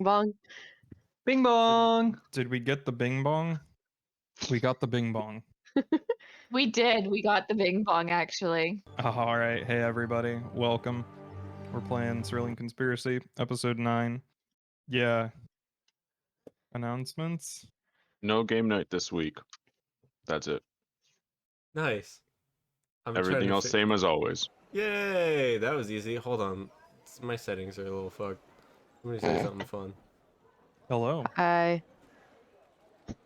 Bong. Bing bong. Did we get the bing bong? We got the bing bong. We did. We got the bing bong, actually. All right. Hey, everybody. Welcome. We're playing Cerulean Conspiracy, episode 9. Yeah. Announcements? No game night this week. That's it. Nice. Everything else same as always. Yay! That was easy. Hold on. My settings are a little fucked. Let me say something fun. Hello. Hi.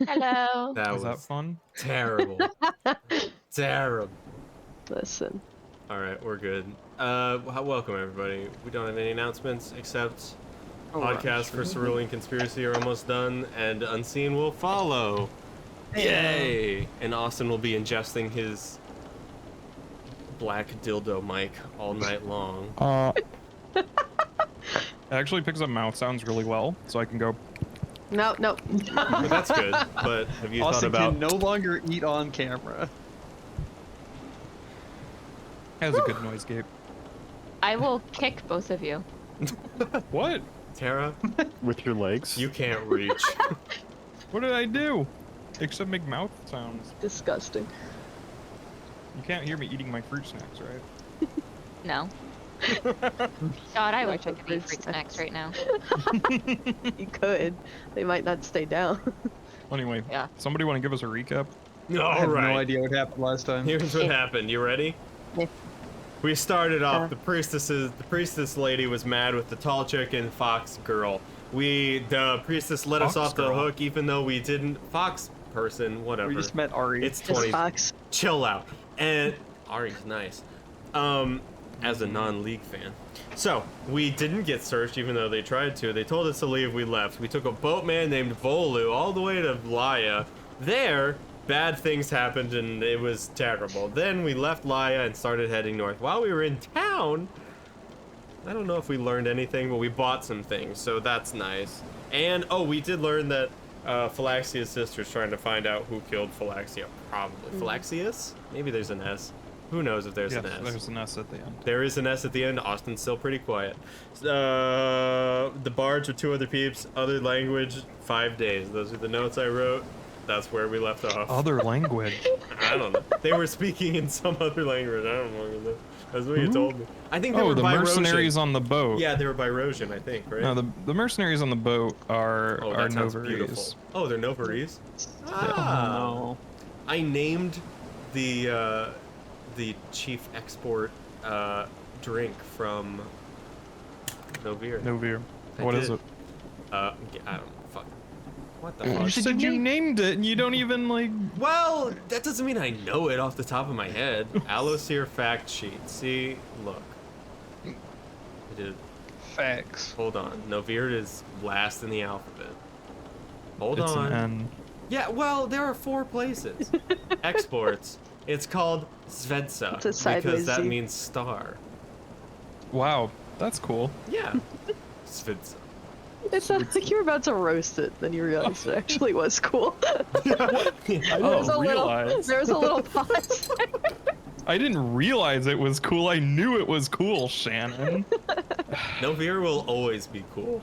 Hello. That Was that was fun? terrible. Terrible. Listen. All right, we're good. Welcome everybody. We don't have any announcements except podcasts for Cerulean Conspiracy are almost done, and Unseen will follow. Yay! And Austin will be ingesting his black dildo mic all night long. It actually picks up mouth sounds really well, so I can go. No. But that's good. But have you Austin thought about? can no longer eat on camera. Has a good noise gate. I will kick both of you. What? Tara, With your legs? you can't reach. What did I do? Except make mouth sounds. Disgusting. You can't hear me eating my fruit snacks, right? No. God, I wish I Not could the eat fruit fruit snacks right now. You could. They might not stay down. Anyway, Yeah. somebody want to give us a recap? I All have right. no idea what happened last time. Here's what happened. You ready? Yeah. We started off. The priestess lady was mad with the tall chick and fox girl. The priestess let us Fox off the girl? hook, even though we didn't. Fox person, whatever. We just met Ari. It's Just 20. Fox. Chill out. And Ari's nice. As a non-league fan. So, we didn't get searched even though they tried to. They told us to leave, we left. We took a boatman named Volu all the way to Laya. There, bad things happened and it was terrible. Then we left Laya and started heading north. While we were in town, I don't know if we learned anything, but we bought some things, so that's nice. And, we did learn that Phylaxia's sister's trying to find out who killed Phylaxia. Probably. Phylaxius? Maybe there's an S. Who knows if there's Yes, an S. there's an S at the end. There is an S at the end. Austin's still pretty quiet. The bards with 2 other peeps. Other language, 5 days. Those are the notes I wrote. That's where we left off. Other language. I don't know. They were speaking in some other language. I don't know. That's what you told me. I think they were The by mercenaries Rosian. on the boat. Yeah, they were by Rosian, I think, right? No, the mercenaries on the boat are that sounds beautiful. Novarese. Oh, they're Novarese? Ah. No. I named the chief export drink from Novir. Novir. I What is did. it? I don't know. Fuck. What the You fuck? said you named it and you don't even like. Well, that doesn't mean I know it off the top of my head. Alloseer fact sheet. See, look. I did. Facts. Hold on. Novir is last in the alphabet. Hold It's on. an N. Yeah, well, there are 4 places. Exports. It's called Svedsa It's a sideways because that Z. means star. Wow, that's cool. Yeah. Svedsa. It sounded like you were about to roast it, then you realized it actually was cool. I didn't realize. There was a little pause. I didn't realize it was cool. I knew it was cool, Shannon. Novir will always be cool.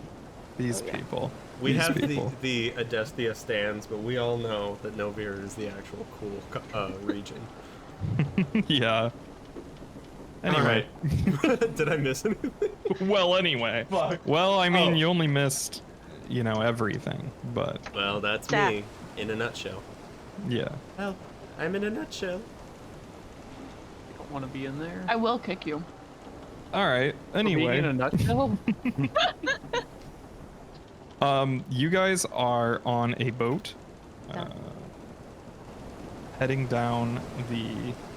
These people. We These have people. the Adestia stands, but we all know that Novir is the actual cool region. Yeah. Anyway. Alright. Did I miss anything? Well, anyway. Fuck. Well, I mean, Oh. you only missed, everything. But Well, that's Jack. me in a nutshell. yeah. Well, I'm in a nutshell. You don't want to be in there. I will kick you. All right. For being Anyway. in a nutshell. You guys are on a boat, heading down the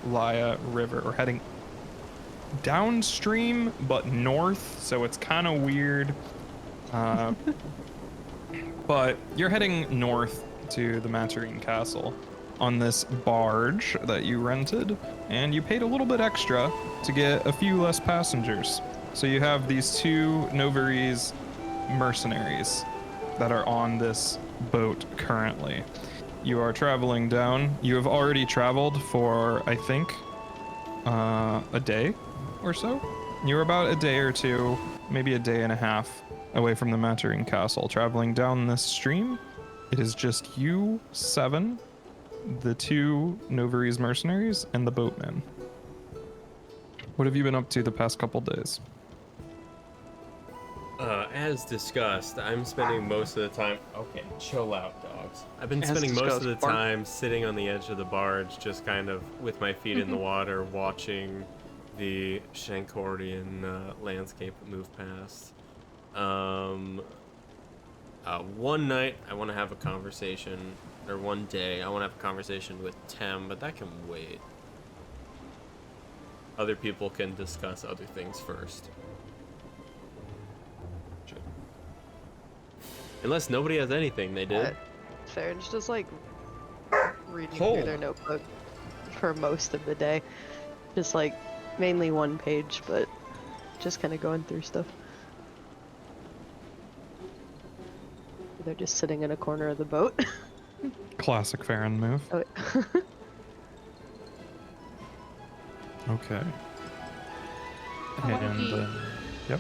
Laya River, or heading downstream but north, so it's kind of weird. But you're heading north to the Materine Castle on this barge that you rented, and you paid a little bit extra to get a few less passengers. So you have these 2 Novarese mercenaries that are on this boat currently. You are traveling down. You have already traveled for, I think, a day or so. You're about a day or 2, maybe a day and a half away from the Mantarine Castle, traveling down this stream. It is just you 7, the 2 Novarese mercenaries, and the boatman. What have you been up to the past couple days? As discussed, I'm spending most of the time. Okay, chill out, dogs. I've been As spending most of the discussed, bark. time sitting on the edge of the barge, just kind of with my feet in the water, watching the Shankorian landscape move past. One night, I want to have a conversation, or one day, I want to have a conversation with Tem, but that can wait. Other people can discuss other things first. Unless nobody has anything, they did. Farron's just like reading Oh. through their notebook for most of the day. Just like mainly one page, but just kind of going through stuff. They're just sitting in a corner of the boat. Classic Farron move. Oh, wait. Okay. I wanna And be- yep.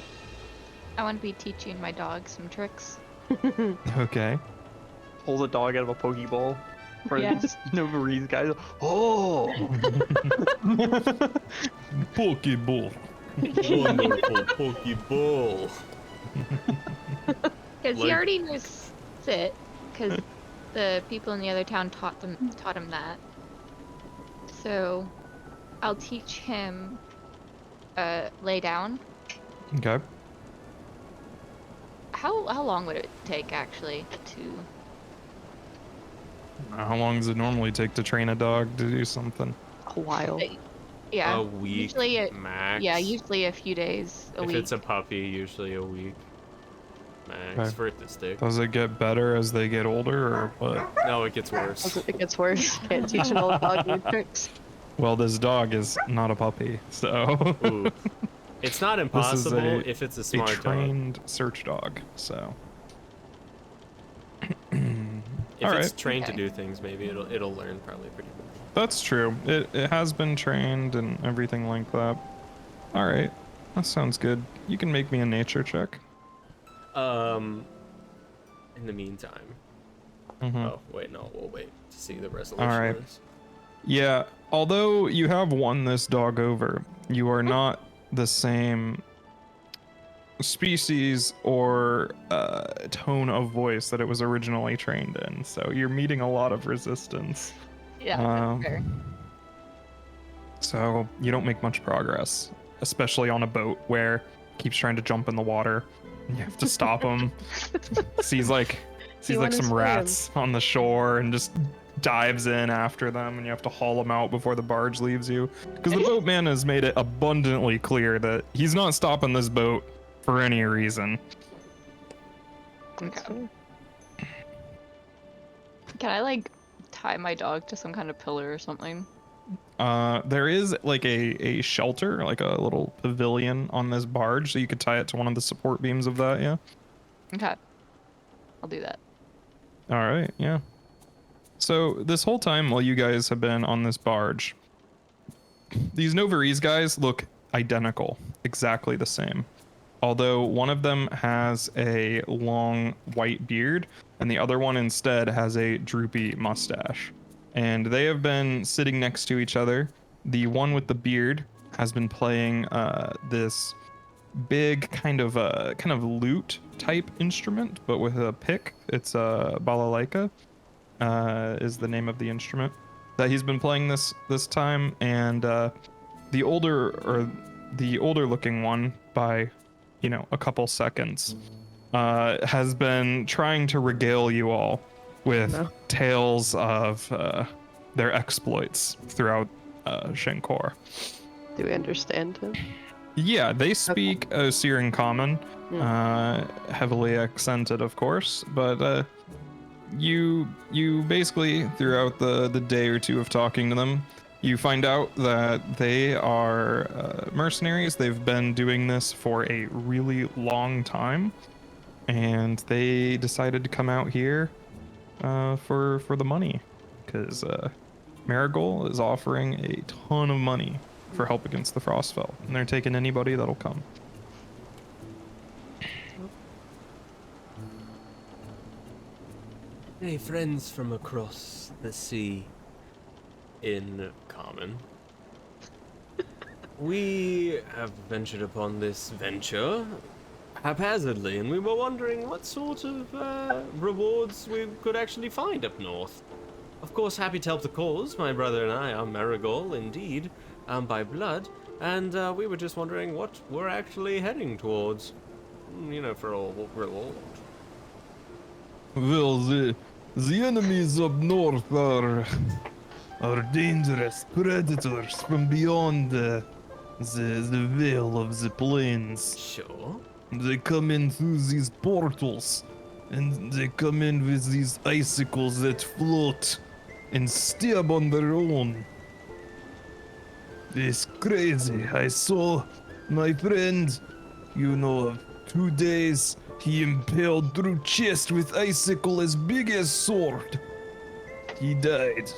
I want to be teaching my dog some tricks. Okay. Pull the dog out of a Pokeball. For Yeah. these Novarese guys. Oh! Pokeball. Wonderful Pokeball. Because Like- he already knows sit, because the people in the other town taught him that. So, I'll teach him lay down. Okay. How long would it take actually to? How long does it normally take to train a dog to do something? A while. Yeah, A week usually max. yeah, usually a few days, a if week. it's a puppy, usually a week max Okay. for it to stick. Does it get better as they get older, or what? No, it gets worse. It gets worse. Can't teach an old dog new tricks. Well, this dog is not a puppy, so Ooh. It's not impossible a- if it's a a smart dog. trained search dog. So. If All it's right. trained to Okay. do things, maybe it'll learn probably pretty quick. That's true. It has been trained and everything like that. All right, that sounds good. You can make me a nature check. In the meantime. Mhm. Oh wait, no, we'll wait to see the resolution. All right. is. Yeah, although you have won this dog over, you are not the same species or tone of voice that it was originally trained in. So you're meeting a lot of resistance. Yeah, Um, that's fair. So you don't make much progress, especially on a boat where he keeps trying to jump in the water. You have to stop him. sees like wanna some swim. rats on the shore and just dives in after them, and you have to haul them out before the barge leaves you. Because the boatman has made it abundantly clear that he's not stopping this boat for any reason. Okay. Can I like tie my dog to some kind of pillar or something? There is like a shelter, like a little pavilion on this barge, so you could tie it to one of the support beams of that. Yeah. Okay, I'll do that. All right, yeah. So this whole time while you guys have been on this barge, these Novarese guys look identical, exactly the same. Although one of them has a long white beard and the other one instead has a droopy mustache. And they have been sitting next to each other. The one with the beard has been playing this big kind of lute type instrument, but with a pick. It's a balalaika, is the name of the instrument that he's been playing this time. And the older looking one by a couple seconds has been trying to regale you all with No. tales of their exploits throughout Shankor. Do we understand him? Yeah, they speak Syrian Common, heavily accented, of course, but you basically, throughout the day or two of talking to them, you find out that they are mercenaries. They've been doing this for a really long time, and they decided to come out here for the money, because Marigold is offering a ton of money for help against the Frostfell, and they're taking anybody that'll come. Hey, friends from across the sea. In common. We have ventured upon this venture haphazardly, and we were wondering what sort of rewards we could actually find up north. Of course, happy to help the cause. My brother and I are Marigold, indeed, by blood, and we were just wondering what we're actually heading towards. You know, for a reward. Well, the enemies up north are dangerous predators from beyond the veil of the plains. Sure. They come in through these portals, and they come in with these icicles that float and stab on their own. It's crazy. I saw my friend, of 2 days, he impaled through chest with icicle as big as sword. He died.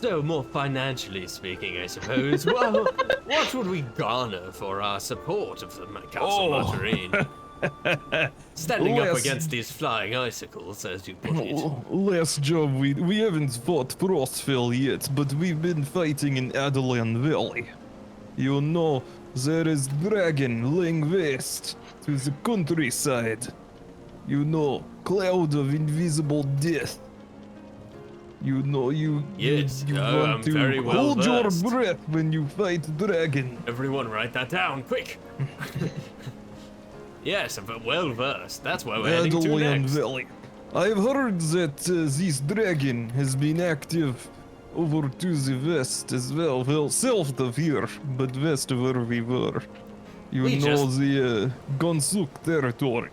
So, more financially speaking, I suppose, well, what would we garner for our support of the Castle Mantarine? Standing up against these flying icicles, as you put it. Last job, we haven't fought Frostfell yet, but we've been fighting in Adelan Valley. You know, there is dragon laying waste to the countryside. You know, cloud of invisible death. You know, you Yes, want I'm to very well hold your versed. breath when you fight dragon. Everyone write that down, quick! Yes, I'm well versed. That's where we're heading to Adelan next. Valley. I've heard that this dragon has been active over to the west as well. Well, south of here, but west of where we were. You We know, just- the Gonsuk territory.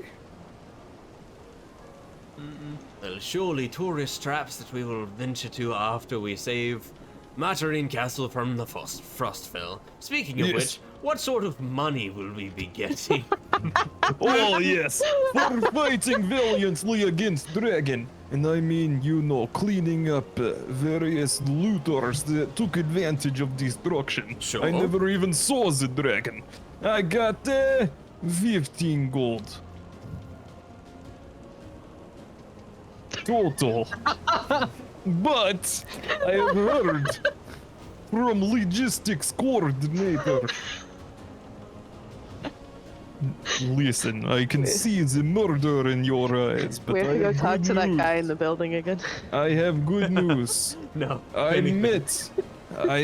Well, surely tourist traps that we will venture to after we save Materine Castle from the Frostfell. Speaking of Yes. which, what sort of money will we be getting? Oh yes, for fighting valiantly against dragon. And I mean, cleaning up various looters that took advantage of destruction. Sure. I never even saw the dragon. I got 15 gold. Total. But I have heard from logistics coordinator. Listen, I can see the murder in your eyes, but We have I to go have talk good to that news. guy in the building again. I have good news. No. I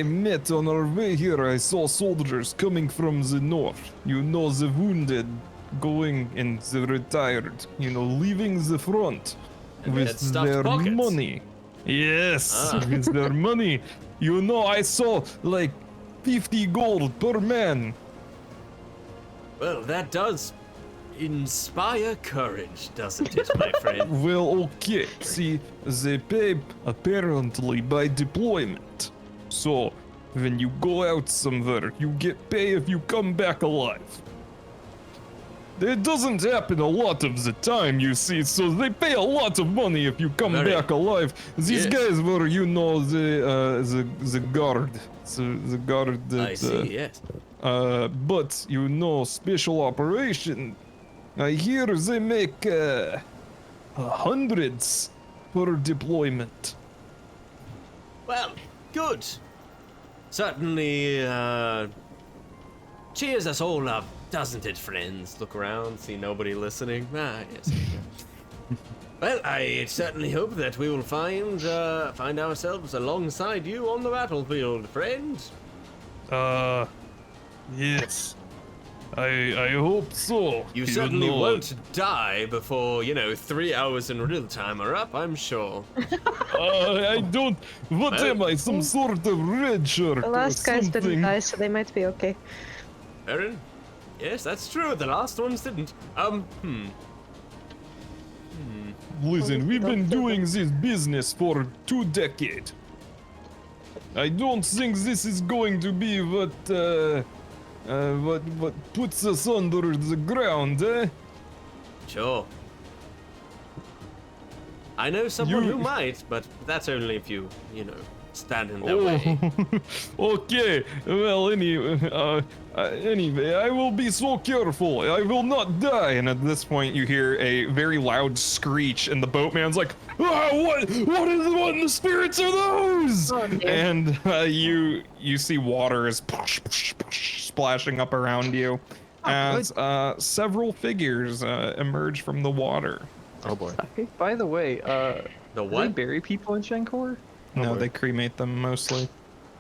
met on our way here, I saw soldiers coming from the north. You know, the wounded going and the retired, leaving the front And they had with stuffed their pockets. money. Yes, Ah. with their money. I saw like 50 gold per man. Well, that does inspire courage, doesn't it, my friend? Well, okay. See, they pay apparently by deployment. So, when you go out somewhere, you get pay if you come back alive. It doesn't happen a lot of the time, you see, so they pay a lot of money if you come Very. back alive. These Yes. guys were, the guard. The guard that... I see, yes. But special operation. I hear they make hundreds per deployment. Well, good. Certainly, cheers us all up, doesn't it, friends? Look around, see nobody listening. Ah, yes. Well, I certainly hope that we will find ourselves alongside you on the battlefield, friend. Yes. I hope so. You certainly won't die before, 3 hours in real time are up, I'm sure. I don't. What Well- am I? Some sort of red shirt The or last guys didn't something? die, so they might be okay. Aaron? Yes, that's true. The last ones didn't. Listen, we've been doing this business for 2 decades. I don't think this is going to be what puts us under the ground, eh? Sure. I know someone You- who might, but that's only if you, Stand in their way. Okay. Well, anyway, I will be so careful. I will not die. And at this point, you hear a very loud screech, and the boatman's like, "Ah, what in the spirits are those?" Oh, dear. And you see water is splashing up around you as several figures emerge from the water. Oh boy. Hey, by the way, The do they what? bury people in Shankor? No, boy. they cremate them mostly.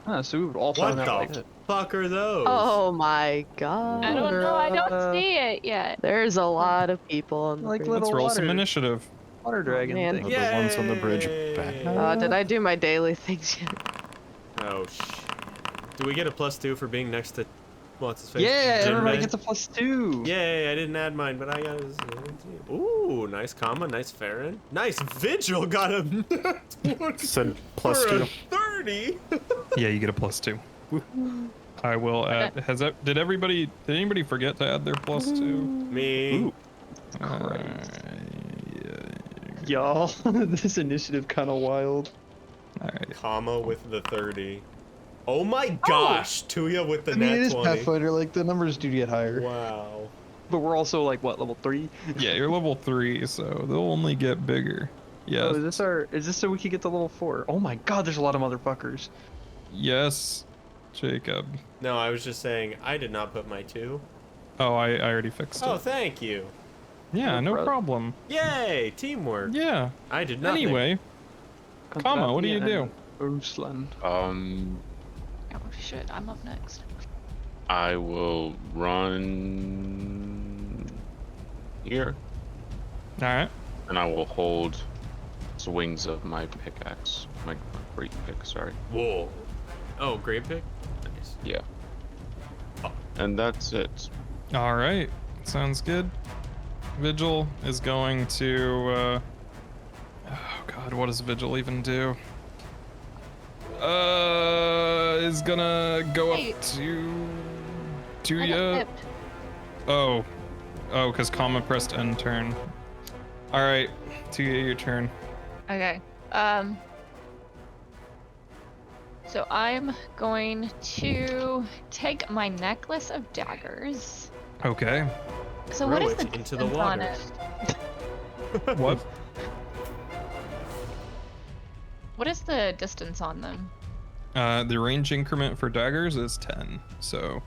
Ah, so we would all What find out like the that. fuck are those? Oh my god. I don't know. I don't see it yet. There's a lot of people on the Like bridge. Let's little roll some water- initiative. Water dragon man. thing. Yeah. The ones on the bridge Yay! back. Did I do my daily things yet? Oh do we get a +2 for being next to what's his face? Yeah, everybody Jinbei? gets a +2. Yay, I didn't add mine, but I got his. Ooh, nice comma, nice Farron. Nice Vigil got a Said for a +2. 30. Yeah, you get a +2. I will add. Did anybody forget to add their +2? Me. Ooh. Y'all, this initiative kind of wild. All right. Comma with the 30. Oh my gosh, Tuya with the I mean, it nat is 20. Pathfinder, like the numbers do get higher. Wow. But we're also like what, level 3? Yeah, you're level 3, so they'll only get bigger. Yeah. Oh, is this so we can get to level 4? Oh my god, there's a lot of motherfuckers. Yes, Jacob. No, I was just saying I did not put my 2. Oh, I already fixed Oh, it. thank you. Yeah, no bro. problem. Yay, teamwork. Yeah. I did nothing. Anyway, Kama, what do you do? Ruslan. Oh shit, I'm up next. I will run here, All right. and I will hold swings of my pickaxe, my great pick. Sorry. Whoa. Oh, great pick. Nice. Yeah. Oh. And that's it. All right. Sounds good. Vigil is going to. Oh God, what does Vigil even do? Is gonna go Hey. up to I got Tuya. flipped. Oh, because Kama pressed end turn. All right, Tuya, your turn. Okay. So I'm going to take my necklace of daggers. Okay. So what Throw is it the into the distance on water. it? What? What is the distance on them? The range increment for daggers is 10. So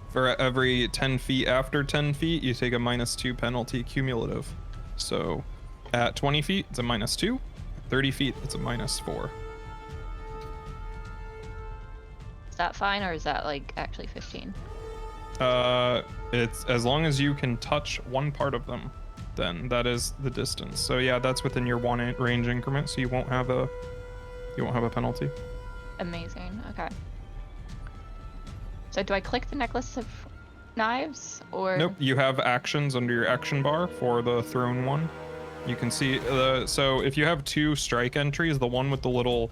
for every 10 feet after 10 feet, you take a -2 penalty cumulative. So at 20 feet, it's a -2. 30 feet, it's a -4. Is that fine, or is that like actually 15? It's as long as you can touch one part of them, then that is the distance. So yeah, that's within your range increment, so you won't have a penalty. Amazing. Okay. So do I click the necklace of knives, or? Nope, you have actions under your action bar for the thrown one. You can see, so if you have 2 strike entries, the one with the little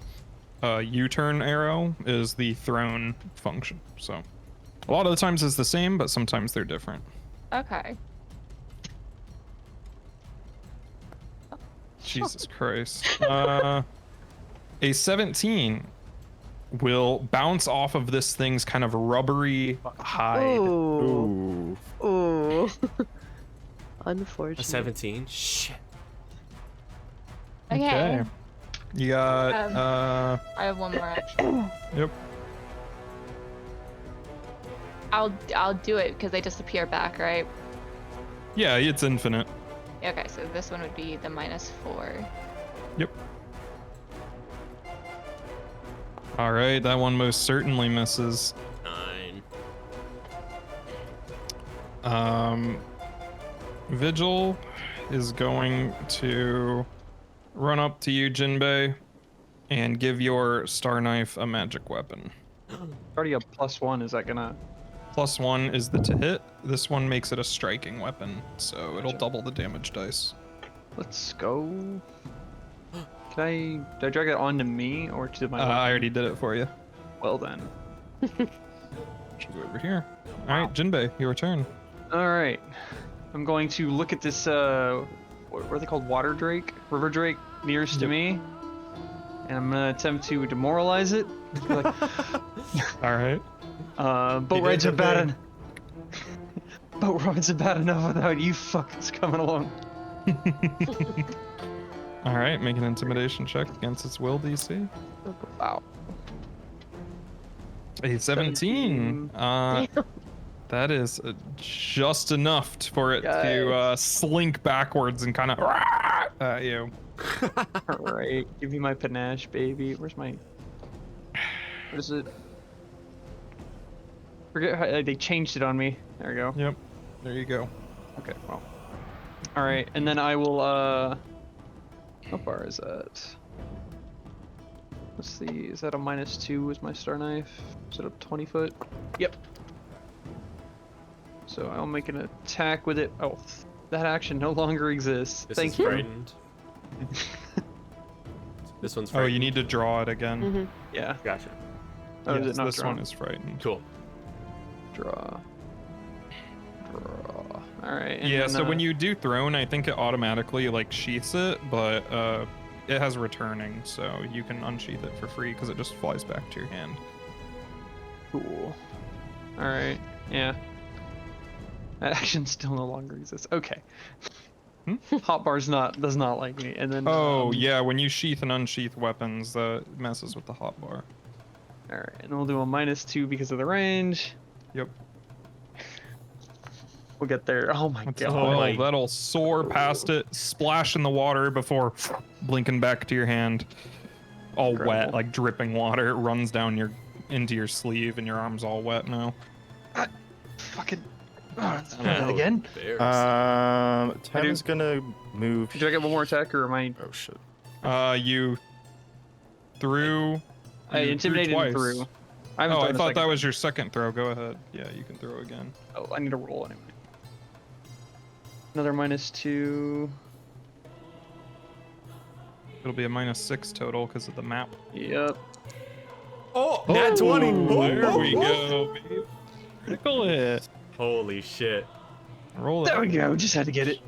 U-turn arrow is the thrown function. So a lot of the times it's the same, but sometimes they're different. Okay. Jesus Christ. A 17 will bounce off of this thing's kind of rubbery hide. Ooh. Ooh. A Unfortunate. 17. Shit. Okay. You got, I have one more action. yep. I'll do it because they disappear back, right? Yeah, it's infinite. Okay, so this one would be the -4. Yep. All right, that one most certainly misses. 9. Vigil is going to run up to you, Jinbei, and give your Star Knife a magic weapon. Already a +1. Is that gonna? +1 is the to hit. This one makes it a striking weapon, so it'll Gotcha. double the damage dice. Let's go. Did I drag it onto me or to my? I already did it for you. Well then. Should go over here. All right, Jinbei, your turn. All right. I'm going to look at this. What are they called? Water drake, river drake, nearest to Yep. me, and I'm gonna attempt to demoralize it. Be like, All right. boat rides are bad enough. Boat rides are bad enough without you fuckers coming along. All right, make an intimidation check against its will DC. Wow. A 17. That is just enough for it to slink backwards and kind of at you. All right, give me my panache, baby. What is it? Forget how they changed it on me. There we go. Yep. There you go. Okay, well. All right, and then I will. How far is that? Let's see. Is that a -2 with my star knife? Is it a 20 foot? Yep. So I'll make an attack with it. Oh, that action no longer exists. This Thank is you. frightened. This one's Oh, frightened. you need to draw it again. Mm-hmm. Yeah. Gotcha. Oh, is Yes, it not this drawn? one is frightened. Cool. Draw. All right. And Yeah, then, so when you do thrown, I think it automatically like sheaths it, but it has returning, so you can unsheath it for free because it just flies back to your hand. Cool. All right. Yeah. That action still no longer exists. Okay. Hotbar's does not like me. And then. Oh yeah, when you sheath and unsheath weapons, that messes with the hotbar. All right, and we'll do a -2 because of the range. Yep. We'll get there. Oh my god. Well, my- that'll soar past it, splash in the water before blinking back to your hand. All wet, Incredible. like dripping water. It runs down into your sleeve, and your arm's all wet now. Fucking. Oh, Again? embarrassing. Tam is gonna move. Do I get one more attack or am I? Oh shit. You threw. I you intimidated twice. through. I haven't Oh, I thrown a thought second. that was your second throw. Go ahead. Yeah, you can throw again. Oh, I need to roll anyway. Another -2. It'll be a -6 total because of the map. Yep. Oh, nat 20. There we go, babe. Critical hit. Holy shit. Roll it. There we go. Just had to get it.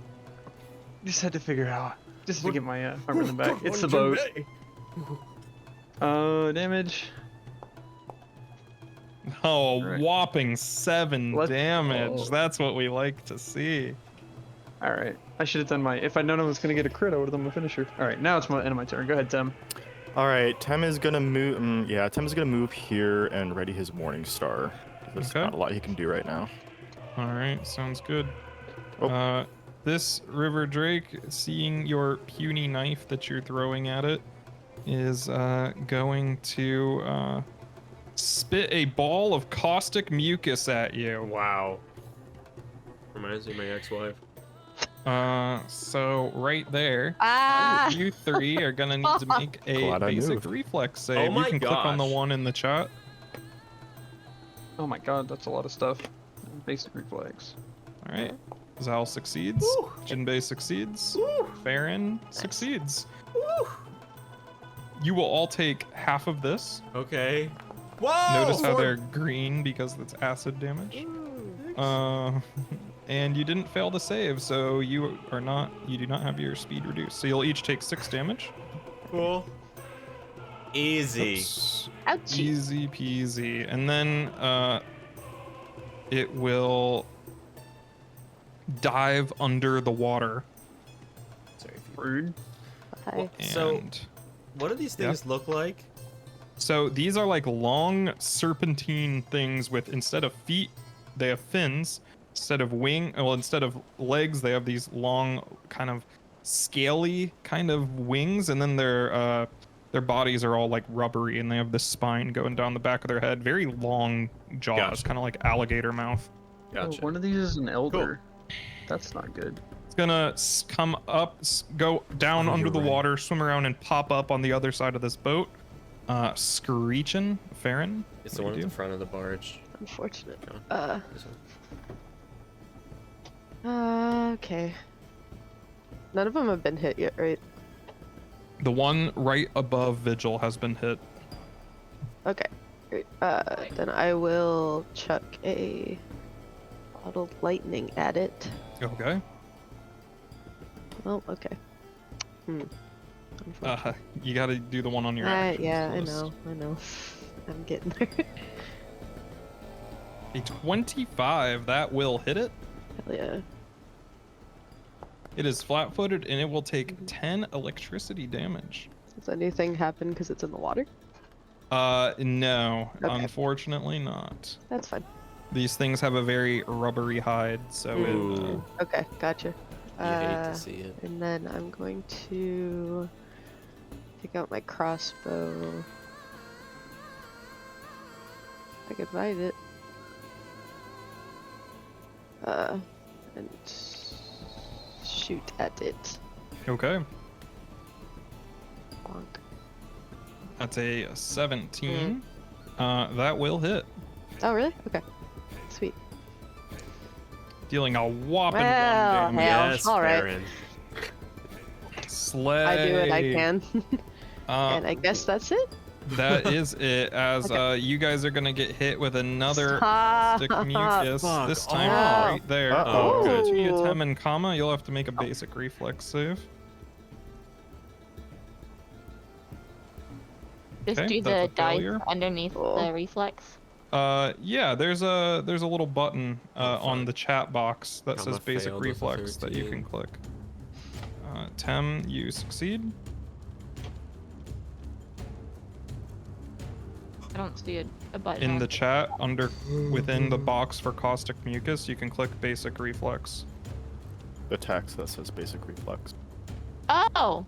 Just had to figure out. Just to get my rhythm back. It's the boat. Damage. Oh, a Right. whopping 7 Let's damage. go. That's what we like to see. All right. I should have done my. If I'd known I was gonna get a crit, I would have done my finisher. All right. Now it's my end of my turn. Go ahead, Tim. All right, Tem is gonna move. Yeah, Tem is gonna move here and ready his Morning Star. There's Okay. not a lot he can do right now. All right, sounds good. Oh. This river drake, seeing your puny knife that you're throwing at it, is going to spit a ball of caustic mucus at you. Wow. Reminds me of my ex-wife. So right there, Ah! you three are gonna need to make a Glad I basic moved. reflex save. Oh You my can click on the gosh. one in the chat. Oh my god, that's a lot of stuff. Basic reflex. All right. Zal succeeds. Woo. Jinbei succeeds. Woo. Farron succeeds. You will all take half of this. Okay. Whoa! Notice how they're green because it's acid damage. And you didn't fail the save, so you do not have your speed reduced. So you'll each take 6 damage. Cool. Easy. Oops. Ouchie. Easy peasy. And then it will dive under the water. Sorry. If you... Rude. Hi. So- And What do these things look like? so these are like long serpentine things with, instead of feet, they have fins. Instead of instead of legs, they have these long, kind of scaly kind of wings, and then their bodies are all like rubbery, and they have this spine going down the back of their head. Very long jaws, Gotcha. kind of like alligator mouth. Gotcha. Oh, one of these is an elder. That's not good. It's gonna come up, go down Oh, under you're the right. water, swim around, and pop up on the other side of this boat. Screeching, Farron. It's the what one do at you the front of the barge. Unfortunate. This one. Okay. None of them have been hit yet, right? do? The one right above Vigil has been hit. Okay. Great. Then I will chuck a bottled lightning at it. Okay. Well, okay. unfortunately. You gotta do the one on your actions Yeah, list. I know. I'm getting there. A 25, that will hit it. Hell yeah. It is flat-footed and it will take 10 electricity damage. Does anything happen because it's in the water? No, Okay. unfortunately not. That's fine. These things have a very rubbery hide, so Ooh. Okay, gotcha. You hate to see it. And then I'm going to take out my crossbow. I could ride it. And shoot at it. okay. Bonk. That's a 17. That will hit, Oh, really? Okay. Sweet. dealing a whopping Well, 1 damage. hell, Yes, all right. Baron. Slay. I do what I can. And Uh, I guess that's it? that is it. As Okay. you guys are gonna get hit with another Stop. stick mucus. Fuck This time off. right there. Uh-oh. Good. Ooh. Tuya, Tem, and Kama, you'll have to make a basic reflex save. Just Okay, do that's the a failure. dice underneath Cool. the reflex. Yeah, there's a little button on fun. the chat box that Kama says basic failed with a reflex that you 13. can click. Tem, you succeed. I don't see a button. In on the it. chat, within the box for caustic mucus, you can click basic reflex. The text that says basic reflex. Oh!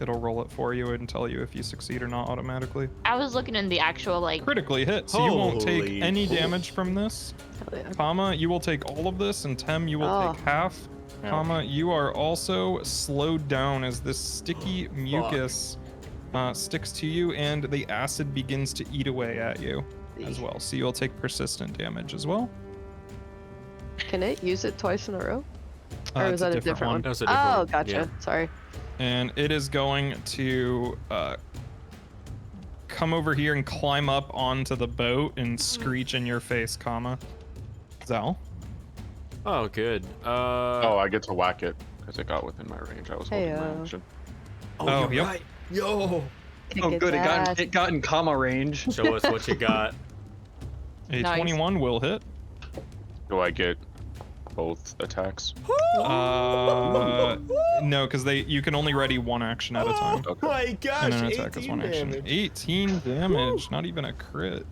It'll roll it for you and tell you if you succeed or not automatically. I was looking in the actual, like. Critically hit, so you won't take Holy any shit. damage from this. Hell yeah. Comma, you will take all of this, and Tem, you will Oh. take half. Ouch. Comma, you are also slowed down as this sticky mucus sticks to you, and the acid begins to eat away at you as well. So you'll take persistent damage as well. Can it use it twice in a row? Or It's was that a different one? That was a different Oh, one, gotcha. yeah. Sorry. And it is going to come over here and climb up onto the boat and screech in your face, Comma. Zal. Oh, good. Oh, I get to whack it because it got within my range. I was holding my Heyo. action. Oh, you're yep. right. Yo! Kick Oh, its good. ass. It got in comma range. Show us what you got. A Nice. 21 will hit. Do I get both attacks? No, because you can only ready one action at a time. Oh my gosh, And an attack is 18 one action. damage. 18 damage, not even a crit.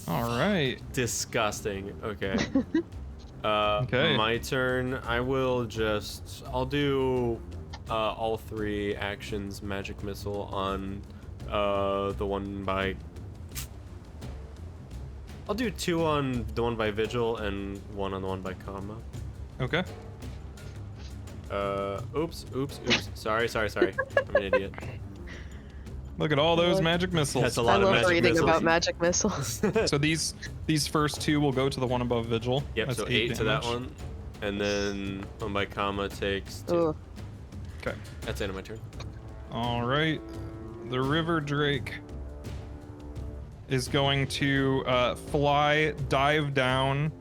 All right. Disgusting. Okay. Okay. My turn. I'll do all 3 actions magic missile on the one by. I'll do 2 on the one by Vigil and 1 on the one by Comma. Okay. Oops. Sorry. I'm an idiot. Look at all those magic missiles. That's a I lot of love magic reading missiles. about magic missiles. So these first 2 will go to the one above Vigil. Yep, That's so 8 to that damage. one. And then one by Comma takes 2. Ooh. Okay. That's the end of my turn. All right. The River Drake is going to dive down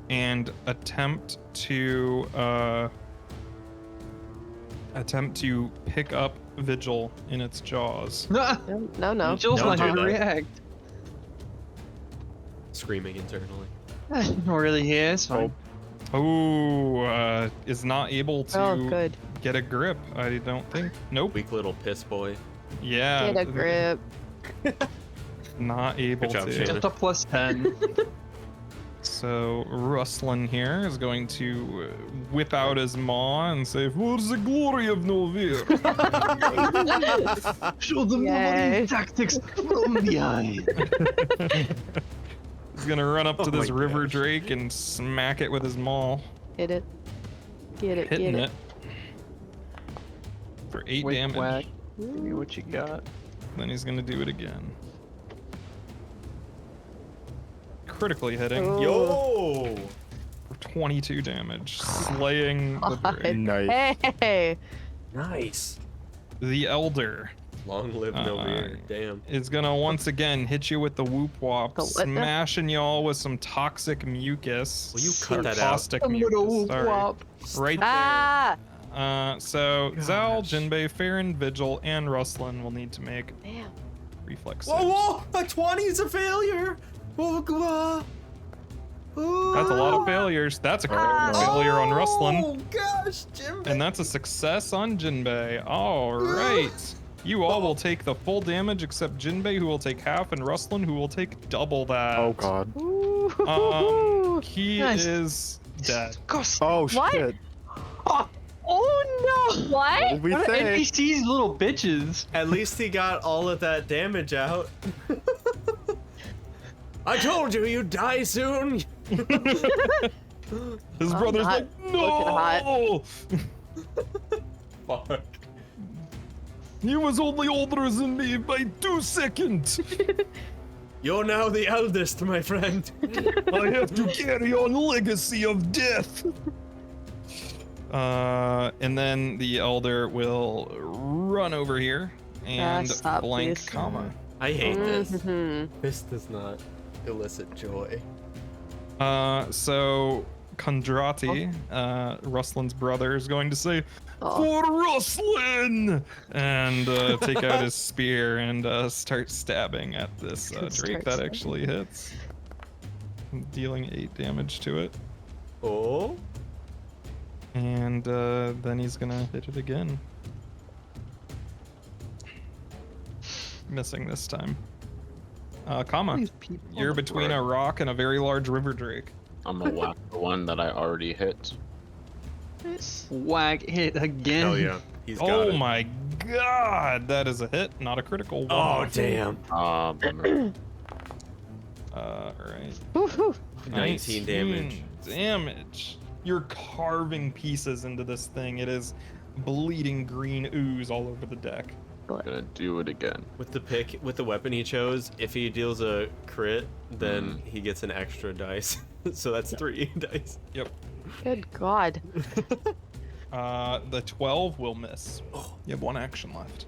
and attempt to pick up Vigil in its jaws. No. Jill's Don't not do gonna that. react. Screaming internally. Really, yeah, it's fine. Oh, is not able to Oh, good. get a grip. I don't think. Nope. Weak little piss boy. Yeah. Get a grip. Not able Good job, to. Shannon. Just a plus 10. So Rustlin here is going to whip out his maw and say, "For the glory of Novir." Show them Yay. tactics from behind. He's gonna run up to Oh this my river gosh. drake and smack it with his maul, Hit it. Get it. hitting Get it for 8 Whack, damage. whack. Give me what you got. Then he's gonna do it again. Critically hitting Oh. Yo! for 22 damage, slaying the God. drake. Nice. Hey. Nice. The Elder Long live Novir. Damn. is gonna once again hit you with the whoop wop, The what the- smashing y'all with some toxic mucus. Will you cut or that out? caustic I'm gonna mucus, whoop sorry. wop. Right Ah. So Zal, Gosh. Jinbei, Farron, Vigil, and Rustlin will need to make Damn. reflex Whoa, saves. whoa! A 20 is a failure! Whoa, That's a lot of failures. That's a critical failure on Rustlin. Oh gosh, Jim. And that's a success on Jinbei. All right. You all will take the full damage except Jinbei, who will take half, and Rustlin, who will take double that. Oh god. He Nice. is dead. Oh What? shit. Oh no! What What? did we What are say? NPCs, little bitches. At least he got all of that damage out. I told you you'd die soon. His I'm brother's not like, looking hot. no! Fuck. He was only older than me by 2 seconds. You're now the eldest, my friend. I have to carry on legacy of death. And then the elder will run over here and stop, blank please. comma. I hate this. Mhm. This does not elicit joy. So Kondrati, Rustlin's brother, is going to say, Oh. "For Rustlin!" and take out his spear and start stabbing at this Drake. Start That stabbing. actually hits, dealing 8 damage to it. Oh? And then he's gonna hit it again. Missing this time. Comma. These people. You're between a rock and a very large river drake. I'm gonna whack the one that I already hit. Whack hit again. Hell yeah. He's got Oh it. my god, that is a hit, not a critical. Oh, one-off. damn. Bummer. Alright. Woohoo. 19 damage. Damage. You're carving pieces into this thing. It is bleeding green ooze all over the deck. Gonna do it again. With the weapon he chose, if he deals a crit, then he gets an extra dice. So that's 3 dice. Yep. Good God. The 12 will miss. You have 1 action left.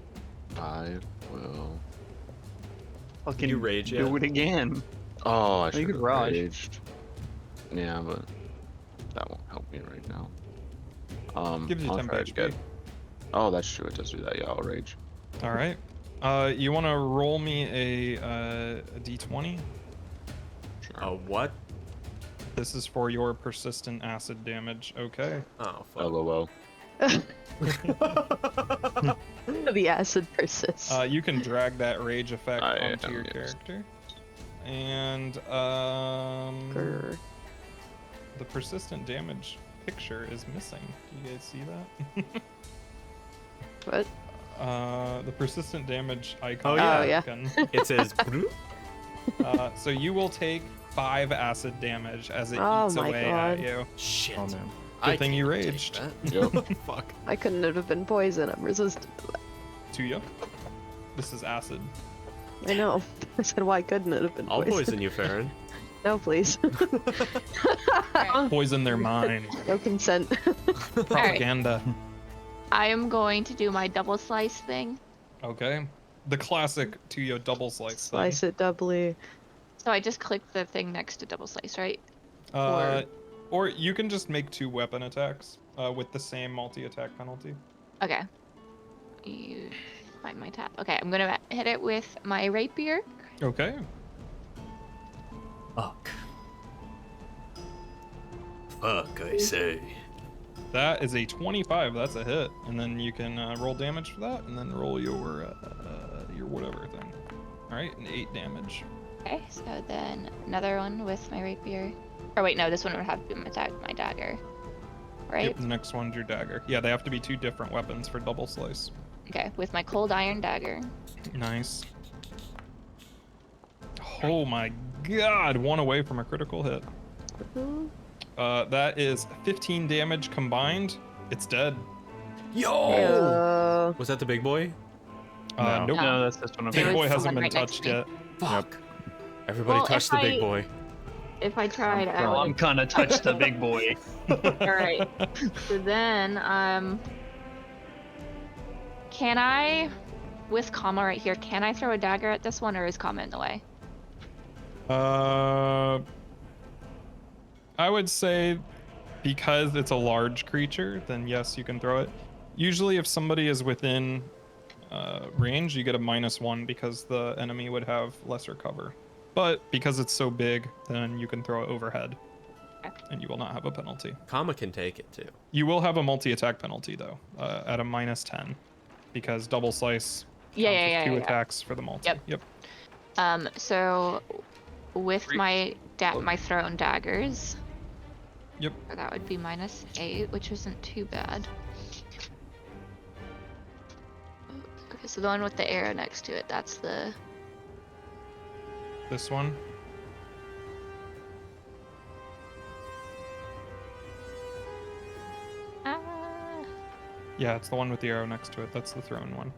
I will. Fucking You rage do yet? it again. Oh, I you should could have rage. raged. Yeah, but that won't help me right now. Gives you I'll 10 try HP. again. Oh, that's true. It does do that. Yeah, I'll rage. All right. You want to roll me a d20? Sure. A what? This is for your persistent acid damage. Okay. Oh, fuck. LOL. The acid persists. You can drag that rage effect I onto am your used. character. And Grr. the persistent damage picture is missing. Do you guys see that? What? The persistent damage icon. Oh, yeah. Oh, yeah. icon. It says. So you will take 5 acid damage as it Oh eats my away God. at you. Shit. Oh man. Good thing you can't take raged. that. Yep. Fuck. I couldn't have been poison. I'm resistant to that. Tuya. This is acid. I know. I said, why couldn't it have been I'll poison? poison you, Farron. No, please. Poison their mind. No consent. Propaganda. I am going to do my double slice thing. Okay. The classic Tuya double slice Slice thing. it doubly. So I just click the thing next to double slice, right? Or you can just make 2 weapon attacks with the same multi-attack penalty. Okay. You find my tab. Okay, I'm gonna hit it with my rapier. Okay. Fuck. Fuck, I say. That is a 25. That's a hit. And then you can roll damage for that, and then roll your whatever thing. All right, and 8 damage. Okay, so then another one with my rapier. Or wait, no, this one would have to be my dagger. Right? Yep, the next one's your dagger. Yeah, they have to be 2 different weapons for double slice. Okay, with my cold iron dagger. Nice. Oh my god, 1 away from a critical hit. That is 15 damage combined. It's dead. Yo! Was that the big boy? No. Nope. No, that's this one. Big It boy was hasn't someone been right next touched to me. yet. Fuck. Everybody Well, touch if the big I- boy. If I tried, I Well, I'm would. gonna touch the big boy. Alright. So then, can I, with comma right here, can I throw a dagger at this one, or is comma in the way? I would say because it's a large creature, then yes, you can throw it. Usually if somebody is within range, you get a -1 because the enemy would have lesser cover. But because it's so big, then you can throw it overhead and you will not have a penalty. Kama can take it too. You will have a multi-attack penalty though, at a -10, because double slice counts as 2 attacks for the multi. Yep. So with my thrown daggers. Yep. That would be -8, which isn't too bad. Okay, so the one with the arrow next to it, that's the... This one. Yeah, it's the one with the arrow next to it. That's the thrown one.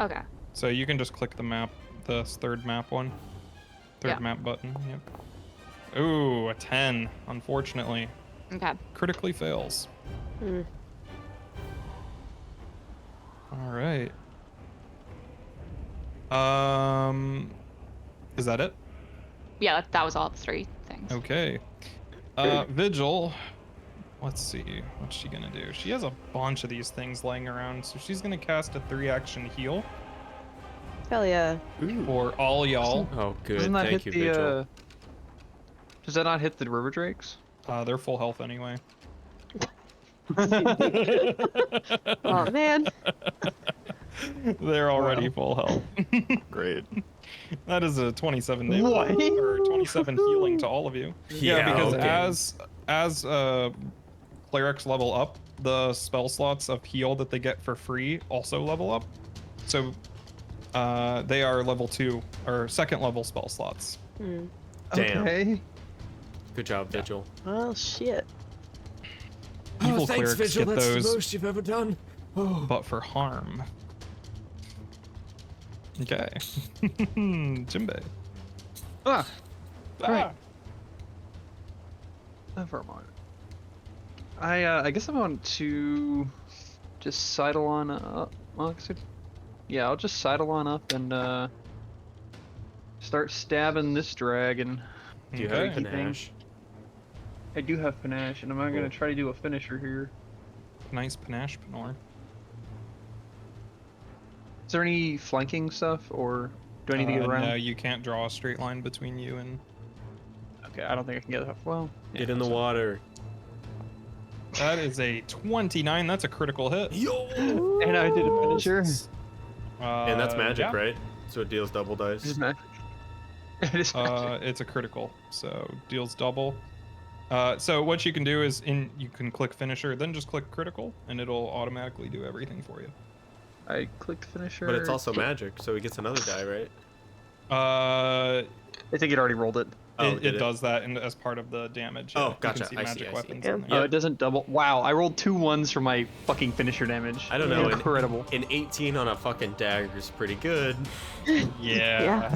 Okay. So you can just click the map, the third map one. Third map button, yep. Ooh, a 10, unfortunately. Okay. Critically fails. All right. Is that it? Yeah, that was all 3 things. Okay. Vigil. Let's see. What's she gonna do? She has a bunch of these things laying around, so she's gonna cast a 3-action heal Hell yeah. for all y'all. Oh, good. Doesn't that Thank hit you, the? Vigil. Does that not hit the river drakes? They're full health anyway. Oh man. They're already full health. Great. That is a 27 damage or 27 healing to all of you. Yeah, because okay. as clerics level up, the spell slots of heal that they get for free also level up. So they are level 2 or second level spell slots. Damn. Okay. Good job, Vigil. Oh shit. Evil clerics get those, most you've ever done. Oh. but for harm. Okay. Jinbei. Ah. Right. Ah. Never mind. I guess I want to just sidle on up. Well, yeah, I'll just sidle on up and start stabbing this dragon. Do you have Okay. panache? I do have panache, and I'm not gonna try to do a finisher here. Nice panache, Panor. Is there any flanking stuff, or do I need to get around? No, you can't draw a straight line between you and. Okay, I don't think I can get that. Well, yeah, Get in the so- water. That is a 29. That's a critical hit. Yo! And I did a finisher. And that's magic, yeah. right? So it deals double It is dice. magic. It is magic. It's a critical, so deals double. So what you can do is you can click finisher, then just click critical, and it'll automatically do everything for you. I clicked finisher. But it's also magic, so he gets another die, right? Uh, I think it already rolled it. Oh, it did it? does that as part of the damage. Oh, You gotcha. can see I see, magic I see. weapons Yeah. in Oh, there. it doesn't double. Wow, I rolled 2 1s for my fucking finisher damage. I don't know. Incredible. An 18 on a fucking dagger is pretty good. Yeah.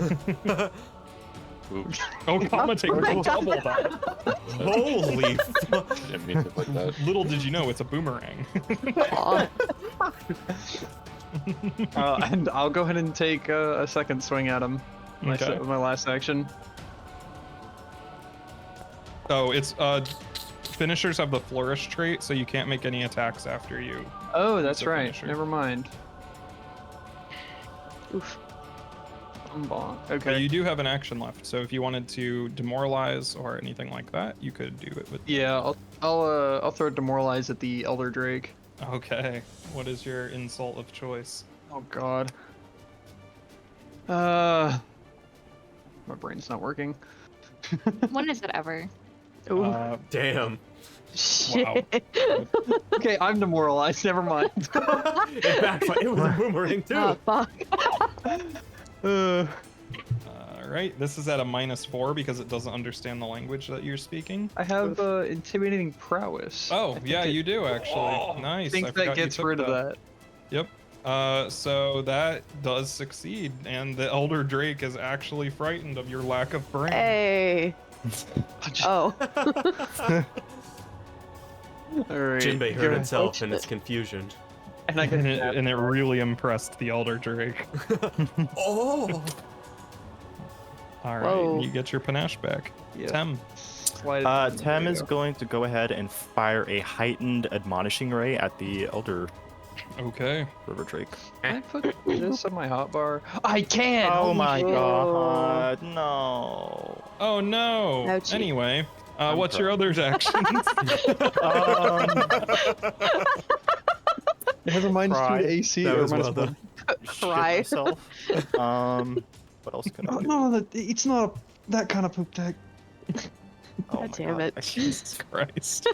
Oops. Oh, commentator my will double that. Holy fuck. Didn't mean to put that. Little did you know, it's a boomerang. Aw. And I'll go ahead and take a second swing at him. Okay. My last action. Oh, it's finishers have the flourish trait, so you can't make any attacks after you. Oh, that's It's a right. finisher. Never mind. Oof. Bonk. But Okay. you do have an action left, so if you wanted to demoralize or anything like that, you could do it with. Yeah, I'll throw Demoralize at the Elder Drake. Okay. What is your insult of choice? Oh God. My brain's not working. When is it ever? Ooh. Damn. Shit. Okay, I'm demoralized. Never mind. It backfired. It was a boomerang too. Oh fuck. All right. This is at a -4 because it doesn't understand the language that you're speaking. I have intimidating prowess. Oh, yeah, you do actually. Nice. I think forgot that you gets took rid of that. Yep. So that does succeed, and the Elder Drake is actually frightened of your lack of brain. Hey. Oh. Alright. Jinbei go hurt ahead. himself in its confusion. And I can And it really impressed the Elder Drake. Oh! All right, Whoa. you get your panache back. Yeah. Tem. Slide it. Tem There is you go. going to go ahead and fire a heightened admonishing ray at the Elder Okay. River Drake. Can I put this on my hotbar? I can! Oh Holy my shit. god, no. Oh no. Ouchie. Anyway, what's your crying. other's actions? It has a -2 Cry. to AC That or was well -1. done. Shit Cry. myself. What else can I do? No, it's not that kind of poop deck. Oh God my damn God. it. Jesus Christ.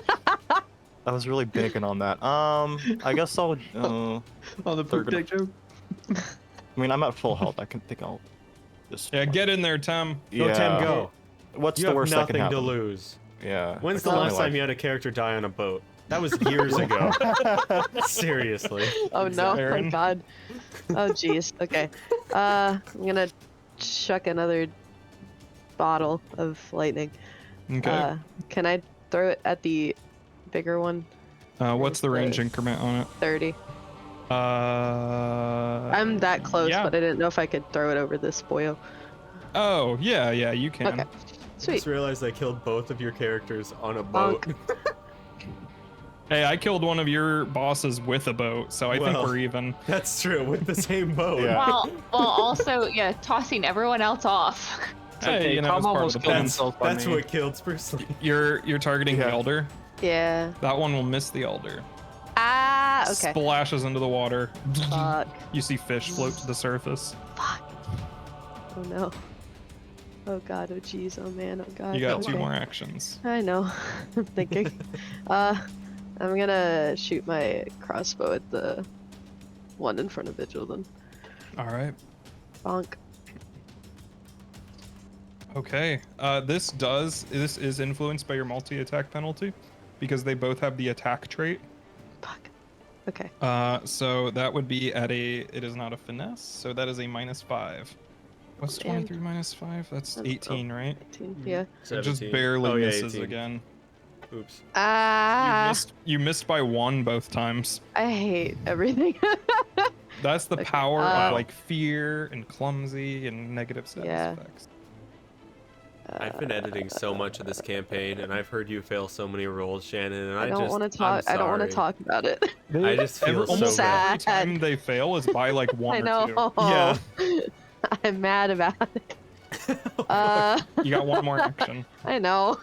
I was really banking on that. I guess I'll. On the They're poop gonna- deck joke. I mean, I'm at full health. I can think I'll. Just. Yeah, get in there, Tem. Go, Tem, go. What's You the have worst that can nothing to happen? lose. Yeah. When's I the killed my last time life. you had a character die on a boat? That was years ago. Seriously. Oh no! Oh Aaron. god. Oh jeez. Okay. I'm gonna chuck another bottle of lightning. Okay. Can I throw it at the bigger one? What's the range the- increment on it? 30. I'm I'm that close, yeah. but I didn't know if I could throw it over this boyo. Oh, yeah, you can. Okay. I Sweet. just realized I killed both of your characters on a boat. Bonk. Hey, I killed one of your bosses with a boat, so I think Well. we're even. That's true, with the same boat. Yeah. Well, also, yeah, tossing everyone else off. Hey, you know, Tom it's part of almost the killed plan. himself by That's me. what killed Spruce Lee. You're targeting the Yeah. elder. Yeah. That one will miss the elder. Ah. Okay. Splashes into the water. Fuck. You see fish float to the surface. Fuck. Oh no. Oh god. Oh jeez. Oh man. Oh god. You got two Okay. more actions. I know. I'm thinking. I'm gonna shoot my crossbow at the one in front of Vigil then. All right. Bonk. Okay. This is influenced by your multi-attack penalty because they both have the attack trait. Fuck. Okay. So that would be at it is not a finesse, so that is a -5. What's Damn. 23 minus 5? That's Oh, 18, right? 18. Yeah. It just 17. barely Oh, yeah, misses 18. again. Oops. Ah. You missed by 1 both times. I hate everything. That's the Okay, power uh, of like fear and clumsy and negative status Yeah. effects. I've been editing so much of this campaign, and I've heard you fail so many rolls, Shannon, and I don't want to I'm talk. I don't want to sorry. talk about it. I just feel so Almost bad. every time they fail is by like 1 I or know. 2. Yeah. I'm mad about it. You got 1 more action. I know.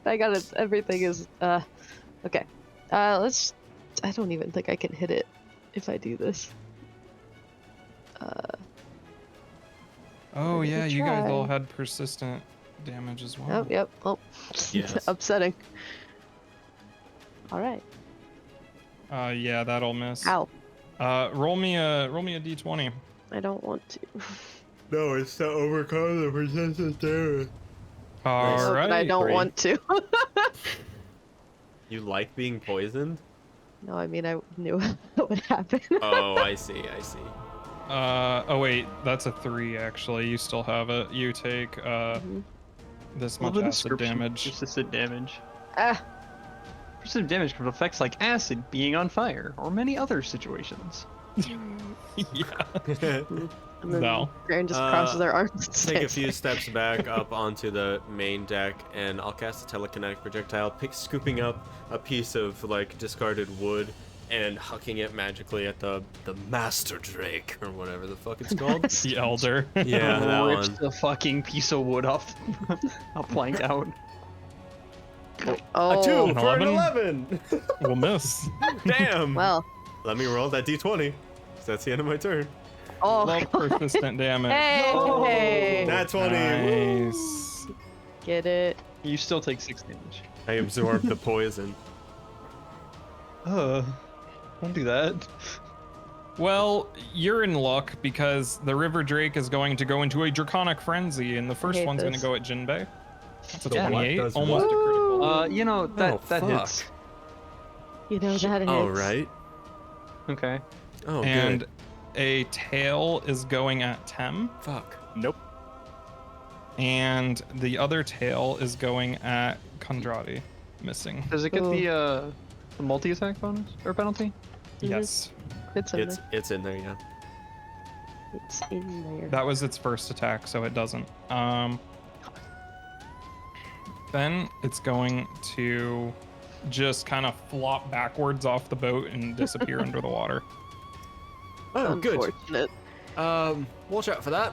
I got it. Everything is okay. Let's. I don't even think I can hit it if I do this. Oh Give it a yeah, you guys all try. had persistent damage as well. Oh, yep. Oh, Yes. upsetting. All right. Yeah, that'll miss. Ow. Roll me a d20. I don't want to. No, it's to overcome the persistent damage. All But I right. don't Three. want to. You like being poisoned? No, I mean I knew what would happen. Oh, I see. Oh wait, that's a 3 actually. You still have it. You take Mhm. this Well, much the acid description, damage. Persistent damage. Ah. Persistent damage from effects like acid, being on fire, or many other situations. Yeah. And then No. Garen just crosses their arms. And Take a stands few there. steps back up onto the main deck, and I'll cast a telekinetic projectile, scooping up a piece of like discarded wood and hucking it magically at the master drake or whatever the fuck it's called. The elder. Yeah, that Rips one. the fucking piece of wood off, I'll plank out. Oh. A 2 for an 11. 11. Will miss. Damn. Well. Let me roll that d20. 'cause that's the end of my turn. Oh. Love persistent damage. Hey. Nat 20. Nice. Get it. You still take 6 damage. I absorbed the poison. Don't do that. Well, you're in luck because the River Drake is going to go into a draconic frenzy, and the first hate one's going to this. go at Jinbei. That's a The what 28, does almost what? a critical. You know, that Oh, that fuck. hits. You know that hits. Oh, right. Okay. Oh, And good. a tail is going at Tem, Fuck. Nope. and the other tail is going at Kondrati, missing. Does it get Ooh. the multi-attack bonus or penalty? Mhm. Yes. It's in It's in there, yeah. there. It's in there. That was its first attack, so it doesn't. Then it's going to just kind of flop backwards off the boat and disappear under the water. Oh, good. Unfortunate. Watch out for that.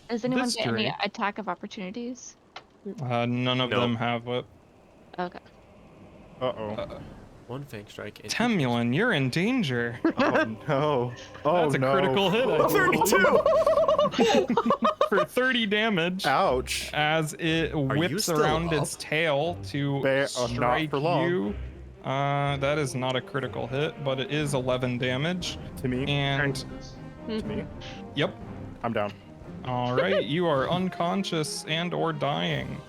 Does anyone This get any drink- attack of opportunities? None of Nope. them have it. Okay. Uh-oh. One fang strike. and- Temulin, you're in danger. Oh, no. Oh, That's a no. critical hit. I think. 32! For 30 damage. Ouch. As it you whips still around up? its tail to Not strike for long. you. That is not a critical hit, but it is 11 damage. To me. And To me. yep. I'm down. All right, you are unconscious and or dying.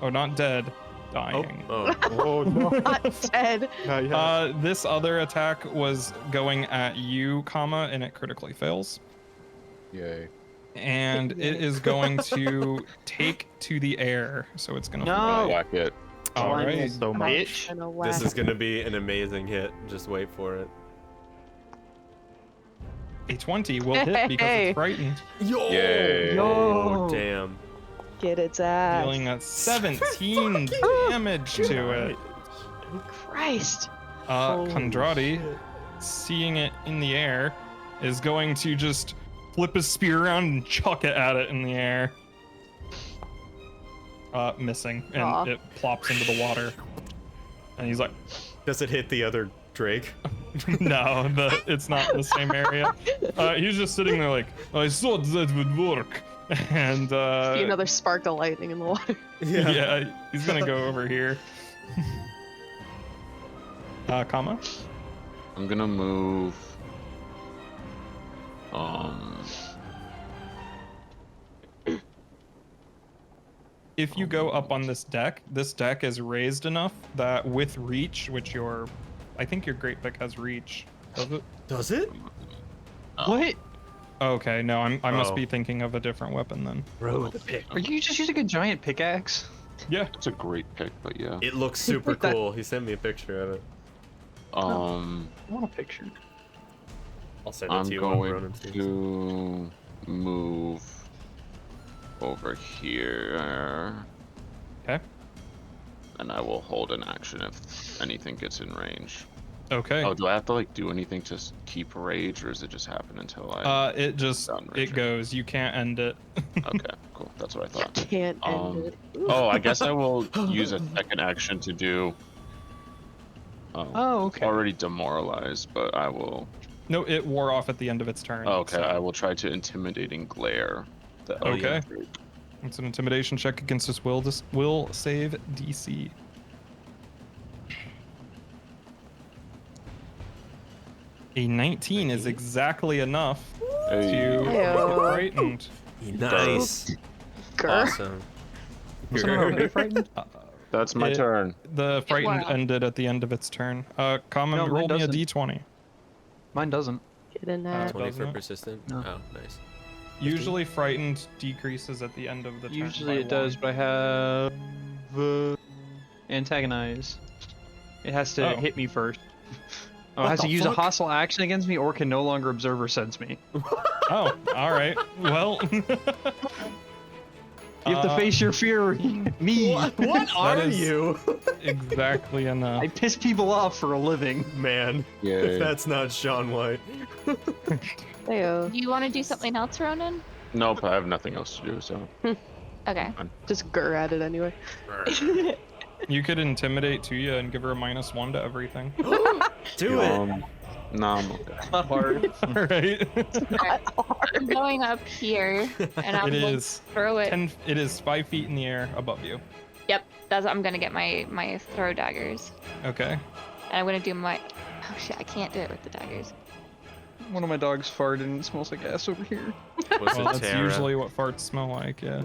Oh, not dead, dying. Oh. Oh, no. Not dead. Not yet. This other attack was going at you, comma, and it critically fails. Yay. And it is going to take to the air, so it's gonna No. fly. Whack it. All right. So much. Bitch. And a This whack. is gonna be an amazing hit. Just wait for it. A 20 will hit because Hey. it's frightened, Yo! Yay. Oh, damn. Get its ass. dealing a 17 damage to it. Christ. Holy Kondrati, shit. seeing it in the air, is going to just flip his spear around and chuck it at it in the air. Missing, and Aw. it plops into the water. And he's like, Does it hit the other Drake? no, it's not the same area. He's just sitting there like, I thought that would work. And See another spark of lightning in the water. yeah, he's gonna go over here. Comma? I'm gonna move. If you go up on this deck is raised enough that with reach, which I think your great pick has reach. Does it? Does it? What? Okay, no, I must Oh. be thinking of a different weapon then. Bro, the pick. Are you just using a giant pickaxe? Yeah. It's a great pick, but yeah. It looks super That- cool. He sent me a picture of it. I want a picture. I'll send it I'm to you on going Ronan's Teams. to move over here, Okay. and I will hold an action if anything gets in range. Okay. Oh, do I have to like do anything to keep rage, or does it just happen until I? It just Down it ranger. goes. You can't end it. Okay, cool. That's what I thought. Can't end it. Oh, I guess I will use a second action to do. Oh, okay. Already demoralized, but I will. No, it wore off at the end of its turn. Oh, okay, so- I will try to intimidating glare. The Okay. elven Drake. It's an intimidation check against his will save DC. A 19 is exactly enough Hey. to make it Ew. frightened. Nice. Grr. Awesome. Was someone already frightened? That's my It- turn. The frightened Wow. ended at the end of its turn. Common, No, mine roll me a doesn't. d20. Mine doesn't. Get in that. 20 for Doesn't it? persistent? No. Oh, nice. Usually frightened decreases at the end of the turn. Usually by it does, one. but I have antagonize. It has to Oh. hit me first. Oh, it What has to the use a fuck? hostile action against me, or can no longer observe or sense me. Oh, all right. Well, You have to face your fear. Me. What are is- you? exactly enough. I piss people off for a living. Man, Yay. if that's not Sean White. Heyo. Do you want to do something else, Ronan? Nope, I have nothing else to do, so. Okay. Just grr at it anyway. You could intimidate Tuya and give her a -1 to everything. Do it. Nah, I'm okay. Not hard. All right. I'm going up here, and I'm It going to is throw it. 10. It is 5 feet in the air above you. Yep, I'm gonna get my throw daggers, Okay. and I'm gonna do my. Oh shit, I can't do it with the daggers. One of my dogs farted and it smells like ass over here. Was Well, it that's Tara? usually what farts smell like. Yeah.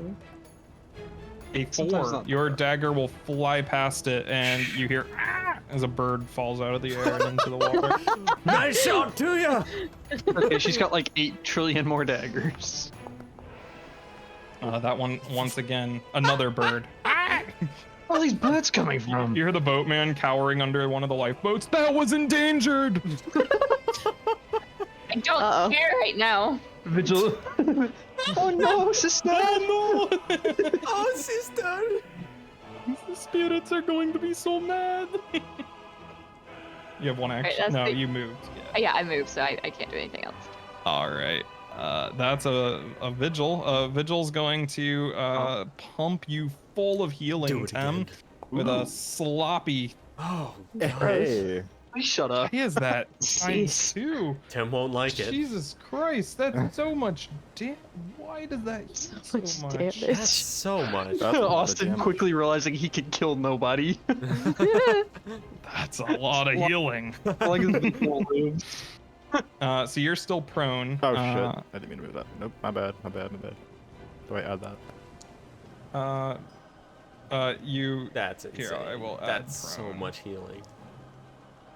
A Sometimes 4. not. Your dagger will fly past it, and you hear "Ah!" as a bird falls out of the air and into the water. Nice shot, Tuya! Okay, she's got like 8 trillion more daggers. That one, once again, another bird. Where are these birds coming from? You hear the boatman cowering under one of the lifeboats. That was endangered! I don't Uh-oh. care right now. Vigil. Oh no, sister! Oh no! Oh, sister! The spirits are going to be so mad. You have one action. that's No, the- you moved. Yeah. Yeah, I moved, so I can't do anything else. All right. That's a vigil. Vigil's going to pump you full of healing, Do it Tem, again. with a sloppy. Oh, Hey. Please shut up. Why is that Jeez. times 2? Tim won't like it. Jesus Christ, that's so much. Why does that heal So much so much? damage. That's so much. That's a lot of Austin damage. quickly realizing he can kill nobody. That's a lot of healing. Like his whole room. So you're still prone. Oh shit! I didn't mean to move that. Nope, my bad. Do I add that? You. That's insane. Here, I will add That's so prone. much healing.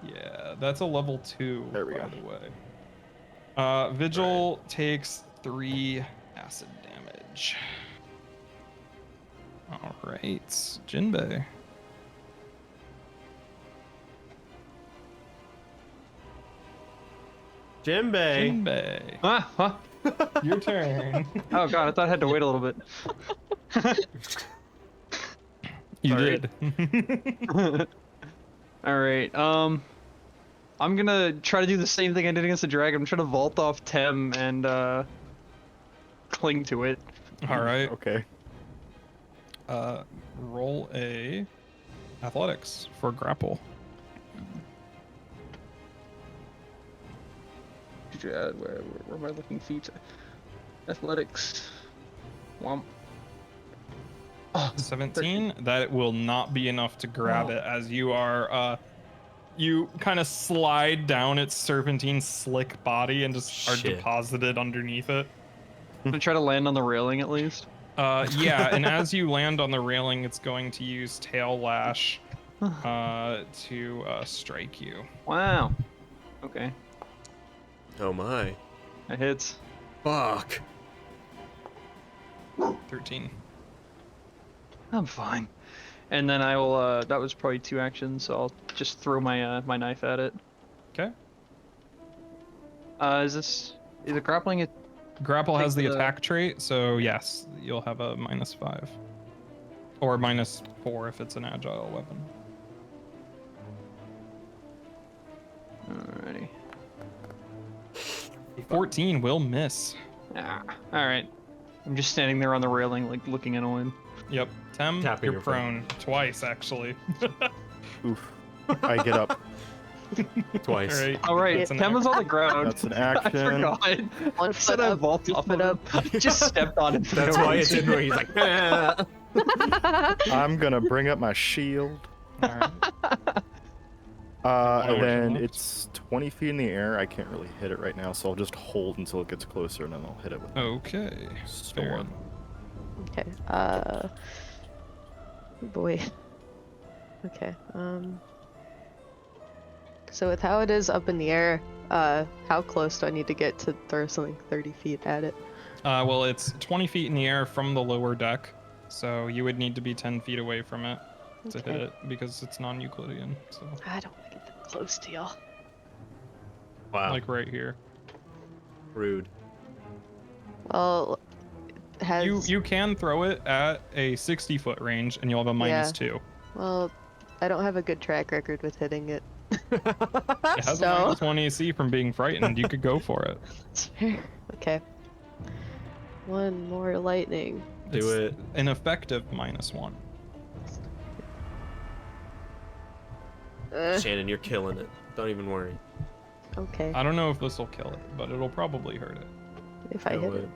Yeah, that's a level 2. There we by go. the way. Vigil takes 3 acid damage. All right, Jinbei. Jinbei. Jinbei, Huh? your turn. Oh god, I thought I had to wait a little bit. You Sorry. did. Alright, I'm gonna try to do the same thing I did against the dragon. I'm trying to vault off Tem and cling to it. All right. Okay. Roll a athletics for grapple. Where am I looking? Feet. Athletics. Womp. Oh, 17. That will not be enough to grab it, as you are you kind of slide down its serpentine slick body and just are Shit. deposited underneath it. I'm gonna try to land on the railing at least. Yeah, and as you land on the railing, it's going to use tail lash to strike you. Wow. Okay. Oh my. That hits. Fuck. 13. I'm fine. And then I will. That was probably 2 actions, so I'll just throw my my knife at it. Okay. Is it grappling? It. Grapple has the Take the- attack trait, so yes, you'll have a -5. Or -4 if it's an agile weapon. Alrighty. 14 will miss. Ah. All right. I'm just standing there on the railing, like looking annoyed. Yep. Tem, Tapping you're your prone. Twice, actually. Oof. I get up. Twice. All right. All right. That's an Tem was on the ground. That's an I action. forgot. One I said foot I up, vault two off foot of up. it. Just stepped on it. for That's no why it's reason. in where he's like, "Ah." I'm gonna bring up my shield. All right. And then left. it's 20 feet in the air. I can't really hit it right now, so I'll just hold until it gets closer, and then I'll hit it with Okay. storm. Okay. Boy. Okay. So with how it is up in the air, how close do I need to get to throw something 30 feet at it? Well, it's 20 feet in the air from the lower deck, so you would need to be 10 feet away from it to hit Okay. it because it's non-Euclidean. So, I don't want to get that close to y'all. Wow. like right here. Rude. Well, it has. You can throw it at a 60-foot range, and you'll have a -2. Well, I don't have a good track record with hitting it. It has So- a -1 AC from being frightened. You could go for it. That's fair. Okay. One more lightning. Do It's it. an effective -1. Shannon, you're killing it. Don't even worry. Okay. I don't know if this will kill it, but it'll probably hurt it. If I Do hit it.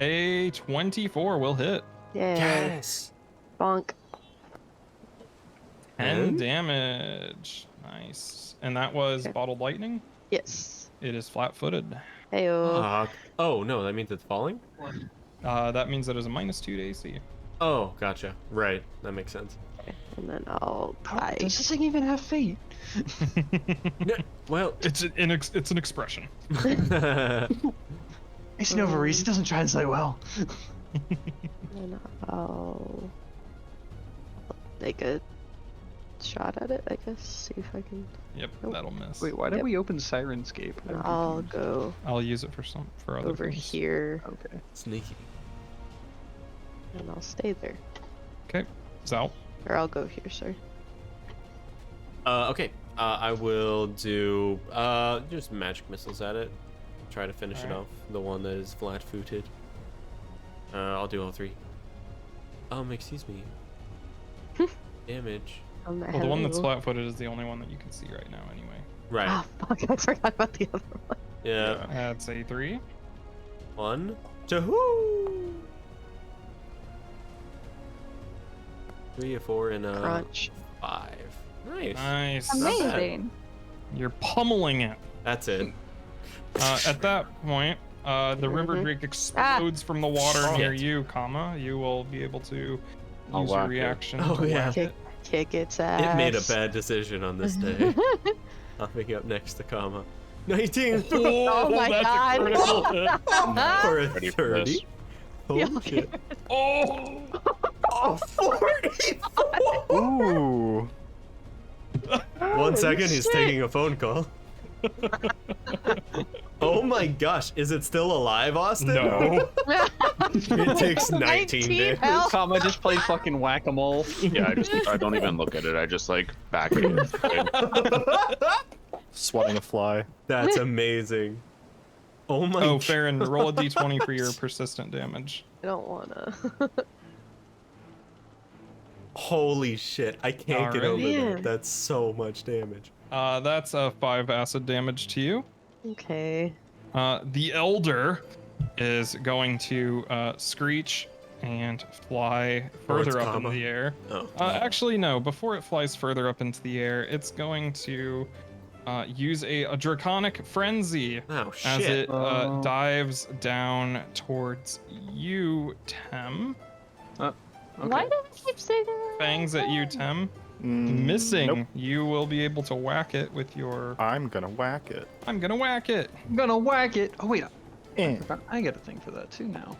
A 24 will hit. Yay. Yes. Bonk. 10 And? damage. Nice. And that was Okay. bottled lightning. Yes. It is flat-footed. Heyo. Fuck. Oh no, that means it's falling. That means it is a -2 to AC. Oh, gotcha. Right. That makes sense. And then I'll die. Does this thing even have feet? Well. It's an expression. It's Novaries. It doesn't translate well. And I'll make a shot at it, I guess. See if I can. Yep, Nope. that'll miss. Wait, why did Yep. we open Sirenscape? I'm I'll confused. go I'll use it for other over things. here Okay. Sneaky. and I'll stay there. Okay, Zal. Or I'll go here, sorry. Okay. I will do just magic missiles at it. Try to finish it Alright. off. The one that is flat-footed. I'll do all 3. Excuse me. Damage. I'm not Well, the one that's having- flat-footed is the only one that you can see right now, anyway. Right. Ah, fuck, I forgot about the other one. Yeah. That's a 3. 1, 2. 3, a 4, and a Crunch. 5. Nice. Nice. Not bad. Amazing. You're pummeling it. That's it. At that point, the river Mhm. drake explodes from the water Oh. near Shit. you, comma. You will be able to I'll use your whack it. reaction Oh, to yeah. whack Kick, it. kick its ass. It made a bad decision on this day. Popping up next to comma. 19 Oh my that's God. a critical hit. for a Ready for this. 30. Holy Yeah. shit. Oh! Oh, 40! Ooh. 1 second, he's shit. taking a phone call. Oh my gosh, is it still alive, Austin? No. It takes 19 damage. help. Comma just played fucking whack-a-mole. Yeah, I don't even look at it. I just like back it. Swatting a fly. That's amazing. Oh my Oh, god. Farron, roll a d20 for your persistent damage. I don't wanna. Holy shit, I can't get Alright. over that. Man. That's so much damage. That's a 5 acid damage to you. Okay. The Elder is going to screech and fly Oh, it's further up comma. into the air. Oh. Actually, no. Before it flies further up into the air, it's going to use a draconic frenzy Oh as shit. it Oh. dives down towards you, Tem. Okay. Why do I keep saying that? Fangs at you, Tem. Mm, Missing. Nope. You will be able to whack it with your. I'm gonna whack it. I'm gonna whack it. I'm gonna whack it. Oh wait, Eh. I get a thing for that too now.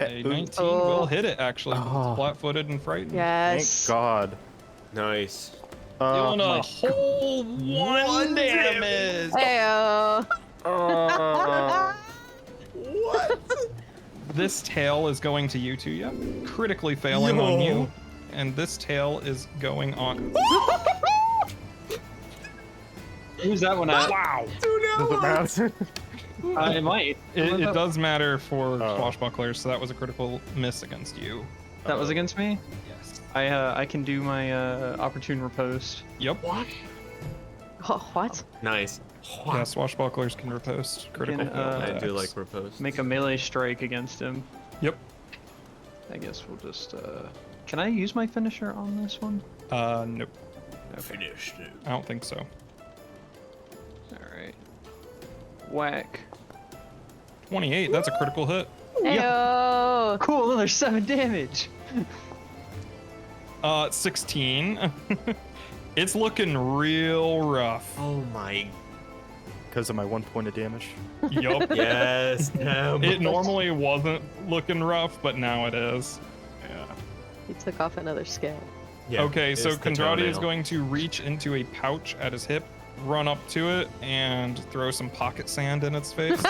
A Ooh, 19 Oh. will hit it actually. 'cause Oh. It's flat-footed and frightened. Thank Yes. God. Nice. Doing a my- whole 1 damage. Heyo. What? This tail is going to you, Tuya, critically failing on Yo. you, and this tail is going on. Who's that one at? Wow! Does it matter? It might. It does matter for Oh. swashbucklers, so that was a critical miss against you. That was against me. Yes. I can do my opportune riposte. Yep. What? Oh, what? Nice. Yeah, swashbucklers can riposte critical. Can, fail I do like attacks. repose. Make a melee strike against him. Yep. I guess we'll just. Can I use my finisher on this one? Nope. Finished it. I don't think so. All right. Whack. 28. That's a critical hit. Heyo. Cool. Another 7 damage. 16. It's looking real rough. Oh my. Because of my 1 point of damage. Yup. Yes. Damn. It normally wasn't looking rough, but now it is. Yeah. He took off another scale. Yeah, Okay, it's so the Kondrati is toenail. going to reach into a pouch at his hip, run up to it, and throw some pocket sand in its face.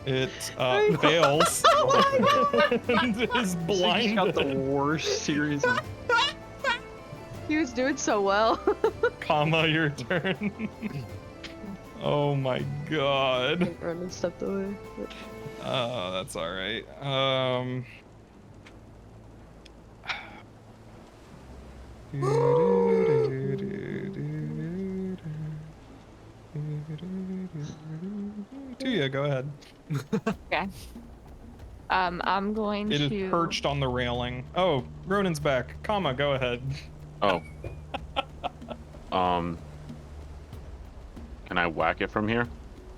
It fails and is Blinded. Got the blinded, worst series of. He was doing so well. comma, your turn. Oh my god. Ronan stepped away. That's alright. Tuya, go ahead. Okay. I'm going It to. is perched on the railing. Oh, Ronan's back. Comma, go ahead. Oh. Can I whack it from here?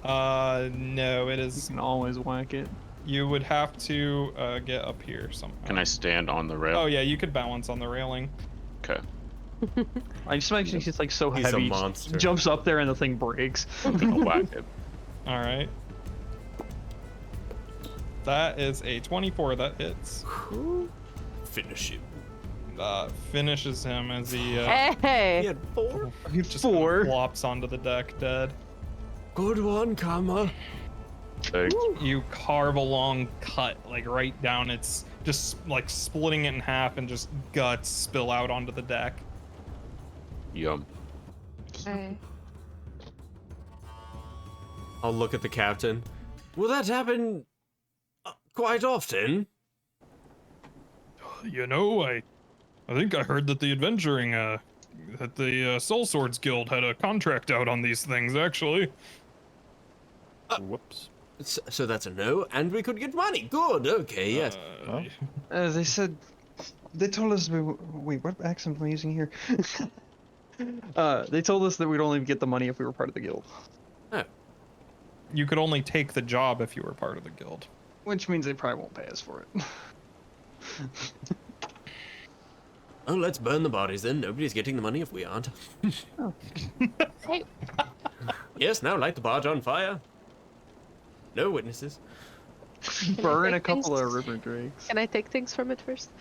No, it You is. can always whack it. You would have to get up here somehow. Can I stand on the rail? Oh yeah, you could balance on the railing. Okay. I just imagine he's like so He's a heavy. monster. Jumps up there and the thing breaks. I'll whack it. All right. That is a 24 that hits. finish him. Finishes him as he He Hey! had 4. just kind of flops onto the deck dead. Good one, Kama. Thanks. You carve a long cut, like right down its, just like splitting it in half, and just guts spill out onto the deck. Yum. Okay. I'll look at the captain. Will that happen quite often? You know, I think I heard that the adventuring, that the Soul Swords Guild had a contract out on these things, actually. Whoops. So that's a no, and we could get money. Good, okay, yes. Oh. They said, they told us wait, what accent am I using here? They told us that we'd only get the money if we were part of the guild, Oh, You could only take the job if you were part of the guild. which means they probably won't pay us for it. oh, let's burn the bodies then. Nobody's getting the money if we aren't. Hey, Yes, now light the barge on fire. No witnesses. Burn a take couple things? of river drakes. Can I take things from it first?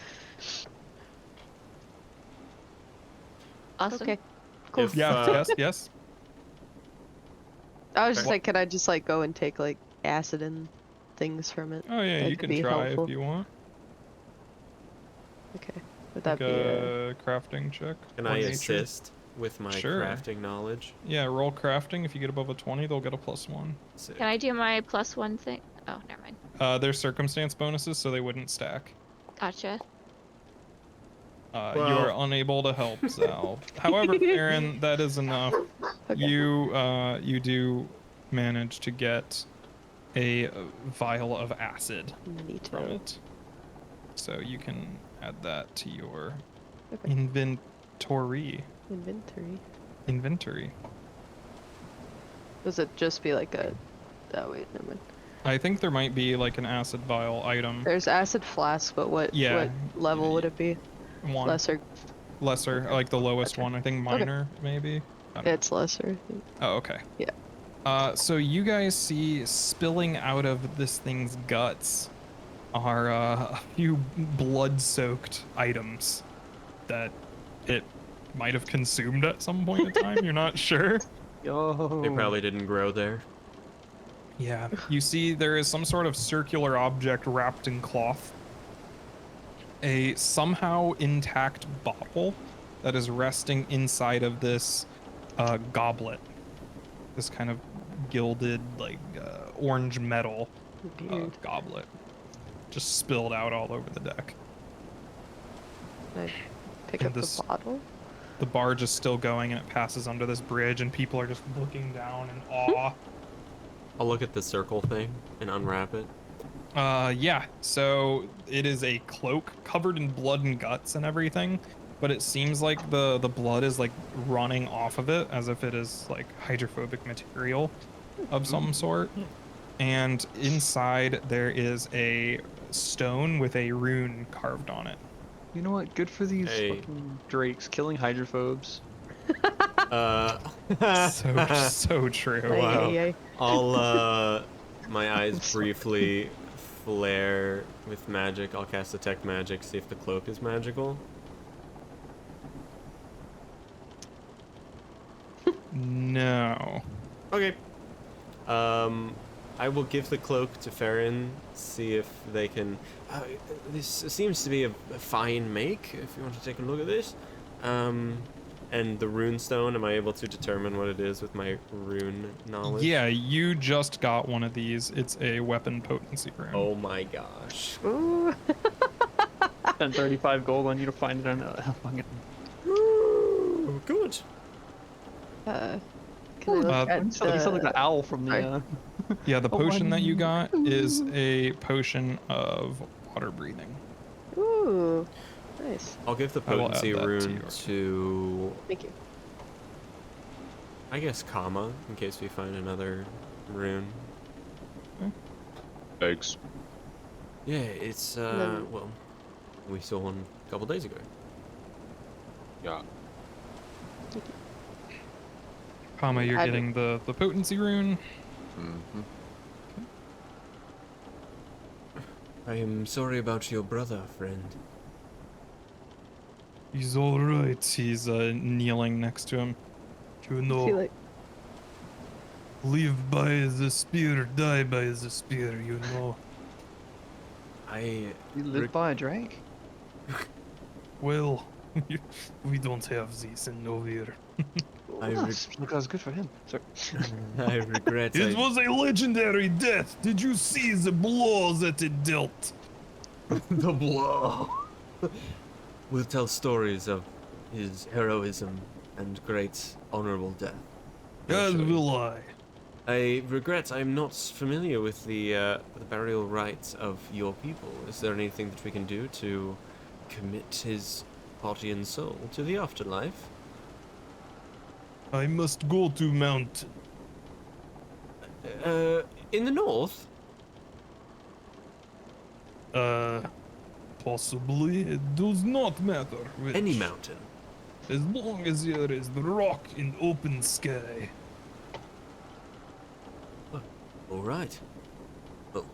awesome. Okay. Cool. If, Yeah, yes. I was just Okay. like, could I just like go and take like acid and things from it? Oh yeah, That you could can be try helpful. if you want. Okay. Would that Like be a crafting check. Can or I nature. assist with my Sure. crafting knowledge? Yeah, roll crafting. If you get above a 20, they'll get a +1. Sick. Can I do my +1 thing? Oh, never mind. There's circumstance bonuses, so they wouldn't stack. Gotcha. You Well- are unable to help Zal. However, Aaron, that is enough. Okay. You do manage to get a vial of acid neat? from it, so you can add that to your Okay. inventory. Inventory. Does it just be like a? Oh wait, never mind. I think there might be like an acid vial item. There's acid flask, but what? Yeah. What level would it be? One Lesser. lesser, like the lowest Okay. one. I think Okay. minor, maybe. It's lesser. Oh, okay. Yeah. So you guys see spilling out of this thing's guts are a few blood-soaked items that it might have consumed at some point in time. You're not sure. Yo. They probably didn't grow there. Yeah. You see there is some sort of circular object wrapped in cloth. A somehow intact bottle that is resting inside of this goblet. This kind of gilded, like, orange metal Weird. goblet. Just spilled out all over the deck. Can I pick and up this- the bottle? The barge is still going and it passes under this bridge, and people are just looking down in awe. I'll look at the circle thing and unwrap it. Yeah, so it is a cloak covered in blood and guts and everything, but it seems like the blood is like running off of it as if it is like hydrophobic material of some sort. And inside there is a stone with a rune carved on it. You know what? Good for these Hey. fucking drakes killing hydrophobes. So true. Wow. Ay, ay, ay. I'll my eyes briefly flare with magic. I'll cast detect magic, see if the cloak is magical. No. Okay. I will give the cloak to Farron, see if they can. This seems to be a fine make. If you want to take a look at this, and the rune stone. Am I able to determine what it is with my rune knowledge? Yeah, you just got one of these. It's a weapon potency rune. Oh my gosh. Ooh. Spend 35 gold on you to find it on a fucking. Ooh, good. Can I look at You sound like the owl from sorry. the. Yeah, the Oh, potion that you wow. got is a potion of water breathing. Ooh, nice. I'll give the I will add potency that to rune your- to, Thank you. I guess, Kama, in case we find another rune. Thanks. Yeah, it's, Then- well, we saw one a couple days ago. Yeah. Comma, you're I getting the potency rune. Mm-hmm. I am sorry about your brother, friend. He's all right. He's kneeling next to him. You I know, feel like live by the spear, die by the spear. You know. I You live by a drink? Well, we don't have this in Novir. I Oh, reg- look, that was good for him. Sorry. I regret It I, was a legendary death. Did you see the blow that it dealt? the blow. We'll tell stories of his heroism and great honorable death. As Actually. will I. I regret I'm not familiar with the burial rites of your people. Is there anything that we can do to commit his body and soul to the afterlife? I must go to mountain. In the north? Possibly. It does not matter which. Any mountain. As long as there is the rock and open sky. All right. Well,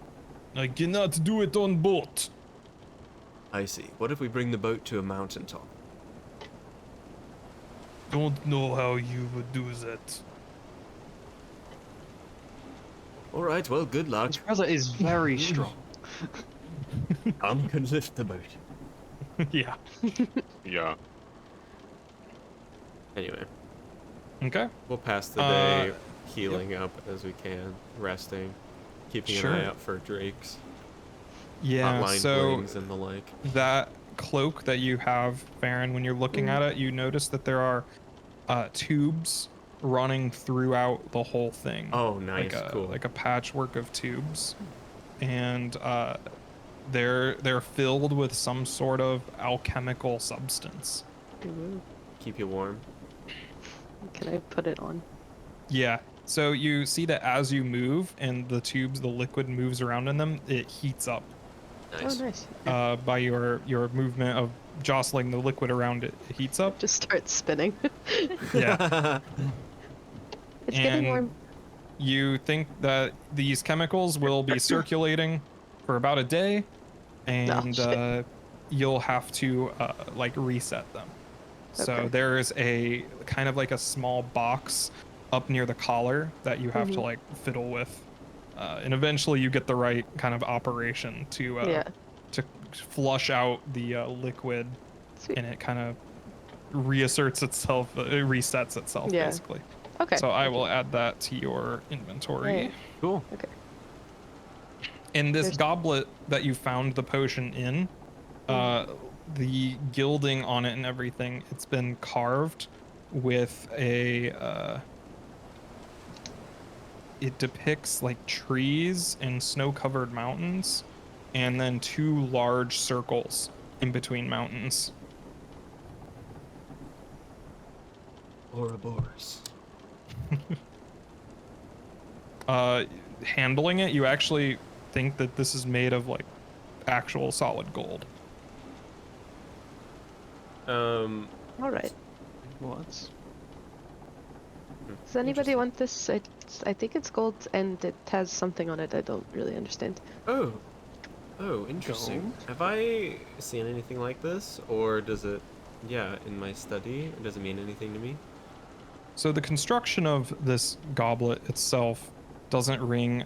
I cannot do it on boat. I see. What if we bring the boat to a mountaintop? Don't know how you would do that. All right. Well, good luck. His brother is very strong. I'm gonna lift the boat. Yeah. Yeah. Anyway, Okay. we'll pass the day healing up as we can, resting, keeping Sure. an eye out for drakes, Yeah. hotline So blings, and the like. that cloak that you have, Farron, when you're looking at it, you notice that there are tubes running throughout the whole thing. Oh, nice, cool. Like a patchwork of tubes, and they're filled with some sort of alchemical substance. ooh, Keep you warm. can I put it on? Yeah. So you see that as you move and the tubes, the liquid moves around in them, it heats up Nice. Oh, nice. by your movement of jostling the liquid around it. It heats up. Just start spinning. Yeah. It's getting And warm. you think that these chemicals will be circulating for about a day, and shit. you'll have to like reset them. So Okay. there's a kind of like a small box up near the collar that you have to Mhm. like fiddle with, and eventually you get the right kind of operation to Yeah. to flush out the liquid, Sweet. and it kind of reasserts itself, it resets itself Yeah. basically. Okay. So I will add that to your inventory. Right. Cool. Okay. In this There's- goblet that you found the potion in, the gilding on it and everything, it's been carved with a it depicts like trees and snow-covered mountains, and then two large circles in between mountains. Ouroboros. Handling it, you actually think that this is made of like actual solid gold. All right. What? Does anybody want this? I think it's gold and it has something on it I don't really understand. Oh. Oh, interesting. Gold? Have I seen anything like this? Or does it, yeah, in my study? Or does it mean anything to me? So the construction of this goblet itself doesn't ring.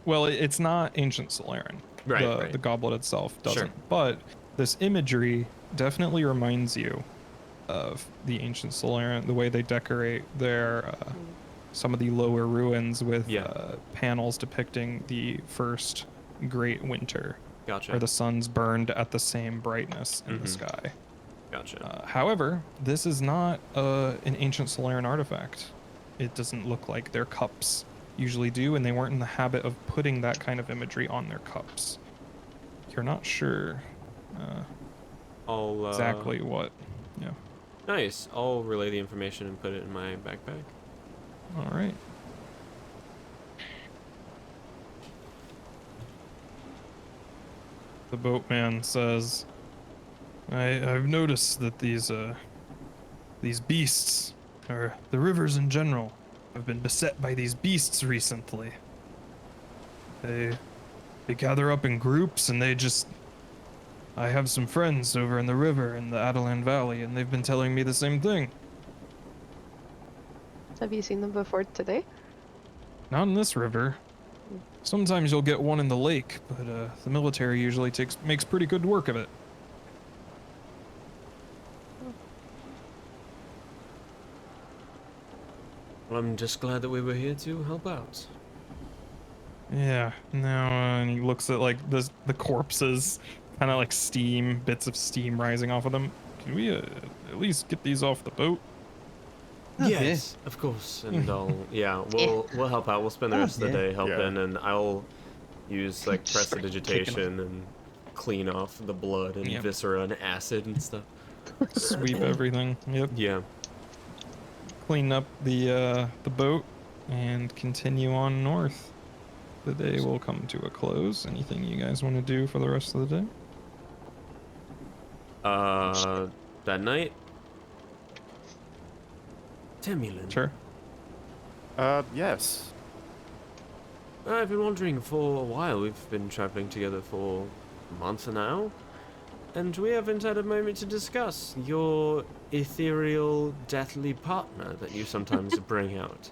Well, it's not ancient Cerulean. Right, The goblet itself doesn't. Sure. But this imagery definitely reminds you of the ancient Cerulean. The way they decorate their some of the lower ruins with Yeah. panels depicting the first great winter, Gotcha. where the sun's burned at the same brightness in the Mhm. sky. Gotcha. However, this is not an ancient Cerulean artifact. It doesn't look like their cups usually do, and they weren't in the habit of putting that kind of imagery on their cups. You're not sure I'll exactly what. Yeah. Nice. I'll relay the information and put it in my backpack. All right. The boatman says, I've noticed that these beasts, or the rivers in general, have been beset by these beasts recently. They gather up in groups and they just I have some friends over in the river in the Adelan Valley, and they've been telling me the same thing. Have you seen them before today? Not in this river. Sometimes you'll get one in the lake, but the military usually makes pretty good work of it. Well, I'm just glad that we were here to help out. Yeah. Now, and he looks at like the corpses, kind of like steam, bits of steam rising off of them. Can we at least get these off the boat? Yes, of course. And we'll help out. We'll spend the rest of the day helping, and I'll use like prestidigitation and clean off the blood and viscera and acid and stuff. Sweep everything. Yep. Yeah. Clean up the boat and continue on north. The day will come to a close. Anything you guys want to do for the rest of the day? That night. Temulin. Sure. Yes. I've been wondering for a while. We've been traveling together for a month now, and we haven't had a moment to discuss your ethereal, deathly partner that you sometimes bring out.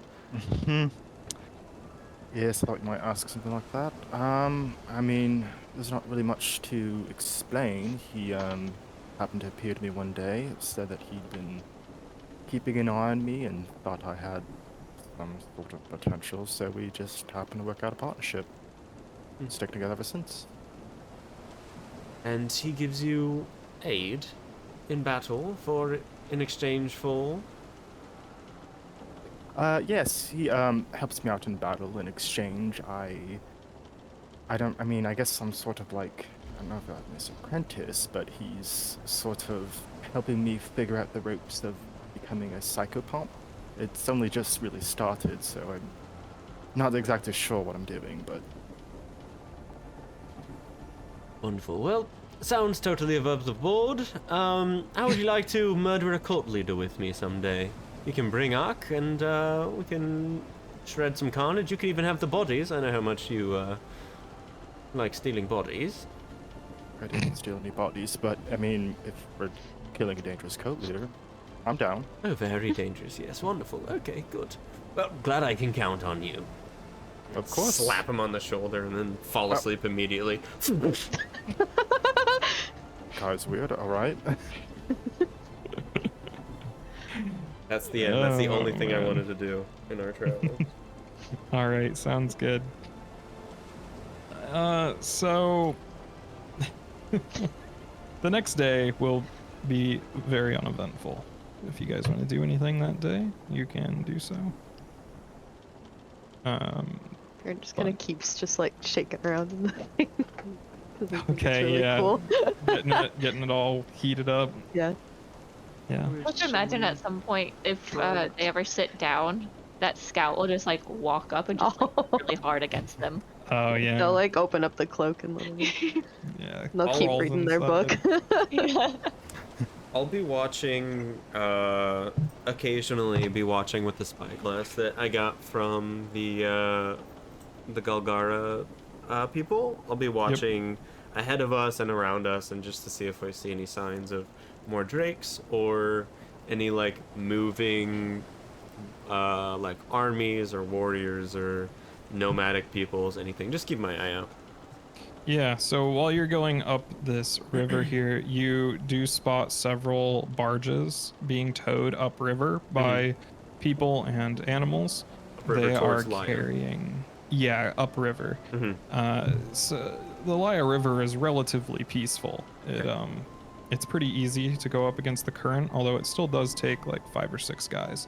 Yes, I thought you might ask something like that. I mean, there's not really much to explain. He happened to appear to me one day, said that he'd been keeping an eye on me and thought I had some sort of potential, so we just happened to work out a partnership. Stuck together ever since. And he gives you aid in battle in exchange for. Yes, he helps me out in battle. In exchange, I guess I'm sort of like, I don't know if I'm his apprentice, but he's sort of helping me figure out the ropes of becoming a psychopomp. It's only just really started, so I'm not exactly sure what I'm doing, but... Wonderful. Well, sounds totally above the board. How would you like to murder a cult leader with me someday? You can bring Ark, and we can shred some carnage. You can even have the bodies. I know how much you like stealing bodies. I didn't steal any bodies, but, I mean, if we're killing a dangerous cult leader, I'm down. Oh, very dangerous, yes. Wonderful. Okay, good. Well, glad I can count on you. Of course. Slap him on the shoulder and then fall asleep immediately. Guy's weird, alright. That's the end. That's the only thing I wanted to do in our travel. All right, sounds good. So the next day will be very uneventful. If you guys want to do anything that day, you can do so. You're just gonna keeps just like shaking around in the thing. 'Cause I think it's Okay, really yeah. cool. getting it all heated up. Yeah. Yeah. I would imagine at some point, if they ever sit down, that scout will just like walk up and just like, really hard against them. Oh yeah. They'll like open up the cloak and let them, Yeah. they'll keep rolls reading their book. inside. Yeah. I'll be watching, occasionally be watching with the spyglass that I got from the Galgara people. I'll be watching ahead of us and around us, and just to see if I see any signs of more drakes or any like moving like armies or warriors or nomadic peoples, anything. Just keep my eye out. Yeah, so while you're going up this river here, you do spot several barges being towed upriver by people and animals. Upriver They are towards Laya. carrying, upriver. Mm-hmm. So the Laya River is relatively peaceful. It's pretty easy to go up against the current, although it still does take like 5 or 6 guys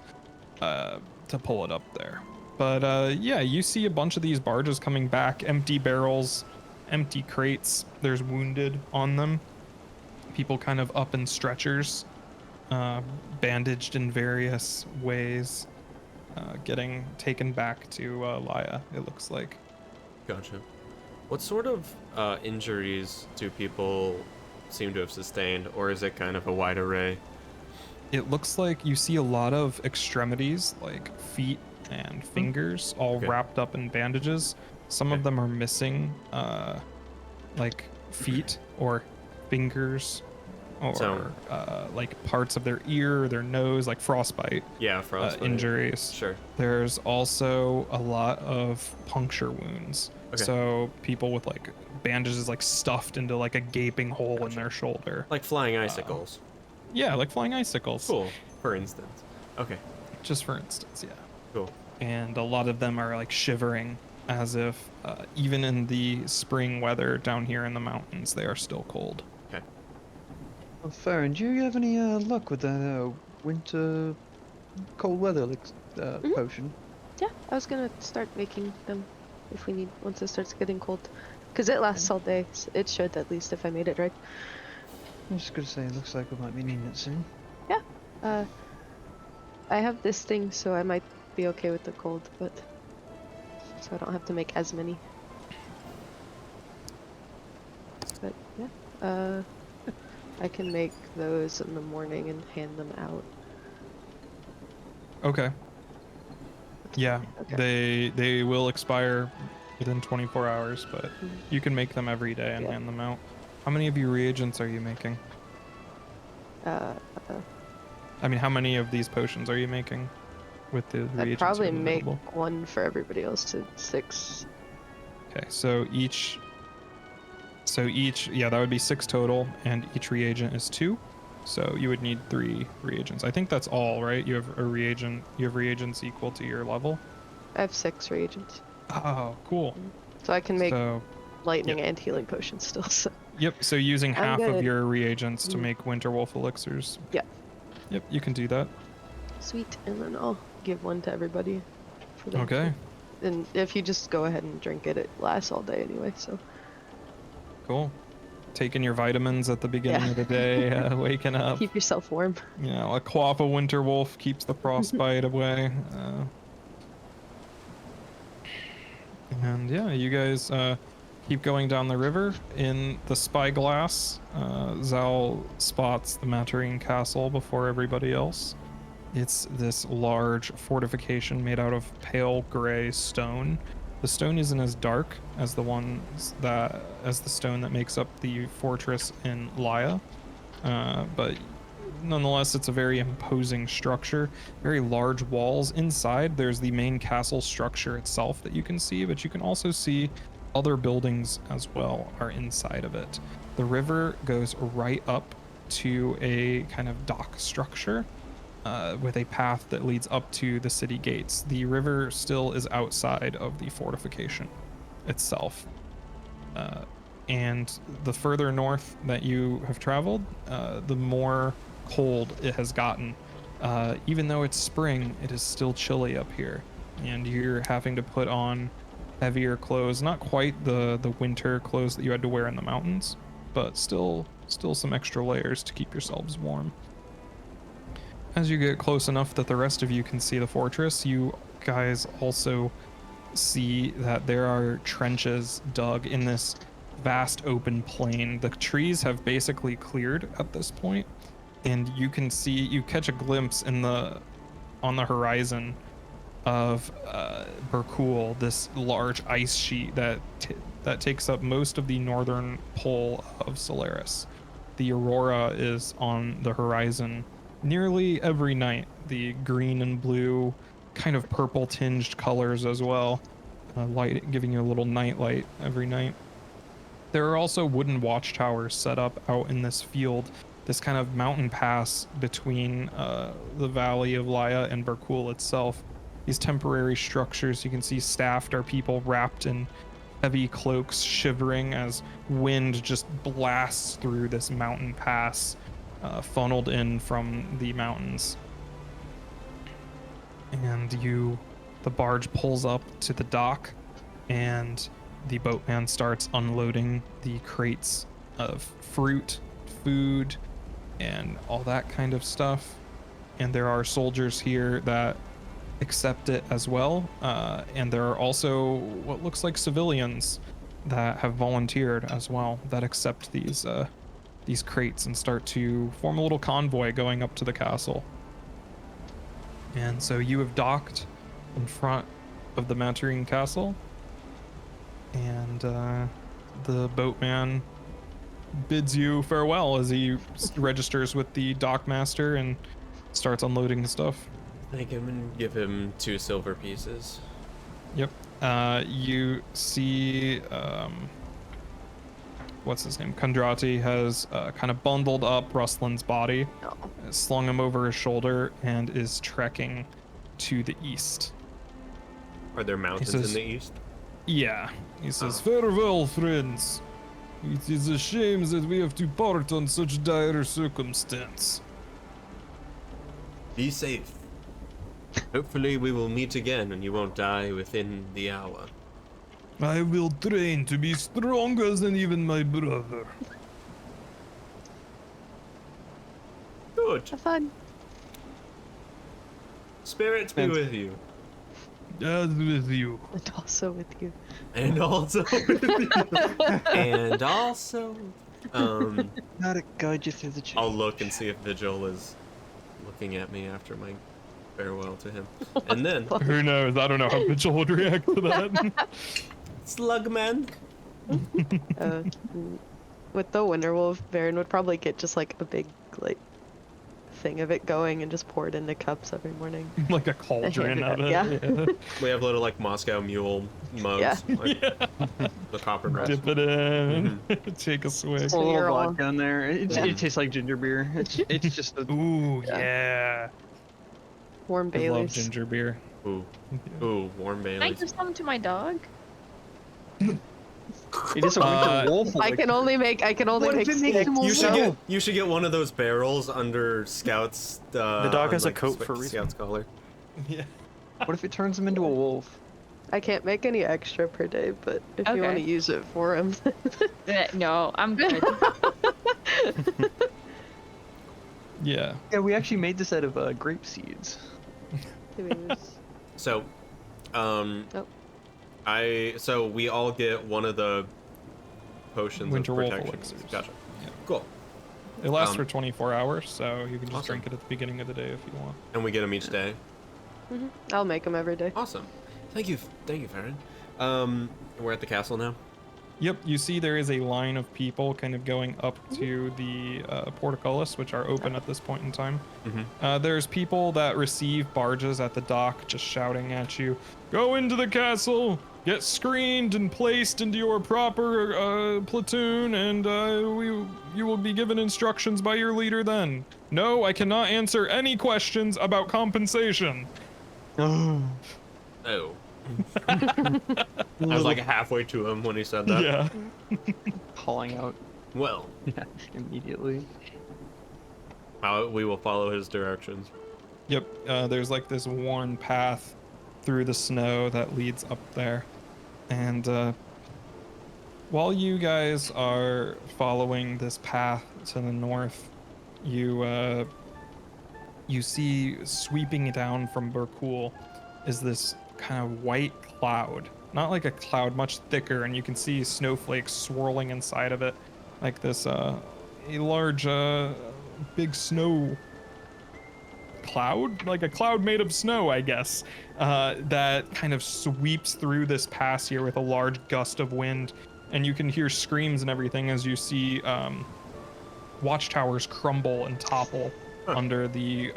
to pull it up there. But yeah, you see a bunch of these barges coming back, empty barrels, empty crates. There's wounded on them. People kind of up in stretchers, bandaged in various ways, getting taken back to Laya, it looks like. Gotcha. What sort of injuries do people seem to have sustained, or is it kind of a wide array? It looks like you see a lot of extremities, like feet and fingers, all wrapped up in bandages. Some of them are missing, like feet or fingers or So- like parts of their ear or their nose, like frostbite Yeah, frostbite. injuries. Sure. There's also a lot of puncture wounds. Okay. So people with like bandages like stuffed into like a gaping hole in their shoulder. Like flying icicles. Yeah, like flying icicles. Cool. For instance. Okay. Just for instance, yeah. Cool. And a lot of them are like shivering as if even in the spring weather down here in the mountains, they are still cold. Okay. Well, Farron, do you have any luck with that winter cold weather potion? Yeah, I was gonna start making them if we need once it starts getting cold, because it lasts all day. So it should at least if I made it right. I was just gonna say, it looks like we might be needing it soon. I have this thing, so I might be okay with the cold, but so I don't have to make as many. But yeah, I can make those in the morning and hand them out. Okay. Yeah, Okay. they will expire within 24 hours, but Mhm. you can make them every day and Yeah. hand them out. How many of your reagents are you making? I mean, how many of these potions are you making with the reagents? I'd you probably have make available? one for everybody else to 6. Okay, so each, yeah, that would be 6 total, and each reagent is 2. So you would need 3 reagents. I think that's all, right? You have reagents equal to your level. I have 6 reagents, Oh, cool. so I can make So, lightning yep. and healing potions still. So yep, so using I'm half of good. your reagents to Mhm. make Winter Wolf elixirs. Yeah. Yep, you can do that. sweet, and then I'll give one to everybody. For them Okay, to- And if you just go ahead and drink it, it lasts all day anyway. So cool. Taking your vitamins at the beginning Yeah. of the day, waking up. keep yourself warm. You know, a quaff of Winter Wolf keeps the frostbite away. And yeah, you guys keep going down the river. In the spyglass, Zal spots the Materine Castle before everybody else. It's this large fortification made out of pale gray stone. The stone isn't as dark as the stone that makes up the fortress in Laya, but nonetheless, it's a very imposing structure. Very large walls. Inside, there's the main castle structure itself that you can see, but you can also see other buildings as well are inside of it. The river goes right up to a kind of dock structure with a path that leads up to the city gates. The river still is outside of the fortification itself. And the further north that you have traveled, the more cold it has gotten. Even though it's spring, it is still chilly up here, and you're having to put on heavier clothes. Not quite the winter clothes that you had to wear in the mountains, but still some extra layers to keep yourselves warm. As you get close enough that the rest of you can see the fortress, you guys also see that there are trenches dug in this vast open plain. The trees have basically cleared at this point, and you catch a glimpse on the horizon of Berkul, this large ice sheet that takes up most of the northern pole of Solaris. The aurora is on the horizon nearly every night. The green and blue, kind of purple tinged colors as well, light giving you a little night light every night. There are also wooden watchtowers set up out in this field, this kind of mountain pass between the valley of Laya and Berkul itself. These temporary structures you can see staffed are people wrapped in heavy cloaks, shivering as wind just blasts through this mountain pass, funneled in from the mountains. And the barge pulls up to the dock, and the boatman starts unloading the crates of fruit, food, and all that kind of stuff. And there are soldiers here that accept it as well. And there are also what looks like civilians that have volunteered as well that accept these crates and start to form a little convoy going up to the castle. And so you have docked in front of the Mantarine Castle, and the boatman bids you farewell as he registers with the dockmaster and starts unloading the stuff. Thank him and give him 2 silver pieces. Yep. You see, what's his name? Kondrati has kind of bundled up Rustlin's body, No. slung him over his shoulder, and is trekking to the east. Are there mountains says- in the east? Yeah. He says, "Farewell, friends. It is a shame that we have to part on such dire circumstance." Be safe. Hopefully we will meet again and you won't die within the hour. I will train to be stronger than even my brother. Good. Have fun. Spirits be with you. As with you. And also with you. And also with you. And also, Not a guide you through the I'll look and see if Vigil is looking at me after my farewell to him. And then, Who knows? I don't know how Mitchell would react to that. Slugman. With the Winterwolf, Baron would probably get just like a big like thing of it going and just pour it into cups every morning. Like a cauldron of it. Yeah. We have little like Moscow Mule mugs. Yeah. Like, the copper grass. Dip it in. Take a swig. So a little you're all- vodka in there. Yeah. It tastes like ginger beer. It's just a Ooh, yeah. Warm I love Baileys. ginger beer. Ooh. Ooh, warm Can I Baileys. give some to my dog? it is a winter wolf. I can only make What if six. it makes him a You should get one of those barrels under Scout's. The dog has a like, coat for a reason. Scout's collar. Yeah. What if it turns him into a wolf? I can't make any extra per day, but if you want to Okay. use it for him, No, I'm good. Yeah. Yeah, we actually made this out of grape seeds. So, Oh. so we all get one of the potions Winter of wolf protection. elixirs. Gotcha. Yeah. Cool. It lasts Um, for 24 hours, so you can just awesome. drink it at the beginning of the day if you want. And we get them each day. I'll make them every day. Awesome. Thank you, Farron. We're at the castle now. Yep, you see there is a line of people kind of going up to the portcullis, which are open at this point in time. There's people that receive barges at the dock just shouting at you, "Go into the castle, get screened and placed into your proper platoon, and you will be given instructions by your leader then. No, I cannot answer any questions about compensation." Oh. I was like halfway to him when he said that. Yeah. Calling out Well, immediately. we will follow his directions. Yep, there's like this worn path through the snow that leads up there. And while you guys are following this path to the north, you see sweeping down from Burkul is this kind of white cloud. Not like a cloud, much thicker, and you can see snowflakes swirling inside of it. Like this, a large, big snow cloud, like a cloud made of snow, I guess, that kind of sweeps through this pass here with a large gust of wind, and you can hear screams and everything as you see watchtowers crumble and topple under the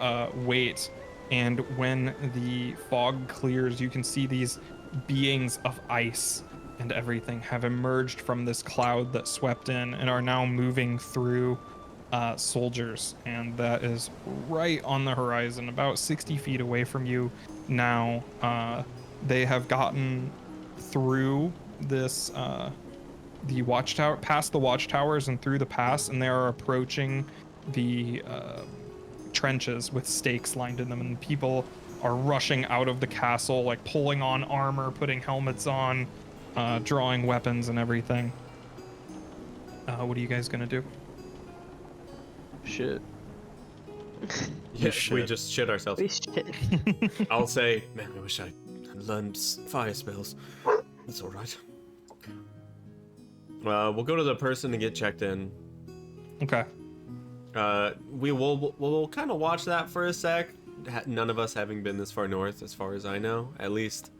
weight. And when the fog clears, you can see these beings of ice and everything have emerged from this cloud that swept in and are now moving through soldiers, and that is right on the horizon, about 60 feet away from you now. They have gotten through this the watchtower, past the watchtowers and through the pass, and they are approaching the trenches with stakes lined in them, and people are rushing out of the castle, like pulling on armor, putting helmets on, drawing weapons and everything. What are you guys gonna do? Shit. Yeah, we shit. just shit ourselves. We should. I'll say, man, I wish I had learned fire spells. That's all right. We'll go to the person to get checked in. Okay. We'll kind of watch that for a sec. None of us having been this far north, as far as I know, at least.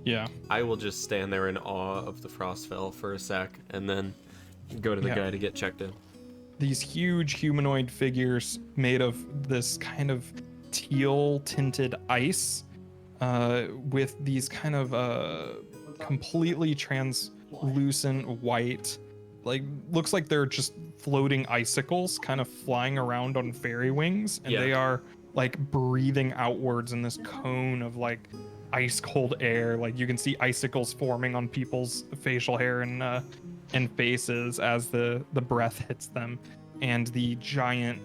Yeah. I will just stand there in awe of the Frostfell for a sec, and then go to the Yeah. guy to get checked in. These huge humanoid figures made of this kind of teal tinted ice, with these kind of completely translucent white, like looks like they're just floating icicles kind of flying around on fairy wings, and Yeah. they are like breathing outwards in this cone of like ice cold air. Like you can see icicles forming on people's facial hair and faces as the breath hits them, and the giant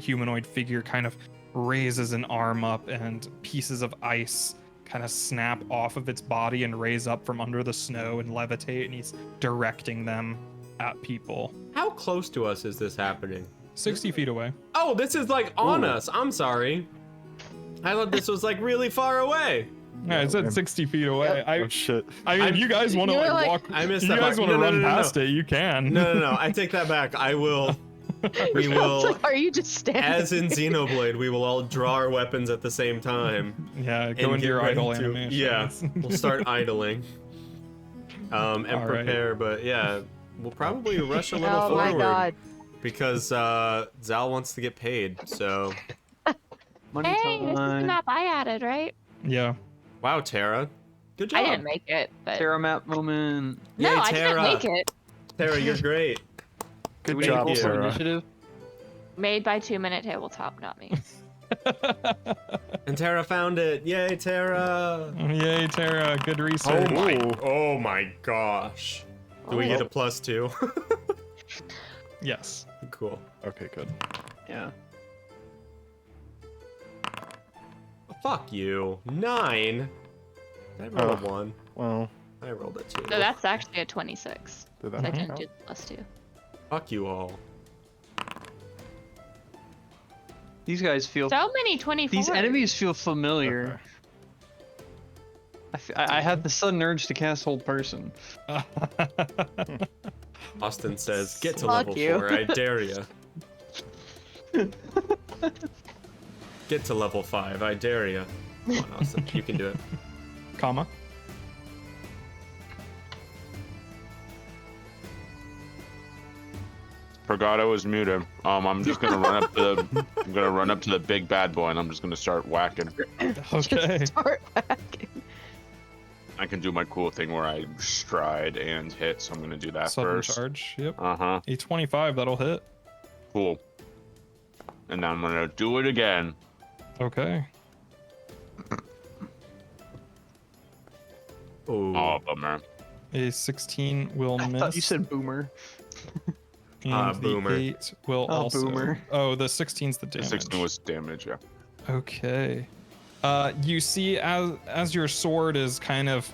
humanoid figure kind of raises an arm up, and pieces of ice kind of snap off of its body and raise up from under the snow and levitate, and he's directing them at people. How close to us is this happening? 60 feet away. Oh, this is like on us. I'm sorry. I thought this was like really far away. Yeah, it said 60 feet away. Oh shit. I mean, if you guys want to You were like like- walk, I missed if you that guys part. want to No, run no, no, past it, you can. No. I take that back. I will. We It's will. like, are you just standing? As in Xenoblade, we will all draw our weapons at the same time. Yeah, and go into get your ready idle to- animation. Yeah, we'll start idling. And All right. prepare, but yeah, we'll probably rush a little Oh my forward god. because Zal wants to get paid. So, Money Hey, this is the time. map I added, right? Yeah. wow, Tara, good job. I didn't make it, but Terra map moment. no, Yay, I didn't Tara. make it. Tara, you're great. Good Do we job, roll for Sarah. initiative? Made by 2 Minute Tabletop, not me. And Tara found it. Yay, Tara. Yay, Tara. Good research. Oh my gosh. Do we get a +2? Yes. Cool. Okay, good. Yeah. Fuck you. 9. I rolled a 1. Well, I rolled a 2. So that's actually a 26. did I that didn't count? do the +2. Fuck you all. These guys feel. So many 24s. These enemies feel familiar. I had the sudden urge to cast Hold Person. Austin says, get to Fuck level you. 4, I dare ya. Get to level 5, I dare ya. Come on, Austin, you can do it. Comma. Forgot I was muted. I'm just gonna run up to the big bad boy, and I'm just gonna start whacking. Okay. Start whacking. I can do my cool thing where I stride and hit, so I'm gonna do that Sudden first. charge. Yep. Uh-huh. A 25, that'll hit. Cool. And then I'm gonna do it again. Okay. Ooh. Oh, bummer. A 16 will I miss. thought you said boomer. and the boomer. 8 will Oh, also. boomer. Oh, the 16's the The damage. 16 was damage, yeah. Okay. You see, as your sword is kind of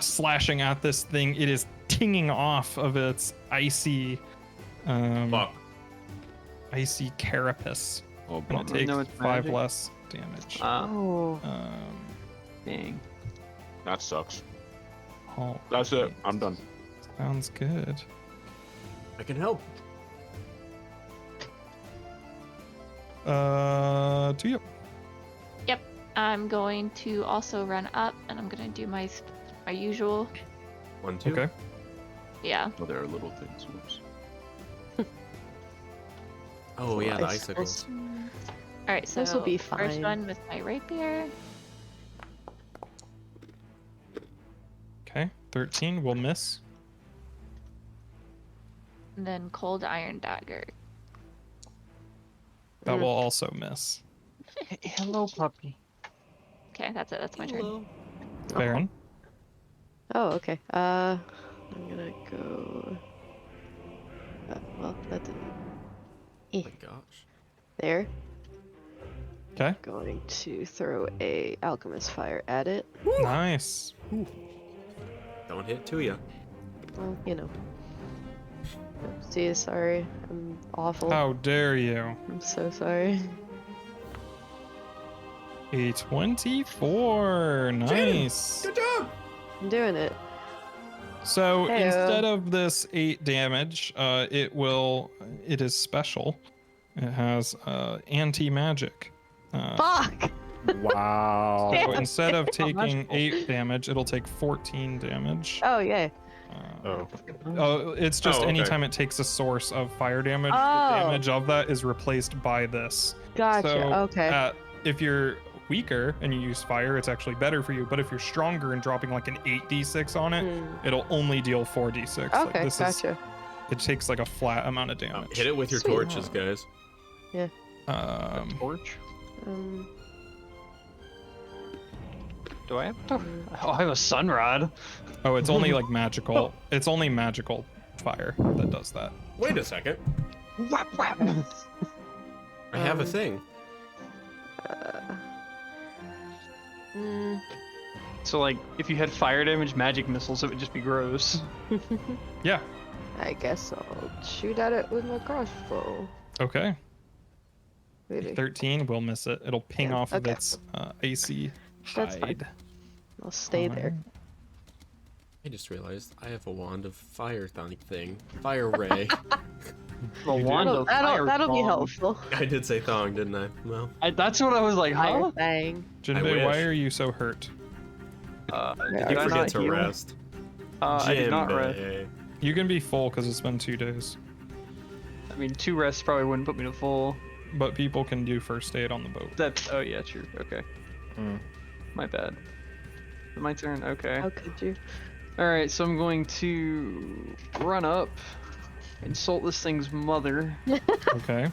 slashing at this thing, it is tinging off of its icy, Fuck. icy carapace. Oh, Gonna bummer. take No, it's 5 magic. less damage. Oh. Dang. That sucks. All That's it. right. I'm done. Sounds good. I can help. Tuya. Yep. I'm going to also run up, and I'm going to do my usual. 1, 2. Okay. Yeah. Oh, there are little things. Whoops. Oh, yeah, the Nice. icicles. All right, so This'll be first fine. one with my rapier. Okay. 13 will miss. And then cold iron dagger. That will also miss. Hello, puppy. Okay, that's it. That's my turn. Baron. Oh, okay. I'm gonna go. Well, that didn't. Oh my gosh. There. Okay. Going to throw a alchemist fire at it. Nice. Don't hit Tuya. Well, you know. See, sorry. I'm awful. How dare you? I'm so sorry. A 24. Nice. Good job! I'm doing it. So Heyo. instead of this 8 damage, it is special. It has anti-magic. Fuck! Wow. So instead of taking 8 damage, it'll take 14 damage. Oh, yay. Oh, it's just Oh, okay. anytime it takes a source of fire damage, Oh. the damage of that is replaced by this. Gotcha. So, Okay. if you're weaker and you use fire, it's actually better for you. But if you're stronger and dropping like an 8d6 on it, it'll only deal 4d6. Like, Okay. this Gotcha. it takes like a flat amount of damage. Hit it with your Sweet. torches, guys. Torch? Um. Do I have? Oh, I have a sun rod. Oh, it's only like magical. It's only magical fire that does that. Wait a second. Whap, whap. I have a thing. So like, if you had fire damage, magic missiles, it would just be gross. Yeah. I guess I'll shoot at it with my crossbow. Okay. Maybe. 13 will miss it. It'll ping Yeah, off of okay. its AC That's fine. hide. I'll stay there. I just realized I have a wand of fire thing. Fire ray. The wand of fire That'll be bomb. helpful. I did say thong, didn't I? Well, That's what I was like, Fire huh? thing. Jinbei, why wish. are you so hurt? Yeah, you did I forget not to heal? rest. I did not rest. Jinbei. You can be full because it's been 2 days. I mean, 2 rests probably wouldn't put me to full. But people can do first aid on the boat. Oh yeah, true. Okay. My bad. My turn. Okay. How could you? All right, so I'm going to run up, insult this thing's mother. Okay.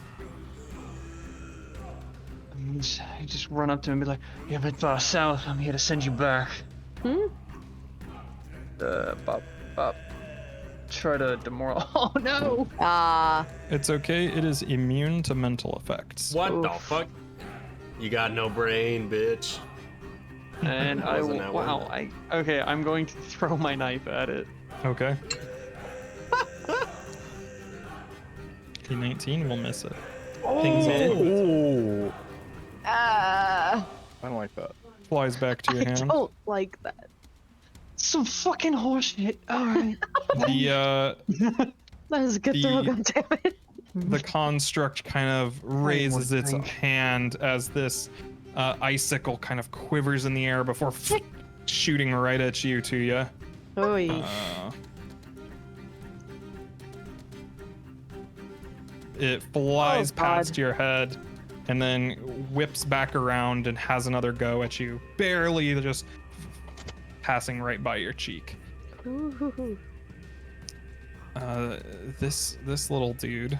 And just run up to him and be like, "You've been far south. I'm here to send you back." Bop, bop. Try to demoralize. Oh no! It's okay. It is immune to mental effects. What the fuck? You got no brain, bitch. And I Wasn't will. that Wow. one? Okay. I'm going to throw my knife at it. Okay. P19 will miss it. Pings off of it. Ooh. I I don't like that. Flies back to your hand. don't like that. Some fucking horseshit. All right. The That was a good throw, The- goddammit. the construct kind of raises its drink. hand as this icicle kind of quivers in the air before shooting right at you, Tuya. Oy. It flies Oh, God. past your head and then whips back around and has another go at you, barely just passing right by your cheek. Ooh. This little dude,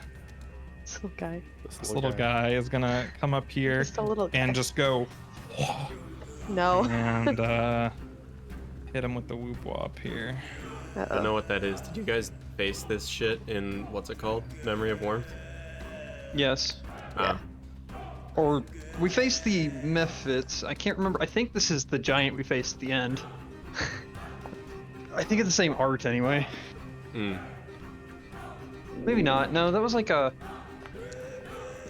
This little guy. this little guy is gonna come up here Just a little guy. and just go No. and hit him with the whoop wop here. I don't know what that is. Did you guys face this shit in what's it called? Memory of Warmth? Yes. Ah. Or we faced the Mephits. I can't remember. I think this is the giant we faced at the end. I think it's the same art anyway. Maybe not. No, that was like a.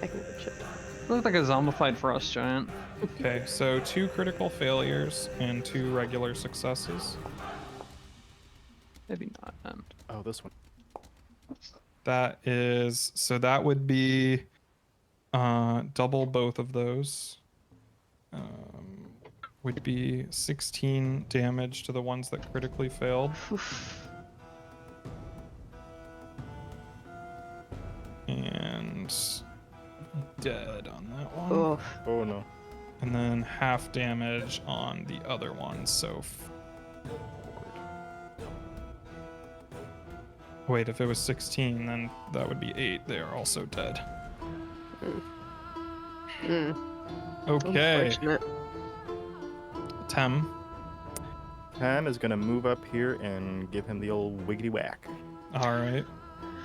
I can watch it. It looked like a zombified frost giant. Okay, so 2 critical failures and 2 regular successes. Maybe not. Oh, this one. That is, so that would be double both of those. Would be 16 damage to the ones that critically failed. And dead on that one. Oh. Oh no. And then half damage on the other one, so wait, if it was 16, then that would be 8. They are also dead. Okay, Unfortunate. Tem. Tam is gonna move up here and give him the old wiggity whack. All right.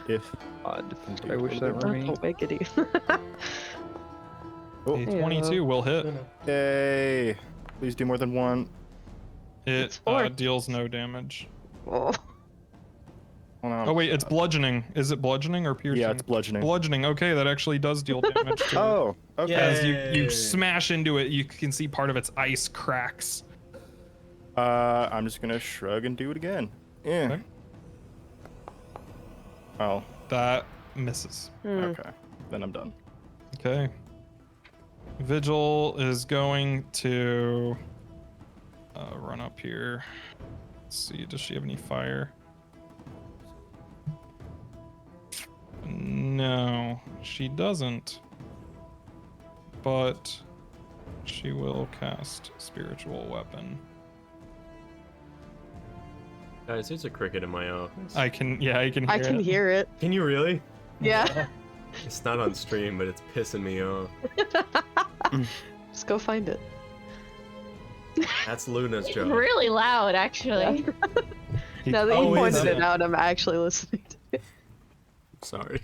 If Odd. can do I a wish little that bit were That's me. a wiggity. Oh, A 22 will hit. yay! Please do more than one. It It's 4. deals no damage. Oh. Oh, no. Oh wait, it's bludgeoning. Is it bludgeoning or piercing? Yeah, it's bludgeoning. Bludgeoning. Okay, that actually does deal damage to it. Oh, okay. As you Yay. smash into it, you can see part of its ice cracks. I'm just gonna shrug and do it again. Yeah. Okay. Oh, That misses. okay. Then I'm done. Okay. Vigil is going to run up here. Let's see, does she have any fire? she doesn't. But she will cast Spiritual Weapon. Guys, there's a cricket in my office. I can hear I can it. hear it. Can you really? Yeah. It's not on stream, but it's pissing me off. Just go find it. That's Luna's It's job. really loud, actually. Now that Oh, you is pointed it? it out, I'm actually listening to it. Sorry.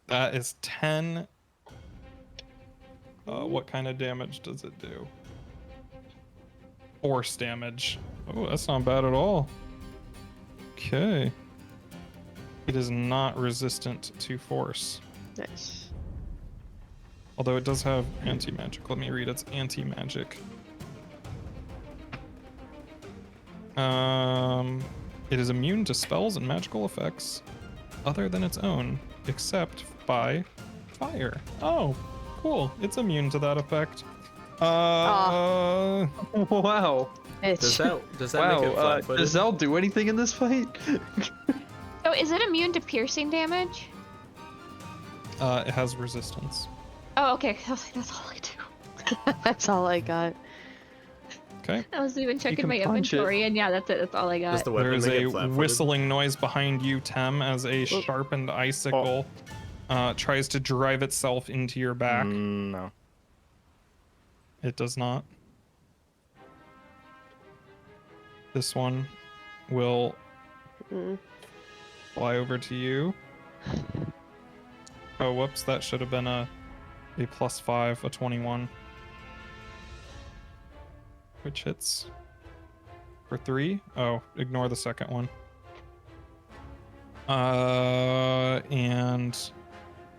That is 10. What kind of damage does it do? Force damage. Oh, that's not bad at all. Okay. It is not resistant to force. Nice. Although it does have anti-magic. Let me read its anti-magic. It is immune to spells and magical effects other than its own, except by fire. Oh, cool. It's immune to that effect. Wow. Does that Wow. make it flat-footed? Does Zell do anything in this fight? So is it immune to piercing damage? It has resistance. Oh, okay. I was like, that's all I do. That's all I got. Okay. I was even checking can my punch it. inventory, and yeah, that's it. That's all I got. Does the There weapon is make a it flat-footed? whistling noise behind you, Tem, as a sharpened icicle tries to drive itself into your back. No. It does not. This one will fly over to you. Oh, whoops, that should have been a +5, a 21. Which hits for 3. Oh, ignore the second one. And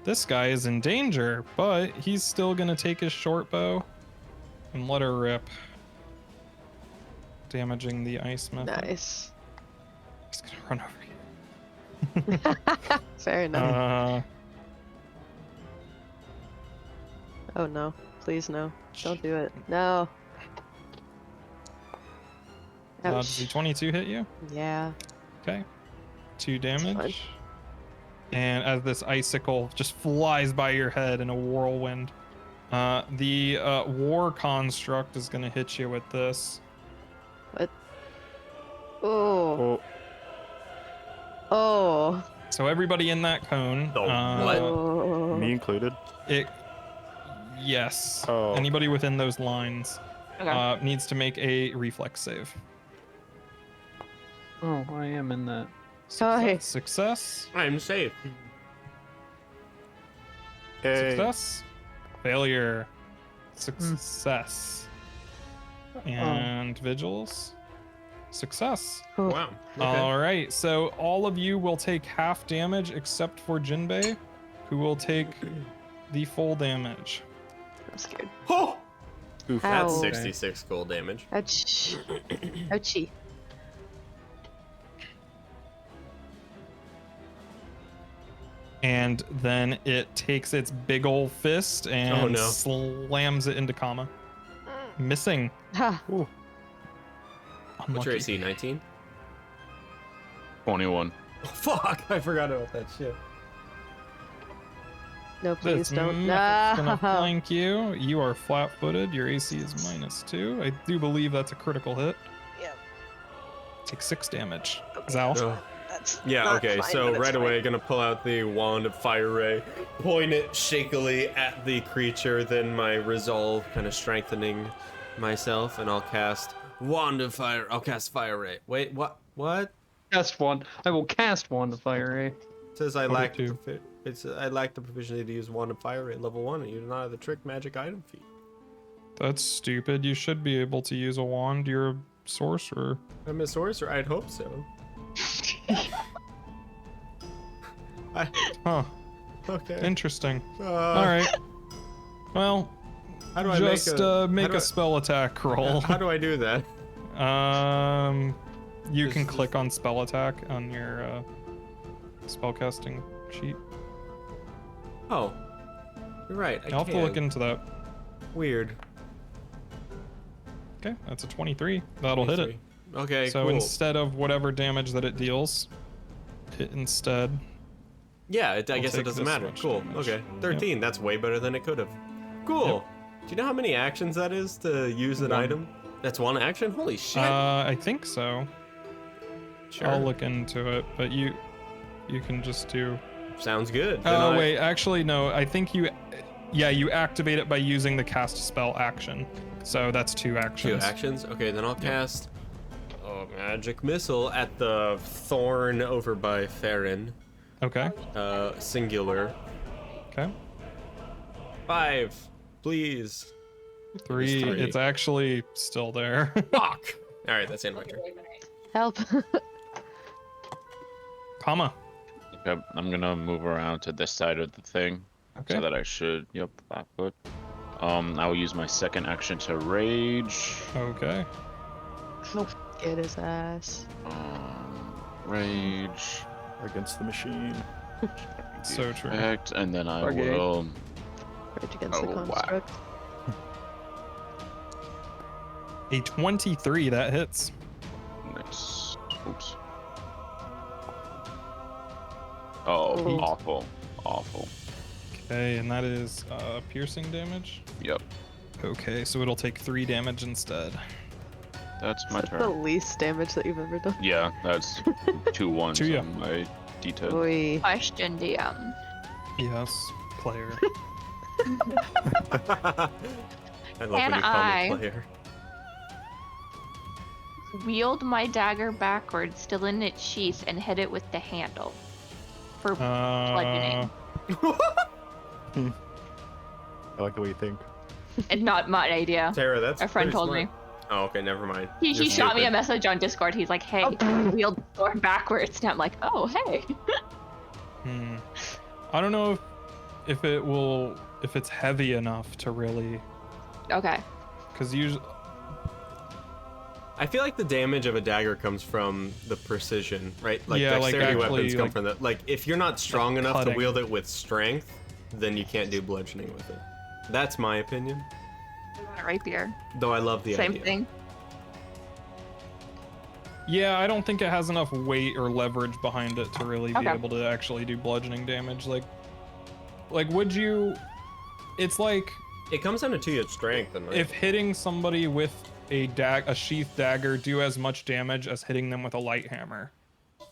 this guy is in danger, but he's still gonna take his short bow and let her rip, damaging the ice method. Nice. He's gonna run over you. Fair enough. Uh, Oh no. Please no. Don't do it. No. does the Ouch. 22 hit you? Yeah. Okay. 2 fine. damage. And as this icicle just flies by your head in a whirlwind, the war construct is going to hit you with this. What? Oh. Oh, Oh. So everybody in that cone. The what? Oh. me included. Yes. Oh. Anybody within those lines Okay. needs to make a reflex save. Oh, I am in that. Hi. Success. I'm safe. Hey. Success. Failure. Success. And vigils. Success. Oh. Wow. Okay. All right, so all of you will take half damage except for Jinbei, who will take the full damage. I'm scared. Oh! Oof. That's Ow. 66 gold damage. Ouch. Ouchie. And then it takes its big ol' fist and Oh, no. slams it into Kama. Missing. Ha. What's your Unlucky. AC? 19? 21. Oh, fuck! I forgot about that shit. No, please This don't. mech is gonna No. flank you. You are flat-footed. Your AC is -2. I do believe that's a critical hit. Yep. Take 6 damage. Zal. Oh. That's Yeah, not okay, fine, so but it's right fine. away, gonna pull out the wand of fire ray, point it shakily at the creature, then my resolve kind of strengthening myself, and I'll cast wand of fire. I'll cast fire ray. Wait, what? What? Cast one. I will cast one to fire ray. It says I Okay, lack the two. I lack the proficiency to use wand of fire ray level 1, and you do not have the trick magic item feat. That's stupid. You should be able to use a wand. You're a sorcerer. I'm a sorcerer. I'd hope so. Huh. Okay. Interesting. All All right. Well, How do I just make a, make how do a spell attack roll. How do I do that? You can Just- click on spell attack on your spellcasting sheet. Oh, you're right. I'll have to look can. into that. Weird. Okay, that's a 23. That'll hit it. Okay, So cool. instead of whatever damage that it deals, it instead Yeah, I I'll guess it take doesn't this matter. much Cool. damage. Okay. 13. That's way better than it could have. Cool. Do you know how many actions that is to use an One. item? That's one action? Holy shit. I think so. Sure. I'll look into it, but you can just do. Sounds good. Oh wait, actually no. I think you activate it by using the cast spell action. So that's 2 actions. 2 actions? Okay, then I'll cast a magic missile at the thorn over by Farron. Okay. Singular. Okay. 5, please. 3. three. It's actually still there. Fuck! Alright, that's the end of my turn. Help. Comma. Okay, I'm gonna move around to this side of the thing. Okay. So that I should, yep, flat foot. I will use my second action to rage. Okay. Get his ass. Rage. Against the machine. So true. Effect, and then I Okay. will. Rage against the Oh, wow. construct. A 23 that hits. Nice. Oops. Oh, Ooh. awful. Awful. Okay, and that is piercing damage. Yep. Okay, so it'll take 3 damage instead. That's my That's the turn. least damage that you've ever done. Yeah, that's 2 1s Tuya. on my D10. Oi. Question, DM. Yes, player. I love when Can you call I- me player. Wield my dagger backwards, still in its sheath, and hit it with the handle. For bludgeoning. I like the way you think. And not my idea. Tara, that's A friend pretty told smart. me. Oh, okay, never mind. He You're shot me a stupid. message on Discord. He's like, hey, wield the sword backwards. And I'm like, oh, hey. I don't know if it's heavy enough to really, Okay. because usually. I feel like the damage of a dagger comes from the precision, right? Like Yeah, like dexterity actually, weapons come like- from the like. If you're not strong enough to cutting. wield it with strength, then you can't do bludgeoning with it. That's my opinion. Rapier. Though I love the Same idea. thing. Yeah, I don't think it has enough weight or leverage behind it to really be Okay. able to actually do bludgeoning damage. Like would you? It's like It comes down to Tuya's strength, and if hitting somebody with a sheath dagger do as much damage as hitting them with a light hammer,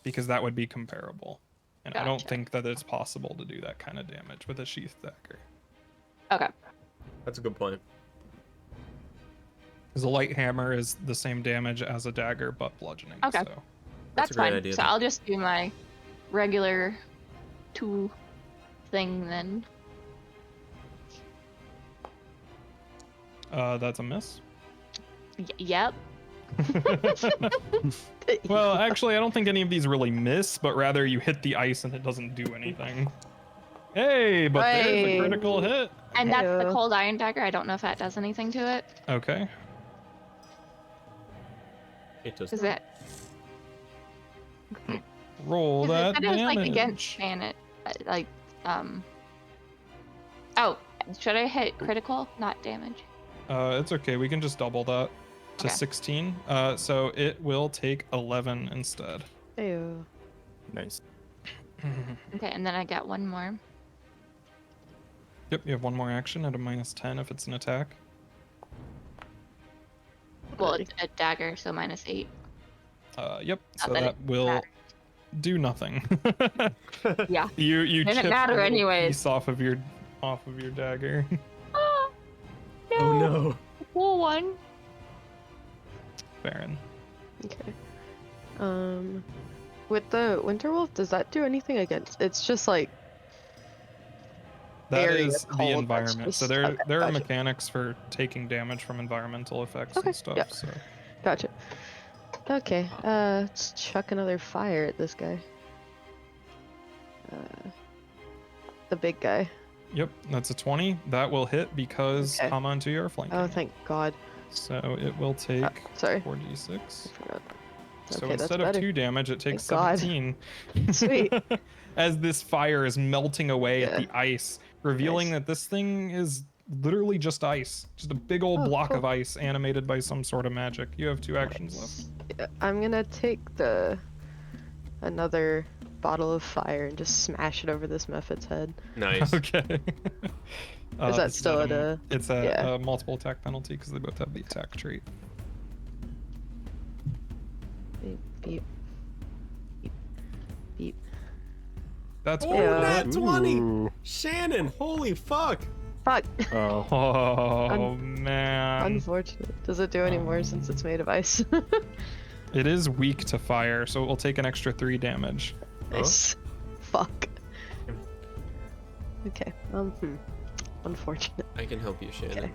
because that would be comparable. And I don't Gotcha. think that it's possible to do that kind of damage with a sheath dagger. Okay. that's a good point. Because a light hammer is the same damage as a dagger, but bludgeoning. Okay. So. That's a great fine. idea, So then. I'll just do my regular 2 thing then. That's a miss. Yep. Well, actually, I don't think any of these really miss, but rather you hit the ice and it doesn't do anything. Hey, but there's a Hey. critical hit. And that's the Heyo. cold iron dagger. I don't know if that does anything to it. Okay. It does. Is it? Roll Is that it said it was like against damage. Janet, Oh, should I hit critical, not damage? It's okay. We can just double that to Okay. 16. So it will take 11 instead. Ew. Nice. Okay, and then I got one more. Yep, you have one more action at a -10 if it's an attack. Well, it's a dagger, so -8. Yep. So that that it will matters. do nothing. Yeah. You Didn't chip matter a little anyways. piece off of your dagger. Oh, no. Oh no. Cool one. Baron. Okay. With the Winterwolf, does that do anything against? It's just like That area is cold, the that's environment. So just- there okay, are gotcha. mechanics for taking damage from environmental effects Okay, and stuff. yep. So gotcha. Okay. Let's chuck another fire at this guy. The big guy. yep, that's a 20. That will hit because Okay. come onto your flank. Oh, thank God. So it will take Sorry. 4d6. Forgot. So Okay, that's instead of better. 2 damage, it takes Thank God. 17. Sweet. As this fire is melting away at Yeah. the ice, revealing Nice. that this thing is literally just ice. Just a big old Oh, block cool. of ice animated by some sort of magic. You have 2 actions left. Yeah, I'm gonna take another bottle of fire and just smash it over this Mephit's head. Nice. Okay. Is that this still at at a? It's a yeah. multiple attack penalty because they both have the attack trait. Beep, beep, beep, beep. That's Oh, Yeah. nat 20! Ooh. Shannon, holy fuck! Fuck. Oh. Oh man. Unfortunate. Does it do any more since it's made of ice? It is weak to fire, so it will take an extra 3 damage. Nice. Fuck. Okay. Unfortunate. I can help you, Shannon. Okay.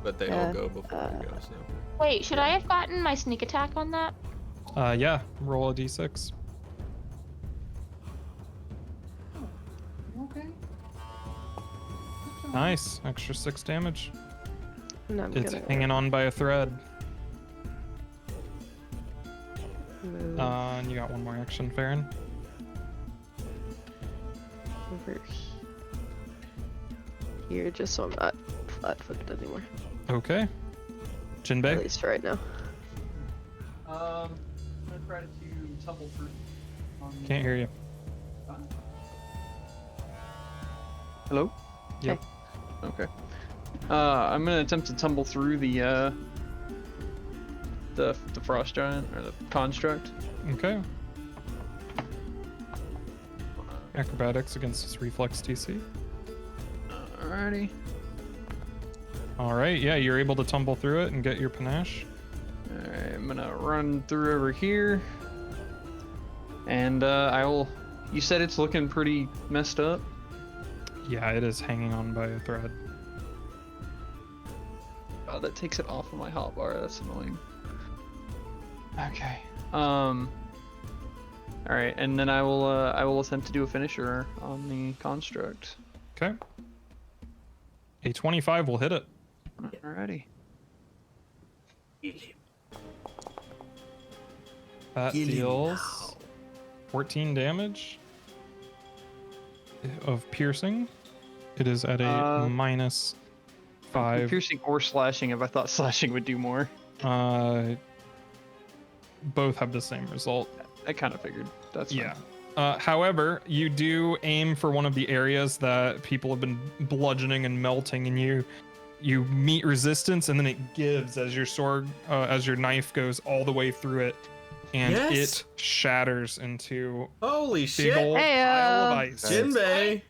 But they all go before you go, so. Wait, should I have gotten my sneak attack on that? Yeah, roll a d6. Okay. Nice, extra 6 damage. And I'm It's gonna hanging on by a thread. move And you got one more action, Farron. over here just so I'm not flat-footed anymore. Okay. At Jinbei. least for right now. I'm gonna try to tumble through. Can't hear you. Hello? Yep. Okay. I'm gonna attempt to tumble through the frost giant or the construct. Okay. Acrobatics against his reflex DC. Alrighty. All right, yeah, you're able to tumble through it and get your panache. Alright, I'm gonna run through over here. And I will. You said it's looking pretty messed up. Yeah, it is hanging on by a thread. Oh, that takes it off of my hotbar. That's annoying. Okay. All right, and then I will attempt to do a finisher on the construct. Okay. A 25 will hit it. Alrighty. That Kill him deals 14 damage of piercing. It is at a minus 5. Piercing or slashing. If I thought slashing would do more, Both have the same result. I kind of figured. That's fine. Yeah. However, you do aim for one of the areas that people have been bludgeoning and melting, and you meet resistance, and then it gives as your sword, as your knife goes all the way through it, and Yes! it shatters into Holy big shit! old pile of ice. Jinbei!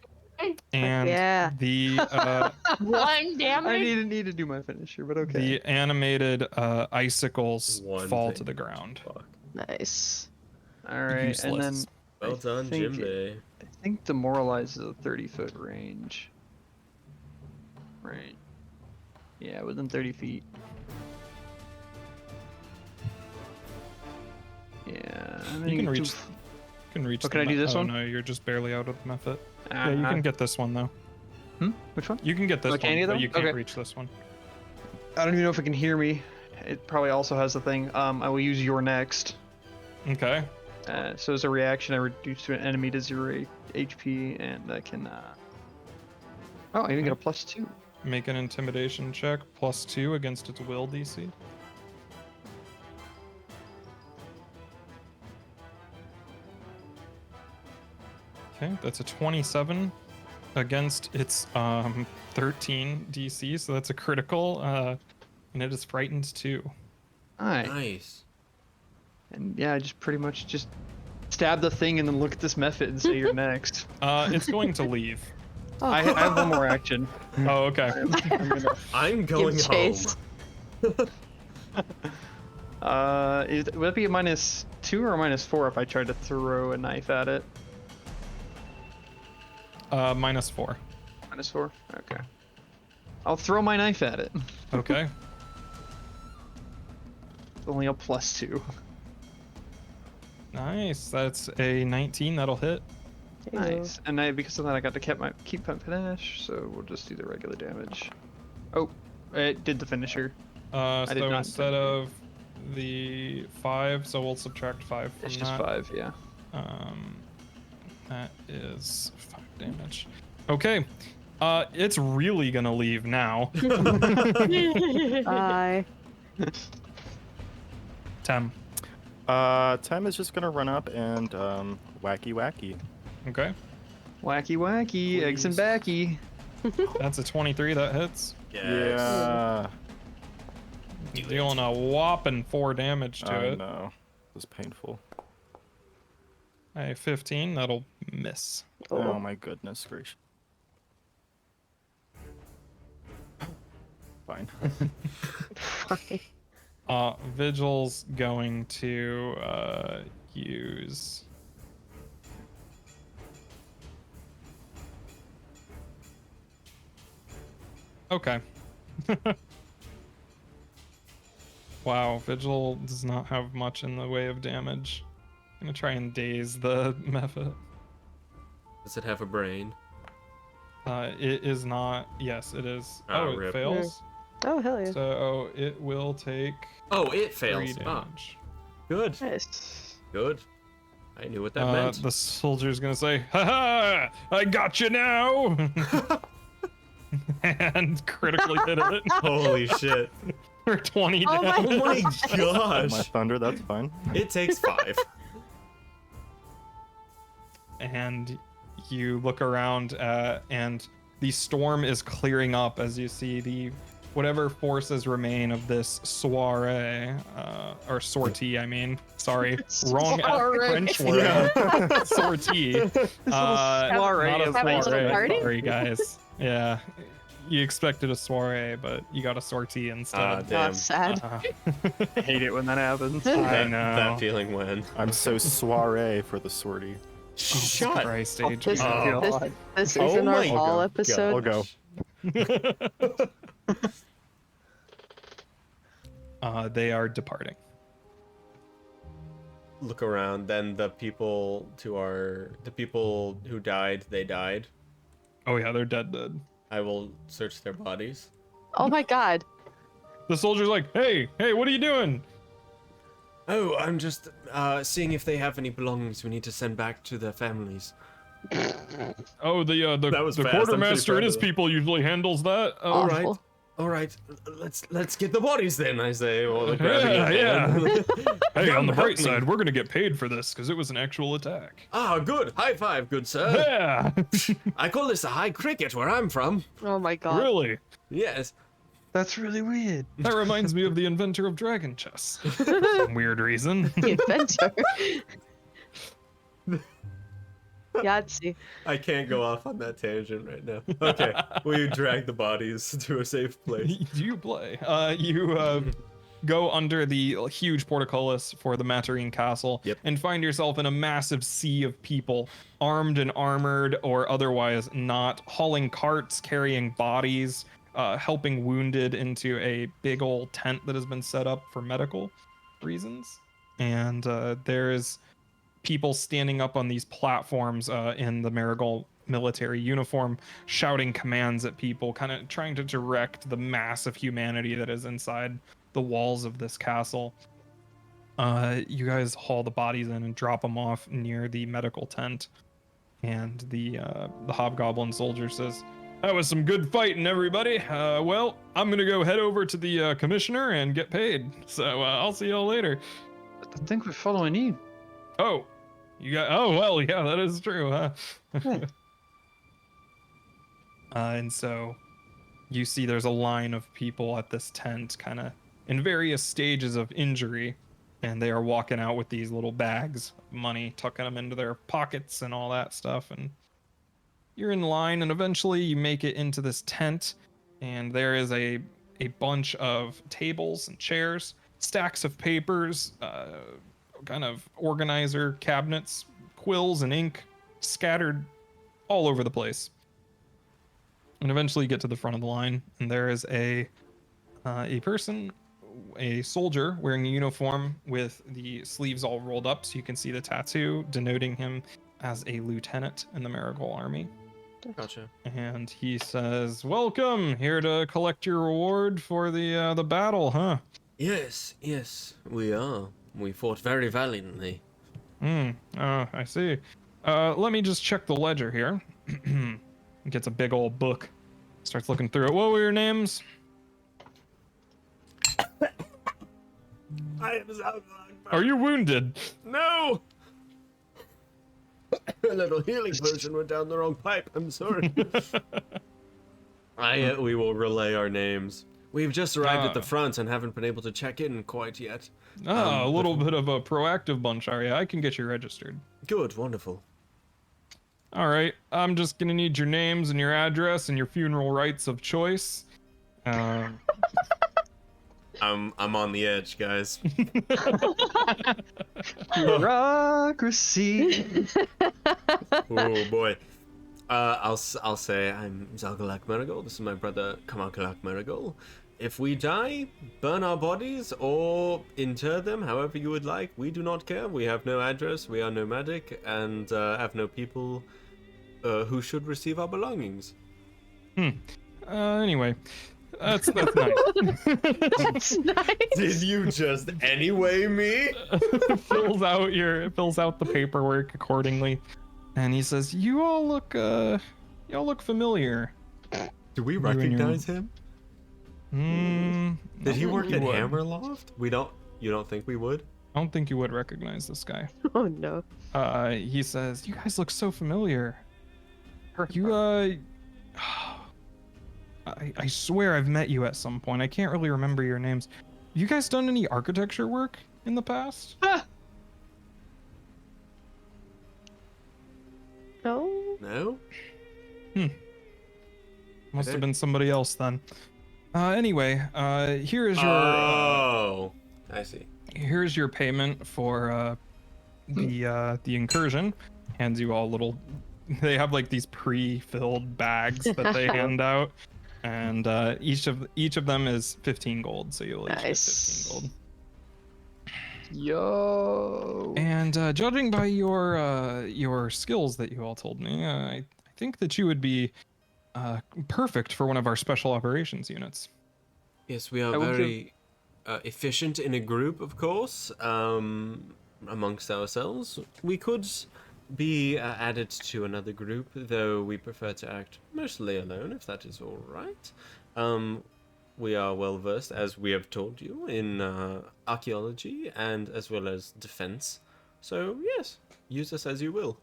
And Yeah. the 1 damage? I need to do my finisher, but okay. the animated icicles One fall thing. to the ground. Fuck. Nice. All right, and then Useless. Well I done, think Jinbei. I think demoralize is a 30-foot range. Right. Yeah, within 30 feet. Yeah. And then You can get reach. to- You can reach. Oh, can I do this one? No, you're just barely out of the method. Ah, Yeah, you can get this one though. Which one? You can get this Oh, can one, you, but though? you can't Okay. reach this one. I don't even know if it can hear me. It probably also has the thing. I will use your next. Okay. So as a reaction, I reduce an enemy to 0 HP, and I can. Oh, I even get a +2. Make an intimidation check +2 against its will DC. Okay, that's a 27 against its 13 DC, so that's a critical, and it is frightened too. Alright. Nice. And yeah, I just pretty much just stab the thing and then look at this method and say you're next. It's going to leave. I have one more action. Oh, okay. I'm going Give home. chase. Would that be a -2 or a -4 if I tried to throw a knife at it? -4. -4? Okay. I'll throw my knife at it. Okay. It's only a +2. Nice. That's a 19. That'll hit. Nice. And because of that, I got to keep my panache, so we'll just do the regular damage. Oh, it did the finisher. So did not instead think- of the 5, so we'll subtract 5 from It's just that. 5, yeah. That is 5 damage. Okay. It's really gonna leave now. Bye. Tem. Time is just gonna run up and wacky. Okay. Wacky wacky, eggs and Please. backy. That's a 23 that hits. Yeah. Do it. Dealing a whopping 4 damage to I it. know. It was painful. A 15, that'll miss. Oh my goodness gracious. Fine. Fine. Vigil's going to use. Okay. Wow, Vigil does not have much in the way of damage. I'm gonna try and daze the Mephit. Does it have a brain? It is not. Yes, it is. Ah, Oh, it rip. fails. Oh, hell yeah. So it will take Oh, it 3 fails. Ah, damage. good. Nice. Good. I knew what that meant. The soldier's gonna say, "Ha ha! I got you now!" and critically hit it Holy shit. for 20 Oh my damage. Oh my My gosh. thunder, that's fine. It takes 5. And you look around, and the storm is clearing up as you see the whatever forces remain of this soiree, or sortie. I mean, sorry, wrong Soiree. French word. Yeah. Sortie. soiree Not a of Having a little soiree. party? Sorry, guys. Yeah, you expected a soiree, but you got a sortie instead. Ah, damn. Sad. I hate it when that happens. I That know. feeling when. I'm so soiree for the sortie. Shut. Christ, Oh, Adrian. this, Oh. this Oh isn't our my fall God. episode. I'll go. They are departing. Look around. Then the people who died, they died. Oh yeah, they're dead. I will search their bodies. Oh my god. The soldier's like, hey, what are you doing? Oh, I'm just seeing if they have any belongings we need to send back to their families. Oh, the That was fast. I'm quartermaster pretty and his proud of people usually handles that. All right. Awful. All right, let's get the bodies then. I say, while grabbing Yeah, his hand. Hey, on the Help bright me. side, we're gonna get paid for this because it was an actual attack. Ah, good. High five, good sir. Yeah, I call this a high cricket where I'm from. Oh my god. really. Yes. That's really weird. That reminds me of the inventor of dragon chess. For some weird reason. The inventor. Yahtzee. I can't go off on that tangent right now. Okay, we drag the bodies to a safe place. Do you play? You go under the huge portcullis for the Materine Castle Yep. and find yourself in a massive sea of people, armed and armored or otherwise not, hauling carts, carrying bodies, helping wounded into a big old tent that has been set up for medical reasons. And there's people standing up on these platforms in the Marigold military uniform, shouting commands at people, kind of trying to direct the mass of humanity that is inside the walls of this castle. You guys haul the bodies in and drop them off near the medical tent. And the hobgoblin soldier says, "That was some good fighting, everybody. Well, I'm gonna go head over to the commissioner and get paid. So I'll see y'all later." I think we're following you. Oh, you got. Oh well, yeah, that is true, huh? And so you see there's a line of people at this tent, kind of in various stages of injury, and they are walking out with these little bags of money, tucking them into their pockets and all that stuff. And you're in line, and eventually you make it into this tent, and there is a bunch of tables and chairs, stacks of papers, kind of organizer cabinets, quills and ink scattered all over the place. And eventually you get to the front of the line, and there is a person, a soldier wearing a uniform with the sleeves all rolled up so you can see the tattoo denoting him as a lieutenant in the Marigold army. Gotcha. And he says, "Welcome, here to collect your reward for the battle, huh?" Yes, we are. We fought very valiantly. Oh, I see. Let me just check the ledger here. Gets a big old book. Starts looking through it. What were your names? I am Zalzag. Are you wounded? No! A little healing potion went down the wrong pipe. I'm sorry. We will relay our names. We've just arrived at the front and haven't been able to check in quite yet. A little bit of a proactive bunch, are you? I can get you registered. Good, wonderful. All right, I'm just gonna need your names and your address and your funeral rites of choice. I'm on the edge, guys. Bureaucracy. Oh boy. I'll say I'm Zalgalak Marigold. This is my brother Kamakalak Marigold. If we die, burn our bodies or inter them, however you would like. We do not care. We have no address. We are nomadic and have no people who should receive our belongings. Anyway, that's nice. That's nice. Did you just anyway me? fills out the paperwork accordingly, and he says, "You all look familiar." Do we and your- recognize him? Did he work at would. Hammerloft? You don't think we would? I don't think you would recognize this guy. Oh no. He says, "You guys look so familiar. You I swear I've met you at some point. I can't really remember your names. You guys done any architecture work in the past?" No. No? Must Okay. have been somebody else then. Anyway, here is your Oh, I see. here's your payment for the incursion. Hands you all little. They have like these pre-filled bags that they hand out, and each of them is 15 gold. So you'll each get Nice. 15 gold. Yo. And judging by your skills that you all told me, I think that you would be perfect for one of our special operations units. Yes, we are I will very efficient in a group, of course, amongst ourselves. We could be added to another group, though we prefer to act mostly alone, if that is all right. We are well versed, as we have told you, in archaeology and as well as defense. So, yes, use us as you will.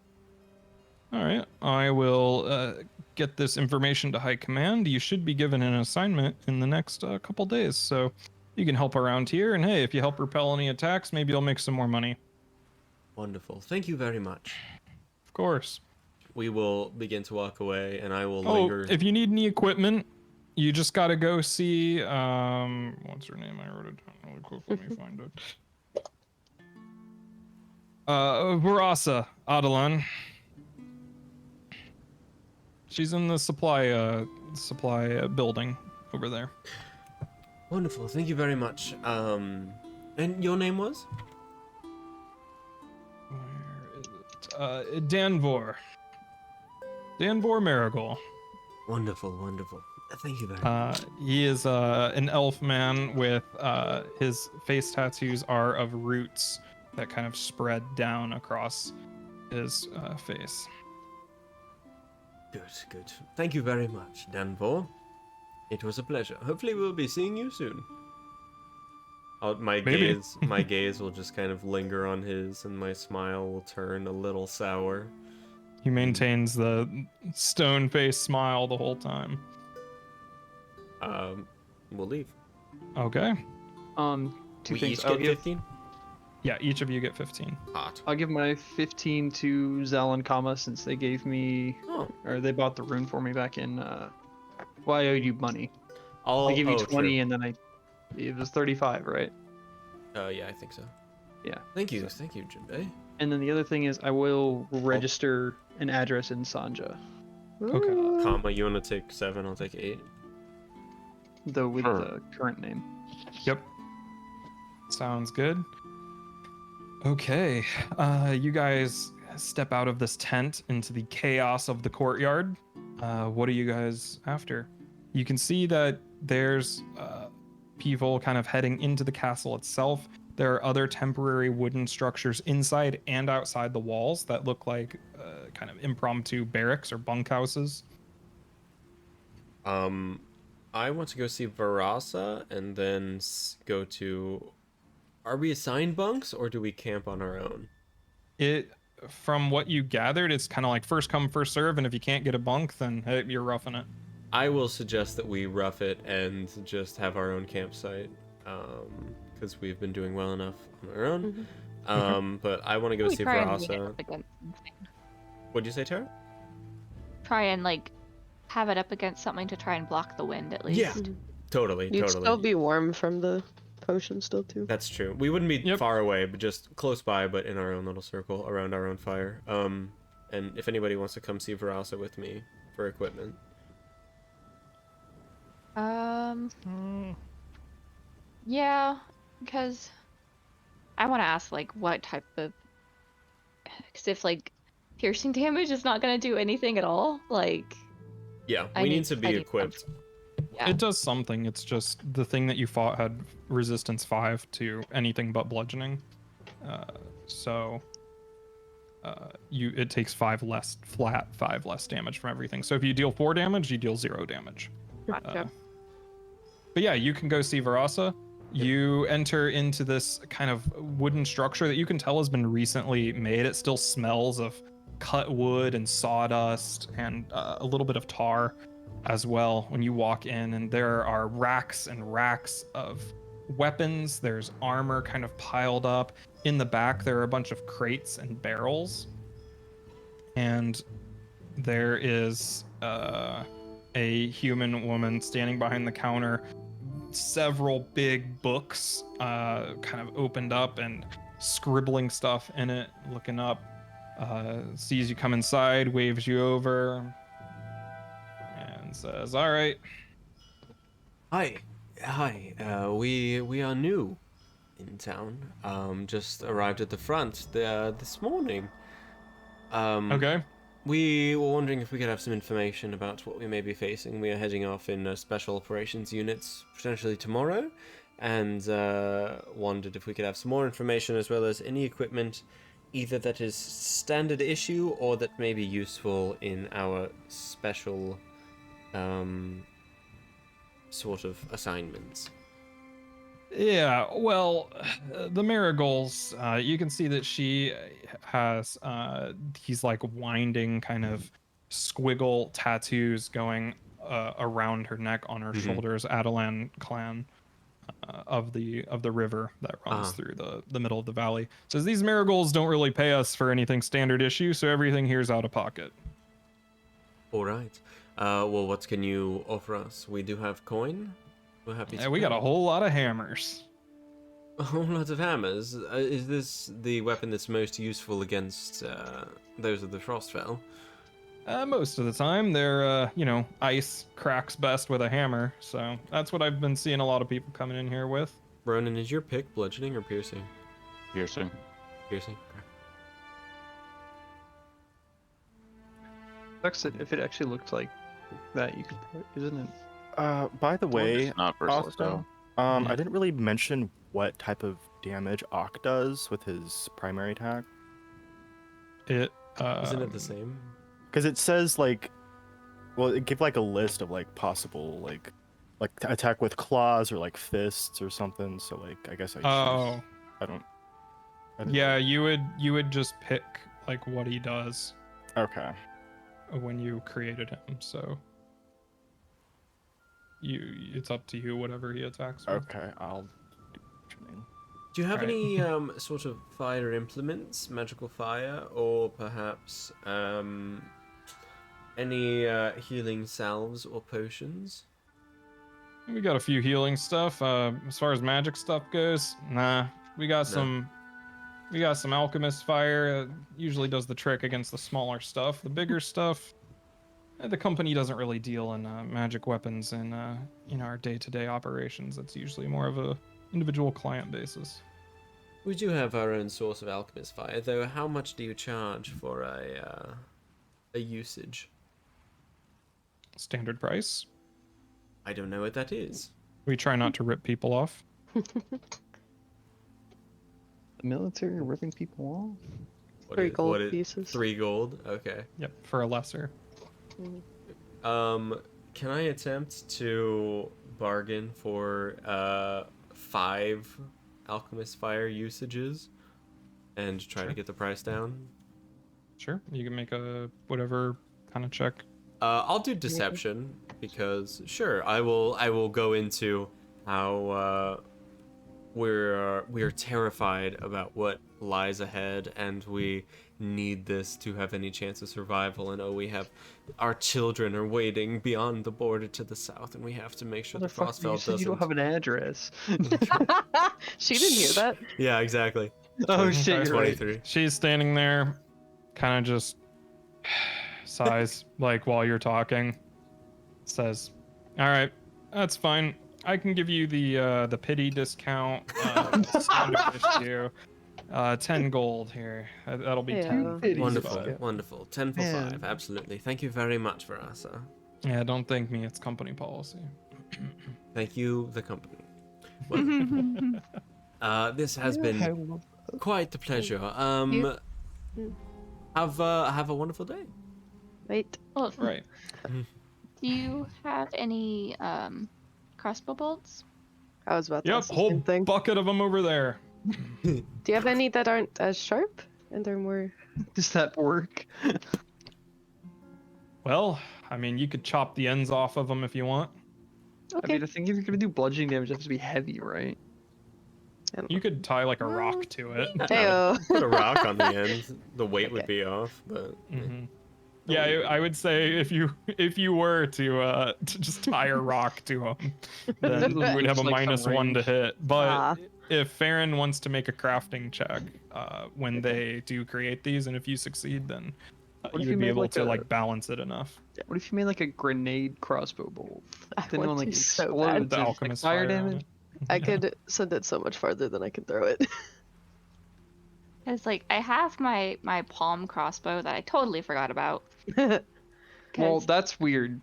All right, I will get this information to High Command. You should be given an assignment in the next couple days, so you can help around here. And hey, if you help repel any attacks, maybe you'll make some more money. Wonderful. Thank you very much. Of course. We will begin to walk away, and I will Oh, linger. if you need any equipment, you just gotta go see what's her name? I wrote it down really quick. Let me find it. Varasa Adelan. She's in the supply building over there. Wonderful. Thank you very much. And your name was? Where is it? Danvor. Danvor Marigold. Wonderful, wonderful. Thank you very much. He is an elf man with his face tattoos are of roots that kind of spread down across his face. Good, good. Thank you very much, Danvor. It was a pleasure. Hopefully we'll be seeing you soon. My Maybe. gaze will just kind of linger on his, and my smile will turn a little sour. He maintains the stone face smile the whole time. We'll leave. Okay. Two We things. each get 15? Yeah, each of you get 15. Hot. I'll give my 15 to Zal and Kama since they gave me, Oh. or they bought the rune for me back in. Well, I owed you money. I'll I gave you 20, true. and then it was 35, right? Yeah, I think so. Yeah. Thank you, Jinbei. And then the other thing is I will register an address in Sanja, Okay. Ooh. Comma, you want to take 7? I'll take 8. though with Sure. the current name. Yep. Sounds good. Okay. You guys step out of this tent into the chaos of the courtyard. What are you guys after? You can see that there's people kind of heading into the castle itself. There are other temporary wooden structures inside and outside the walls that look like kind of impromptu barracks or bunkhouses. I want to go see Varasa and then go to Are we assigned bunks or do we camp on our own? From what you gathered, it's kind of like first come, first serve, and if you can't get a bunk, then hey, you're roughing it. I will suggest that we rough it and just have our own campsite, because we've been doing well enough on our own. But I want to go see try and lean it Verasa. up against something. What'd you say, Tara? Try and like have it up against something to try and block the wind at least. Yeah. Totally, You'd totally. still be warm from the potion still too. That's true. We wouldn't be Yep. far away, but just close by, but in our own little circle around our own fire. And if anybody wants to come see Verasa with me for equipment. Yeah, because I want to ask like what type of, because if like piercing damage is not gonna do anything at all, like Yeah, I we need need- to I be need equipped. yeah. It does something. It's just the thing that you fought had resistance 5 to anything but bludgeoning. It takes 5 less flat, 5 less damage from everything. So if you deal 4 damage, you deal 0 damage. Gotcha. But yeah, you can go see Verasa. You enter into this kind of wooden structure that you can tell has been recently made. It still smells of cut wood and sawdust and a little bit of tar as well when you walk in. And there are racks and racks of weapons. There's armor kind of piled up. In the back, there are a bunch of crates and barrels. And there is a human woman standing behind the counter, several big books kind of opened up and scribbling stuff in it, looking up, sees you come inside, waves you over, and says, all right. Hi. We are new in town. Just arrived at the front this morning. Okay. We were wondering if we could have some information about what we may be facing. We are heading off in special operations units potentially tomorrow, and wondered if we could have some more information as well as any equipment, either that is standard issue or that may be useful in our special sort of assignments. Yeah, well, the Marigolds, you can see that she has these like winding kind of squiggle tattoos going around her neck, on her shoulders, Adelan clan of the river that runs through the middle of the valley. Says these Marigolds don't really pay us for anything standard issue, so everything here's out of pocket. All right. Well, what can you offer us? We do have coin. We're happy to. Yeah, we got a whole lot of hammers. A whole lot of hammers. Is this the weapon that's most useful against those of the Frostfell? Most of the time, they're, ice cracks best with a hammer. So that's what I've been seeing a lot of people coming in here with. Ronan, is your pick bludgeoning or piercing? Piercing. Piercing. Okay. If it actually looked like that, you could put, isn't it? By the way, It's not versatile. Austin, I didn't really mention what type of damage Ock does with his primary attack. It Isn't it the same? Because it says like, well, it gave like a list of like possible like attack with claws or like fists or something. So like, I guess I choose. I don't Yeah, you would just pick like what he does Okay. when you created him. So it's up to you whatever he attacks with. Okay, I'll do bludgeoning. Do you have Right. any sort of fire implements, magical fire, or perhaps any healing salves or potions? We got a few healing stuff. As far as magic stuff goes, nah. We got some alchemist fire. Usually does the trick against the smaller stuff. The bigger stuff, the company doesn't really deal in magic weapons in our day-to-day operations. It's usually more of a individual client basis. We do have our own source of alchemist fire, though. How much do you charge for a usage? Standard price. I don't know what that is. We try not to rip people off. The military ripping people off? What 3 is- gold what is- pieces. 3 gold. Okay. Yep, for a lesser. Can I attempt to bargain for 5 alchemist fire usages and try to Sure. get the price down. Sure, you can make a whatever kind of check. I'll do deception because sure, I will go into how we're terrified about what lies ahead, and we need this to have any chance of survival. And we have our children are waiting beyond the border to the south, and we have to make sure the Motherfucker, you Frostfell said you don't doesn't. have an address. She didn't hear that. Yeah, exactly. Oh shit, you're right. 23. She's standing there, kind of just sighs, like while you're talking. Says, "All right, that's fine. I can give you the pity discount. Standard issue. 10 gold here. That'll be Yeah. 10. Pity Wonderful, discount. wonderful. 10 for Man. 5, absolutely. Thank you very much, Verasa. Yeah, don't thank me. It's company policy. Thank you, the company. Well, this has been quite the pleasure. Have a wonderful day. Wait. Well, Right. do you have any crossbow bolts? I was about to Yep. ask the Whole same thing. bucket of them over there. Do you have any that aren't as sharp and are more? Does that work? Well, I mean, you could chop the ends off of them if you want. I Okay. mean, I think if you're gonna do bludgeoning damage, it has to be heavy, right? You could tie like a rock to it. Heyo. Put a rock on the end. The weight would Okay. be off, but hmm Yeah, I would say if you were to just tie a rock to them, then you would have a Like some -1 to range. hit. But Ah. if Farron wants to make a crafting check when they do create these, and if you succeed, then What if you you would be made able like to a- like balance it enough. What if you made like a grenade crossbow bolt? I Then when want like to so explodes, bad. With the it's, like, alchemist fire fire on damage. it. I Yeah. could send it so much farther than I can throw it. Because like I have my palm crossbow that I totally forgot about. Well, 'Cause- that's weird.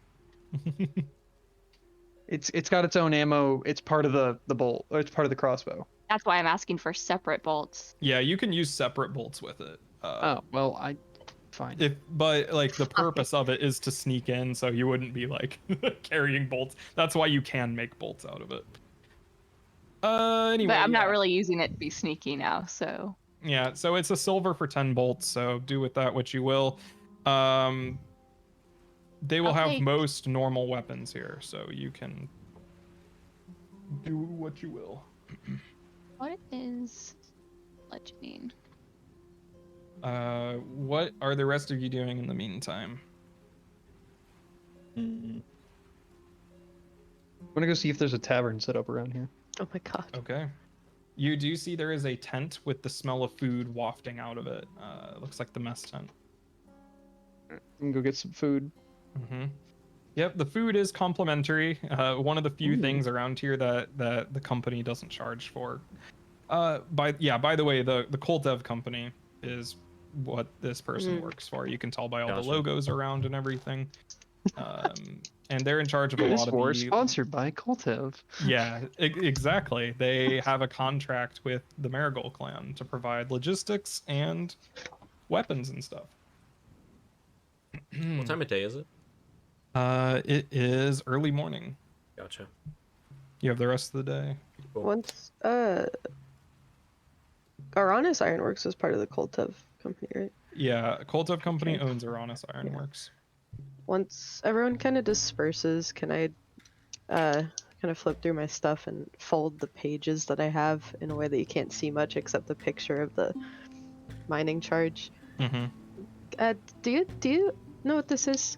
It's got its own ammo. It's part of the bolt, or it's part of the crossbow. that's why I'm asking for separate bolts. Yeah, you can use separate bolts with it. Oh well, fine. But like the purpose of it is to sneak in, so you wouldn't be like carrying bolts. That's why you can make bolts out of it. Anyway, But I'm not yeah. really using it to be sneaky now, so Yeah, so it's a silver for 10 bolts, so do with that what you will. They will I'll have take- most normal weapons here, so you can do what you will. what is bludgeoning? What are the rest of you doing in the meantime? I'm gonna go see if there's a tavern set up around here. Oh my god. Okay. You do see there is a tent with the smell of food wafting out of it. It looks like the mess tent. I'm gonna go get some food. Mm-hmm. Yep, the food is complimentary. One of the few Ooh. things around here that the company doesn't charge for. By the way, the Koltev company is what this person works for. You can tell by all the Gotcha. logos around and everything. And they're in charge of a This lot of war the. sponsored by Koltev. Yeah, exactly. They have a contract with the Marigold clan to provide logistics and weapons and stuff. what time of day is it? It is early morning. Gotcha. You have the rest of the day. Cool. Once Garanis Ironworks was part of the Koltev company, right? Yeah, Koltev Company Okay. owns Uranus Ironworks. Once everyone kind of disperses, can I kind of flip through my stuff and fold the pages that I have in a way that you can't see much except the picture of the mining charge? Mm-hmm. Do you know what this is?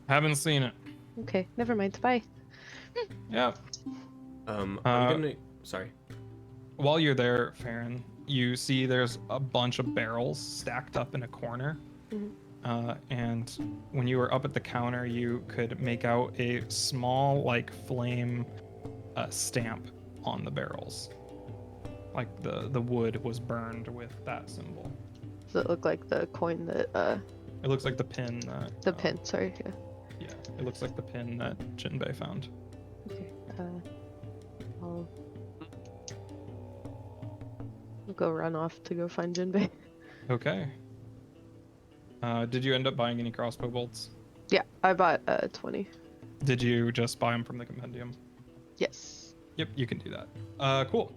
Haven't seen it. Okay, never mind. Bye. Yeah. I'm Uh, gonna. Sorry. While you're there, Farron, you see there's a bunch of barrels stacked up in a corner. Mhm. And when you were up at the counter, you could make out a small, like, flame stamp on the barrels. Like the wood was burned with that symbol. Does it look like the coin that It looks like the pin that. the pin? Sorry. Yeah. Yeah, it looks like the pin that Jinbei found. Okay. I'll go run off to go find Jinbei. Okay. Did you end up buying any crossbow bolts? Yeah, I bought 20. Did you just buy them from the compendium? Yes. Yep, you can do that. Cool.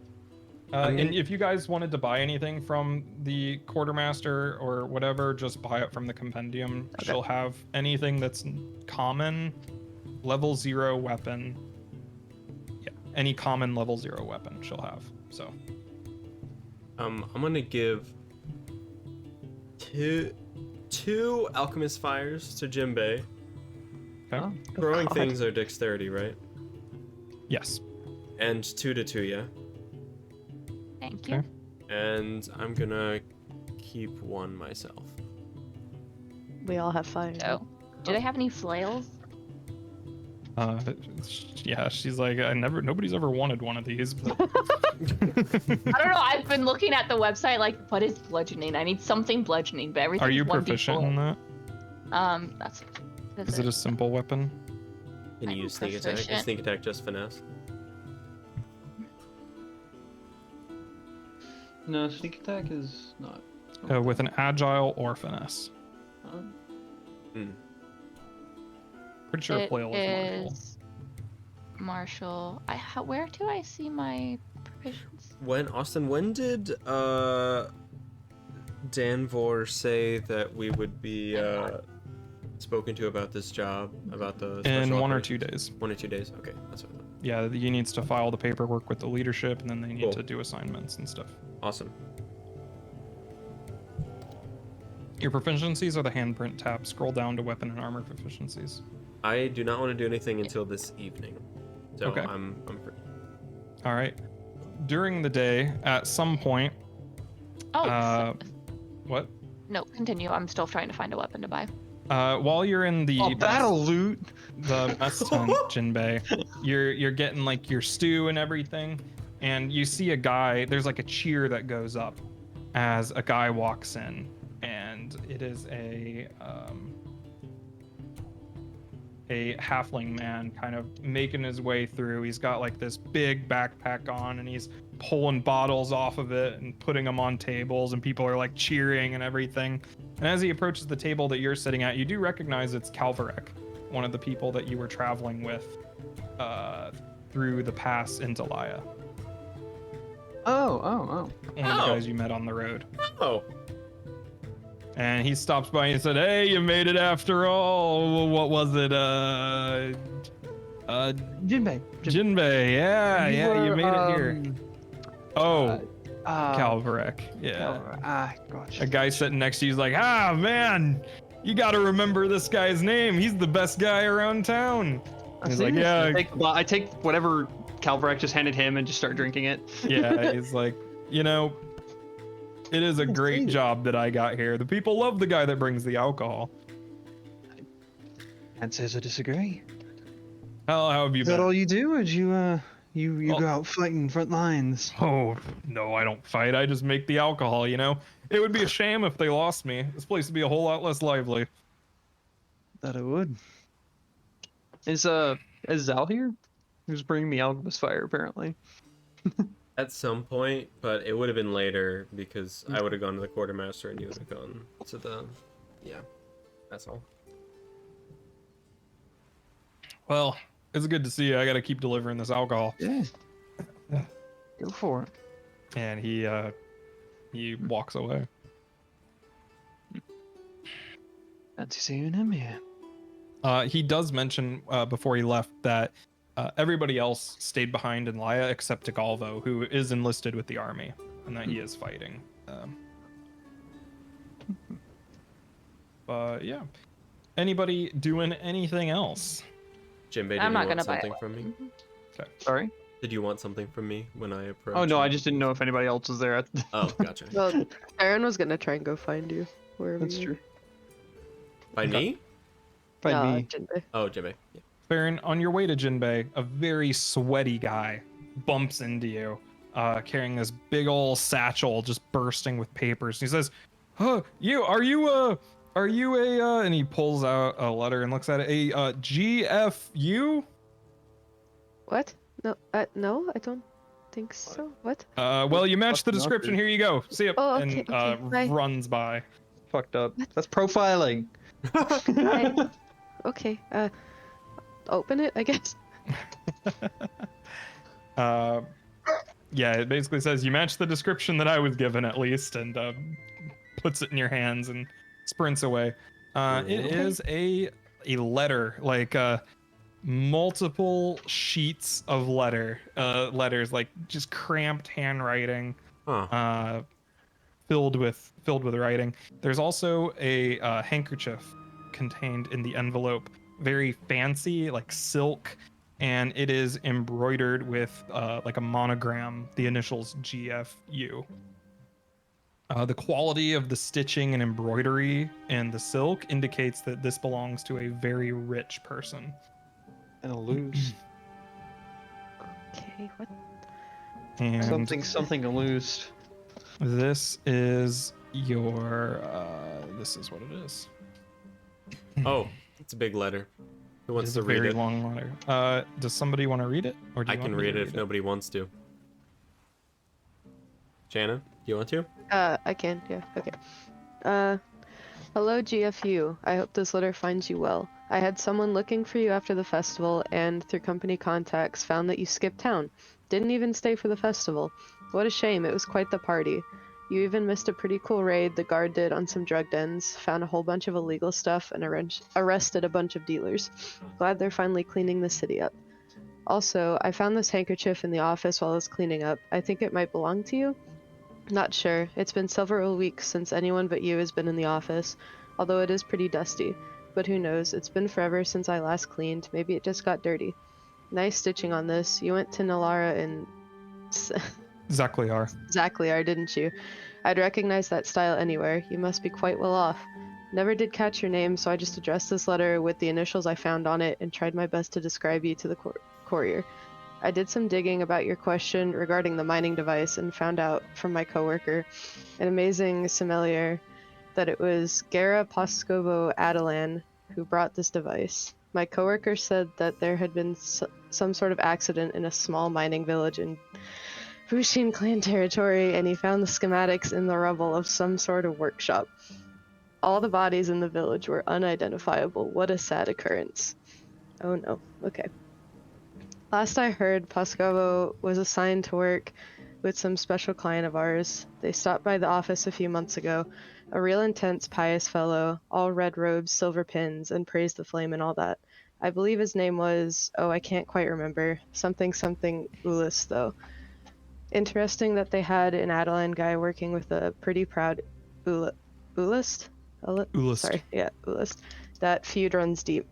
I'm And gonna- if you guys wanted to buy anything from the quartermaster or whatever, just buy it from the compendium. Okay. She'll have anything that's common, level 0 weapon. Yeah, any common level 0 weapon she'll have. So I'm gonna give two alchemist fires to Jinbei. okay. Throwing God. things are dexterity, right? Yes. And 2 to Tuya. Thank you. Okay. And I'm gonna keep 1 myself. We all have fire. So, do they have any flails? Yeah, she's like, nobody's ever wanted one of these, but I don't know. I've been looking at the website, like, what is bludgeoning? I need something bludgeoning, but everything's are you 1d4. proficient in that? That's Is it a simple weapon? Can you I'm use sneak attack? Is proficient. sneak attack just finesse? No, sneak attack is not. With an agile or finesse. Hmm. Pretty sure It flail is martial. is martial. Where do I see my proficiency? When did Danvor say that we would be spoken to about this job, about the In special 1 or operations? 2 days. 1 or 2 days. Okay, that's what I thought. Yeah, he needs to file the paperwork with the leadership, and then they need Cool. to do assignments and stuff. Awesome. Your proficiencies are the handprint tab. Scroll down to weapon and armor proficiencies. I do not want to do anything until this evening, so Okay. I'm free. All right. During the day, at some point, Oh, what? no, continue. I'm still trying to find a weapon to buy. While you're in the Oh, battle loot. the mess tent, Jinbei, you're getting like your stew and everything, and you see a guy. There's like a cheer that goes up as a guy walks in, and it is a halfling man kind of making his way through. He's got like this big backpack on, and he's pulling bottles off of it and putting them on tables, and people are like cheering and everything. And as he approaches the table that you're sitting at, you do recognize it's Calvarek, one of the people that you were traveling with through the pass into Laya. Oh. One of the Oh. guys you met on the road. Oh, And he stops by and said, "Hey, you made it after all. What was it? Jinbei. Jinbei. Yeah, you made it here. Oh, Calvarek. Yeah. Gotcha. A guy sitting next to you is like, ah, man, you got to remember this guy's name. He's the best guy around town. And he's like, yeah, I take whatever Calvarek just handed him and just start drinking it. yeah. He's like, you know, it is a great job that I got here. The people love the guy that brings the alcohol. Can't say I disagree. How have you Is that been? all you do, or do you Oh. go out fighting front lines? Oh, no, I don't fight. I just make the alcohol, you know? It would be a shame if they lost me. This place would be a whole lot less lively. That it would. Is Zal here? Who's bringing the alchemist fire, apparently. at some point, but it would have been later because I would have gone to the quartermaster and you would have gone to the. Yeah, that's all. Well, it's good to see you. I got to keep delivering this alcohol. Yeah. Go for it. And he walks away. Fancy seeing him here. He does mention before he left that everybody else stayed behind in Laya except Galvo, who is enlisted with the army, and that he is fighting. But yeah, anybody doing anything else? Jinbei, did I'm you not want gonna buy something it. from me? Sorry? Did you want something from me when I approached? Oh, no, you? I just didn't know if anybody else was there. Oh, gotcha. Well, Aaron was gonna try and go find you wherever That's you true. By me? By me. Jinbei. Oh, Jinbei. Yeah. Baron, on your way to Jinbei, a very sweaty guy bumps into you, carrying this big old satchel just bursting with papers. He says, "Huh, are you a?" And he pulls out a letter and looks at it. A GFU? What? No, no, I don't think so. What? Well, you matched the Fucking description. awkward. Here you go. See ya. Oh, okay, and okay, bye. runs by. Fucked up. That's profiling. Okay. Open it, I guess. Yeah, it basically says you match the description that I was given at least, and puts it in your hands and sprints away. It is a letter, like multiple sheets of letters, like just cramped handwriting, Huh. filled with writing. There's also a handkerchief contained in the envelope, very fancy, like silk, and it is embroidered with like a monogram, the initials GFU. The quality of the stitching and embroidery and the silk indicates that this belongs to a very rich person. And a loose. Okay, what? And Something loosed. this is your this is what it is. Oh, it's a big letter. Who wants It's to a read very it? long letter. Does somebody want to read it, or do I you can want me read to it if nobody wants to. Shannon, do you want to? I can, yeah, okay. Hello GFU. I hope this letter finds you well. I had someone looking for you after the festival and through company contacts found that you skipped town. Didn't even stay for the festival. What a shame, it was quite the party. You even missed a pretty cool raid the guard did on some drug dens, found a whole bunch of illegal stuff, and arrested a bunch of dealers. Glad they're finally cleaning the city up. Also, I found this handkerchief in the office while I was cleaning up. I think it might belong to you? Not sure. It's been several weeks since anyone but you has been in the office, although it is pretty dusty. But who knows, it's been forever since I last cleaned. Maybe it just got dirty. Nice stitching on this. You went to Nalara and Zakliar. didn't you? I'd recognize that style anywhere. You must be quite well off. Never did catch your name, so I just addressed this letter with the initials I found on it and tried my best to describe you to the courier. I did some digging about your question regarding the mining device and found out from my coworker, an amazing sommelier, that it was Gara Poscovo Adelan who brought this device. My coworker said that there had been some sort of accident in a small mining village in Bushin clan territory, and he found the schematics in the rubble of some sort of workshop. All the bodies in the village were unidentifiable. What a sad occurrence. Oh no. Okay. Last I heard, Pascovo was assigned to work with some special client of ours. They stopped by the office a few months ago. A real intense, pious fellow, all red robes, silver pins, and praised the flame and all that. I believe his name was, I can't quite remember. Something Ulis, though. Interesting that they had an Adeline guy working with a pretty proud Ulist? Sorry, yeah, Ulist. That feud runs deep.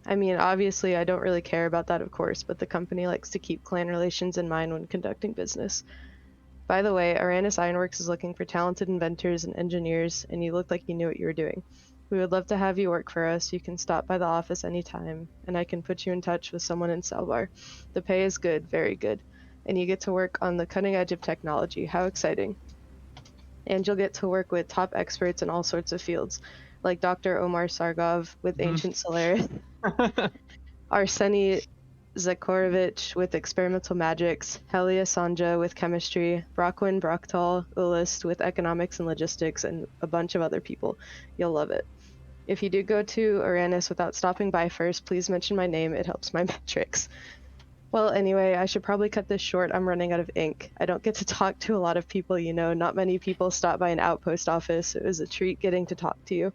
I mean, obviously, I don't really care about that, of course, but the company likes to keep clan relations in mind when conducting business. By the way, Aranis Ironworks is looking for talented inventors and engineers, and you looked like you knew what you were doing. We would love to have you work for us. You can stop by the office anytime, and I can put you in touch with someone in Salvar. The pay is good, very good, and you get to work on the cutting edge of technology. How exciting. And you'll get to work with top experts in all sorts of fields, like Dr. Omar Sargov with Ancient Solaris, Arseny Zakhorovich with experimental magics, Helia Sanja with chemistry, Brockwin Brocktal Ulist with economics and logistics, and a bunch of other people. You'll love it. If you do go to Aranis without stopping by first, please mention my name. It helps my metrics. Well, anyway, I should probably cut this short. I'm running out of ink. I don't get to talk to a lot of people, you know. Not many people stop by an outpost office. It was a treat getting to talk to you.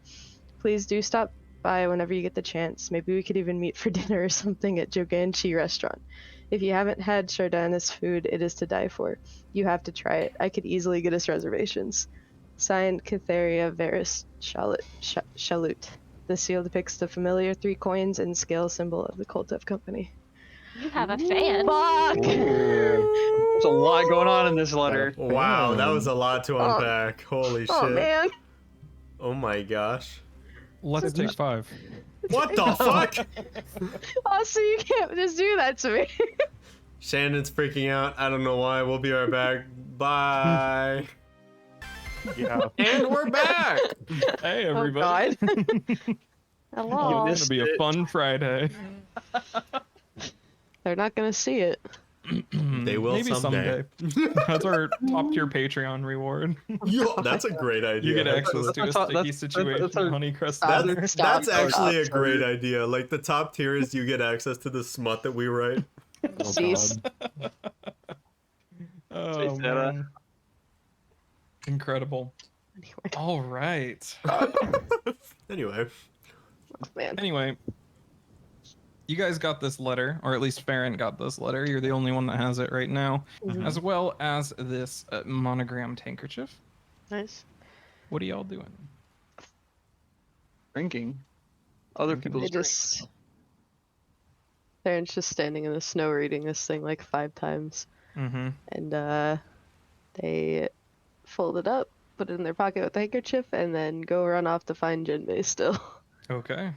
Please do stop by whenever you get the chance. Maybe we could even meet for dinner or something at Joganchi restaurant. If you haven't had Chardana's food, it is to die for. You have to try it. I could easily get us reservations. Signed, Cytheria Varus Shalut. The seal depicts the familiar 3 coins and scale symbol of the Koltev company. You have a fan. Fuck! There's a lot going on in this letter. Wow, that was a lot to unpack. Holy shit. Oh man! Oh my gosh. Let's take 5. What the fuck? Oh, so you can't just do that to me. Shannon's freaking out. I don't know why. We'll be right back. Bye. Yeah. And we're back. Hey, Oh everybody. god. Hello. It's gonna be a fun Friday. They're not gonna see it. They will Maybe someday. That's our top tier Patreon reward. Yo, that's a great idea. You get access to a sticky situation, that's our- Honeycrest. That's actually a Stop. great idea. Like the top tier is you get access to the smut that we write. Oh, Cease. God. Oh Sarah. man. Incredible. Anyway, All right. Anyway, oh, man. Anyway, you guys got this letter, or at least Farron got this letter. You're the only one that has it right now, Mhm. as well as this monogrammed handkerchief. Nice. What are y'all doing? Drinking. Other Drinking. people's They drinks. just. Aaron's just standing in the snow reading this thing like 5 times. Mm-hmm. And they fold it up, put it in their pocket with the handkerchief, and then go run off to find Jinbei still. Okay.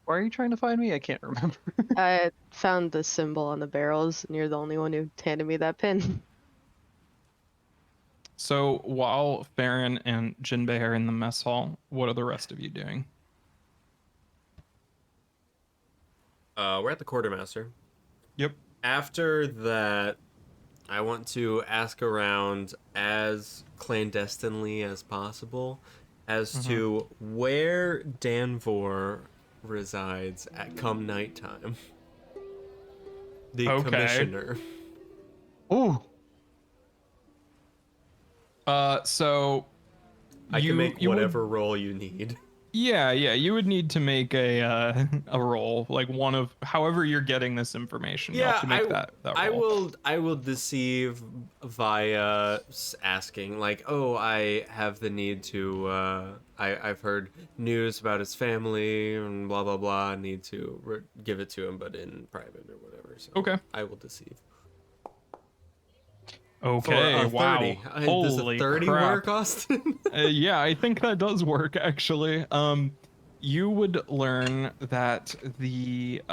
Why are you trying to find me? I can't remember. I found the symbol on the barrels, and you're the only one who handed me that pin. So while Farron and Jinbei are in the mess hall, what are the rest of you doing? we're at the quartermaster. Yep. After that, I want to ask around as clandestinely as possible as to where Danvor resides at come nighttime. The Okay. commissioner. Ooh. So I can make you would- whatever roll you need. Yeah, you would need to make a roll, like one of however you're getting this information. You'll have to make that roll. I will deceive via asking, like, oh, I have the need to I've heard news about his family and blah blah blah. I need to give it to him, but in private or whatever. So Okay. I will deceive. Okay, For a wow. 30. Does a Holy 30 crap. work, Austin? Yeah, I think that does work actually. You would learn that the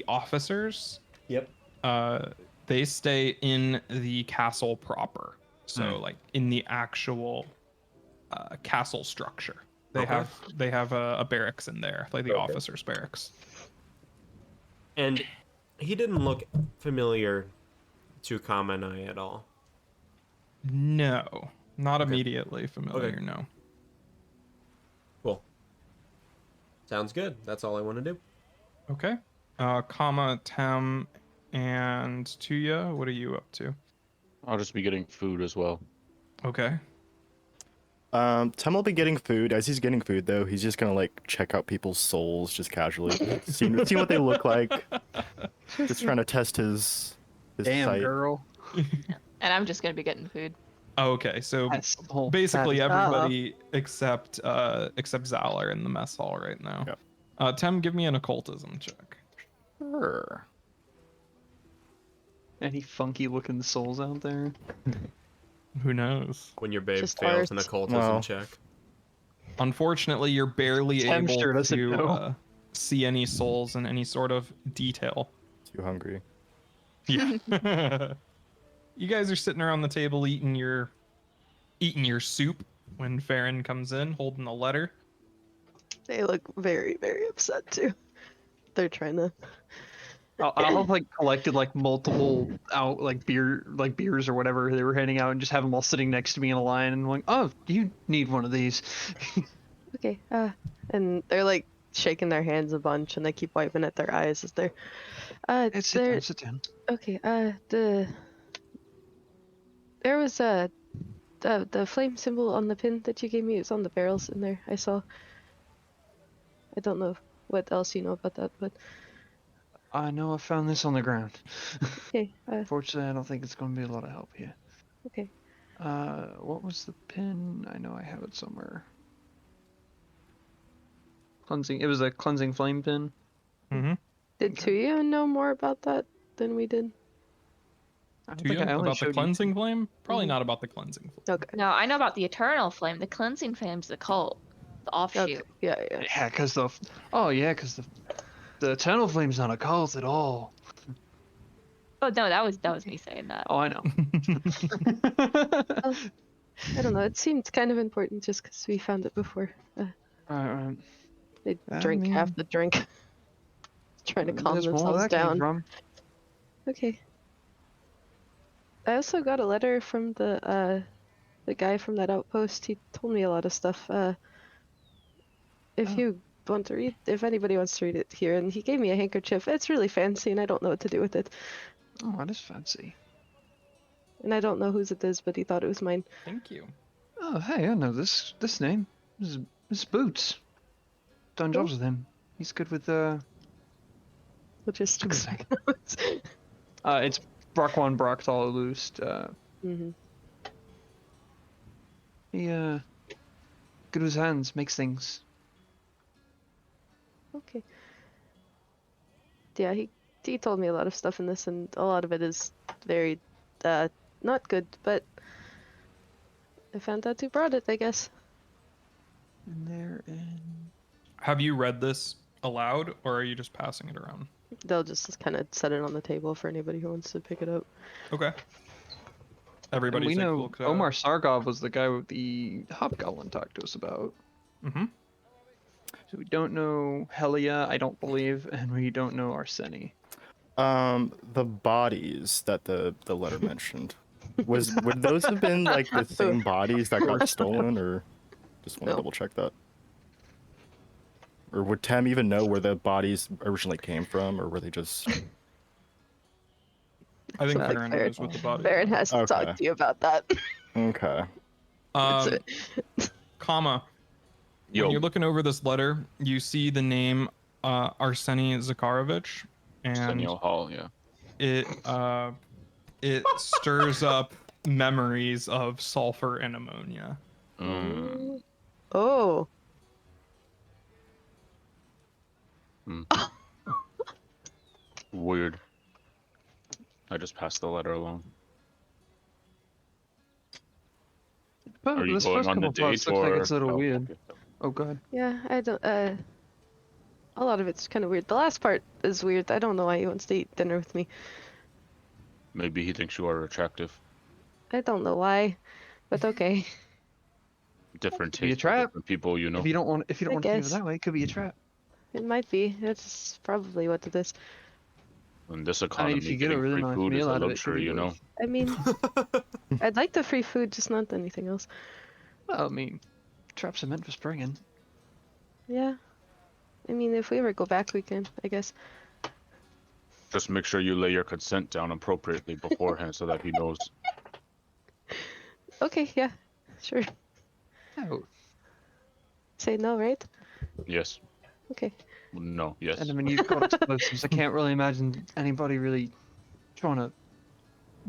officers, Yep. they stay in the castle proper. So like in the actual castle structure. They Okay. have a barracks in there, like the Okay. officers' barracks. And he didn't look familiar to Kamanai at all. No, not Okay. immediately familiar. Okay. No. Cool. Sounds good. That's all I want to do. Okay. Kama, Tem, and Tuya, what are you up to? I'll just be getting food as well. Okay. Tem will be getting food. As he's getting food, though, he's just gonna like check out people's souls just casually, see what they look like. Just trying to test his Damn, sight. girl. And I'm just gonna be getting food. Okay, so That's the whole basically bad- everybody except Zal are in the mess hall right now. Yep. Tem, give me an occultism check. Sure. Any funky looking souls out there? Who knows? When your babe Just fails an art. occultism Well. check. Unfortunately, you're barely Tem able sure doesn't to know. see any souls in any sort of detail. Too hungry. Yeah. You guys are sitting around the table eating your soup when Farron comes in holding a letter. They look very, very upset too. They're trying to. I'll have like collected like multiple out like beers or whatever they were handing out and just have them all sitting next to me in a line and like, oh, you need one of these. Okay, and they're like shaking their hands a bunch, and they keep wiping at their eyes as they're. Sit down. Okay, there was the flame symbol on the pin that you gave me. It's on the barrels in there. I saw. I don't know what else you know about that, but I know I found this on the ground. okay. Fortunately, I don't think it's going to be a lot of help here. Okay. What was the pin? I know I have it somewhere. Cleansing. It was a cleansing flame pin. Mm-hmm. Did Tuya know more about that than we did? I don't Do you think I only about the showed you- cleansing flame? Probably Mhm. not about the cleansing flame. Okay. No, I know about the Eternal Flame. The Cleansing Flame's the cult. The offshoot. Okay. Yeah. Yeah, because the eternal flame's not a cult at all. Oh no, that was me saying that. Oh, I know. I don't know. It seemed kind of important just because we found it before. Right. They I drink half mean- the drink. Trying to calm There's more themselves that came down. from. Okay. I also got a letter from the guy from that outpost. He told me a lot of stuff. If you want to read, if anybody wants to read it here, and he gave me a handkerchief. It's really fancy, and I don't know what to do with it. Oh, that is fancy. And I don't know whose it is, but he thought it was mine. Thank you. Oh, hey, I know this name. This is Boots. Done jobs with him. He's good with Logistics. it's Brockwan Brocktal Loost. Mm-hmm. He good with his hands, makes things. Okay. Yeah, he told me a lot of stuff in this, and a lot of it is very not good, but I found out who brought it, I guess. And they're in. Have you read this aloud, or are you just passing it around? They'll just kind of set it on the table for anybody who wants to pick it up. Okay. Everybody We take a know look at Omar Sargov was the guy with the hobgoblin talked to us about. Mm-hmm. So we don't know Helia, I don't believe, and we don't know Arseni. The bodies that the letter mentioned, would those have been like the same bodies that got stolen, or just want to No. double check that? Or would Tem even know where the bodies originally came from, or were they just? I think Like Farron Farron- knows what the body. Farron has to Okay. talk to you about that. Okay. That's Um, it. comma. Yo. When you're looking over this letter, you see the name Arseny Zakharovich, and Arsenio Hall, yeah. it stirs up memories of sulfur and ammonia. Mm. Oh. Weird. I just passed the letter along. But Are you this going first on the couple parts date looks or? like it's a little Oh, weird. okay. Oh god. Yeah, I don't. A lot of it's kind of weird. The last part is weird. I don't know why he wants to eat dinner with me. Maybe he thinks you are attractive. I don't know why, but okay. Different Could be a taste for trap. different people, you know. If you don't want to I think of it guess. that way, it could be a trap. It might be. That's probably what it is. In this I mean, economy, if you get a getting really free nice food is meal a out of it, it could luxury, be you know. worse. I mean, I'd like the free food, just not anything else. Well, I mean, traps are meant for springing. Yeah. I mean, if we ever go back, we can, I guess. Just make sure you lay your consent down appropriately beforehand so that he knows. Okay, yeah. Sure. Oh, Say no, right? Yes. Okay. No. Yes. and I mean, you've got explosives. I can't really imagine anybody really trying to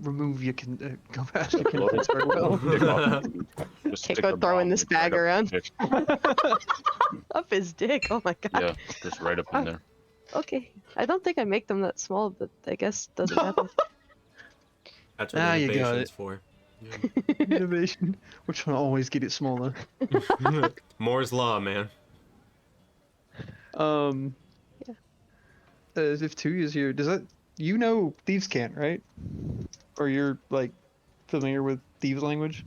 remove your go past your consent very well. Stick off. Just Can't stick go the throwing bomb, this like, right bag up around. his dick. Up his dick. Oh my god. Yeah, just right up in there. Okay. I don't think I make them that small, but I guess it doesn't happen. That's what Ah, you got innovation's it. for. Innovation. We're trying to always get it smaller. Yeah. Moore's law, man. Yeah. If Tuya's here, does that you know thieves can't, right? Or you're like familiar with thieves language?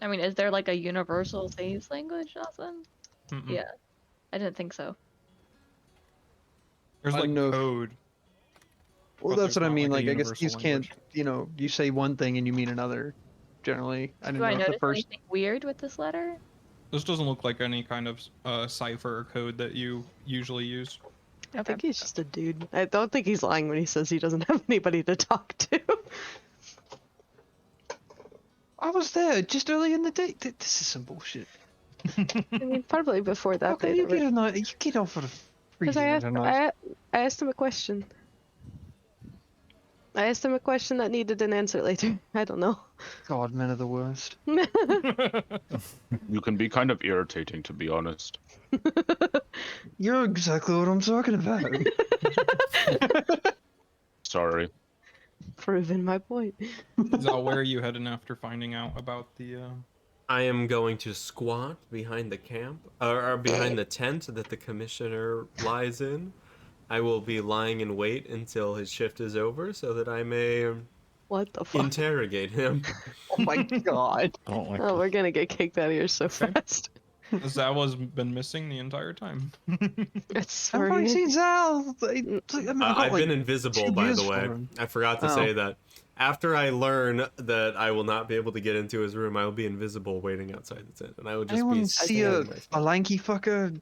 I mean, is there like a universal thieves language, Jocelyn? Mm-mm. Yeah. I didn't think so. There's I like know if- code. Well, But that's there's what I not, mean. like, Like, a I guess universal thieves can't. language. You know, you say one thing and you mean another. Generally, I didn't Do I know if notice the first. anything weird with this letter? This doesn't look like any kind of cipher or code that you usually use. I think he's just a dude. I don't think he's lying when he says he doesn't have anybody to talk to. I was there just early in the day. This is some bullshit. I mean, probably before How that can they you never... get a night? You get off at a free Because I dinner asked, tonight. I asked him a question. I asked him a question that needed an answer later. I don't know. God, men are the worst. You can be kind of irritating, to be honest. You're exactly what I'm talking about. Sorry. Proving my point. Zal, where are you heading after finding out about the? I am going to squat behind the camp, or behind the tent that the commissioner lies in. I will be lying in wait until his shift is over so that I may What the fuck? interrogate him. Oh my god. I don't like Oh, that. we're gonna get kicked out of here so Okay. fast. Zal has been missing the entire time. It's I've already sorry. seen Zal. I mean, I've been invisible, 2 by years the for way. him. I forgot to Oh. say that. After I learn that I will not be able to get into his room, I will be invisible waiting outside the tent, and I will just Anyone be see standing a lanky fucker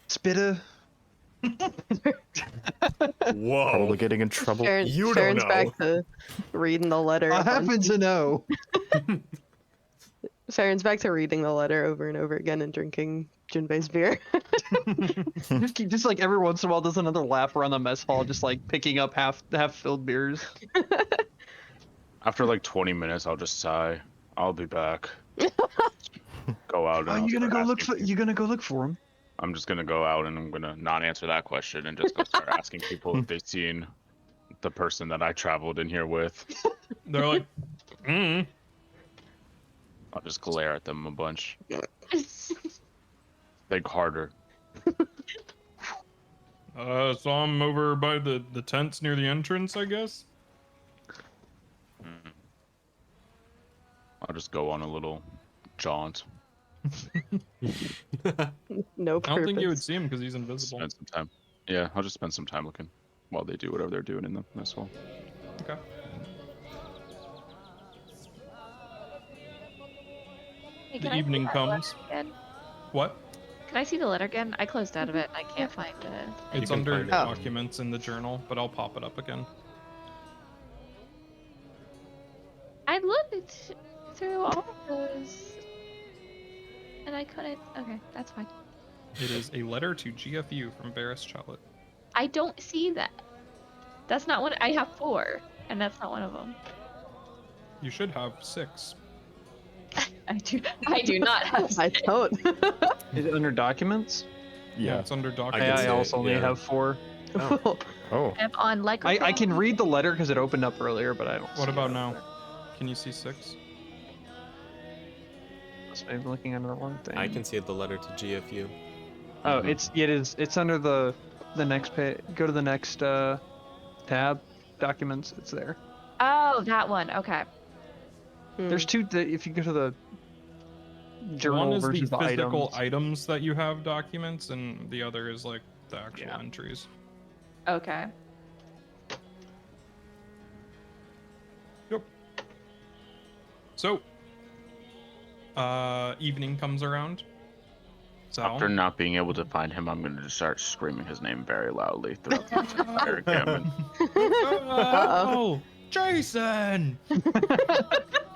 spitter Whoa. Probably getting in trouble. You don't Farron's back know. to reading the letter. I a bunch. happen to know. Farron's back to reading the letter over and over again and drinking Jinbei's beer. just like every once in a while, does another lap around the mess hall, just like picking up half filled beers. After like 20 minutes, I'll just sigh. I'll be back. Go out. And Are I'll you gonna start go look asking for? You gonna go look for him? I'm just gonna go out and I'm gonna not answer that question and just go start asking people if they've seen the person that I traveled in here with. They're like, I'll just glare at them a bunch. Think harder. saw him over by the tents near the entrance, I guess. I'll just go on a little jaunt. No I purpose. don't think you would see him because he's invisible. Spend some time. Yeah, I'll just spend some time looking while they do whatever they're doing in the mess hall. Okay. Hey, The can I see evening that letter comes. again? What? Can I see the letter again? I closed out of it. I can't find it. It's can under find it. documents in the journal, but I'll pop it up again. I looked through all of those, and I couldn't. Okay, that's fine. It is a letter to GFU from Barris Chocolate. I don't see that. That's not one. I have 4, and that's not one of them. You should have 6. I do not have. I don't. Is it under documents? Yeah, it's under can documents. see I it, also only yeah. have 4. Oh. Oh. I'm on like. I can read the letter because it opened up earlier, but I don't. What see about it. now? Can you see 6? Must be looking under the wrong thing. I can see the letter to GFU. Oh, it's under the next page. Go to the next tab, documents. It's there. Oh, that one. Okay. There's 2. If you go to the journal One is the version of physical items. items that you have documents, and the other is like the actual Yeah. entries. Okay. Yep. So, evening comes around. Sal. After not being able to find him, I'm gonna just start screaming his name very loudly throughout the entire encampment. Oh, Jason!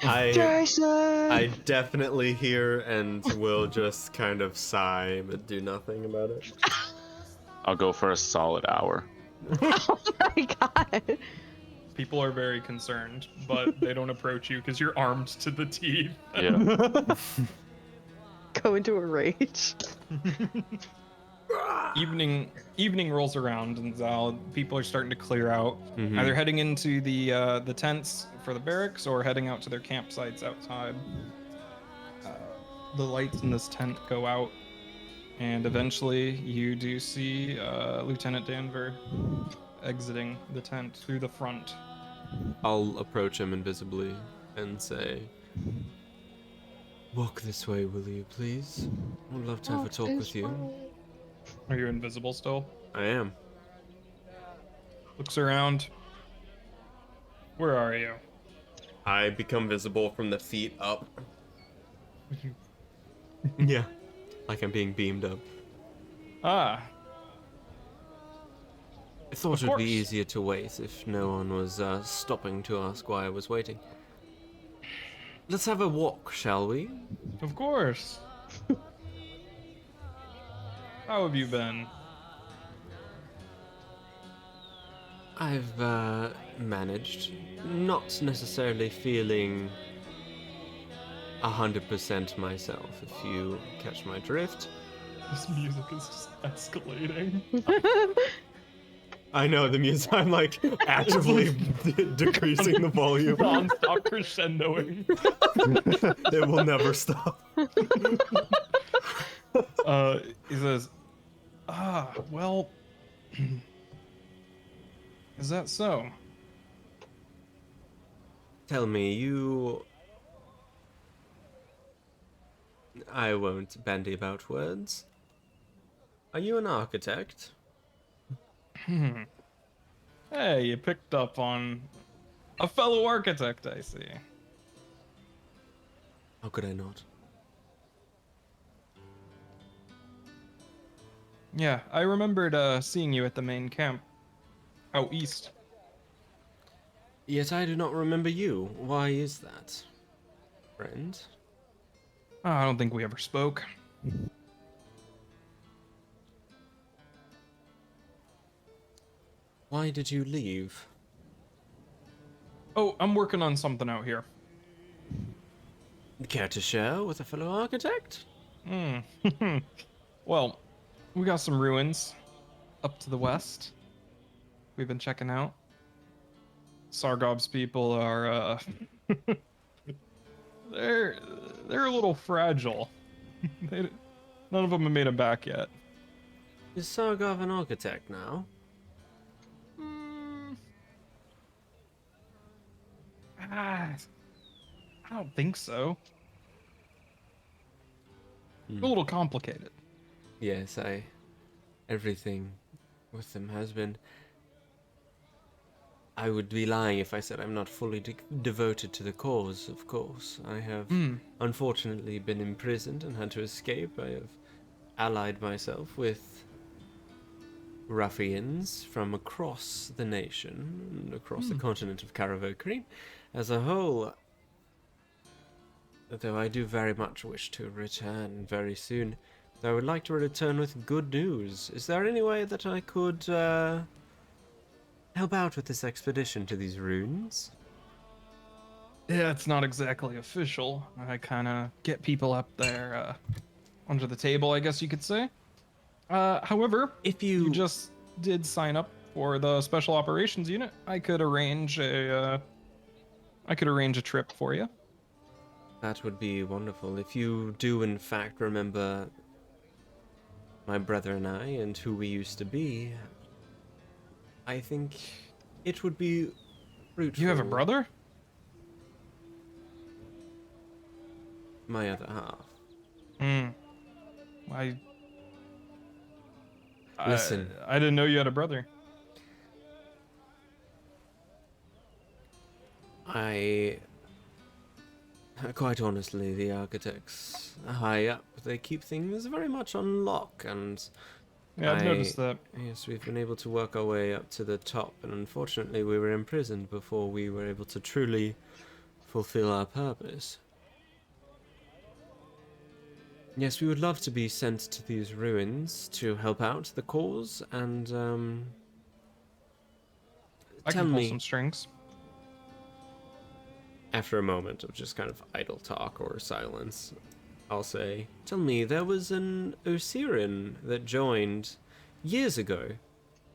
I definitely hear and will just kind of sigh but do nothing about it. I'll go for a solid hour. Oh my god. People are very concerned, but they don't approach you because you're armed to the teeth. Yeah. Go into a rage. Evening rolls around, and Zal, people are starting to clear out, either heading into the tents for the barracks or heading out to their campsites outside. The lights in this tent go out, and eventually you do see Lieutenant Danver exiting the tent through the front. I'll approach him invisibly and say, "Walk this way, will you, please? I'd love to have a talk with you." Are you invisible still? I am. Looks around. Where are you? I become visible from the feet up. Yeah, like I'm being beamed up. Ah, I thought Of it would be course. easier to wait if no one was stopping to ask why I was waiting. Let's have a walk, shall we? of course. How have you been? I've managed, not necessarily feeling 100% myself, if you catch my drift. This music is just escalating. I know the music. I'm like actively decreasing the volume. Non-stop crescendoing. It will never stop. He says, well, is that so? Tell me, I won't bandy about words. Are you an architect? Hey, you picked up on a fellow architect, I see. How could I not? Yeah, I remembered seeing you at the main camp out east. Yet I do not remember you. Why is that, friend? Oh, I don't think we ever spoke. Why did you leave? Oh, I'm working on something out here. Care to share with a fellow architect? Hmm. Well, we got some ruins up to the west. We've been checking out. Sargov's people are they're a little fragile. they, None of them have made it back yet. Is Sargov an architect now? I don't think so. Hmm. A little complicated. Yes, everything with them has been. I would be lying if I said I'm not fully devoted to the cause, of course. I have unfortunately been imprisoned and had to escape. I have allied myself with ruffians from across the nation, and across the continent of Karavokri as a whole. Though I do very much wish to return very soon. Though I would like to return with good news. Is there any way that I could help out with this expedition to these ruins? Yeah, it's not exactly official. I kind of get people up there under the table, I guess you could say. However, If you just did sign up for the Special Operations Unit, I could arrange a trip for you. That would be wonderful. If you do in fact remember my brother and I and who we used to be, I think it would be fruitful. You have a brother? My other half. I Listen. I didn't know you had a brother. Quite honestly, the architects high up, they keep things very much on lock, and Yeah, I've noticed that. Yes, we've been able to work our way up to the top, and unfortunately we were imprisoned before we were able to truly fulfill our purpose. Yes, we would love to be sent to these ruins to help out the cause, and I tell can pull me, some strings. after a moment of just kind of idle talk or silence, I'll say, tell me, there was an Osirin that joined years ago.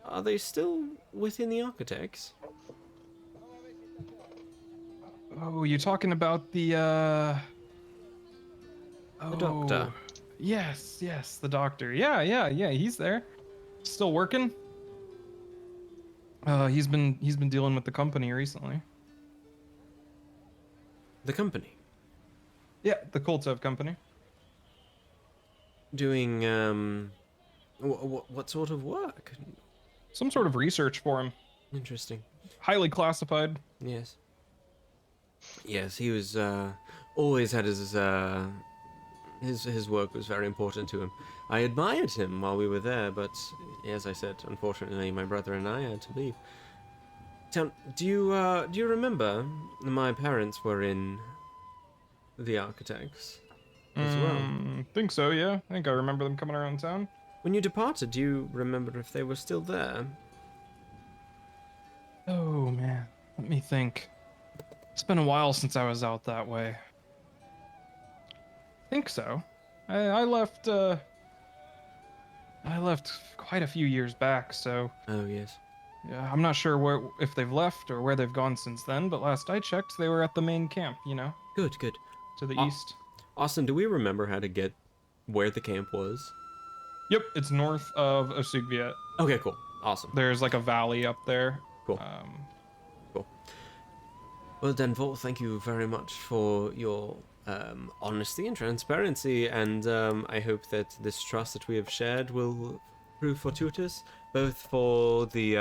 Are they still within the Architects? Oh, you talking about the doctor. Yes, the doctor. Yeah, he's there. Still working. He's been dealing with the company recently. The company? Yeah, the Koltov company. Doing, what sort of work? Some sort of research for him. Interesting. Highly classified. Yes. Yes, he was, always had his work was very important to him. I admired him while we were there, but as I said, unfortunately, my brother and I had to leave. Do you remember my parents were in the Architects as well? Think so, yeah. I think I remember them coming around town. When you departed, do you remember if they were still there? Oh, man. Let me think. It's been a while since I was out that way. Think so. I left quite a few years back, so Oh, yes. yeah, I'm not sure if they've left or where they've gone since then, but last I checked, they were at the main camp, Good. to the east. Austin, do we remember how to get where the camp was? Yep, it's north of Osugviet. Okay, cool. Awesome. There's like a valley up there. Cool. Cool. Well, Denvor, thank you very much for your honesty and transparency, and I hope that this trust that we have shared will prove fortuitous, both for the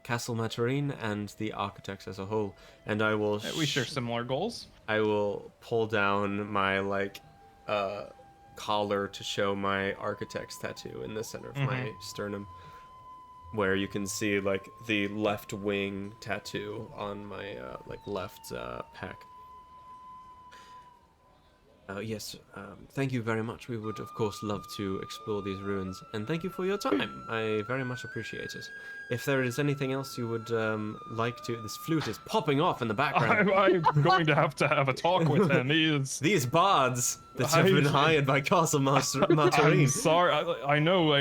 Castle Materine and the Architects as a whole. And I will... We share similar goals. I will pull down my, collar to show my architect's tattoo in the center of my sternum, where you can see like the left wing tattoo on my like left pec. Yes, thank you very much. We would, of course, love to explore these ruins, and thank you for your time. I very much appreciate it. If there is anything else you would like to... This flute is popping off in the background. I'm going to have a talk with him. He is... These bards that have been hired by Castle Master I'm Materine. sorry. I know.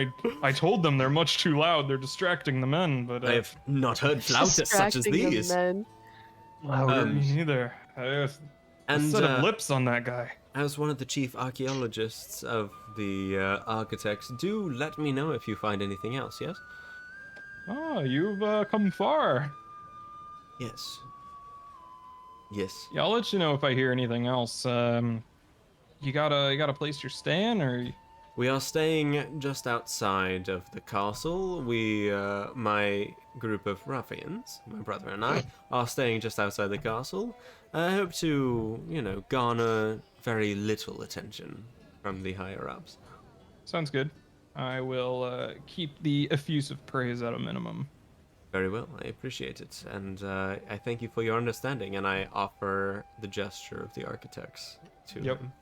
I told them they're much too loud. They're distracting the men. But I have not heard flautists such as Distracting these. them, me neither. A set of lips on that guy. As one of the chief archaeologists of the architects, do let me know if you find anything else, yes? Oh, you've come far. Yes. Yes. Yeah, I'll let you know if I hear anything else. You got a place you're staying, or? We are staying just outside of the castle. We, my group of ruffians, my brother and I, are staying just outside the castle. I hope to, you know, garner very little attention from the higher-ups. Sounds good. I will keep the effusive praise at a minimum. Very well, I appreciate it, and I thank you for your understanding, and I offer the gesture of the architects to him.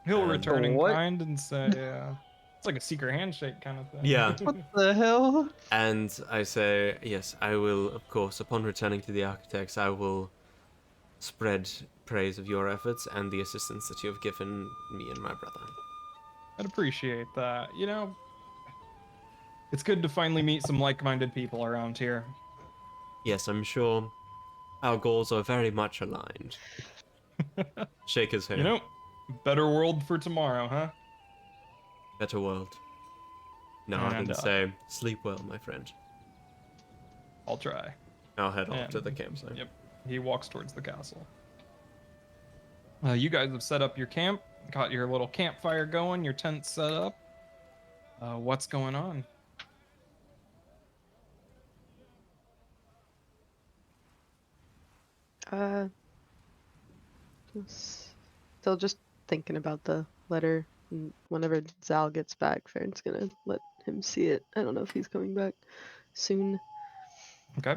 He'll return in what? kind and say, it's like a secret handshake kind of thing. Yeah. What the hell? And I say, yes, I will, of course, upon returning to the architects, I will spread praise of your efforts and the assistance that you have given me and my brother. I'd appreciate that. You know, it's good to finally meet some like-minded people around here. Yes, I'm sure our goals are very much aligned. Shake his hand. You know, better world for tomorrow, huh? Better world. No, I And, can say, sleep well, my friend. I'll try. I'll head off And- to the campsite. Yep. He walks towards the castle. You guys have set up your camp, got your little campfire going, your tent set up. What's going on? Still just thinking about the letter. And whenever Zal gets back, Farron's gonna let him see it. I don't know if he's coming back soon. Okay.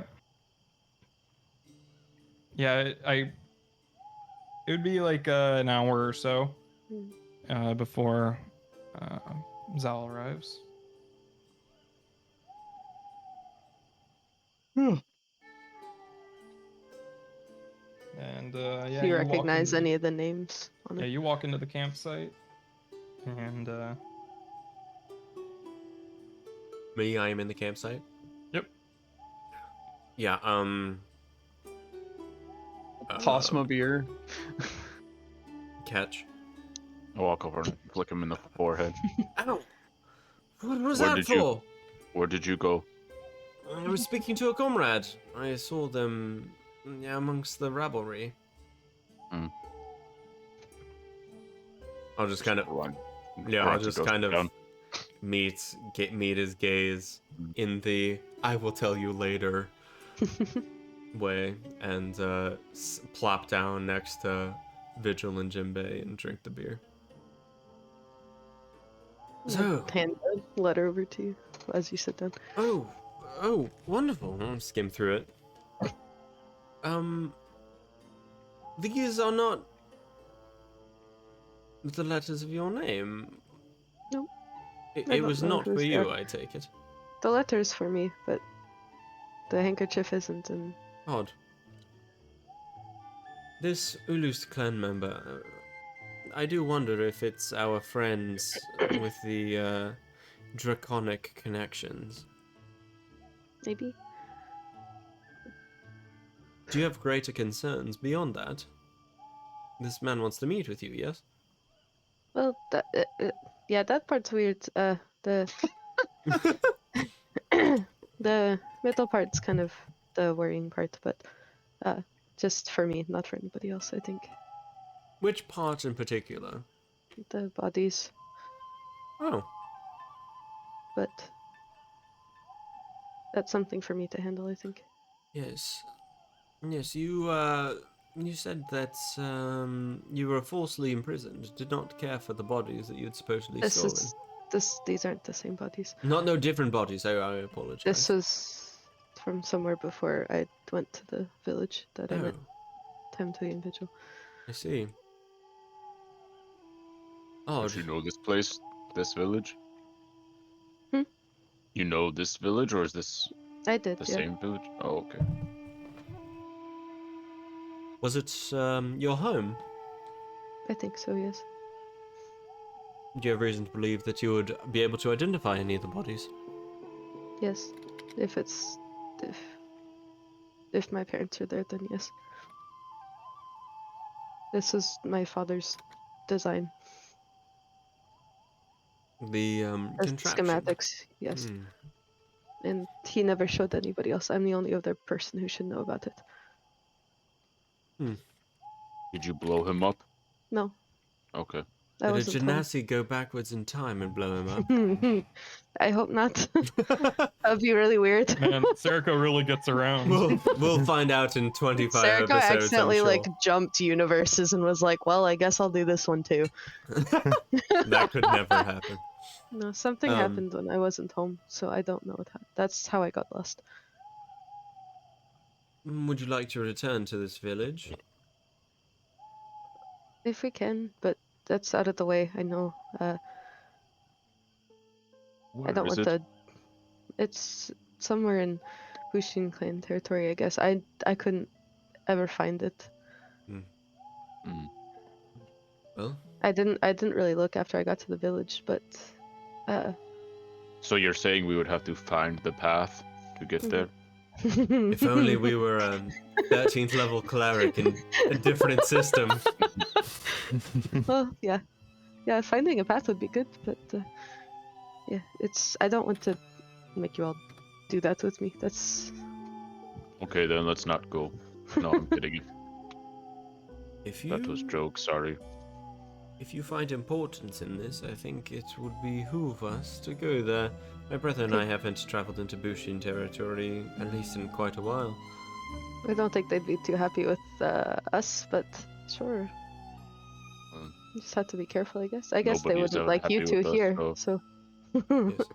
Yeah, it would be like an hour or so before Zal arrives. And yeah, Do you walk recognize into any of the names on Yeah, it? you walk into the campsite, and Me, I am in the campsite. Yep. Yeah, Toss him a beer. catch. I walk over and flick him in the forehead. Ow! What was Where that did you- for? Where did you go? I was speaking to a comrade. I saw them amongst the rabblery. Hmm. I'll just kind of, Run. yeah, Run I'll to just go kind sit of down. meet his gaze in the "I will tell you later" way, and plop down next to Vigil and Jimbei and drink the beer. So, Hand the letter over to you as you sit down. oh, wonderful. I'll skim through it. These are not the letters of your name. Nope. I It don't was know not for who's you, that. I take it. The letter's for me, but the handkerchief isn't. And Odd. This Ulus clan member, I do wonder if it's our friends with the draconic connections. maybe. Do you have greater concerns beyond that? This man wants to meet with you, yes? Well, yeah, that part's weird. The the middle part's kind of the worrying part, but just for me, not for anybody else. I think Which part in particular? the bodies, Oh, but that's something for me to handle. I think. yes. Yes, you You said that you were falsely imprisoned, did not care for the bodies that you had supposedly This stolen. is these aren't the same bodies. Not no different bodies. I apologize. This was from somewhere before I went to the village that I met Time to the individual. I see. Oh, Does you know this place, this village? Hmm? You know this village, or is this I did, the yeah. same village? Oh, okay. was it your home? I think so, yes. Do you have reason to believe that you would be able to identify any of the bodies? Yes. If if my parents are there, then yes. This is my father's design. The contraption. Schematics, yes. Hmm. And he never showed anybody else. I'm the only other person who should know about it. Did you blow him up? No, Okay. I Did a wasn't home. genasi go backwards in time and blow him up? I hope not. That'd be really weird. Man, Serico really gets around. we'll find out in 25 Serico episodes, accidentally I'm sure. like jumped universes and was like, "Well, I guess I'll do this one too." That could never happen. No, something happened when I wasn't home, so I don't know what happened. That's how I got lost. Would you like to return to this village? If we can, but that's out of the way. I know. Where I don't is want it? the. It's somewhere in Hushin clan territory, I guess. I couldn't ever find it. Mm. Well, I didn't really look after I got to the village, but So you're saying we would have to find the path to get there? if only we were a 13th level cleric in a different system. well, yeah, finding a path would be good, but yeah, I don't want to make you all do that with me. That's Okay, then let's not go. No, I'm kidding. If you That was joke, sorry. If you find importance in this, I think it would behoove us to go there. My brother and I haven't traveled into Bushin territory, at least in quite a while. I don't think they'd be too happy with us, but sure. You just have to be careful, I guess. I guess they Nobody's wouldn't like you happy two with us, here, so- so. Yes.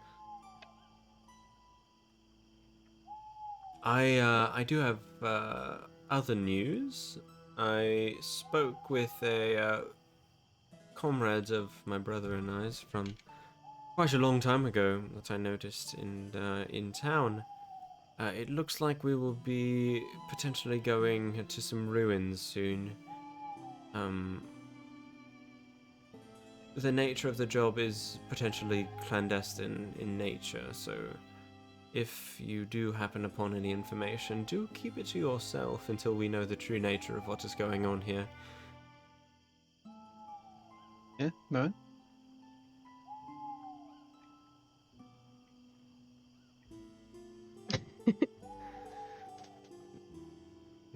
I do have other news. I spoke with a comrade of my brother and I's from quite a long time ago that I noticed in town. It looks like we will be potentially going to some ruins soon. The nature of the job is potentially clandestine in nature, so if you do happen upon any information, do keep it to yourself until we know the true nature of what is going on here. Yeah, no.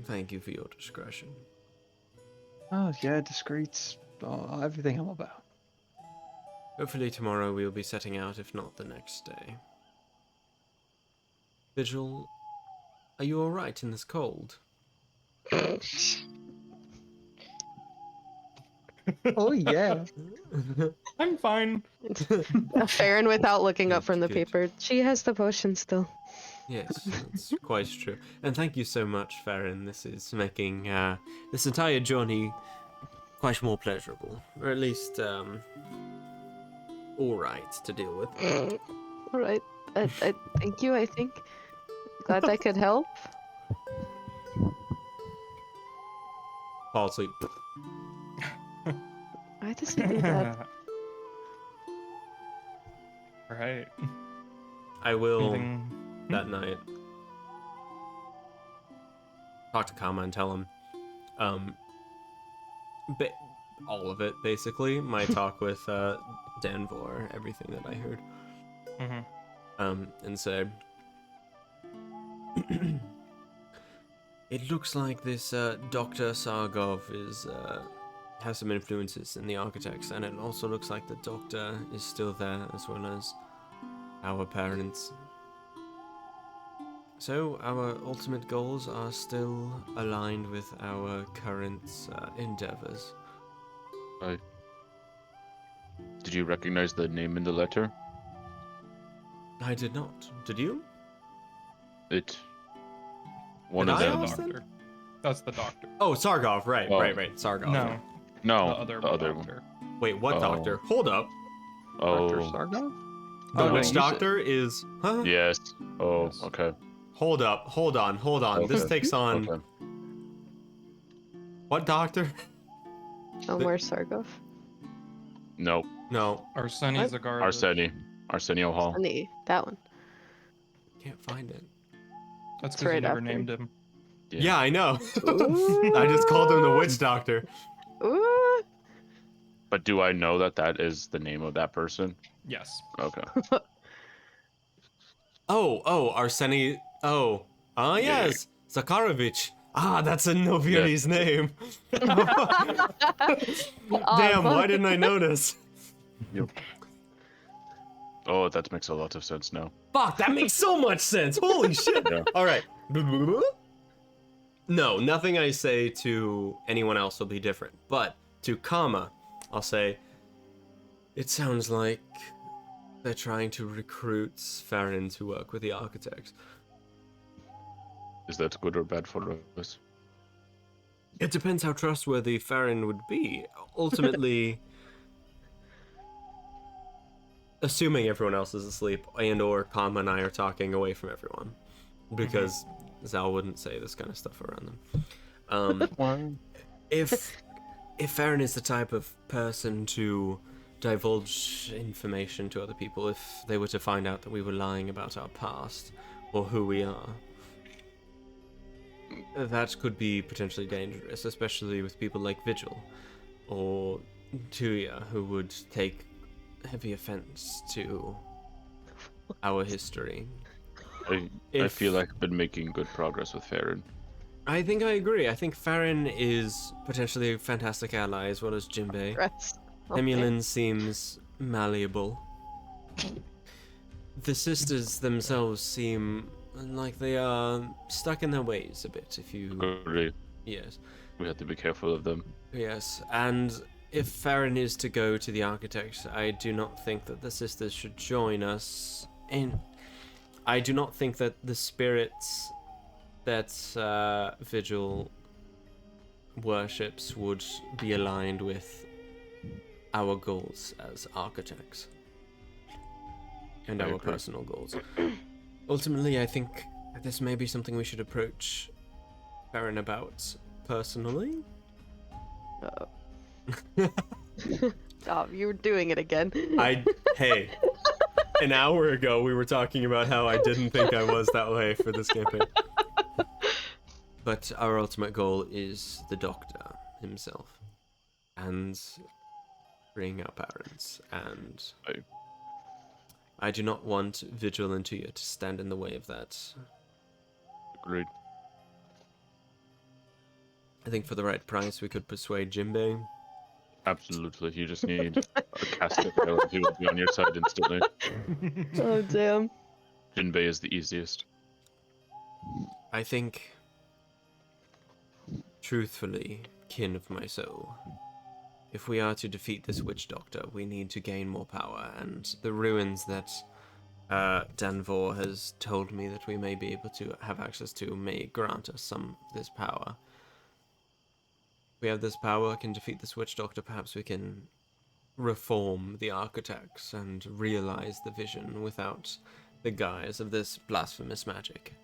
Thank you for your discretion. Oh yeah, discreet's everything I'm about. Hopefully tomorrow we'll be setting out, if not the next day. Vigil, are you alright in this cold? Oh yeah. I'm fine. Farron, without looking up Good, from the good. paper, she has the potion still. Yes, that's quite true. And thank you so much, Farron. This is making this entire journey quite more pleasurable. Or at least, alright to deal with. All right, I thank you. I think glad I could help. Fall asleep. Why does he do that? Right. I will, Anything? that night, talk to Kama and tell him, all of it, basically. My talk with, Danvor, everything that I heard. And say, it looks like this Dr. Sargov has some influences in the architects, and it also looks like the doctor is still there, as well as our parents. So our ultimate goals are still aligned with our current endeavors. Did you recognize the name in the letter? I did not. Did you? It. One Did of I them. ask them? Doctor. That's the doctor. Oh, Sargov. Right, Oh. right. Sargov. No, No, the other one. doctor. Wait, what Oh. doctor? Hold up. Dr. Oh, Sargov? The Oh, no, witch you doctor is. Huh? yes. Oh, Yes. okay. Hold up. Hold on. This Okay. takes on. Okay. What doctor? Elmore Sargov. No, No, Arseni What? Zagarovich. Arsenio Hall. Sunny, that one. can't find it. That's It's because right you never after. named him. Yeah, I know. Ooh. I just called him the witch doctor. Ooh. But do I know that that is the name of that person? Yes. Okay. Oh, Arseni. Oh, Yeah. yes, Zakarovich. Ah, that's a Nobili's name. Damn, why didn't I notice? Oh, that makes a lot of sense now. Fuck, that makes so much sense. Holy shit. Yeah. All right. No, nothing I say to anyone else will be different. But to Kama, I'll say, it sounds like they're trying to recruit Farron to work with the architects. Is that good or bad for us? It depends how trustworthy Farron would be. Ultimately, assuming everyone else is asleep and or Kama and I are talking away from everyone. Because Zal wouldn't say this kind of stuff around them. If Farron is the type of person to divulge information to other people, if they were to find out that we were lying about our past or who we are, that could be potentially dangerous, especially with people like Vigil or Tuya, who would take heavy offense to our history. I feel like I've been making good progress with Farron. I think I agree. I think Farron is potentially a fantastic ally, as well as Jinbei. Rest. Okay. Emulin seems malleable. The sisters themselves seem like they are stuck in their ways a bit, if you... Agree. Yes. We have to be careful of them. Yes, and if Farron is to go to the architect, I do not think that the sisters should join us in... I do not think that the spirits that Vigil worships would be aligned with our goals as architects and I our agree. personal goals. Ultimately, I think this may be something we should approach Farron about personally. Oh, you were doing it again. Hey, an hour ago we were talking about how I didn't think I was that way for this campaign. But our ultimate goal is the Doctor himself. And freeing our parents. And I do not want Vigil and Tuya to stand in the way of that. Agreed. I think for the right price we could persuade Jinbei. Absolutely. You just need a cast of characters who will be on your side instantly. Oh, damn. Jinbei is the easiest. I think, truthfully, kin of my soul, if we are to defeat this witch doctor, we need to gain more power, and the ruins that Danvor has told me that we may be able to have access to may grant us some of this power. If we have this power, can defeat this witch doctor, perhaps we can reform the architects and realize the vision without the guise of this blasphemous magic.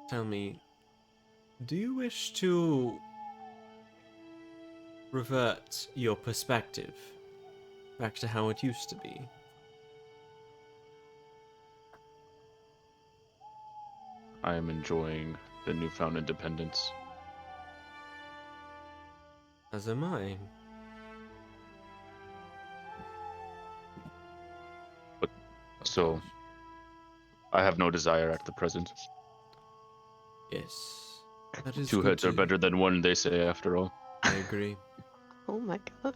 Tell me, do you wish to revert your perspective back to how it used to be? I am enjoying the newfound independence. As am I. So, I have no desire at the present. Yes. That is Two good heads are to- better than one, they say, after all. I agree. Oh my god.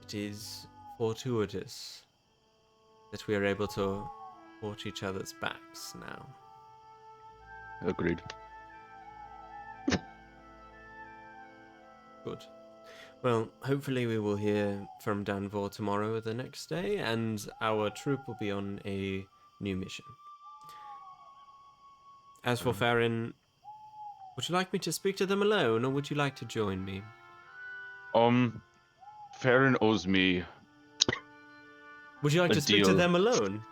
it is fortuitous that we are able to watch each other's backs now. Agreed. Good. Well, hopefully we will hear from Danvor tomorrow or the next day, and our troop will be on a new mission. As for Farron, would you like me to speak to them alone, or would you like to join me? Farron owes me. Would you like A to speak to deal. them alone?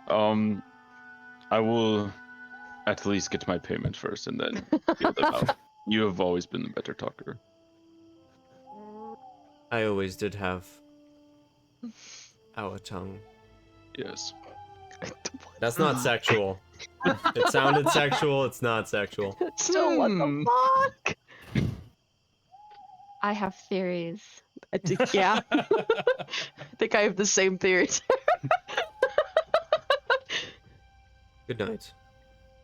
I will at least get my payment first and then feel them out. You have always been the better talker. I always did have our tongue. Yes. That's not sexual. It sounded sexual, it's not sexual. Still, what the fuck? I have theories. Yeah. I think I have the same theories. Good night.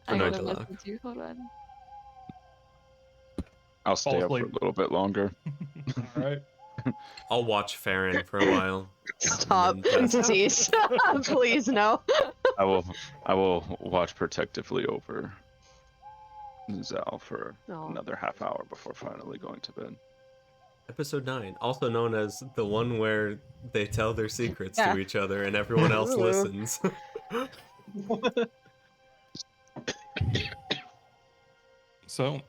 I Good night, gotta Delak. listen to. Hold on. I'll stay Fall up for a asleep. little bit longer. All right. I'll watch Farron for a while. Stop. And then pass out. Please. Please, no. I will watch protectively over Zal for No. another half hour before finally going to bed. Episode 9, also known as the one where they tell their secrets Yeah. to each other and everyone else Ooh. listens. So,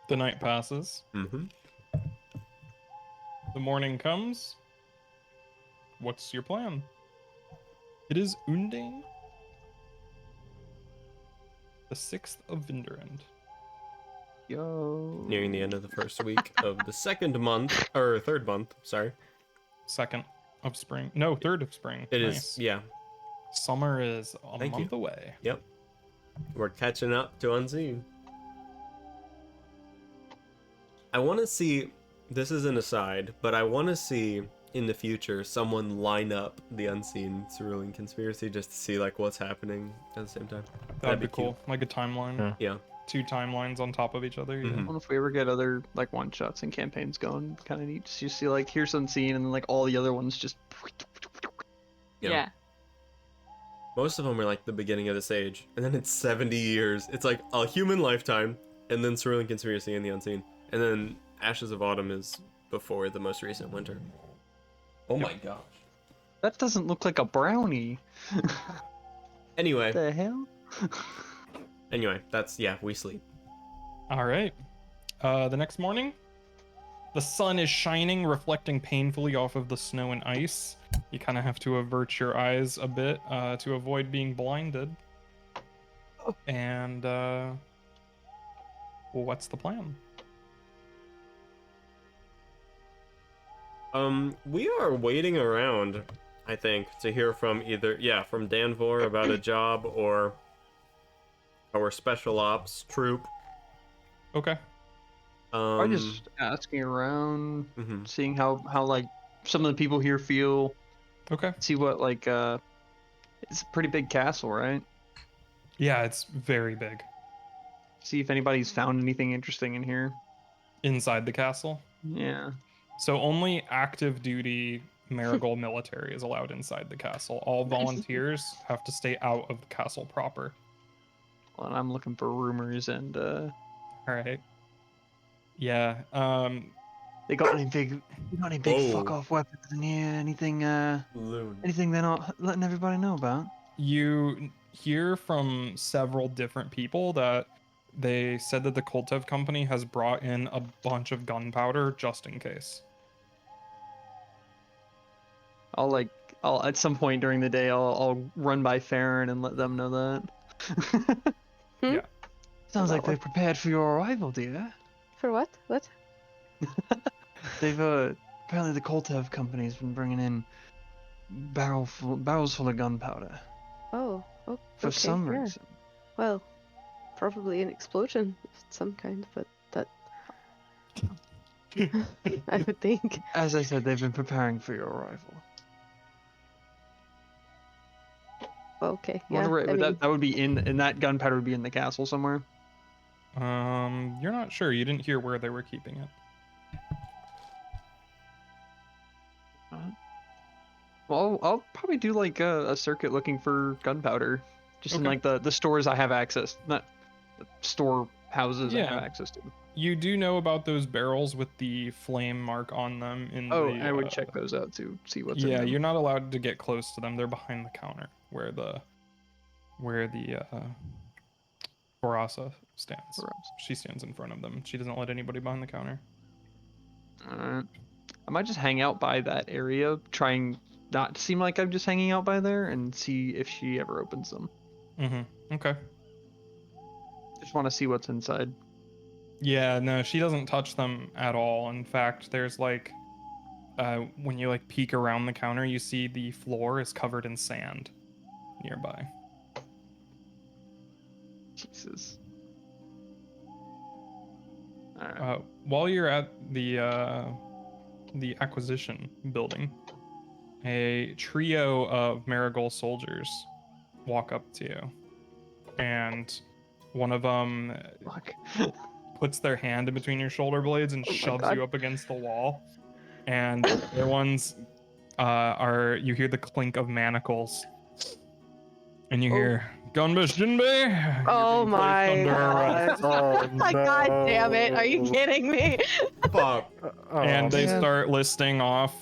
the night passes. Mm-hmm. The morning comes. What's your plan? It is Undane, the 6th of Vinderend. Yo. Nearing the end of the first week of the second month, or third month, sorry. 2nd of spring. No, 3rd of spring. It is, Nice. yeah. Summer is a Thank you. month away. Yep. We're catching up to Unseen. I want to see, this is an aside, but I want to see in the future someone line up the Unseen Cerulean conspiracy just to see like what's happening at the same time. That'd be cool. Like a timeline. Yeah. Yeah. 2 timelines on top of each other. Yeah. Mhm. I wonder if we ever get other like one shots and campaigns going. Kind of neat. Just you see like here's Unseen, and then like all the other ones just. Yeah. Most of them are like the beginning of this age, and then it's 70 years. It's like a human lifetime, and then Cerulean Conspiracy and the Unseen, and then Ashes of Autumn is before the most recent winter. Oh my gosh. That doesn't look like a brownie. Anyway, The hell? that's, yeah, we sleep. All right. The next morning, the sun is shining, reflecting painfully off of the snow and ice. You kind of have to avert your eyes a bit to avoid being blinded. And what's the plan? We are waiting around, I think, to hear from from Danvor about a job or our special ops troop. Okay. I'm just asking around, Mhm. seeing how like some of the people here feel. Okay. See what like it's a pretty big castle, right? Yeah, it's very big. See if anybody's found anything interesting in here. Inside the castle. Yeah. So only active duty Marigold military is allowed inside the castle. All volunteers have to stay out of the castle proper. Well, and I'm looking for rumors and All right. Yeah. they got any big Oh. fuck off weapons in here? Anything Loon. anything they're not letting everybody know about? You hear from several different people that they said that the Koltev company has brought in a bunch of gunpowder just in case. I'll at some point during the day I'll run by Farron and let them know that. Yeah. Sounds like About they've prepared for your arrival, dear. For what? What? They've apparently the Koltev company's been bringing in barrels full of gunpowder Oh. Oh. for okay, some yeah. reason. Well, probably an explosion of some kind, but that. I would think. As I said, they've been preparing for your arrival. Okay. I wonder Yeah. where- I mean, that would be in that gunpowder would be in the castle somewhere. You're not sure. You didn't hear where they were keeping it. Well, I'll probably do like a circuit looking for gunpowder, just in Okay. like the stores I have access, not the store houses I Yeah. have access to. You do know about those barrels with the flame mark on them in Oh, the. I would check those out to see what's in Yeah, them. you're not allowed to get close to them. They're behind the counter where the Barasa stands. Barasa. She stands in front of them. She doesn't let anybody behind the counter. Alright. I might just hang out by that area, trying not to seem like I'm just hanging out by there, and see if she ever opens them. Okay. Just want to see what's inside. Yeah, no, she doesn't touch them at all. In fact, there's like, when you like peek around the counter, you see the floor is covered in sand nearby. Jesus. Alright. While you're at the acquisition building, a trio of Marigold soldiers walk up to you, and one of them Fuck. puts their hand in between your shoulder blades and Oh my shoves God. you up against the wall. And the other ones you hear the clink of manacles, and you hear Gunbush Jinbei. Oh you're being placed my under arrest." god. Oh, God damn it. Are you no. kidding me? Fuck. And they man. start listing off,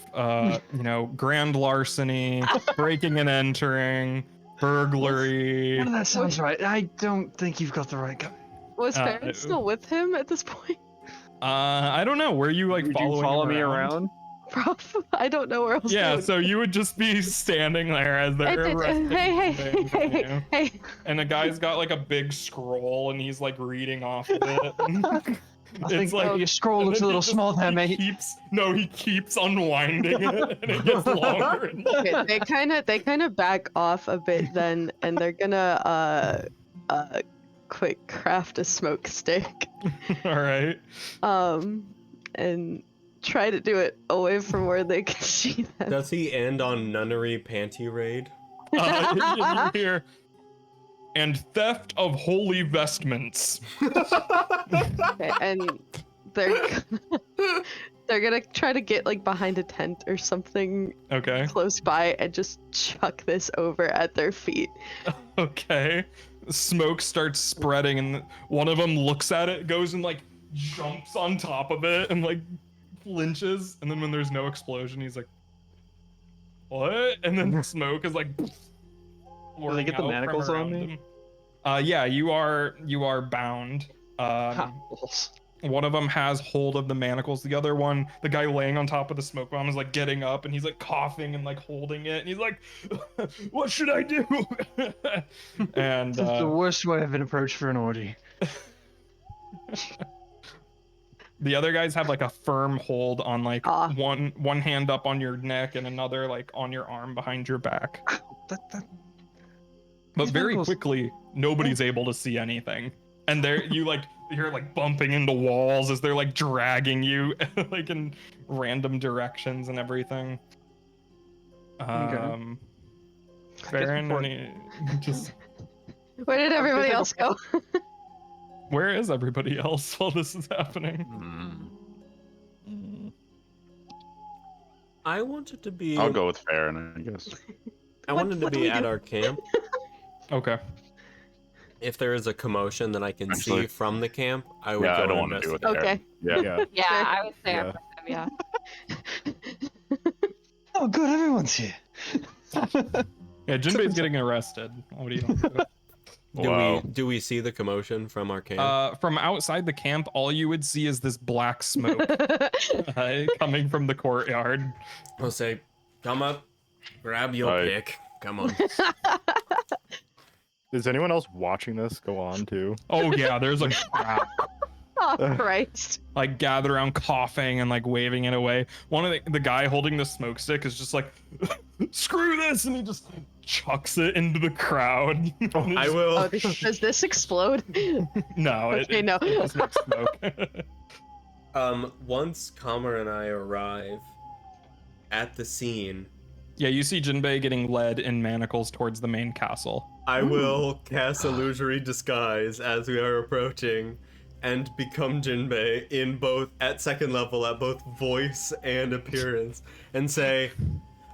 grand larceny, breaking and entering, burglary. None of that sounds right. I don't think you've got the right guy. Was Uh, Farron still with him at this point? I don't know. Were you like Would following you follow him me around? Prof, I don't know where else to Yeah, go. so you would just be standing there as Hey, they're arresting hey, Jinbei in front of you. hey. And the guy's got like a big scroll and he's like reading off of it. I think your scroll and looks a then he little just- small there, he mate. He keeps unwinding it and it gets longer and longer. Okay, they kind of back off a bit then, and they're gonna quick craft a smoke stick, All right. and try to do it away from where they can see them. Does he end on nunnery panty raid? You hear, and theft of holy vestments. Okay, and they're gonna try to get like behind a tent or something Okay. close by and just chuck this over at their feet. Okay. Smoke starts spreading and one of them looks at it, goes and like jumps on top of it and like flinches, and then when there's no explosion, he's like, "What?" And then the smoke is like. Do they get the pouring out from manacles on around me? him. Yeah, you are bound. Ha, balls. One of them has hold of the manacles. The other one, the guy laying on top of the smoke bomb, is like getting up and he's like coughing and like holding it. And he's like, "What should I do?" And This is the worst way I've been approached for an orgy. the other guys have like a firm hold on like Ah. one hand up on your neck and another like on your arm behind your back. That But These very manacles- quickly, nobody's able to see anything. And there you're like bumping into walls as they're like dragging you like in random directions and everything. Farron, just Where did everybody take a else go? where is everybody else while this is happening? I wanted to be. I'll go with Farron, I guess. I wanted to what do be we at do? our camp. Okay. If there is a commotion that I can see Actually- from the camp, I would Yeah, go I don't and want to do it investigate. there. Okay. Yeah. Yeah. Yeah, I would say Yeah. yeah. Oh, good, everyone's here. Yeah, Jinbei's getting arrested. What do you want to do? Wow. Do we see the commotion from our camp? From outside the camp, all you would see is this black smoke coming from the courtyard. I'll say, come up, grab your Right. pick. Come on. Is anyone else watching this go on too? Oh yeah, there's a crowd Oh Christ. like gathered around coughing and like waving it away. One of the guy holding the smoke stick is just like, "Screw this," and he just chucks it into the crowd. I will. Oh, does this explode? No, Okay, it no. just makes smoke. Once Kamer and I arrive at the scene, Yeah, you see Jinbei getting led in manacles towards the main castle. I will cast illusory disguise as we are approaching and become Jinbei in both at second level at both voice and appearance and say,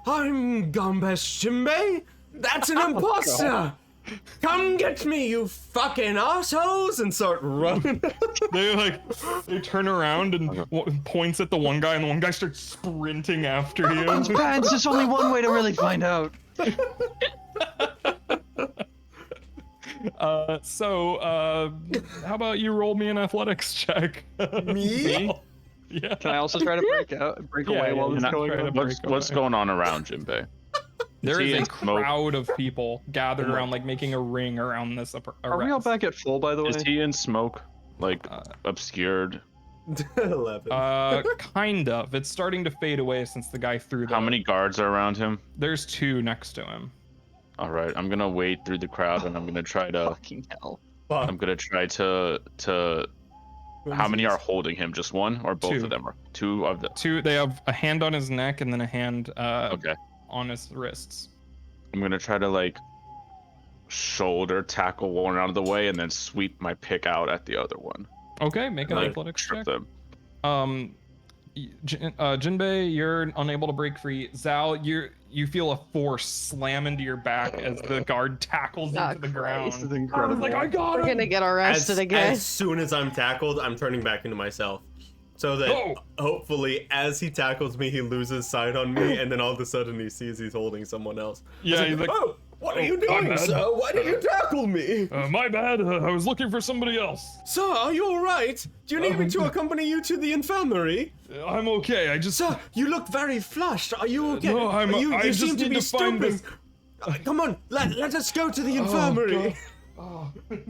I'm Gombesh Jinbei. That's an imposter. Come get me, you fucking assholes, and start running. They turn around and points at the one guy, and the one guy starts sprinting after you. Depends. There's only one way to really find out. How about you roll me an athletics check? Me? Yeah. Can I also try to break away while this is going on? What's going on around Jinbei? There he is in a smoke? crowd of people gathered around, like making a ring around this. Are we all back at full, by the way? Is he in smoke? Like obscured? 11. Kind of. It's starting to fade away since the guy threw the. How many guards are around him? There's 2 next to him. All right, I'm gonna wade through the crowd and I'm gonna try to. Fucking hell. I'm gonna try to. How many are holding him? Just one, or both 2. of them? Or 2 of them? 2. They have a hand on his neck and then a hand Okay. on his wrists. I'm gonna try to like shoulder tackle one out of the way and then sweep my pick out at the other one. Okay, make an Like, athletics trip check. them. Jinbei, you're unable to break free. Zal, you feel a force slam into your back as the guard tackles Ah, into the ground. This is incredible. Like, I got We're him! gonna get arrested again. As soon as I'm tackled, I'm turning back into myself. So that hopefully, as he tackles me, he loses sight on me, and then all of a sudden he sees he's holding someone else. Yeah, he's like, "Oh, what are you my doing, bad. sir? Why did you tackle me? my bad. I was looking for somebody else. Sir, are you alright? Do you need me to accompany you to the infirmary? I'm okay. I just. Sir, you look very flushed. Are you okay? No, you I just seem to need be to find stupid. Come on, let us go to the infirmary.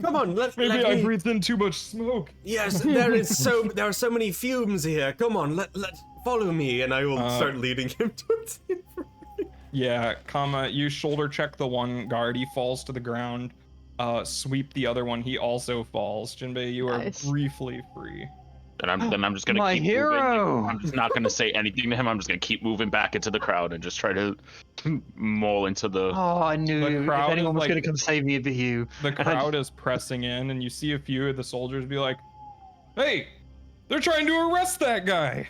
Come on, Maybe let I me... breathed in too much smoke. Yes, there are so many fumes here. Come on, let follow me, and I will start leading him towards the infirmary. Yeah, you shoulder check the one guard. He falls to the ground. Sweep the other one. He also falls. Jinbei, you are Nice. briefly free. And I'm just gonna My keep hero! moving. I'm just not gonna say anything to him. I'm just gonna keep moving back into the crowd and just try to maul into the. Oh, I knew The if crowd anyone is, was like- gonna come save me, it'd be you. The crowd is pressing in, and you see a few of the soldiers be like, "Hey, they're trying to arrest that guy."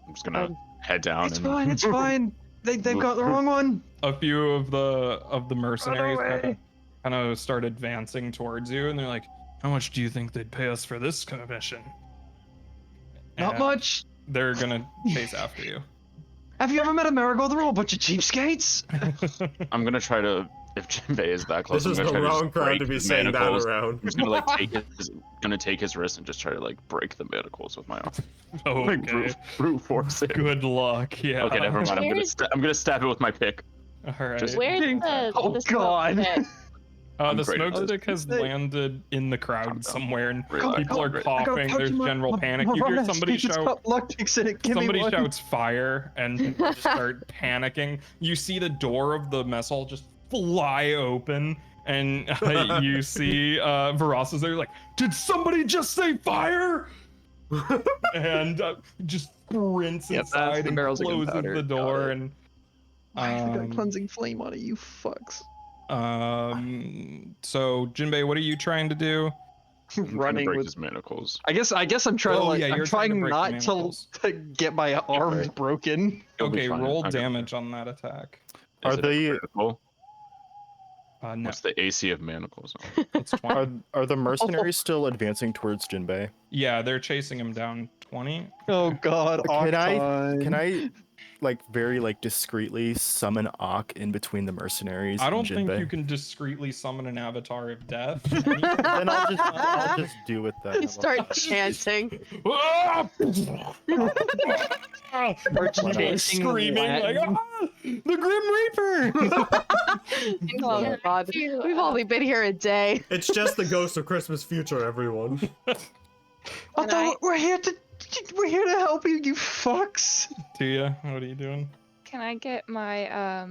I'm just gonna head down. It's and fine. It's fine. They've got the wrong one. A few of the mercenaries way. kind of start advancing towards you, and they're like, "How much do you think they'd pay us for this commission?" Not And much. They're gonna chase after you. Have you ever met a marigold? They're all a bunch of cheapskates. I'm gonna try to. If Jinbei is that close, This is I'm the gonna try to wrong just crowd break to be his saying that manacles. around. I'm just gonna like take his wrist and just try to like break the manacles with my arm. Like Okay. brute force it. Good luck. Yeah. Okay, never mind. Where's- I'm gonna stab it with my pick. All right. Just- Where's the Oh, the smoke God. pit? I'm The great smoke at this. stick has landed in the crowd somewhere, and Relax. people are Relax. coughing. There's general panic. You hear somebody shout. Lockpicks in it. Give me Somebody one. shouts fire, and people just start panicking. You see the door of the mess hall just fly open, and you see Varas is there like, "Did somebody just say fire?" And just sprints Yep, that's inside the and barrels of closes gunpowder. the Got door. it. And I got cleansing flame on it. You fucks. so Jinbei, what are you trying to do? I'm trying to Running break with. his manacles. I guess I'm trying to Oh, like. yeah, I'm you're trying to trying break the not to, manacles. to get my arms right. broken. You'll be Okay, fine. roll I got damage on that attack. Is Are it a they- critical? No, What's the AC of manacles? it's 20. Are the mercenaries still advancing towards Jinbei? Yeah, they're chasing him down 20. Oh God. Can I like very like discreetly summon Ak in between the mercenaries? I and don't think Jinbei? you can discreetly summon an avatar of death. Then I'll just do it then. You start chanting. chanting Screaming like, Latin. the Grim Reaper! Oh God, we've only been here a day. It's just the ghost of Christmas future, everyone. I thought we're here to help you, you fucks. Tuya, what are you doing? Can I get my I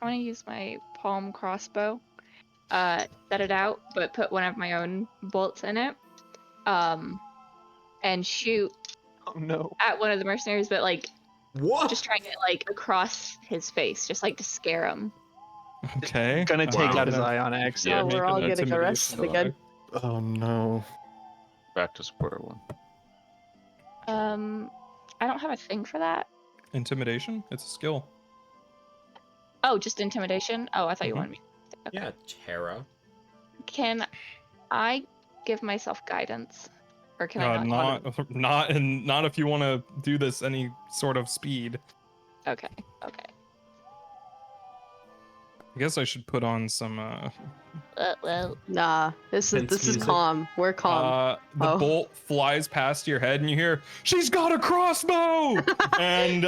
want to use my palm crossbow, set it out, but put one of my own bolts in it, and shoot Oh no. at one of the mercenaries, but like What? just trying to get like across his face, just like to scare him. Okay. Gonna take Wow. out his eye on Yeah, accident. Oh, make we're an all getting intimidation arrested check. again. Oh no. Back to square one. I don't have a thing for that. Intimidation? It's a skill. Oh, just intimidation? Oh, I thought you Mhm. wanted me. Okay. Yeah, Tara. Can I give myself guidance? Or can I not? Not if you want to do this any sort of speed. Okay. I guess I should put on some Well, Nah, this is Tense music. calm. We're calm. the Oh. bolt flies past your head and you hear, "She's got a crossbow!" and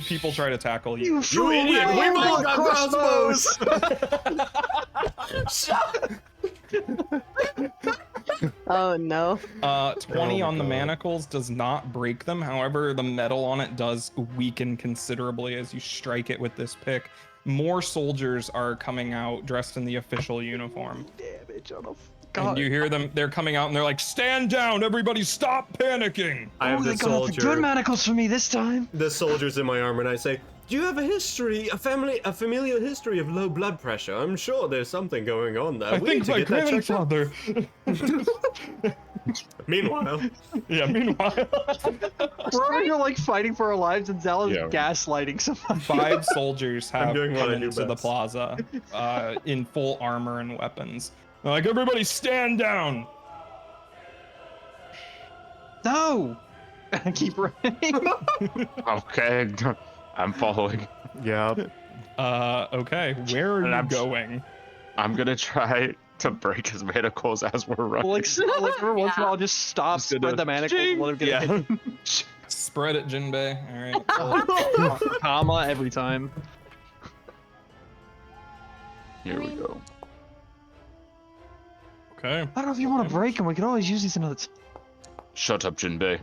people try to tackle you. You fool, idiot! we We've all all got crossbows! Shut. Oh no. 20 Oh on the God. manacles does not break them. However, the metal on it does weaken considerably as you strike it with this pick. More soldiers are coming out dressed in the official uniform. Damage on a And you hear them, they're coming out and they're like, "Stand down, everybody stop panicking." I have they the got out the good soldier. manacles for me this time. The soldier's in my armor, and I say, "Do you have a familial history of low blood pressure? I'm sure there's something going on there. I We need think to my get that checked out." grandfather. Meanwhile, Yeah, meanwhile. We're over here like fighting for our lives, and Zal is Yeah. gaslighting somebody. 5 soldiers have doing what come I do into the best. plaza in full armor and weapons. They're like, "Everybody stand down." No! I keep running. Okay, I'm following. Yeah. Okay, where are And you I'm- going? I'm gonna try to break his manacles as we're running. like every once in a while, I'll just stop, Just gonna- spread the manacles, and let him get Yeah. hit. Spread it, Jinbei. All right. Comma every time. Here we go. Okay. I don't know if you want to break them. We could always use these another time. Shut up, Jinbei.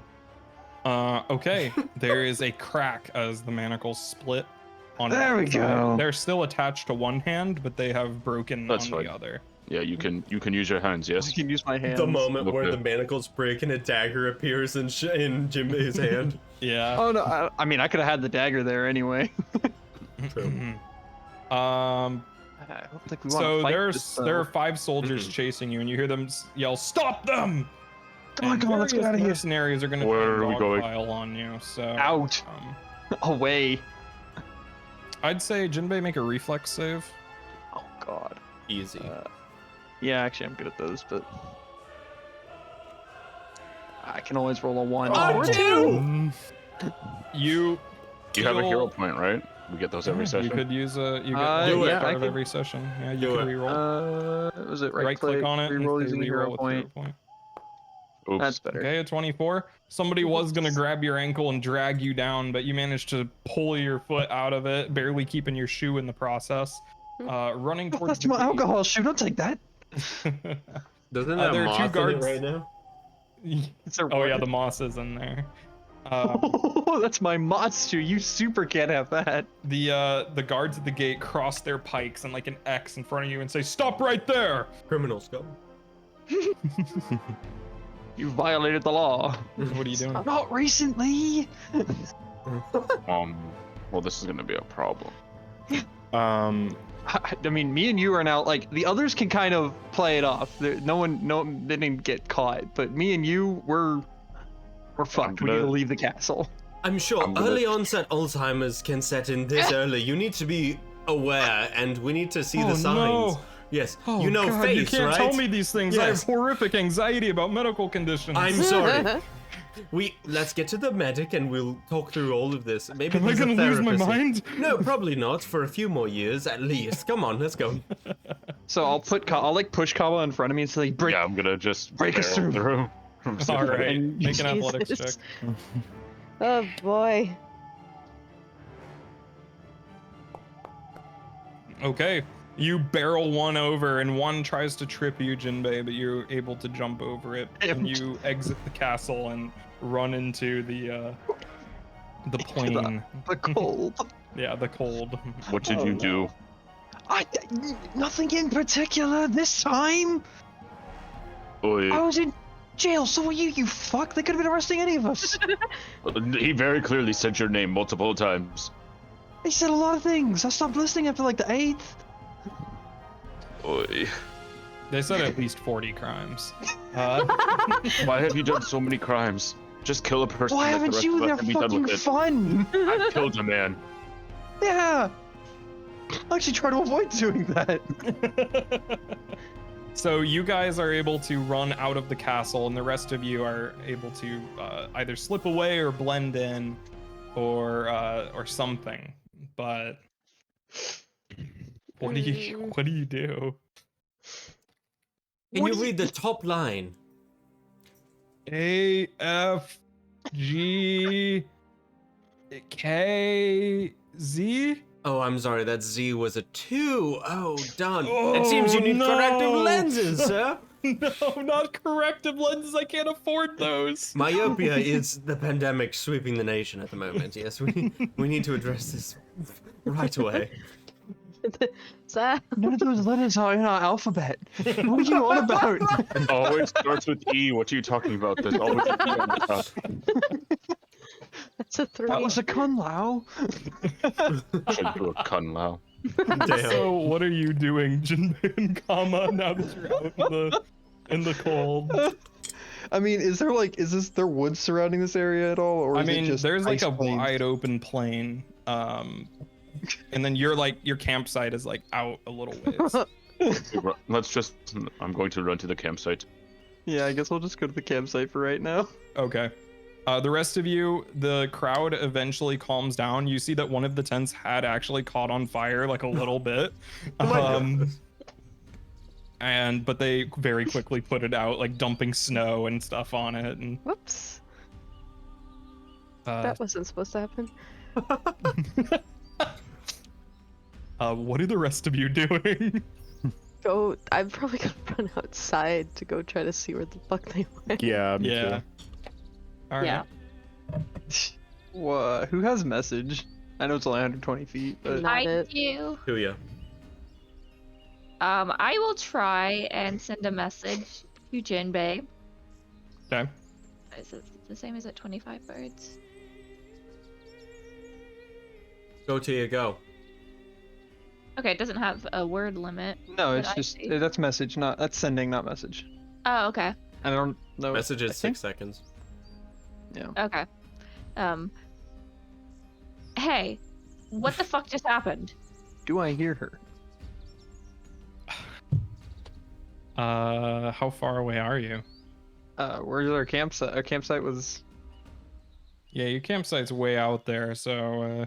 Okay. There is a crack as the manacles split. On There one we side. go. They're still attached to one hand, but they have broken That's on fine. the other. Yeah, you can use your hands. I Yes. can use my hands. the moment where Okay. the manacles break and a dagger appears in Jimbei's hand. Yeah. Oh no! I mean, I could have had the dagger there anyway. I don't think we want So to fight there are this, 5 soldiers Mhm. chasing you, and you hear them yell, "Stop them!" Come on, And come on, let's get various out of here. Mercenaries are going to Where are we going? pile on you. So Out. Away. I'd say Jinbei make a reflex save. Oh god. Easy. Yeah, actually, I'm good at those, but I can always roll a 1. Oh, dude! You You have a kill- hero point, right? We get those every You session. could use a you Do get it. part I of can- every session. Yeah, you Do can it. reroll. Was it Right click on it and Reroll say using a reroll hero with point. hero point. Oops. That's better. Okay, a 24. Somebody was gonna grab your ankle and drag you down, but you managed to pull your foot out of it, barely keeping your shoe in the process. Running towards That's the my gate. alcohol shoe. Don't take that. Doesn't there that are 2 moth in it guards. right now? It's a Oh yeah, the moss is in there. That's my moss shoe. You super can't have that. The guards at the gate cross their pikes and like an X in front of you and say, "Stop right there!" Criminal scum. You violated the law. What are you doing? Not recently. Well, this is gonna be a problem. I mean, me and you are now like the others can kind of play it off. No one didn't get caught, but me and you, we're fucked. We need to gonna- leave the castle. I'm sure I'm gonna- early onset Alzheimer's can set in this early. You need to be aware, and we need to see Oh, the signs. no. Yes, Oh, you know God, face, you can't right? tell me these things. I have Yes. horrific anxiety about medical conditions. I'm sorry. Let's get to the medic and we'll talk through all of this. Maybe Am I he's a gonna lose my therapist. mind? No, probably not. For a few more years at least. Come on, let's go. So I'll like push Kava in front of me and say, "Break." Yeah, I'm gonna just Break us barrel through. All right, And- make an athletics check. Jesus. Oh boy. Okay, you barrel one over, and one tries to trip you, Jinbei, but you're able to jump over it, and you exit the castle and run into the plain. The cold. Yeah, the cold. What did you do? Nothing in particular this time. Oi. I was in jail, so were you. You fuck. They could have been arresting any of us. He very clearly said your name multiple times. They said a lot of things. I stopped listening after like the 8th. Oi. They said at least 40 crimes. Why have you done so many crimes? Just kill a person. Why let the haven't rest you of us been be done fucking with it. fun? I've killed a man. Yeah. I actually try to avoid doing that. So you guys are able to run out of the castle, and the rest of you are able to either slip away or blend in, or something. But what do you do? Can you read the top line? A F G K Z. Oh, I'm sorry, that Z was a 2. Oh, done. Oh, It seems you need corrective no. lenses, sir. No, not corrective lenses. I can't afford those. Myopia is the pandemic sweeping the nation at the moment. Yes, we need to address this right away. Zach, None of those letters are in our alphabet. What are you on about? It always starts with E. What are you talking about? There's always an E on the top. that's a 3. That was a Kun Lao. Should do a Kun Lao. Damn. So what are you doing, Jinbei and Kama, now that you're out in the cold? I mean, is there woods surrounding this area at all, or I is it mean, just there's like ice a plains? wide open plain, and then your campsite is like out a little ways. Let's just. I'm going to run to the campsite. Yeah, I guess I'll just go to the campsite for right now. Okay. The rest of you, the crowd eventually calms down. You see that one of the tents had actually caught on fire like a little bit. But they very quickly put it out, like dumping snow and stuff on it. And Whoops. uh, That wasn't supposed to happen. what are the rest of you doing? I'm probably gonna run outside to go try to see where the fuck they went. Yeah, me Yeah. too. All right. Yeah. Who has message? I know it's only 120 feet, but Not I it. do. Tuya. I will try and send a message to Jinbei. Okay. Is it the same as at 25 words? Go Tuya, go. Okay, it doesn't have a word limit. no, it's But I just see. that's message, that's sending, not message. Oh, okay. I don't know. Message I is think- 6 seconds. Okay. Hey, what the fuck just happened? Do I hear her? How far away are you? Where's our campsite? Our campsite was. Yeah, your campsite's way out there. So,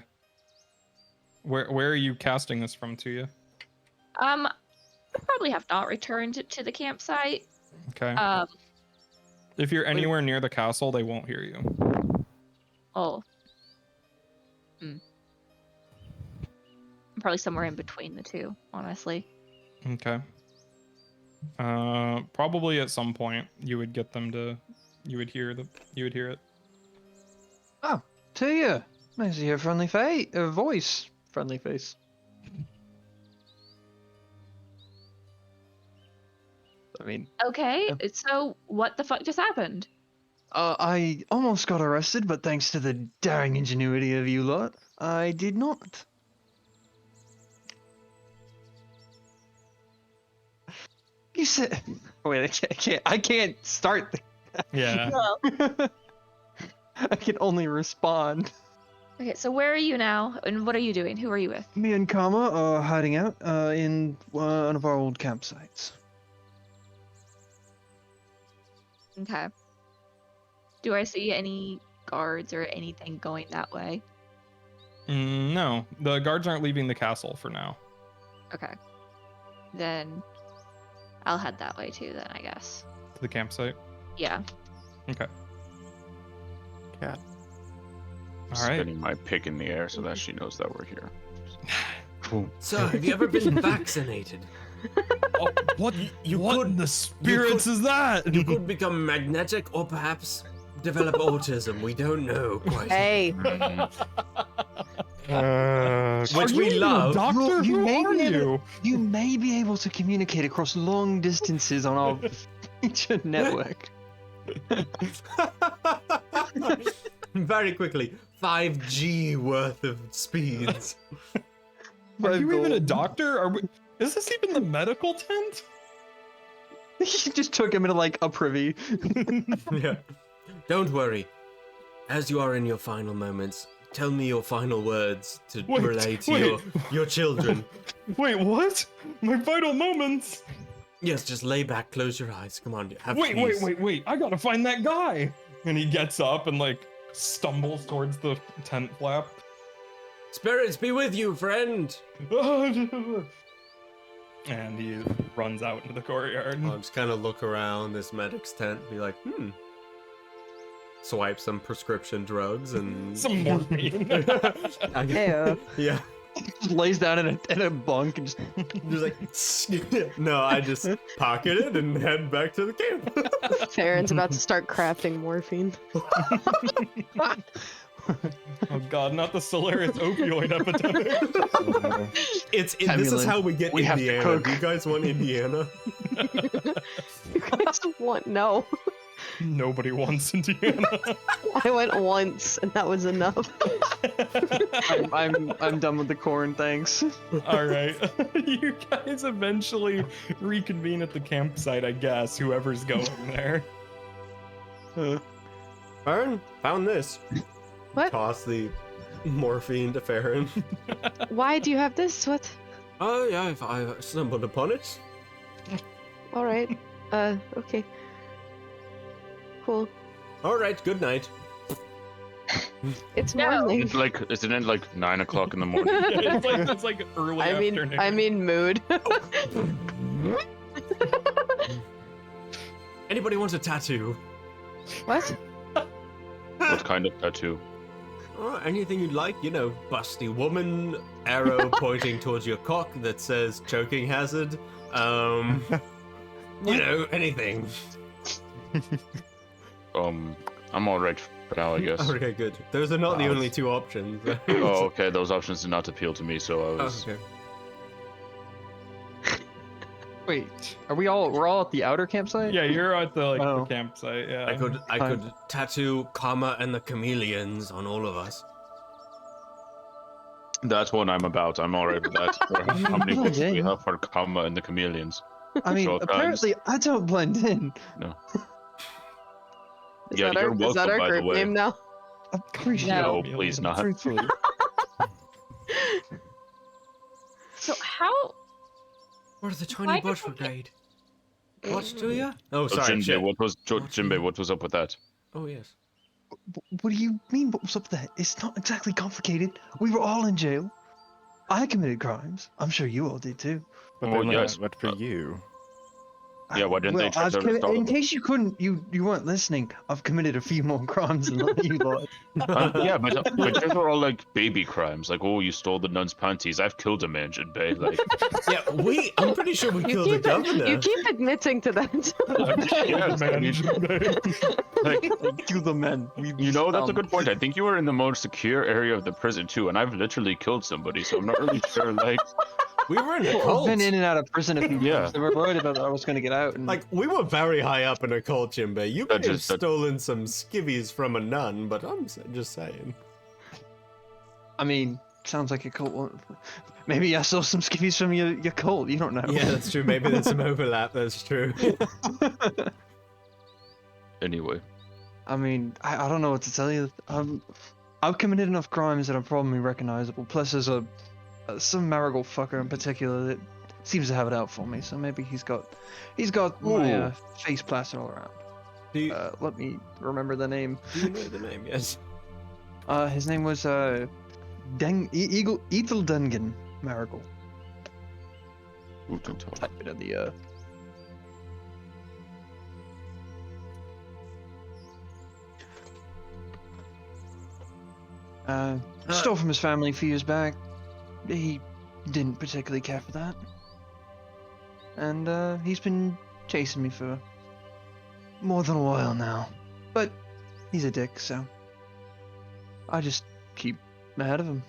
where are you casting this from, Tuya? I probably have not returned to the campsite. Okay. Um, If you're anywhere near the castle, they won't hear you. oh. I'm probably somewhere in between the two, honestly. Okay. Probably at some point you would get them to, you would hear it. Oh, Tuya. Nice to hear friendly voice. Friendly face. I mean, Okay, so what the fuck just happened? I almost got arrested, but thanks to the daring ingenuity of you lot, I did not. You said. Wait, I can't start. Yeah. I can only respond. Okay, so where are you now, and what are you doing? Who are you with? Me and Kama are hiding out in one of our old campsites. Okay. Do I see any guards or anything going that way? No, the guards aren't leaving the castle for now. Okay. Then I'll head that way too, then, I guess. To the campsite. Yeah. Okay. Cat. All right. Spinning my pick in the air so that she knows that we're here. Sir, have you ever been vaccinated? Oh, what? You what could- in the spirits is that? You could become magnetic or perhaps develop autism. We don't know quite. Hey, Which we love. Doctor, Look, you who may are be able- you? You may be able to communicate across long distances on our future network. Very quickly, 5G worth of speeds. Are you even a gold. doctor? Is this even the medical tent? He just took him into like a privy. Yeah. Don't worry. as you are in your final moments, tell me your final words to Wait, relay to wait. your children. Wait, what? My final moments? Yes, just lay back, close your eyes. Come on, have Wait, peace. wait. I gotta find that guy. And he gets up and like stumbles towards the tent flap. Spirits be with you, friend. And he runs out into the courtyard. I'll just kind of look around this medic's tent, be like, swipe some prescription drugs and Some morphine. Heyo. yeah, Just lays down in a bunk and just just like no, I just pocket it and head back to the camp. Farron's about to start crafting morphine. Oh god, not the Solaris opioid epidemic. This is Stimulant. how we get We have to Indiana. cook. Do you guys want Indiana? You guys want no. Nobody wants Indiana. I went once and that was enough. I'm done with the corn, thanks. Alright. You guys eventually reconvene at the campsite, I guess, whoever's going there. Farron, found this. What? Toss the morphine to Farron. Why do you have this? What? Oh yeah, I stumbled upon it. All right. Okay. Cool. All right, good night. It's No. morning. It's like, isn't it like 9 o'clock in the morning? Yeah, it's like early afternoon. I mean mood. Anybody wants a tattoo? What? What kind of tattoo? Oh, anything you'd like, you know, busty woman, arrow pointing towards your cock that says choking hazard. You know, anything. I'm alright for now, I guess. Okay, good. Those are not the only two options. Oh, okay, those options did not appeal to me, so I Oh, was... okay. Wait, we're all at the outer campsite? Yeah, you're at the Oh. the campsite, yeah. I could tattoo Karma and the Chameleons on all of us. That's what I'm about. I'm alright with that. How many Oh, books do we dang. have for Kama and the Chameleons? I mean, Short apparently I don't blend in. Is Yeah, that you're our, is that welcome, our by the group way. name now? Appreciate No, it. please not. Truthfully. So how? What the Why tiny did bush I get- brigade? What, Tuya? Oh, So sorry. Jinbei, shit. Jinbei, what was up with that? Oh, yes. What do you mean? What was up with that? It's not exactly complicated. We were all in jail. I committed crimes. I'm sure you all did too. But, Oh, then, yes, but for you. Yeah, why didn't they try I've to stop in them? case you couldn't, you weren't listening. I've committed a few more crimes than you lot. Yeah, but those were all like baby crimes. Like, oh, you stole the nun's panties. I've killed a man, Jinbei. Like, Yeah, I'm pretty sure we You killed the keep, governor. you keep admitting to that. yes, I mean, like, Kill the men. you know, that's a good point. I think you were in the most secure area of the prison too, and I've literally killed somebody, so I'm not really sure. Like, We were in a I've cult. been in and out of prison a few Yeah. times. They were worried about that I was going to get out. And Like, we were very high up in a cult, Jinbei. You That may have just- that- stolen some skivvies from a nun, but I'm just saying. I mean, sounds like a cult. Maybe I saw some skivvies from your cult. You don't know. Yeah, that's true. Maybe there's some overlap. That's true. anyway, I mean, I don't know what to tell you. I've committed enough crimes that are probably recognizable. Plus, there's some Marigold fucker in particular that seems to have it out for me. So maybe he's got my Ooh. face plastered all around. Do you, Let me remember the name. do you know the name? Yes. His name was Ethel Dungan Marigold. Type it in the stole from his family a few years back. He didn't particularly care for that. And he's been chasing me for more than a while now. But he's a dick, so I just keep ahead of him.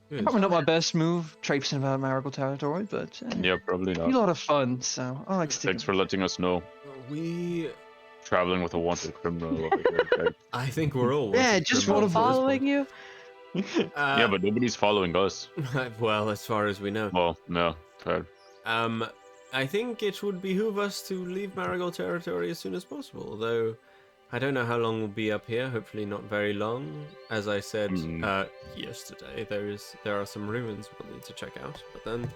Good. Probably not my best move, traipsing about Marigold territory, but yeah, probably a not. lot of fun, so I like sticking. Thanks for letting us know. We. Traveling with a wanted criminal over here. Right? I think we're all. Yeah, wanted just criminals one of at this Following you? point. Yeah, but nobody's following us. Well, as far as we know. Well, no, fair. I think it would behoove us to leave Marigold territory as soon as possible, though I don't know how long we'll be up here. Hopefully not very long. As I said Mm. yesterday, there are some ruins we'll need to check out. But then,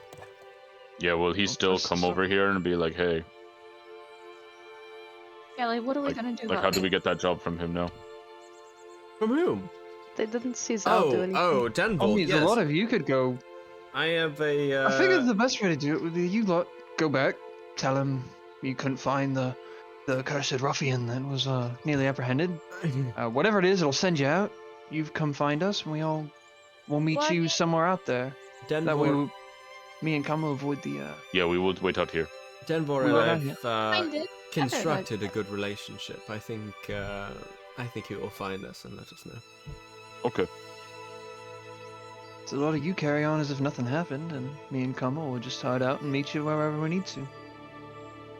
Yeah, will he still come over here and be like, hey, Yeah, like, what are we like, gonna do like about how do it? we get that job from him now? from whom? They didn't see Zal do anything. Denville. I mean, Yes. a lot of you could go. I have a. I figured the best way to do it would be you lot go back, tell him you couldn't find the accursed ruffian that was nearly apprehended. Whatever it is, it'll send you out. You've come find us, and we'll meet What? you somewhere out there. That way, Denville. me and Kama will avoid the. Yeah, we will wait out here. Denville We and went out I've Find it. constructed a good relationship. I think he will find us and let us know. Okay. So a lot of you carry on as if nothing happened, and me and Kama will just hide out and meet you wherever we need to.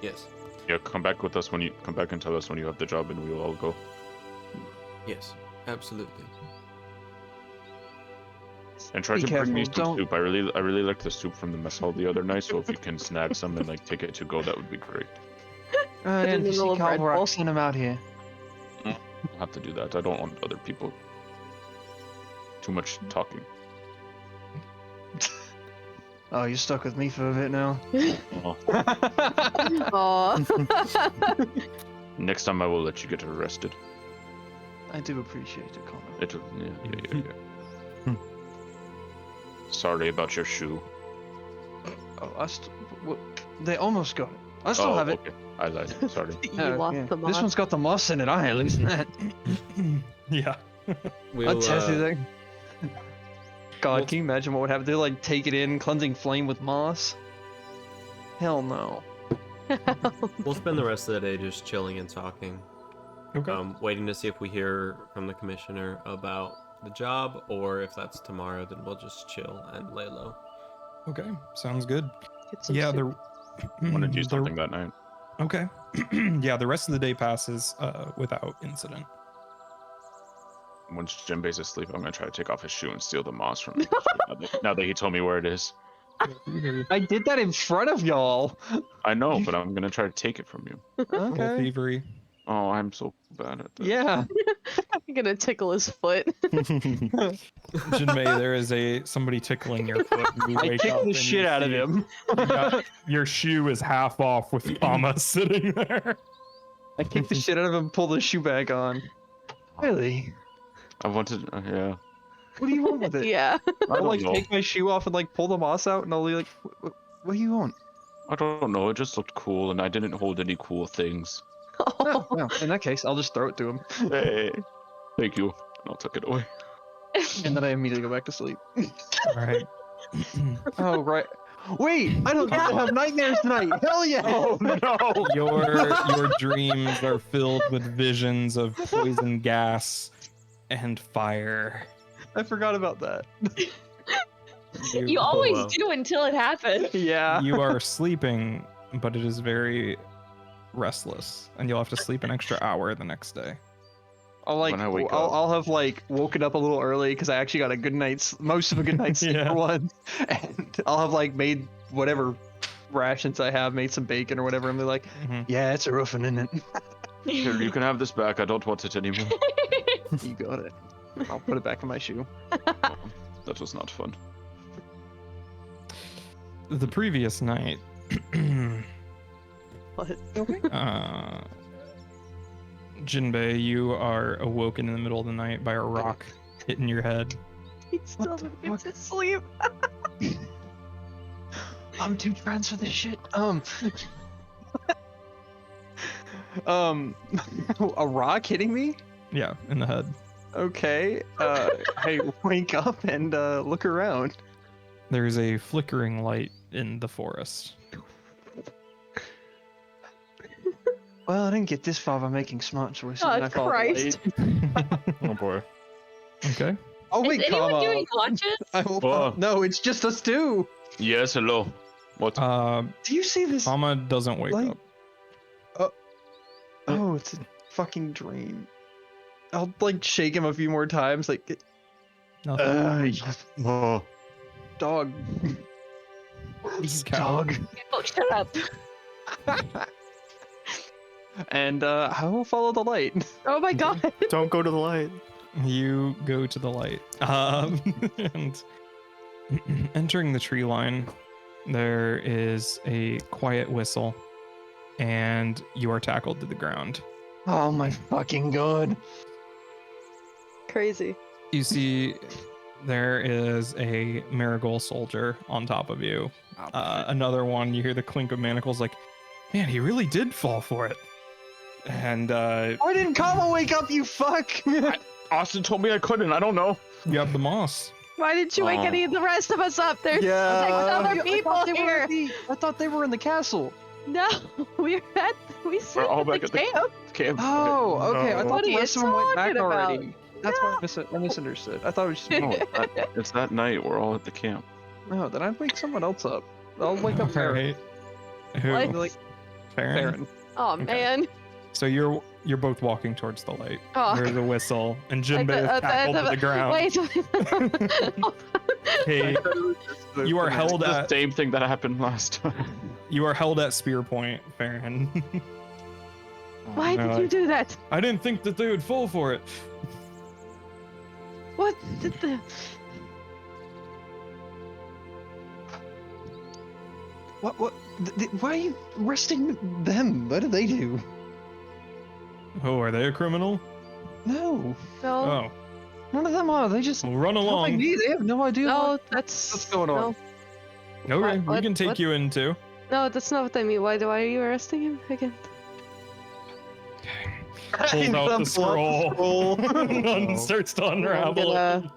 Yes. Yeah, come back with us when you come back and tell us when you have the job, and we will all go. Yes. Absolutely. And try Be to bring me careful, some don't- soup. I really liked the soup from the mess hall the other night. So if you can snag some and like take it to go, that would be great. Put it in a NPC little bread Calvor, I'll bowl. send him out here. I'll have to do that. I don't want other people. Too much talking. Oh, you're stuck with me for a bit now. Oh. Aw. Next time I will let you get arrested. I do appreciate it, Kama. Yeah. Sorry about your shoe. Oh, they almost got it. I still have it. Okay. I lied. Sorry. You Oh, lost yeah. the This moss. one's got the moss in it. I ain't losing that. Yeah. We'll, I'll test you that. God, we'll- can you imagine what would happen? They like take it in, cleansing flame with moss. Hell no. we'll spend the rest of the day just chilling and talking. Okay. Waiting to see if we hear from the commissioner about the job, or if that's tomorrow, then we'll just chill and lay low. Okay. Sounds good. Get some Yeah, soup. I want to do the- something that night. Okay. Yeah, the rest of the day passes without incident. Once Jinbei's asleep, I'm gonna try to take off his shoe and steal the moss from him. now that he told me where it is. I did that in front of y'all. I know, but I'm gonna try to take it from you. Roll Okay. thievery. Oh, I'm so bad at this. Yeah. I'm gonna tickle his foot. Jinmei, there is somebody tickling your foot. And you I wake kicked up the and shit you out of see him. your shoe is half off with Kama sitting there. I kicked the shit out of him, pulled the shoe back on. Really? I wanted. Yeah. What do you want with it? Yeah. I'll don't like know. take my shoe off and like pull the moss out, and I'll be like, what do you want?" I don't know. It just looked cool, and I didn't hold any cool things. Oh, well, in that case, I'll just throw it to him, Hey, thank you. And I'll tuck it away. and then I immediately go back to sleep. All right. Oh right. Wait, I don't get to have nightmares tonight. Hell yeah! Oh no! Your dreams are filled with visions of poison gas and fire. I forgot about that. You always wow. do until it happens. Yeah. You are sleeping, but it is very restless, and you'll have to sleep an extra hour the next day. I'll like When I wake I'll, up. I'll have like woken up a little early because I actually got a good night's most of a good night's sleep Yeah. for once, and I'll have like made whatever rations I have, made some bacon or whatever, and they're like, Mhm. yeah, it's a roofing in it. Here, you can have this back. I don't want it anymore. You got it. I'll put it back in my shoe. That was not fun. The previous night, What? Jinbei, you are awoken in the middle of the night by a rock hitting your head. He still doesn't get to sleep. I'm too trans for this shit. A rock hitting me? Yeah, in the head. Okay. I wake up and look around. There's a flickering light in the forest. Well, I didn't get this far by making smart choices. Oh, and I fell Christ. late. Oh boy. Okay. Oh Is wait, anyone comma. doing watches? I will. Oh. No, it's just us two. Yes. Hello. What? Do you see this? Kama doesn't wake Light? up. Oh, it's a fucking dream. I'll like shake him a few more times, like Nothing. Oh. dog. He's Dog. Oh, shut up. and I will follow the light. Oh my god. Don't go to the light. You go to the light. And entering the tree line, there is a quiet whistle, and you are tackled to the ground. Oh my fucking god. Crazy. You see there is a marigold soldier on top of you. Another one, you hear the clink of manacles like, man, he really did fall for it. And Why didn't Kama wake up, you fuck? Austin told me I couldn't. I don't know. you have the moss. Why didn't you wake any of the rest of us up? There's Yeah. other I people thought they were here. I thought they were in the castle. No, we sleep all at back the at the camp. Camp. Oh, okay. I No. thought What are the you rest of them went back talking about? already. That's why I misunderstood. I thought it was just me. No, it's that night. We're all at the camp. No, then I'd wake someone else up. I'll wake up Farron. Right. Who? What? Like, Farron? Farron. Oh Okay. man. So you're both walking towards the light. Oh. There's a whistle, and I Jinbei is thought- tackled to the ground. Wait. Hey, you are held The at same thing that happened last time. you are held at spear point, Farron. Why No, did you do that? I didn't think that they would fall for it. What did the? What? Why are you arresting them? What did they do? Oh, are they a criminal? No, No. Oh, none of them are. They just well, run like along. me. They have no idea. No, that's What's going on? No, Okay, we What? can take What? you in too. no, that's not what I mean. Why are you arresting him again? Pulls out the scroll and starts to I'm unravel it. gonna,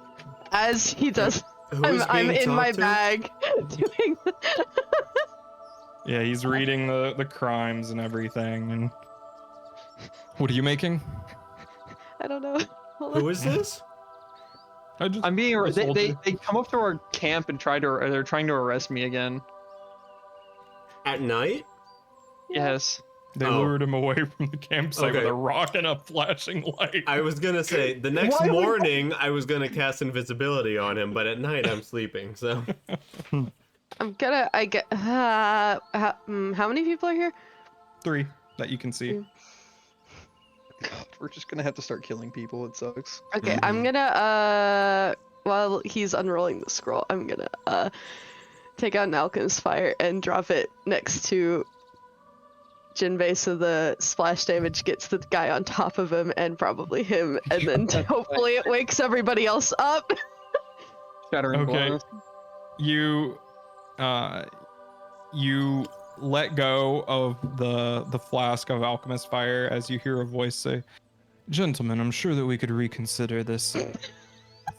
as he does, Who's I'm being in my talked to? bag doing. Yeah, he's reading the crimes and everything. And what are you making? I don't know. Hold on. Who is this? I'm being. A They soldier. come up to our camp and they're trying to arrest me again. At night? Yes. They Oh. lured him away from the campsite with Okay. a rock and a flashing light. I was gonna say the next Why would- morning I was gonna cast invisibility on him, but at night I'm sleeping. So I'm gonna. I get. How many people are here? 3 that you can see. God, we're just gonna have to start killing people. It sucks. Okay, I'm gonna. While he's unrolling the scroll, I'm gonna take out an alchemist fire and drop it next to Jinbei so the splash damage gets the guy on top of him and probably him, and then hopefully it wakes everybody else up. Shattering Okay. glass. You let go of the flask of alchemist fire as you hear a voice say, "Gentlemen, I'm sure that we could reconsider this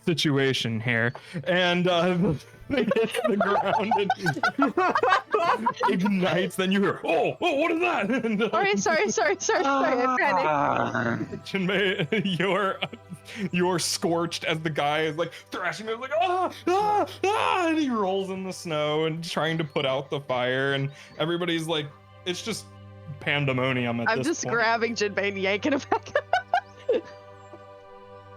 situation here." And they hit the ground and ignites. Then you hear, "Oh, what is that?" And, Sorry, I panicked. Jinbei, you're scorched as the guy is like thrashing him like and he rolls in the snow and trying to put out the fire, and everybody's like, it's just pandemonium at I'm this just point. grabbing Jinbei and yanking him back up.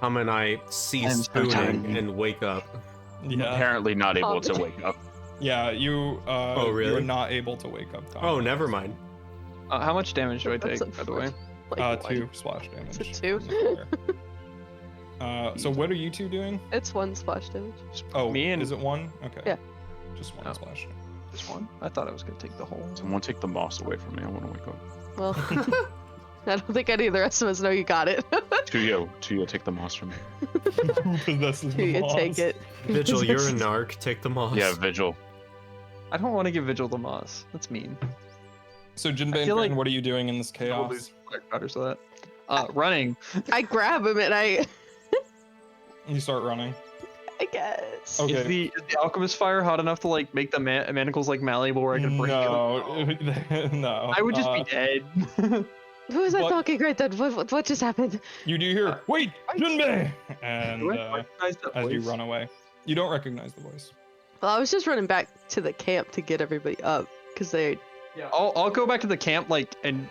Hum and I cease I'm so spooning tired. and wake up. Yeah, Apparently not able to wake up. yeah, you Oh, really? you're not able to wake up, Tom. Oh, never mind. How much damage do I That's take, by the way? Like, 2 splash damage. Is it 2? So what are you two doing? It's 1 splash damage. Oh, Me and- is it 1? Okay. Yeah. Just 1 Oh. splash damage. This one? I thought I was gonna take the whole. Someone take the moss away from me. I want to wake up. Well, I don't think any of the rest of us know you got it. Tuya, take the moss from me. Who possesses the You moss? take it. Vigil, you're a narc. Take the moss. Yeah, Vigil. I don't want to give Vigil the moss. That's mean. So Jinbei and feel like- Fran, what are you doing in this We'll chaos? lose daughters of that. Running. I grab him and I You start running. guess. Okay. Is the alchemist fire hot enough to like make the manacles like malleable where I can break them? No. I would just be dead. Who is that What? talking right then? What just happened? You do hear, wait, Jinbei! And Do I recognize that as you voice? run away, you don't recognize the voice. Well, I was just running back to the camp to get everybody up because they. Yeah, I'll go back to the camp and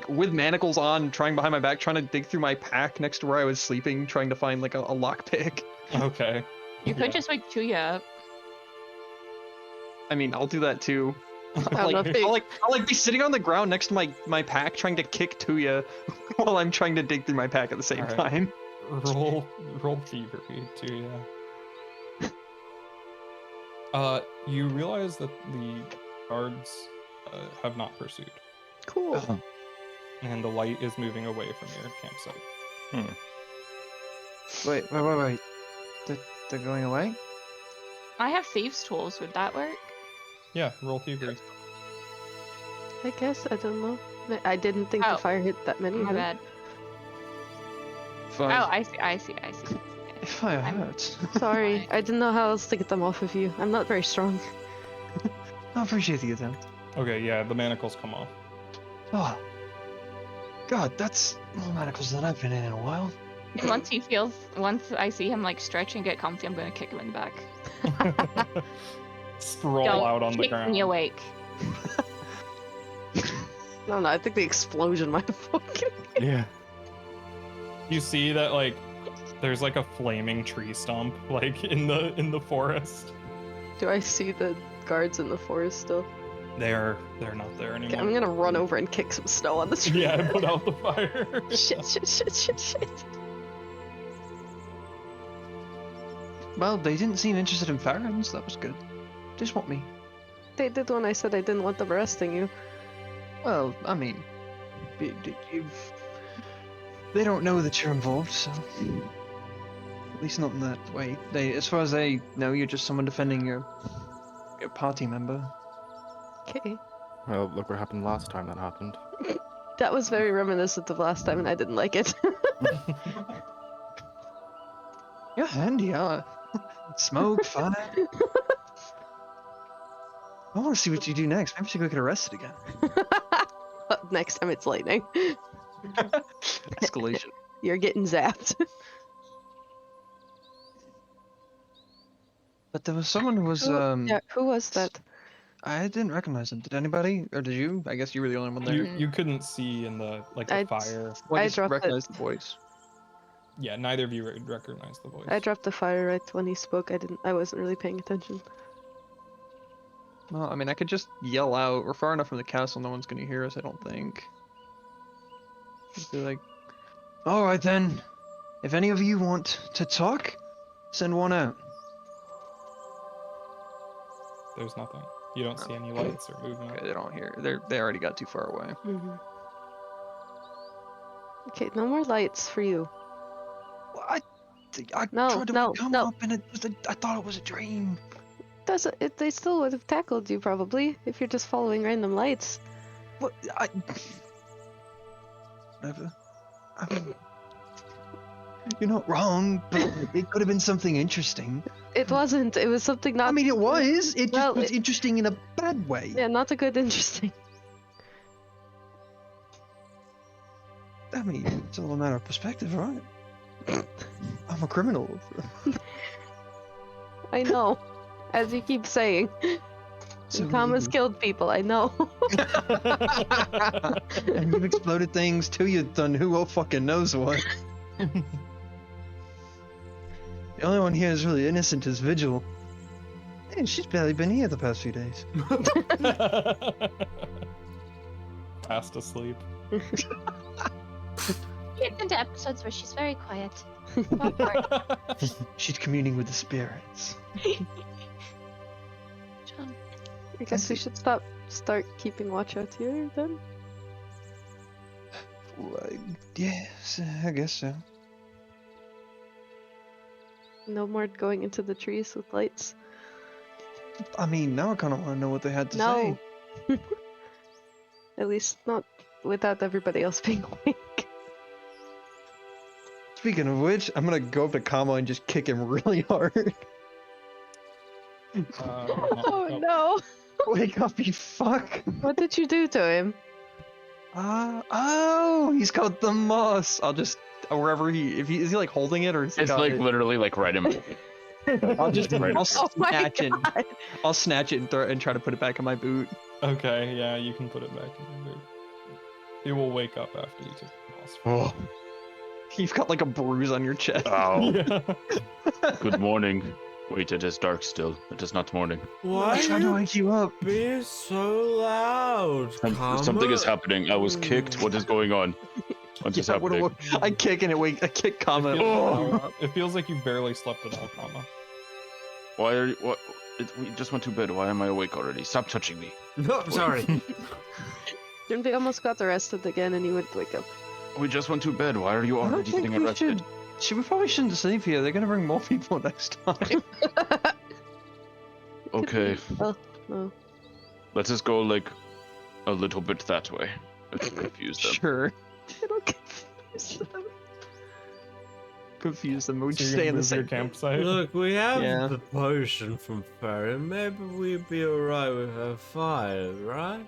with manacles on, trying behind my back, trying to dig through my pack next to where I was sleeping, trying to find like a lockpick. Okay. You could just wake Tuya up. I mean, I'll do that too. don't know if they- I'll like be sitting on the ground next to my pack, trying to kick Tuya, while I'm trying to dig through my pack at the same Alright. time. Roll thievery too, yeah. You realize that the guards have not pursued, Cool. Oh. and the light is moving away from your campsite. Wait. They're going away? I have thieves' tools. Would that work? Yeah, roll thievery. I guess, I don't know. I didn't think Oh. the fire hit that many. My of them. bad. Oh, I see. If fire I'm- hurts. Sorry, I didn't know how else to get them off of you. I'm not very strong. I appreciate the attempt. Okay, yeah, the manacles come off. Oh. God, that's more manacles than I've been in a while. And once I see him like stretch and get comfy, I'm gonna kick him in the back. Sprawl Don't out on the kick ground. me awake. No, I think the explosion might have fucking. Yeah. You see that like there's like a flaming tree stump like in the forest. Do I see the guards in the forest still? They're not there Okay, anymore. I'm gonna run over and kick some snow on the tree. Yeah, put out the fire. Shit. Well, they didn't seem interested in Farron's. That was good. Just want me. They did when I said I didn't want them arresting you. Well, I mean, they don't know that you're involved, so at least not in that way. As far as they know, you're just someone defending your party member. Okay. Well, look what happened last time that happened. That was very reminiscent of last time, and I didn't like it. You're handy, smoke, fire. I want to see what you do next. Maybe you should go get arrested again. Next time it's lightning. Escalation. You're getting zapped. But there was someone who was Yeah, who was that? I didn't recognize him. Did anybody, or did you? I guess you were the only one there. You couldn't see in the like the I- fire. Well, I I just dropped it. recognized the voice. Yeah, neither of you recognize the voice. I dropped the fire right when he spoke. I wasn't really paying attention. Well, I mean, I could just yell out. We're far enough from the castle, no one's gonna hear us, I don't think. Just be like, alright then. If any of you want to talk, send one out. There's nothing. You don't see any lights or movement. Okay, they don't hear. They already got too far away. Okay, no more lights for you. Well, I No, tried to no, come no. up and I thought it was a dream. They still would have tackled you probably if you're just following random lights. What? Whatever. I mean, you're not wrong, but it could have been something interesting. It wasn't. It was something not. I mean, it was. It just Well, was interesting in a bad way. Yeah, not a good interesting. I mean, it's all a matter of perspective, right? I'm a criminal. I know. As you keep saying. So Thomas you- killed people, I know. and you've exploded things too. You've done who fucking knows what. The only one here is really innocent is Vigil. Hey, she's barely been here the past few days. Fast asleep. Gets into episodes where she's very quiet. She's communing with the spirits. John. I guess we should start keeping watch out here then. Well, yes, I guess so. No more going into the trees with lights. I mean, now I kind of want to know what they had to No. say. At least not without everybody else being awake. Speaking of which, I'm gonna go up to Kama and just kick him really hard. Oh no! Wake up, you fuck! What did you do to him? Oh, he's got the moss. I'll just wherever is he like holding it or is he It's got like it? literally like right in. I'll just Right. I'll Oh my snatch it. god! I'll snatch it and throw it and try to put it back in my boot. Okay, yeah, you can put it back in your boot. It will wake up after you take the moss. Oh. You've got like a bruise on your chest. Oh, Yeah. good morning. Wait, it is dark still. It is not morning. Why I'm trying to wake you up. being so loud? Something is happening. I was kicked. What is going on? What is happening? I kick and I kick Kama. It feels like you barely slept at all, Kama. Why are you? What? We just went to bed. Why am I awake already? Stop touching me. No, I'm sorry. Junpei almost got arrested again and he would wake up. We just went to bed. Why are you I don't already think getting we arrested? we probably shouldn't sleep here. They're gonna bring more people next time. Okay, Oh, no. let us go like a little bit that way. Let's confuse them. Sure. It'll confuse them. Confuse them. We So just you're stay gonna in the move your same. campsite. Look, we have Yeah. the potion from Ferry. Maybe we'd be alright with her fire, right?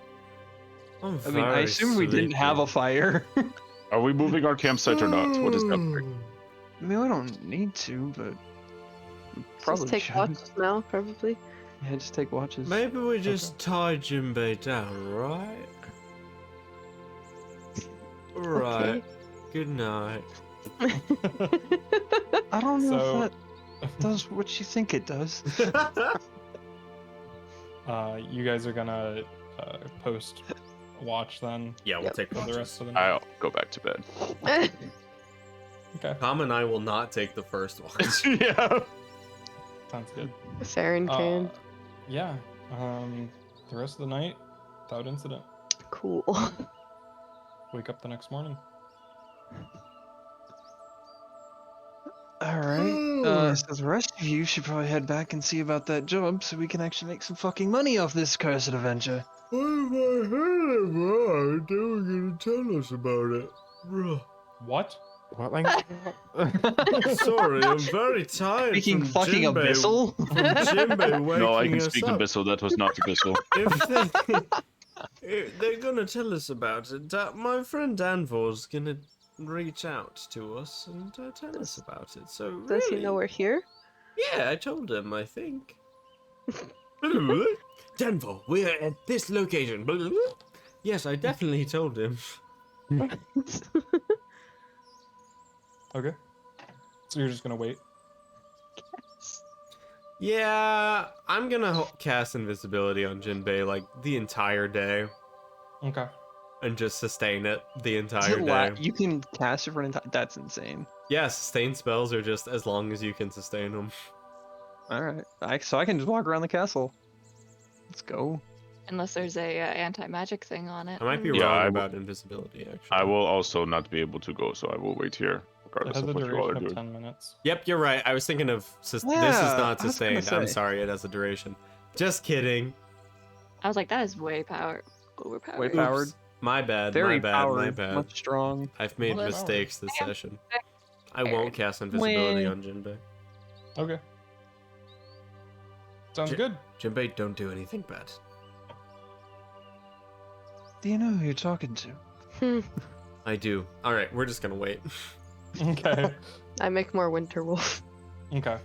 I mean, I assume we didn't have a fire. Are we moving our campsite or not? What is happening? I mean, we don't need to, but we probably Just take should. watches now, probably. Yeah, just take watches. Maybe we just tie Jinbei down, right? Right. Good night. I don't know So- if that does what you think it does. You guys are gonna post watch then Yeah, we'll Yep. take for the watches. rest of the night. I'll go back to bed. Okay, Tom and I will not take the first watch. Yeah. sounds good. Farron can. Yeah. The rest of the night without incident. Cool. Wake up the next morning. Alright, so the rest of you should probably head back and see about that job so we can actually make some fucking money off this cursed adventure. What if I heard about? They were gonna tell us about it. Bruh. What? What language? Sorry, I'm very tired. Speaking from fucking Jinbei- abyssal? From Jinbei waking No, I can us speak up. Abyssal. That was not Abyssal. If they're gonna tell us about it, my friend Danvor's gonna reach out to us and tell us about it. So really, Does he know we're here? Yeah, I told him. I think. Danvor, we're at this location. Yes, I definitely told him. Okay. So you're just gonna wait. Yeah, I'm gonna cast invisibility on Jinbei like the entire day Okay. and just sustain it the Is entire it day. you can cast it for an entire. That's insane. Yeah, sustain spells are just as long as you can sustain them. Alright, so I can just walk around the castle. Let's go. Unless there's a anti-magic thing on it. I might be Yeah, wrong I about invisibility, actually. I will also not be able to go, so I will wait here, It regardless has of a what you all are duration of doing. 10 minutes. Yep, you're right. I was thinking of this is Yeah, not I was gonna sustained. I'm say. sorry, it has a duration. Just kidding. I was like, that is way overpowered. Way powered. My bad. Very my bad. powered. My bad. Much strong. I've made Well, mistakes this damn. session. I won't cast invisibility Wah. on Jinbei. Okay. Sounds J- good. Jinbei, don't do anything bad. Do you know who you're talking to? I do. All right, we're just gonna wait. Okay. I make more Winter Wolf. Okay.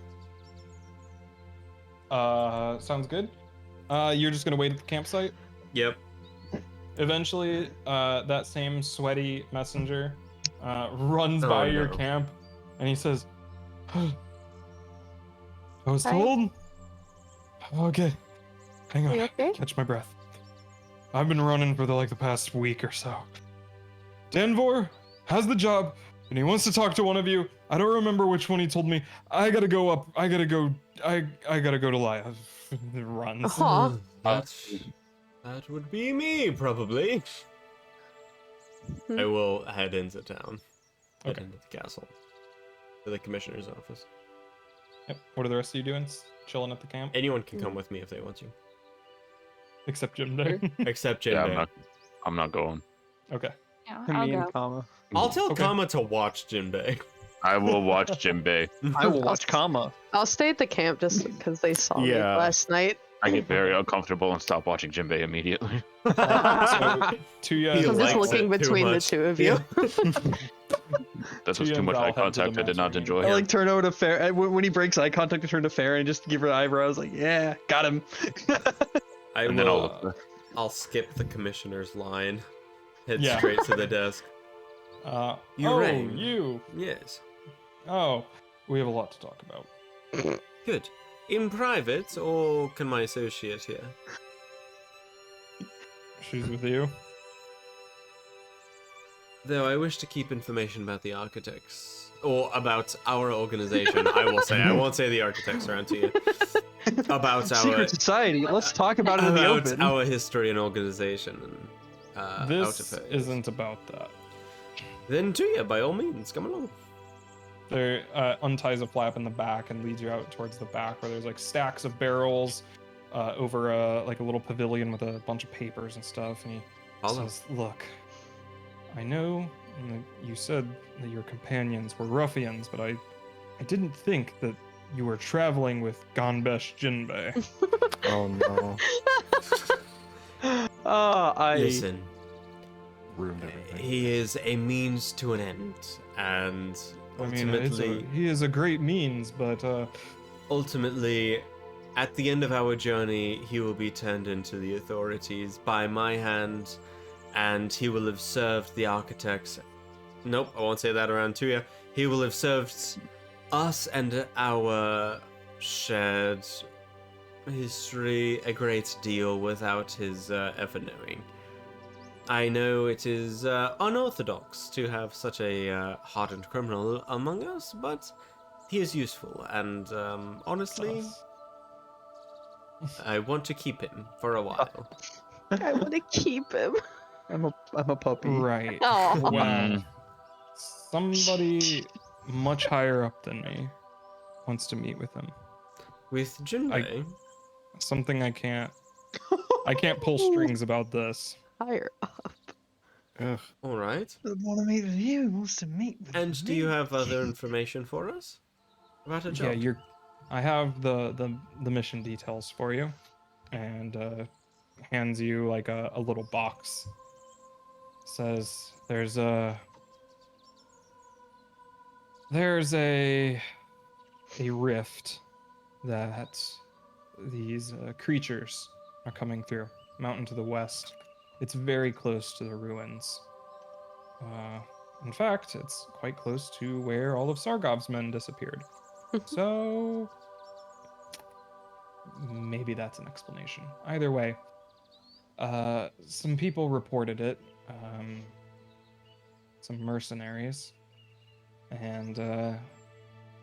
Sounds good. You're just gonna wait at the campsite. Yep. Eventually, that same sweaty messenger runs by your no. camp, and he says, "I was Hi. told." Okay, hang Are on. you okay? Catch my breath. I've been running for the past week or so. Danvor has the job, and he wants to talk to one of you. I don't remember which one he told me. I gotta go up. I gotta go. I gotta go to Laya. It runs. Aw. That would be me, probably. Hmm. I will head into town. Head Okay. into the castle. To the commissioner's office. Yep. What are the rest of you doing? Chilling at the camp, Anyone can come with me if they want to. except Jim Day. Except Jinbei. Yeah, I'm not going. Okay. Yeah, Me I'll and go. Kama. I'll tell Okay. Kama to watch Jinbei. I will watch Jinbei. I will watch Kama. I'll stay at the camp just because they saw me Yeah. last night. I get very uncomfortable and stop watching Jinbei immediately. So Tuya. He I'm just likes looking it too between the much. two of you. That was Tuya too and much Val eye head to the contact. I did not Mantarine. enjoy. I like turn over to Fair when he breaks eye contact. I turn to Fair and just give her eyebrows like, yeah, got him. And then I'll skip the commissioner's line. Head Yeah. straight to the desk. You oh, rang. you. Yes. Oh, we have a lot to talk about. Good. in private, or can my associate here? She's with you. Though I wish to keep information about the architects, or about our organization, I will say. I won't say the architects around to you. About our Secret society. Let's talk about it in the about open. our history and organization. And, This isn't about that. Then Tuya, by all means, come along. There unties a flap in the back and leads you out towards the back where there's like stacks of barrels over like a little pavilion with a bunch of papers and stuff. And he Follow. says, "Look, I know that you said that your companions were ruffians, but I didn't think that you were traveling with Ganbesh Jinbei." Oh no. Listen, Ruined everything. he is a means to an end, and I mean, he is a great means, but ultimately, at the end of our journey, he will be turned into the authorities by my hand, and he will have served the architects. Nope, I won't say that around to you. He will have served us and our shared history a great deal without his ever knowing. I know it is unorthodox to have such a hardened criminal among us, but he is useful, and honestly, I want to keep him for a while. I want to keep him. I'm a puppy. right. Aw. Well, somebody much higher up than me wants to meet with him. With Jinbei, Something I can't pull strings about this. Higher up. Ugh. all right. Doesn't want to meet with you. He wants to meet with And do me. you have other information for us about a job? Yeah, I have the mission details for you, and hands you like a little box. Says there's a rift that these creatures are coming through, mountain to the west. It's very close to the ruins. In fact, it's quite close to where all of Sargov's men disappeared. So maybe that's an explanation. Either way, some people reported it, some mercenaries, and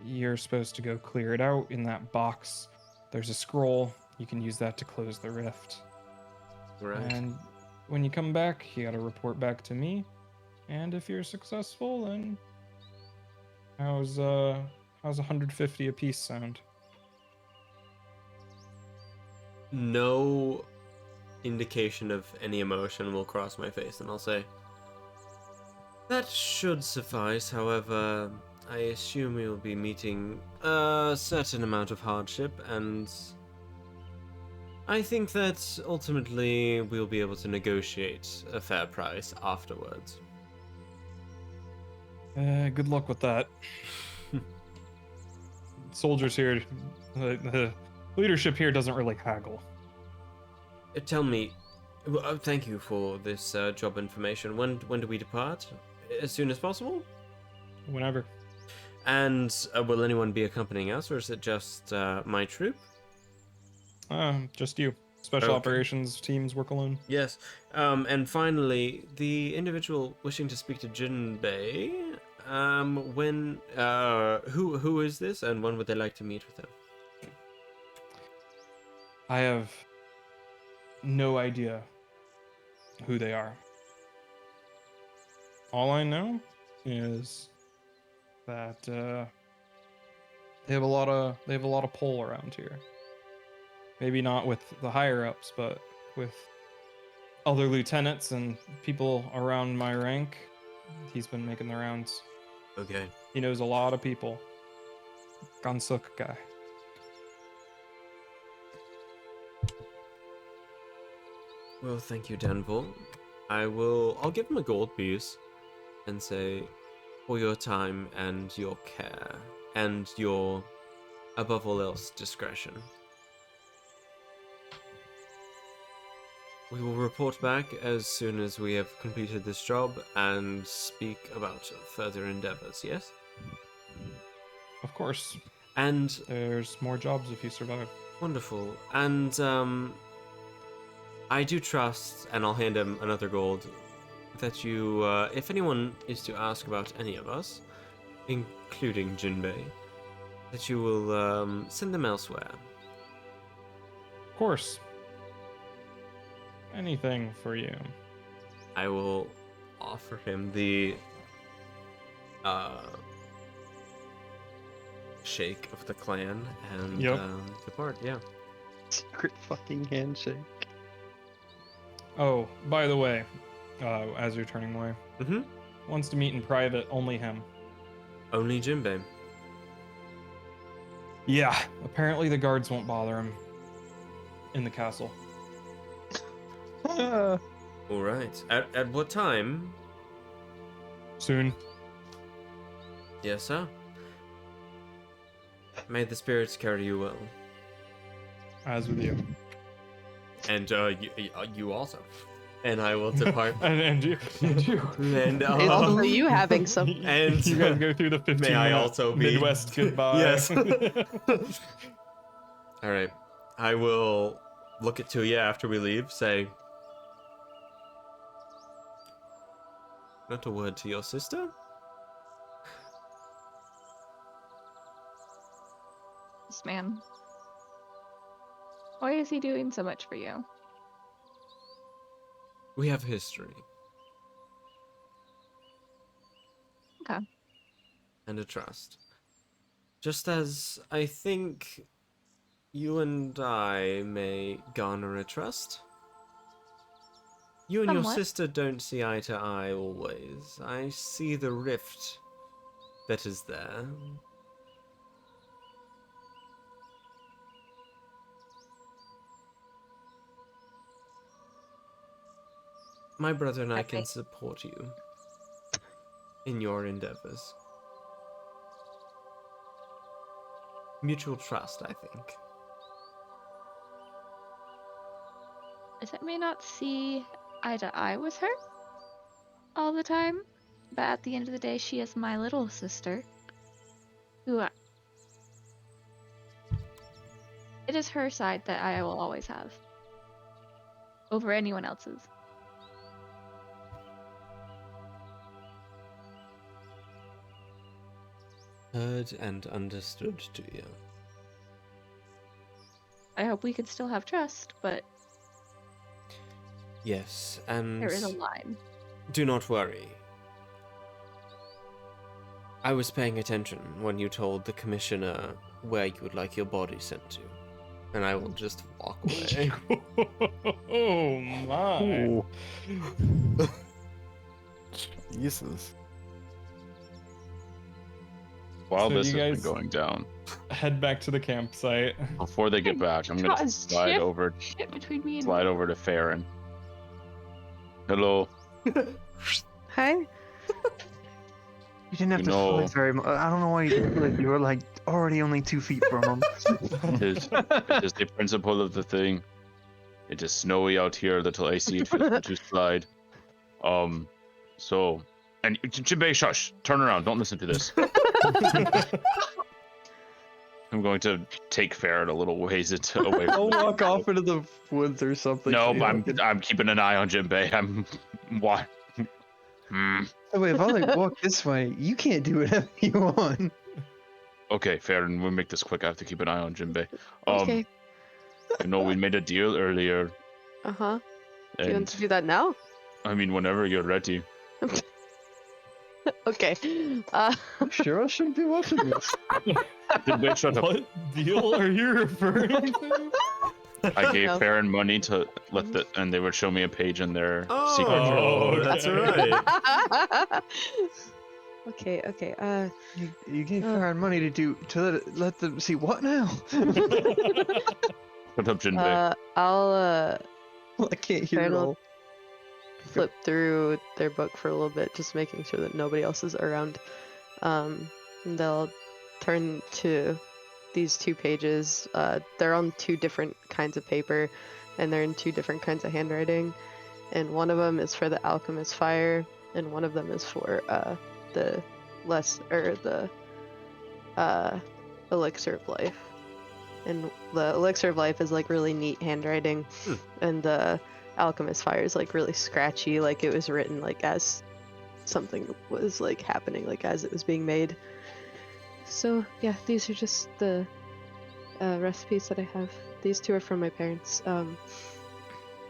you're supposed to go clear it out. In that box, there's a scroll. You can use that to close the rift. Right. And when you come back, you gotta report back to me. And if you're successful, then how's 150 a piece sound? No indication of any emotion will cross my face, and I'll say, that should suffice. However, I assume we will be meeting a certain amount of hardship, and I think that ultimately we'll be able to negotiate a fair price afterwards. Good luck with that. Soldiers here, the leadership here doesn't really haggle. Tell me, thank you for this job information. When do we depart? As soon as possible? Whenever. And will anyone be accompanying us, or is it just my troop? Just you. Special Okay. operations teams work alone. Yes. And finally, the individual wishing to speak to Jinbei. Who is this, and when would they like to meet with him? I have no idea who they are. All I know is that they have a lot of pull around here. Maybe not with the higher ups, but with other lieutenants and people around my rank. He's been making the rounds. Okay. He knows a lot of people. Gansuk guy. Well, thank you, Danville. I'll give him a gold piece and say, for your time and your care and your, above all else, discretion. We will report back as soon as we have completed this job and speak about further endeavors, yes? Of course. And There's more jobs if you survive. wonderful. And I do trust, and I'll hand him another gold, that you, if anyone is to ask about any of us, including Jinbei, that you will send them elsewhere. Of course. Anything for you. I will offer him the shake of the clan and Yep. depart. Yeah. Secret fucking handshake. Oh, by the way, as you're turning away, Mm-hmm. wants to meet in private, only him. Only Jinbei. Yeah, apparently the guards won't bother him in the castle. All right. At what time? Soon. Yes, sir. May the spirits carry you well. As with you. And you also. And I will depart. and you. And you. And It's also you having some. And you guys go through the 15 may I minute also be Midwest goodbye. Yes. All right. I will look at Tuya after we leave. Say, not a word to your sister. This man. Why is he doing so much for you? We have history. Okay. And a trust. Just as I think you and I may garner a trust. You and your Somewhat. sister don't see eye to eye always. I see the rift that is there. My brother and I can Okay. support you in your endeavors. Mutual trust, I think. Is I may not see eye to eye with her all the time, but at the end of the day, she is my little sister. It is her side that I will always have over anyone else's. Heard and understood to you. I hope we can still have trust, but Yes, and there is a line. do not worry. I was paying attention when you told the commissioner where you would like your body sent to, and I will just walk away. Oh my. Ooh. Jesus. While So this you has guys- been going down, Head back to the campsite. before they get back, I'm gonna God, slide shit. over Shit between me and to Farron. Hello. Hi. You didn't have You to know- fly very much. I don't know why you did it. You were like already only 2 feet from him. It is the principle of the thing. It is snowy out here, a little icy. It feels good to slide. So, and Jinbei, shush! Turn around. Don't listen to this. I'm going to take Farron a little ways away. I'll From walk off into the woods or something. No, so you I'm don't get- I'm keeping an eye on Jinbei. I'm what? Oh, wait, if I like walk this way, you can't do whatever you want. Okay, Farron, we'll make this quick. I have to keep an eye on Jinbei. Okay. You know, we made a deal earlier, Uh huh. Do you want and to do that now? I mean, whenever you're ready. Okay. Sure, I shouldn't be watching this. Jinbei, shut up. What deal are you referring to? I gave No. Farron money to let the, and they would show me a page in their secret Oh, drawer. okay. That's right. Okay. You gave Farron money to let them see what now? Shut up, Jinbei. I'll I can't hear it Farron will all. flip through their book for a little bit, just making sure that nobody else is around. And they'll turn to these 2 pages. They're on 2 different kinds of paper, and they're in 2 different kinds of handwriting. And one of them is for the alchemist fire, and one of them is for the elixir of life. And the elixir of life is like really neat handwriting, and the alchemist fire is like really scratchy, like it was written like as something was like happening, like as it was being made. So yeah, these are just the recipes that I have. These two are from my parents.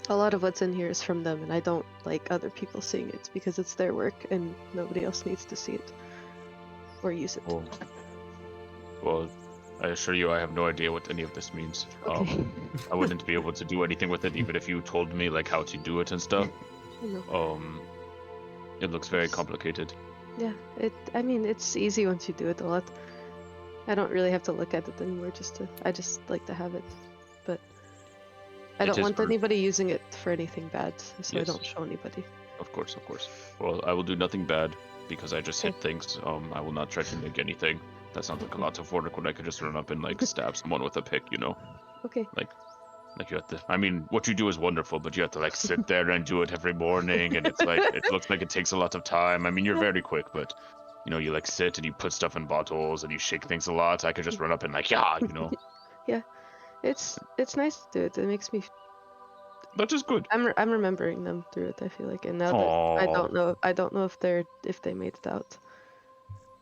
A lot of what's in here is from them, and I don't like other people seeing it because it's their work and nobody else needs to see it or use it. Well, I assure you I have no idea what any of this means. Okay. I wouldn't be able to do anything with it even if you told me like how to do it and stuff. It looks very complicated. Yeah, I mean, it's easy once you do it a lot. I don't really have to look at it anymore, I just like to have it. But I don't want anybody using it for anything bad, so I don't show anybody. Of course. Well, I will do nothing bad because I just hit things. I will not try to make anything. That sounds like a lot of work when I could just run up and like stab someone with a pick, you know? Okay. Like you have to, I mean, what you do is wonderful, but you have to like sit there and do it every morning, and it's like, it looks like it takes a lot of time. I mean, you're very quick, but you know, you like sit and you put stuff in bottles and you shake things a lot. I could just run up and like, yeah, you know? Yeah. It's nice to do it. It makes me... That is good. I'm remembering them through it, I feel like. And now that I don't know if they made it out.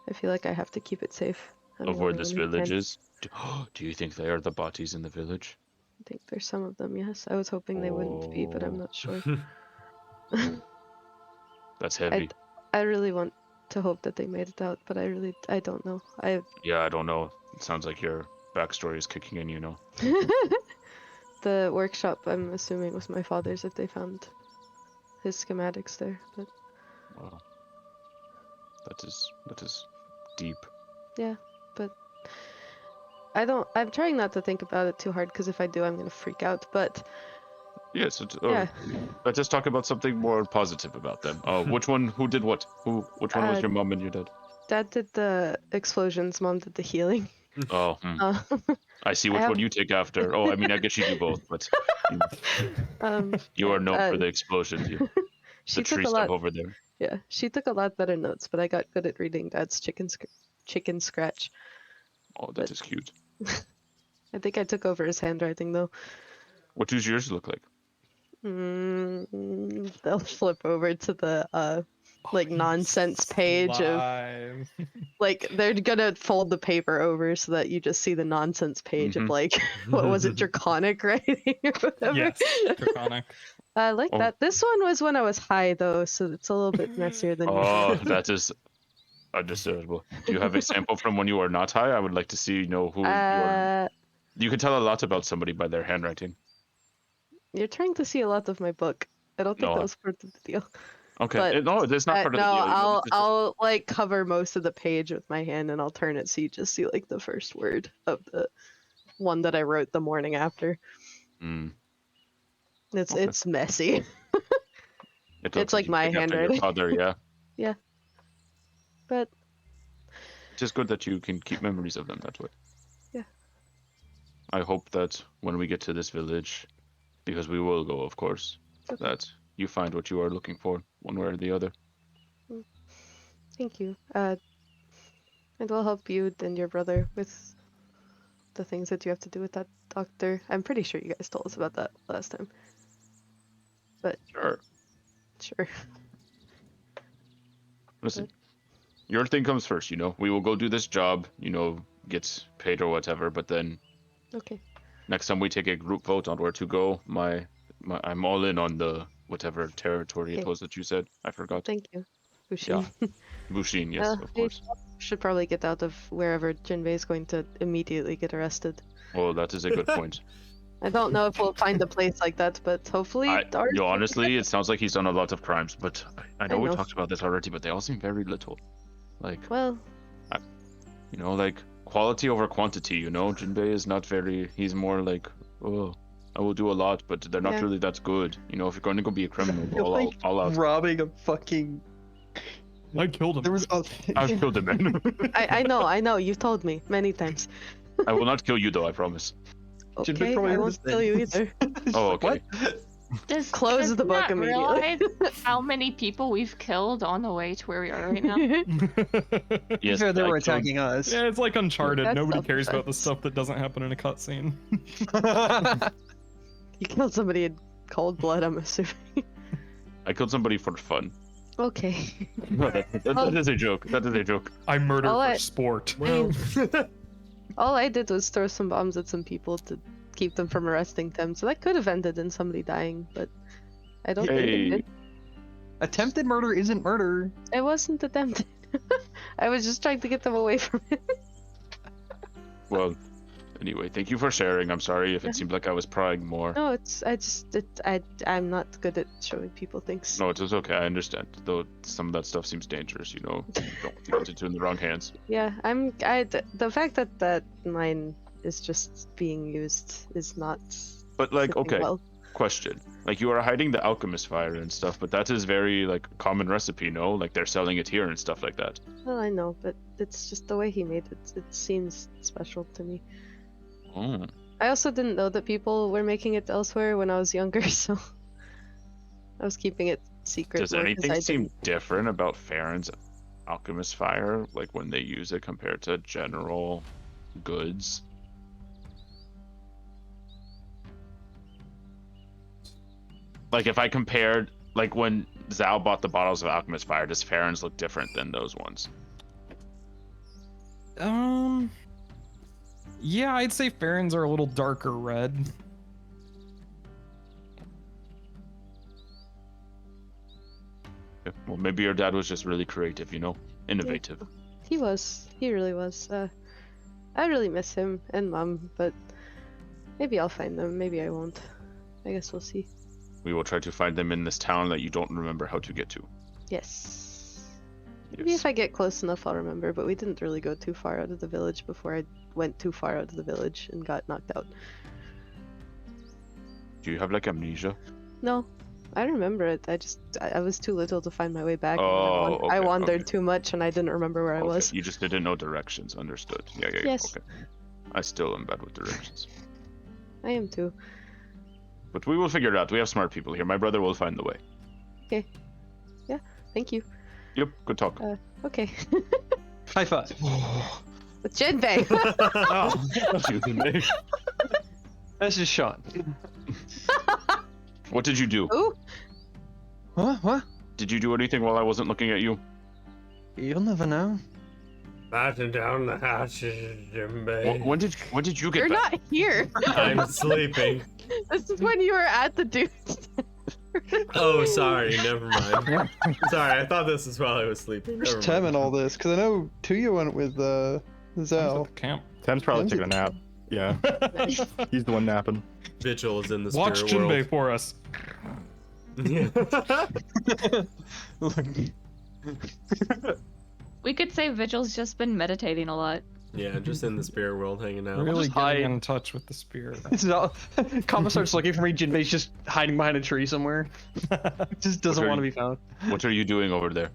I feel like I have to keep it safe. Of where this village is? Do you think they are the bodies in the village? I think there's some of them, yes. I was hoping they wouldn't be, but I'm not sure. That's heavy. I really want to hope that they made it out, but I don't know. Yeah, I don't know. It sounds like your backstory is kicking in, you know. The workshop, I'm assuming, was my father's if they found his schematics there, but... Wow. That is deep. Yeah, but I'm trying not to think about it too hard, because if I do, I'm gonna freak out, but... Yes, yeah. Let's just talk about something more positive about them. Who did what? Which one was your mom and your dad? Dad did the explosions, Mom did the healing. Oh, I see which one you take after. Oh, I mean, I guess you do both, but you are known for the explosions. The tree stump over there. Yeah, she took a lot better notes, but I got good at reading Dad's chicken scratch. Oh, that is cute. I think I took over his handwriting, though. What does yours look like? They'll flip over to the like nonsense page of like they're gonna fold the paper over so that you just see the nonsense page of like what was it, draconic writing or whatever. Yes, draconic. I like that. This one was when I was high though, so it's a little bit messier than usual. That is understandable. Do you have a sample from when you were not high? I would like to see, who you are. You can tell a lot about somebody by their handwriting. You're trying to see a lot of my book. I don't think that was part of the deal. Okay. But, it's not part of the deal. I'll like cover most of the page with my hand and I'll turn it so you just see like the first word of the one that I wrote the morning after. It's messy. It's like my handwriting. Your father, yeah. Yeah. But it's just good that you can keep memories of them that way. Yeah. I hope that when we get to this village, because we will go, of course, that you find what you are looking for, one way or the other. Thank you. And we'll help you and your brother with the things that you have to do with that doctor. I'm pretty sure you guys told us about that last time. But Sure. Listen, your thing comes first, We will go do this job, get paid or whatever, but then okay. Next time we take a group vote on where to go, I'm all in on the whatever territory it was that you said. I forgot. Thank you. Bushin. Yeah. Bushin, yes, of course. Should probably get out of wherever Jinbei is going to immediately get arrested. Well, that is a good point. I don't know if we'll find a place like that, but hopefully... honestly, it sounds like he's done a lot of crimes, but I know we talked about this already, but they all seem very little. Quality over quantity, Jinbei is not he's more like, I will do a lot, but they're not really that good. If you're going to go be a criminal, all out. Robbing a fucking... I killed him. There was I've killed him, man. I know, you've told me many times. I will not kill you, though, I promise. Okay, I won't kill you either. Oh, okay. Close the book not immediately. realize how many people we've killed on the way to where we are right now. Yes, Fair, they were I killed- attacking us. Yeah, it's like Uncharted. That's Nobody cares about the self-defense. stuff that doesn't happen in a cutscene. You killed somebody in cold blood, I'm assuming. I killed somebody for fun. Okay. No, that is a joke. That is a joke. I murder All for I- sport. Well, All I did was throw some bombs at some people to keep them from arresting them, so that could have ended in somebody dying, but I don't think it Hey. did. Attempted murder isn't murder. It wasn't attempted. I was just trying to get them away from it. Well, anyway, thank you for sharing. I'm sorry if it seemed like I was prying more. No, I'm not good at showing people things. No, it was okay. I understand. Though some of that stuff seems dangerous, you know. You don't want to get into in the wrong hands. Yeah, the fact that mine is just being used is not. But like, sitting okay, well. question. Like you are hiding the alchemist fire and stuff, but that is very like common recipe, no? Like they're selling it here and stuff like that. Well, I know, but it's just the way he made it. It seems special to me. Oh. I also didn't know that people were making it elsewhere when I was younger, so I was keeping it secret. Does more 'cause anything I seem didn't- different about Farron's alchemist fire, like when they use it compared to general goods? Like if I compared, like when Zhao bought the bottles of alchemist fire, does Farron's look different than those ones? Yeah, I'd say Farron's are a little darker red. Yeah, well, maybe your dad was just really creative, you know, innovative. He was. He really was. I really miss him and Mom, but maybe I'll find them. Maybe I won't. I guess we'll see. We will try to find them in this town that you don't remember how to get to. Yes. Maybe Yes. if I get close enough, I'll remember. But we didn't really go too far out of the village before I went too far out of the village and got knocked out. Do you have like amnesia? No, I remember it. I was too little to find my way back. and Oh, I okay, wandered okay. too much, and I didn't remember where I Okay, was. you just didn't know directions. Understood. Yeah. Yes. Okay. I still am bad with directions. I am too. But we will figure it out. We have smart people here. My brother will find the way. Okay. Yeah. Thank you. Yep, good talk. Okay. High five. With Jinbei. That's just Sean. What did you do? Ooh. What? Did you do anything while I wasn't looking at you? You'll never know. batten down the hatches, Jinbei. When did you get You're back? not here. I'm sleeping. This is when you were at the dude's. Oh, sorry. Never mind. Sorry, I thought this was while I was sleeping. Who's Never Tem mind. and all this? Because I know Tuya went with Zhao. Camp. Tim's probably Tim's taking a nap. Yeah, Nice. he's the one napping. Vigil is in the Watch spirit Jinbei world. for us. We could say Vigil's just been meditating a lot. Yeah, just in the spirit world hanging out. Really just getting hide. in touch with the spirit. It's not. Kama starts looking for me. Jinbei's just hiding behind a tree somewhere. Just doesn't What are want to you- be found. What are you doing over there?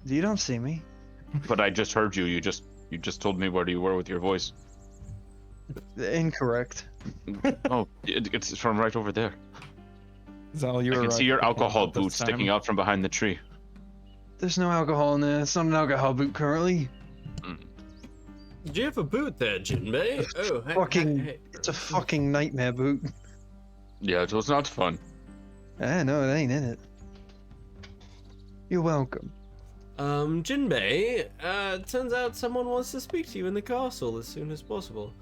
You don't see me. But I just heard you. You just told me where you were with your voice. Incorrect. Oh, it's from right over there. Zal, you I were can right see your to pick alcohol up this boot sticking time. out from behind the tree. There's no alcohol in there. It's not an alcohol boot currently. Did you have a boot there, Jinbei? Oh, hey, Fucking- hey, hey. It's a fucking nightmare boot. Yeah, it was not fun. I know it ain't in it. You're welcome. Jinbei, turns out someone wants to speak to you in the castle as soon as possible.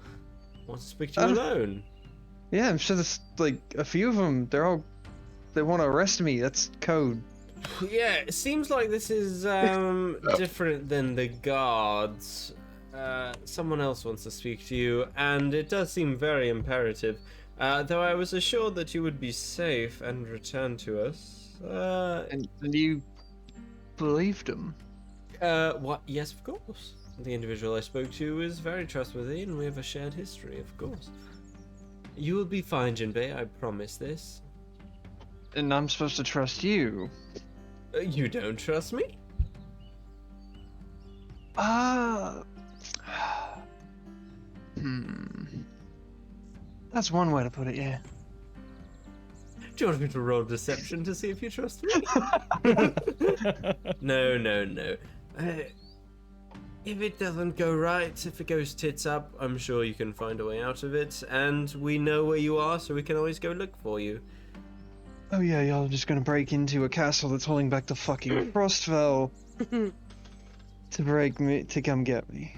Wants to speak to you alone. Yeah, I'm sure there's like a few of them. They want to arrest me. That's code. Yeah, it seems like this is different than the guards. Someone else wants to speak to you, and it does seem very imperative. Though I was assured that you would be safe and return to us. And you believed him? What? Yes, of course. The individual I spoke to is very trustworthy, and we have a shared history, of course. You will be fine, Jinbei, I promise this. And I'm supposed to trust you? You don't trust me? That's one way to put it, yeah. Do you want me to roll deception to see if you trust me? No. If it doesn't go right, if it goes tits up, I'm sure you can find a way out of it. And we know where you are, so we can always go look for you. Oh yeah, y'all are just gonna break into a castle that's holding back the fucking Frostfell to come get me.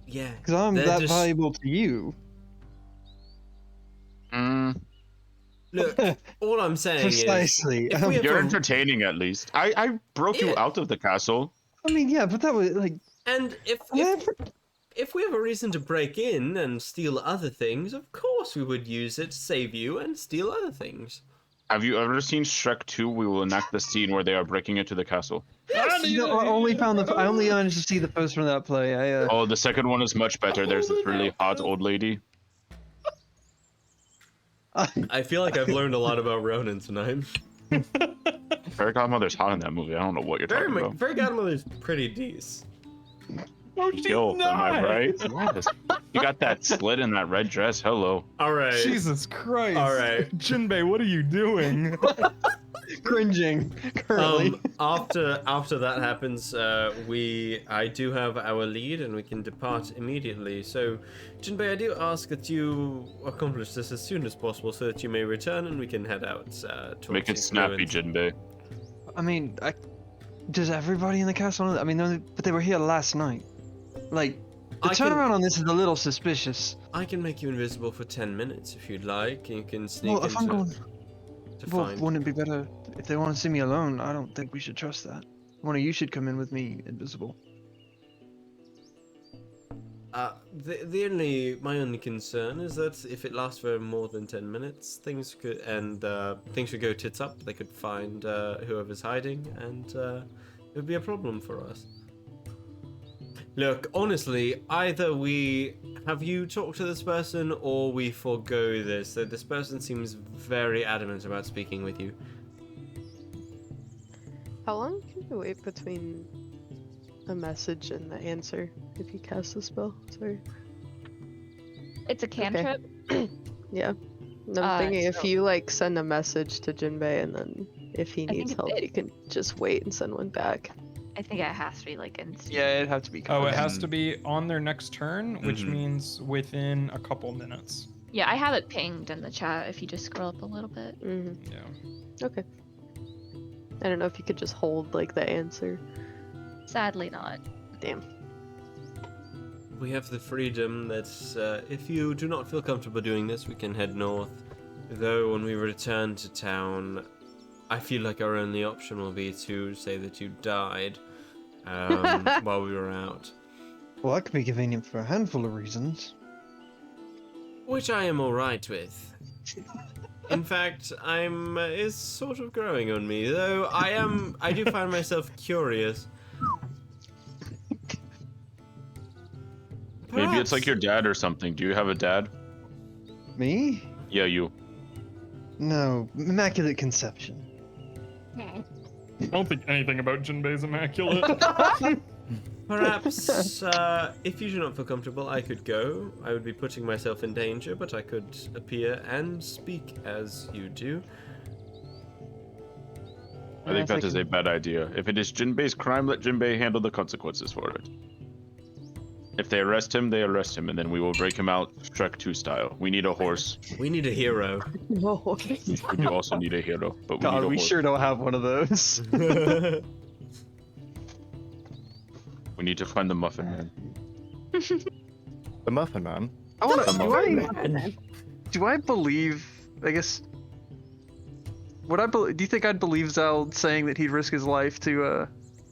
Yeah. Because I'm they're that just- valuable to you. Look, all I'm saying Precisely. is... if we have You're a- entertaining at least. I broke you Yeah. out of the castle. I mean, yeah, but that was like. And if we have a reason to break in and steal other things, of course we would use it to save you and steal other things. Have you ever seen Shrek 2? We will enact the scene where they are breaking into the castle. You know, I only managed to see the first one of that play. Oh, the second one is much better. There's this really hot old lady. I feel like I've learned a lot about Ronan tonight. Fairy Godmother's hot in that movie. I don't know what you're talking about. Fairy Godmother's pretty decent. Oh, she's Yo, am I not. right? Yes. You got that slit in that red dress. Hello. All right. Jesus Christ. All right. Jinbei, what are you doing? Cringing currently. After that happens, I do have our lead and we can depart immediately. So, Jinbei, I do ask that you accomplish this as soon as possible so that you may return and we can head out. Make it towards snappy, ruins. Jinbei. I mean, does everybody in the castle know? I mean, but they were here last night. Like, the turnaround on this is a little suspicious. I can make you invisible for 10 minutes if you'd like. You can sneak Well, if I'm going, to well, find. wouldn't it be better if they want to see me alone? I don't think we should trust that. One of you should come in with me, invisible. My only concern is that if it lasts for more than 10 minutes, things could go tits up. They could find whoever's hiding, and it would be a problem for us. Look, honestly, either we have you talk to this person or we forego this. So this person seems very adamant about speaking with you. How long can you wait between a message and the answer if you cast the spell? Sorry. It's a cantrip. Yeah. And I'm thinking if so- you like send a message to Jinbei and then if he think needs it help, did. you can just wait and send one back. I think it has to be like instant. Yeah, it'd have to be. Oh, it has to be on their next turn, which Mhm. means within a couple minutes. Yeah, I have it pinged in the chat if you just scroll up a little bit. Mm-hmm. Yeah. Okay. I don't know if you could just hold like the answer. Sadly not. Damn. We have the freedom that if you do not feel comfortable doing this, we can head north. Though when we return to town, I feel like our only option will be to say that you died while we were out. Well, that could be convenient for a handful of reasons. Which I am alright with. In fact, it's sort of growing on me, though I do find myself curious. Maybe it's like Perhaps- your dad or something. Do you have a dad? Me? Yeah, you. No, immaculate conception. I don't think anything about Jinbei's immaculate. Perhaps, if you do not feel comfortable, I could go. I would be putting myself in danger, but I could appear and speak as you do. I think that is a bad idea. If it is Jinbei's crime, let Jinbei handle the consequences for it. If they arrest him, they arrest him, and then we will break him out Shrek 2 style. We need a horse. We need a hero. No. We do also need a hero, but we God, need a we horse. sure don't have one of those. We need to find the Muffin Man. The Muffin Man. I want The Muffin to. Do I believe? I guess. Would I? Do you think I'd believe Zal saying that he'd risk his life to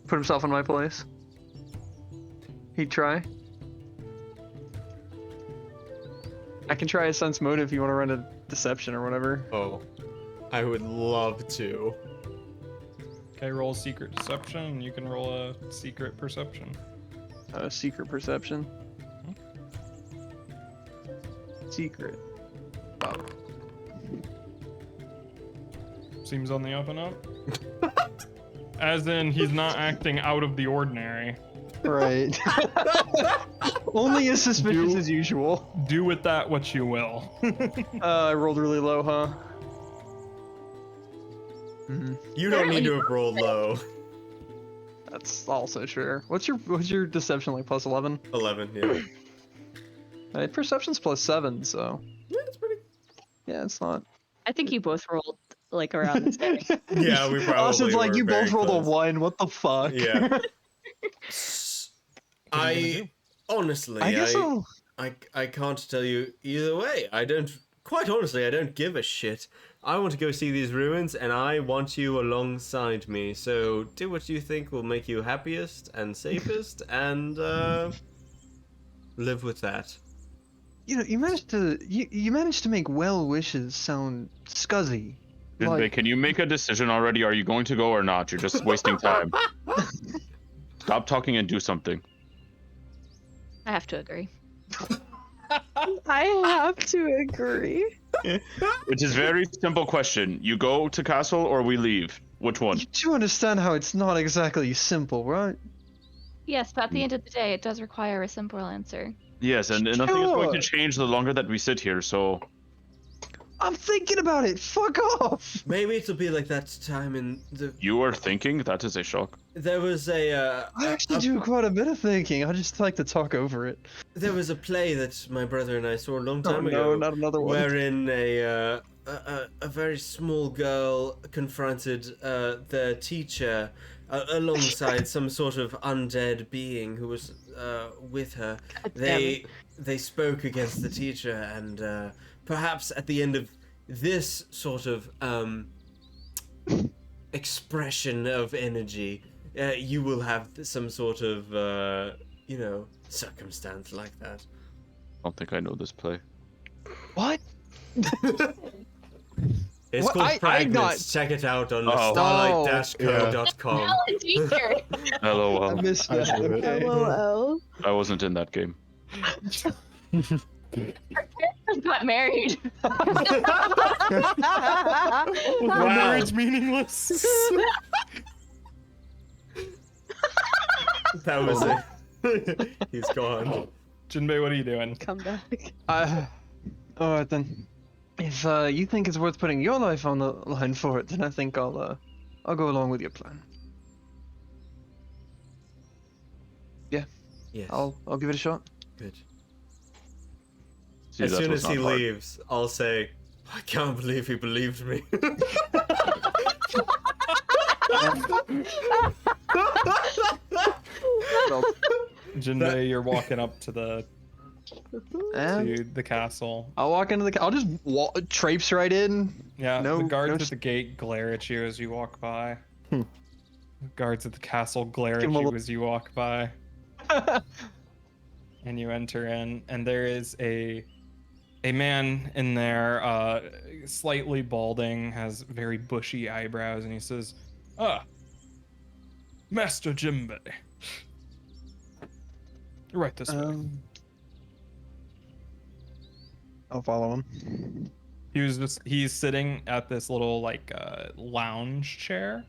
put himself in my place? He'd try. I can try a sense motive if you want to run a deception or whatever. Oh, I would love to. Okay, roll a secret deception, and you can roll a secret perception. Secret perception. Secret. Oh. Seems on the up and up. As in, he's not acting out of the ordinary. Right. Only as suspicious as usual. Do with that what you will. I rolled really low, huh? Mhm. You don't need to have rolled low. That's also true. What's your deception like? Plus 11. 11, yeah. Perception's plus 7, so Yeah, it's pretty. yeah, it's not. I think you both rolled like around the same. Yeah, we probably Austin's like, were you very both rolled close." a 1. What the fuck? Yeah. What are you gonna do? Honestly, I guess I'll. I can't tell you either way. I don't. Quite honestly, I don't give a shit. I want to go see these ruins, and I want you alongside me. So do what you think will make you happiest and safest, and live with that. You know, you managed to make well wishes sound scuzzy. Jinbei, can you make a decision already? Are you going to go or not? You're just wasting time. Stop talking and do something. I have to agree. I have to agree. It is very simple question. You go to castle or we leave? Which one? You do understand how it's not exactly simple, right? Yes, but at the end of the day, it does require a simple answer. Yes, and nothing is going to Sure. change the longer that we sit here, so... I'm thinking about it. Fuck off. Maybe it'll be like that time in the. You are thinking? That is a shock. There was a. I actually do quite a bit of thinking. I just like to talk over it. There was a play that my brother and I saw a long Oh time no, ago. not another one. Wherein a very small girl confronted their teacher alongside some sort of undead being who was with her. They spoke against the teacher, and perhaps at the end of this sort of expression of energy, you will have some sort of circumstance like that. I don't think I know this play. What? It's What? called I Fragments. Check it out on Oh. starlight-co.com. Teacher. Hello, I missed that. I believe it. Okay. LOL. I wasn't in that game. Got married. Wow. Marriage meaningless. That was it. He's gone. Jinbei, what are you doing? Come back. Alright then. If you think it's worth putting your life on the line for it, then I think I'll go along with your plan. Yes. I'll give it a shot. Good. See, As that soon was as he not hard. leaves, I'll say, I can't believe he believed me. Jinbei, you're walking up to the And castle. I'll walk into the. I'll just traipse right in. Yeah, No- the guards no at s- the gate glare at you as you walk by. Guards at the castle glare Give at 'em a you look. as you walk by. And you enter in, and there is a man in there, slightly balding, has very bushy eyebrows, and he says, "Ah, Master Jinbei. Right this way." I'll follow him. He's sitting at this little lounge chair,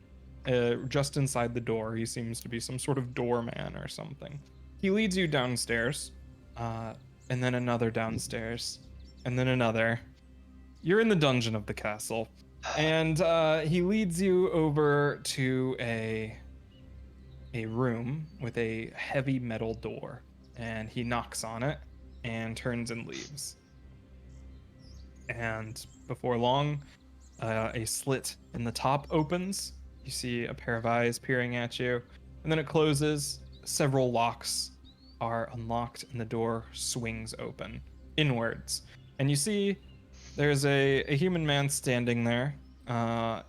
just inside the door. He seems to be some sort of doorman or something. He leads you downstairs, and then another downstairs, and then another. You're in the dungeon of the castle, and he leads you over to a room with a heavy metal door, and he knocks on it and turns and leaves. And before long, a slit in the top opens. You see a pair of eyes peering at you, and then it closes. Several locks are unlocked, and the door swings open inwards. And you see there's a human man standing there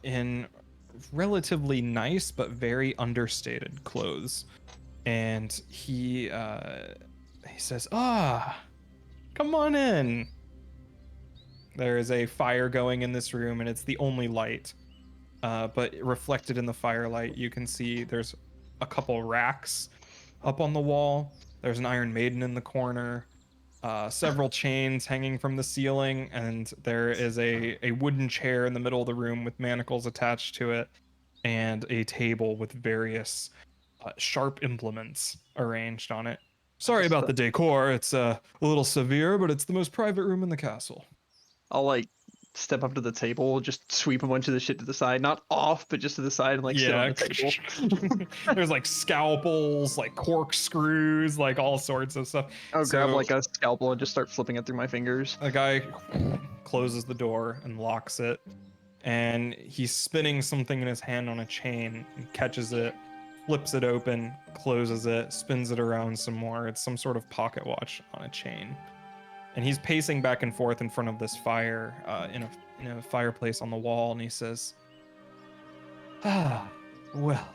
in relatively nice but very understated clothes. And he says, "Ah, come on in." There is a fire going in this room, and it's the only light. But reflected in the firelight, you can see there's a couple racks up on the wall. There's an Iron Maiden in the corner, several chains hanging from the ceiling, and there is a wooden chair in the middle of the room with manacles attached to it, and a table with various sharp implements arranged on it. Sorry about the decor. It's a little severe, but it's the most private room in the castle. I'll step up to the table, just sweep a bunch of the shit to the side, not off, but just to the side, and like sit on the table. There's like scalpels, like corkscrews, like all sorts of stuff. I'll grab So- like a scalpel and just start flipping it through my fingers. A guy closes the door and locks it, and he's spinning something in his hand on a chain and catches it, flips it open, closes it, spins it around some more. It's some sort of pocket watch on a chain. And he's pacing back and forth in front of this fire, in a fireplace on the wall, and he says, "Ah, well,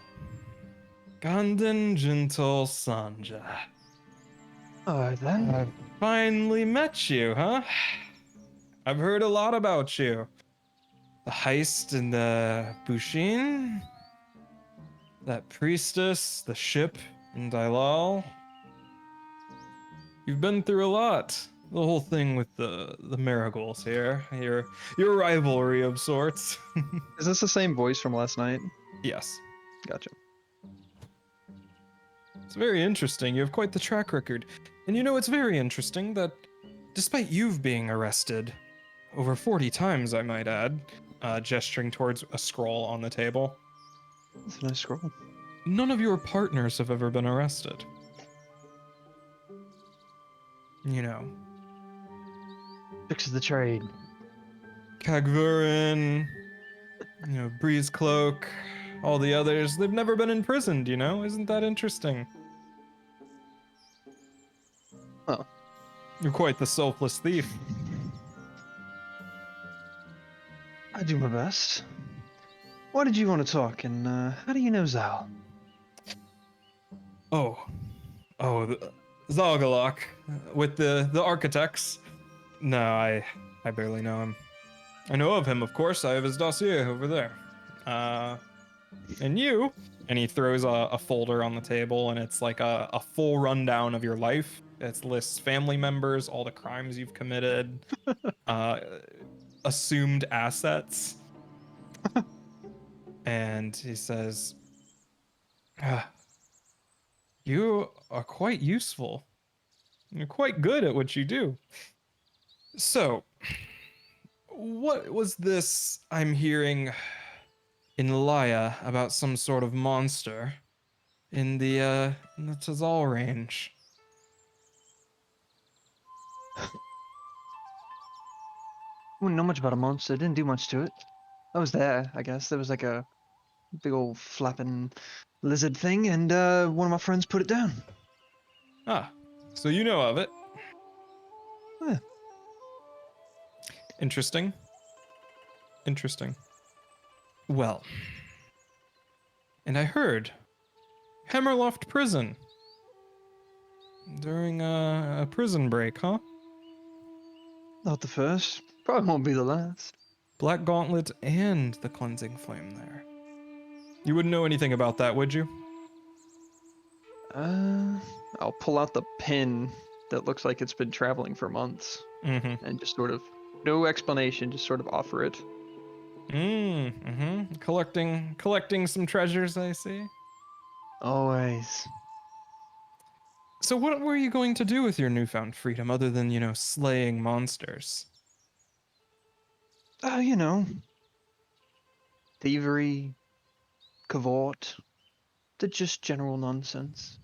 Ganden gentle Sanja. Alright then. I've finally met you, huh? I've heard a lot about you. The heist in the Bushin, that priestess, the ship in Dailal. You've been through a lot. The whole thing with the marigolds here, your rivalry of sorts." Is this the same voice from last night? Yes. Gotcha. It's very interesting. You have quite the track record. And you know, it's very interesting that despite you being arrested over 40 times, I might add, gesturing towards a scroll on the table, That's a nice scroll. none of your partners have ever been arrested. You know, Fixes the trade. Kagvurin, Breeze Cloak, all the others, they've never been imprisoned, you know? Isn't that interesting? Oh. You're quite the selfless thief. I do my best. Why did you want to talk, and how do you know Zal? Oh, Zalgalok, with the architects. No, I barely know him. I know of him, of course. I have his dossier over there. And you? And he throws a folder on the table, and it's like a full rundown of your life. It lists family members, all the crimes you've committed, assumed assets. And he says, "You are quite useful. You're quite good at what you do. So, what was this I'm hearing in Laya about some sort of monster in the Tazal range?" Wouldn't know much about a monster. Didn't do much to it. I was there, I guess. There was like a big old flapping lizard thing, and one of my friends put it down. Ah, so you know of it. Yeah. Interesting. Well, and I heard Hammerloft Prison during a prison break, huh? Not the first. Probably won't be the last. Black Gauntlet and the Cleansing Flame there. You wouldn't know anything about that, would you? I'll pull out the pin that looks like it's been traveling for months, Mm-hmm. and just sort of, no explanation, just sort of offer it. Mm-hmm. Collecting some treasures, I see. Always. So what were you going to do with your newfound freedom other than, slaying monsters? You know, thievery, cavort, the just general nonsense.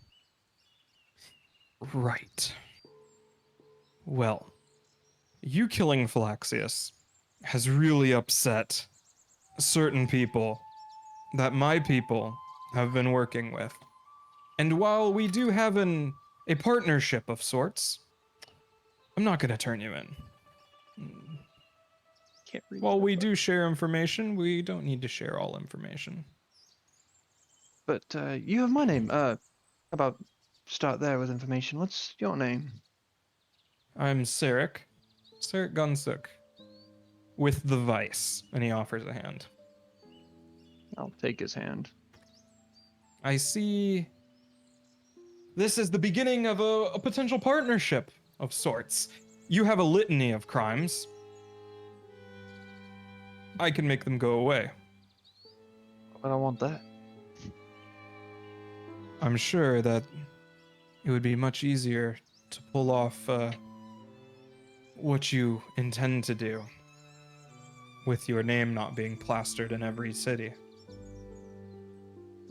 Right. Well, you killing Phylaxius has really upset certain people that my people have been working with. And while we do have a partnership of sorts, I'm not going to turn you in. Can't read. While we do share information, we don't need to share all information. But you have my name. How about start there with information? What's your name? I'm Sarek Gunsuk, with the Vice, and he offers a hand. I'll take his hand. I see this is the beginning of a potential partnership of sorts. You have a litany of crimes. I can make them go away. But I want that. I'm sure that it would be much easier to pull off what you intend to do with your name not being plastered in every city.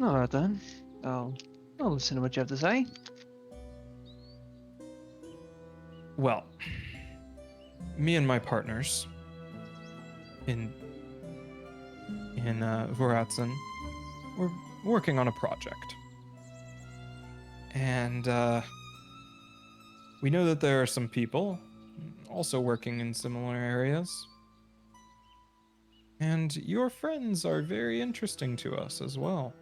All right then. I'll listen to what you have to say. Well, me and my partners in Voratsin, we're working on a project. And we know that there are some people also working in similar areas. And your friends are very interesting to us as well.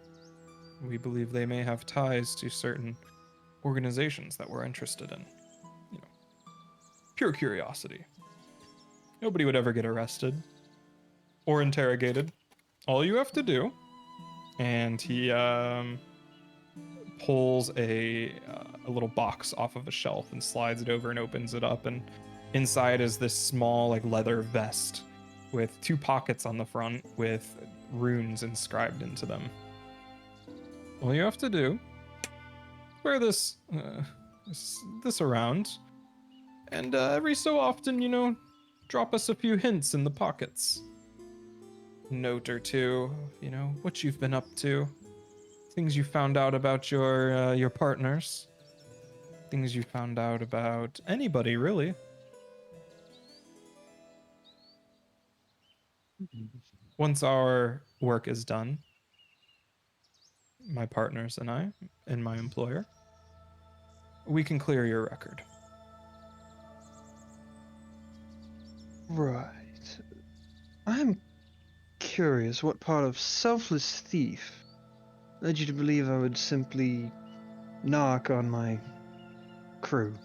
We believe they may have ties to certain organizations that we're interested in. You know, pure curiosity. Nobody would ever get arrested or interrogated. All you have to do, and he pulls a little box off of a shelf and slides it over and opens it up, and inside is this small like leather vest with 2 pockets on the front with runes inscribed into them. All you have to do, wear this around, and every so often, you know, drop us a few hints in the pockets. Note or two, you know, what you've been up to, things you found out about your partners, things you found out about anybody, really. Once our work is done, my partners and I, and my employer, we can clear your record. Right. I'm curious what part of Selfless Thief led you to believe I would simply knock on my crew.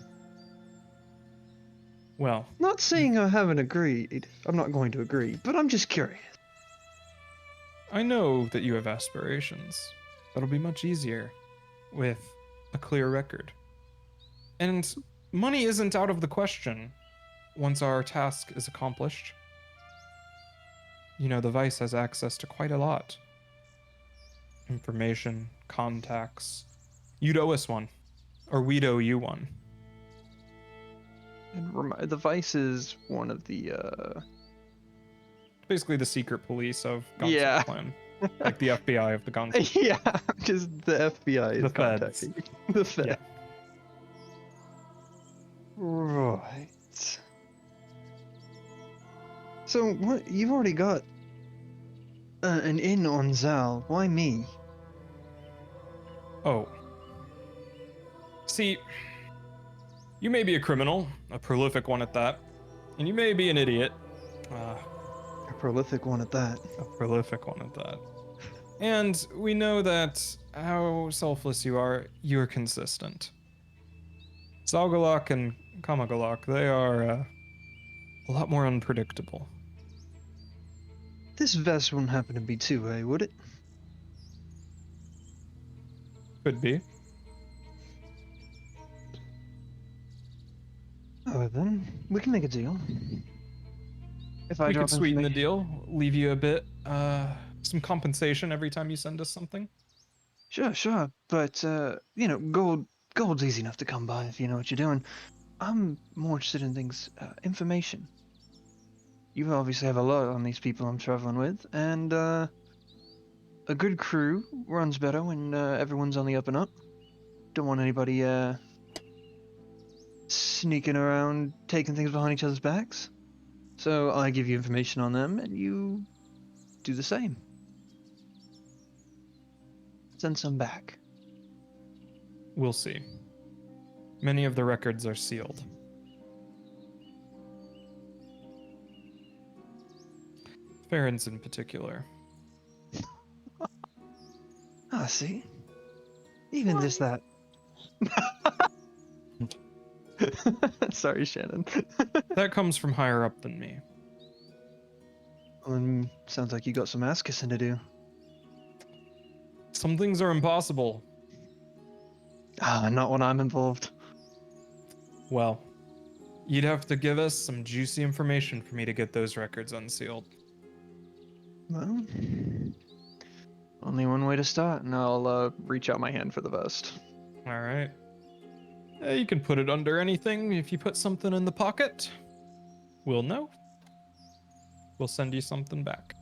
Well, Not saying I haven't agreed. I'm not going to agree, but I'm just curious. I know that you have aspirations. That'll be much easier with a clear record. And money isn't out of the question once our task is accomplished. You know, the Vice has access to quite a lot. Information, contacts. You'd owe us one, or we'd owe you one. And the Vice is one of the, Basically the secret police of Gonzo Yeah. Clan. Like the FBI of the Gonzo. Yeah, just the FBI is The feds. contacting you. The Fed. Yeah. Right. So, what? You've already got an inn on Zal. Why me? Oh. See, you may be a criminal, a prolific one at that, and you may be an idiot. A prolific one at that. A prolific one at that. And we know that how selfless you are, you're consistent. Zalgalok and Kamagalok, they are a lot more unpredictable. This vest wouldn't happen to be two-way, would it? Could be. Oh, then we can make a deal. If I We drop could sweeten the information- deal, leave you a bit, some compensation every time you send us something. Sure. But you know, gold's easy enough to come by if you know what you're doing. I'm more interested in things, information. You obviously have a lot on these people I'm traveling with, and a good crew runs better when everyone's on the up and up. Don't want anybody sneaking around, taking things behind each other's backs. So I give you information on them, and you do the same. Send some back. We'll see. Many of the records are sealed. Farron's in particular. Ah, see? Even just that. Sorry, Shannon. That comes from higher up than me. Sounds like you got some ass kissing to do. Some things are impossible. Ah, not when I'm involved. Well, you'd have to give us some juicy information for me to get those records unsealed. Well, only one way to start, and I'll reach out my hand for the vest. All right. You can put it under anything. If you put something in the pocket, we'll know. we'll send you something back.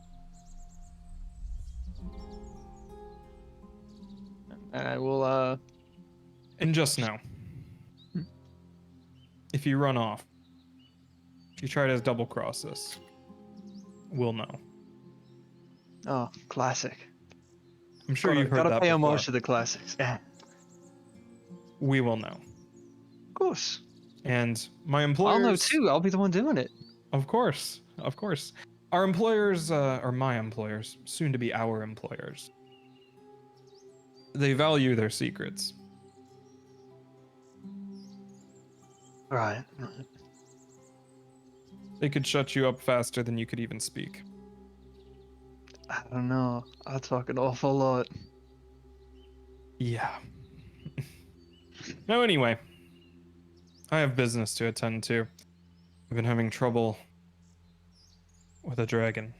And I will And just know, if you run off, if you try to double cross us, we'll know. Oh, classic. I'm sure you've heard gotta that pay before. homage to the classics. Yeah. We will know. Of course. And my employers... I'll know too. I'll be the one doing it. Of course. Of course. Our employers, or my employers, soon to be our employers, they value their secrets. Right. They could shut you up faster than you could even speak. I don't know. I talk an awful lot. Yeah. No, anyway. I have business to attend to. I've been having trouble with a dragon.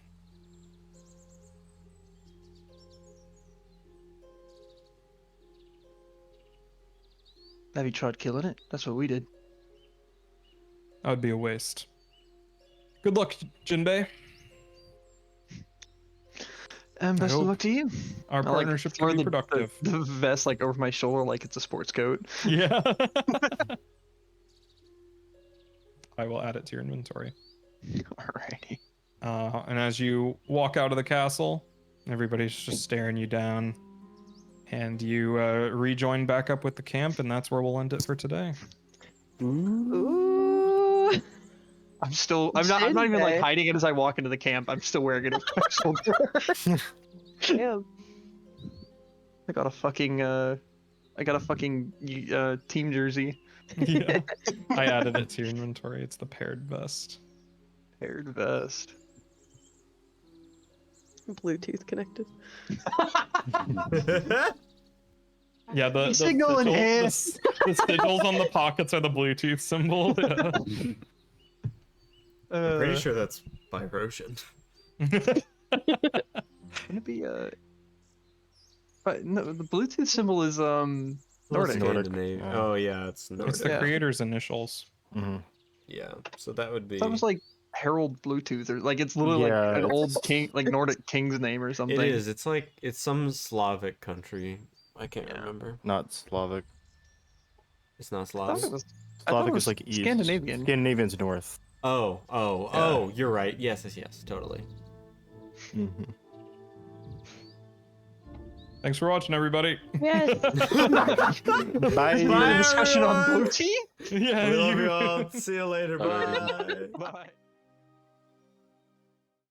Have you tried killing it? That's what we did. That would be a waste. Good luck, Jinbei. And best of hope luck to you. Our I, like, partnership throw can be productive. The vest like over my shoulder like it's a sports coat. Yeah. I will add it to your inventory. Alrighty. And as you walk out of the castle, everybody's just staring you down. And you rejoin back up with the camp, and that's where we'll end it for today. Ooh. I'm not even like Jinbei. hiding it as I walk into the camp. I'm still wearing it over my shoulder. Damn. I got a fucking team jersey. Yeah. I added it to your inventory. It's the paired vest. Paired vest. Bluetooth connected. Yeah, the Signal in hand. the sigils on the pockets are the Bluetooth symbol. Yeah. Pretty sure that's by Roshan. Gonna be but no, the Bluetooth symbol is Nordic. Scandinavian. Oh yeah, it's Nordic. It's the Yeah. creator's initials. Yeah, so that would be. That was like Harold Bluetooth, or like it's literally Yeah, like an old it's- king, like Nordic king's name or something. It is. It's like it's some Slavic country. I can't remember. Not Slavic. It's not I thought Slavic. it was, I thought Slavic it was is like east. Scandinavian. Scandinavian's north. Oh, you're right. Yes, totally. Thanks for watching, everybody. Yes. Bye. Discussion on blue tea. Yeah, We love you all. See you later. Bye. Bye.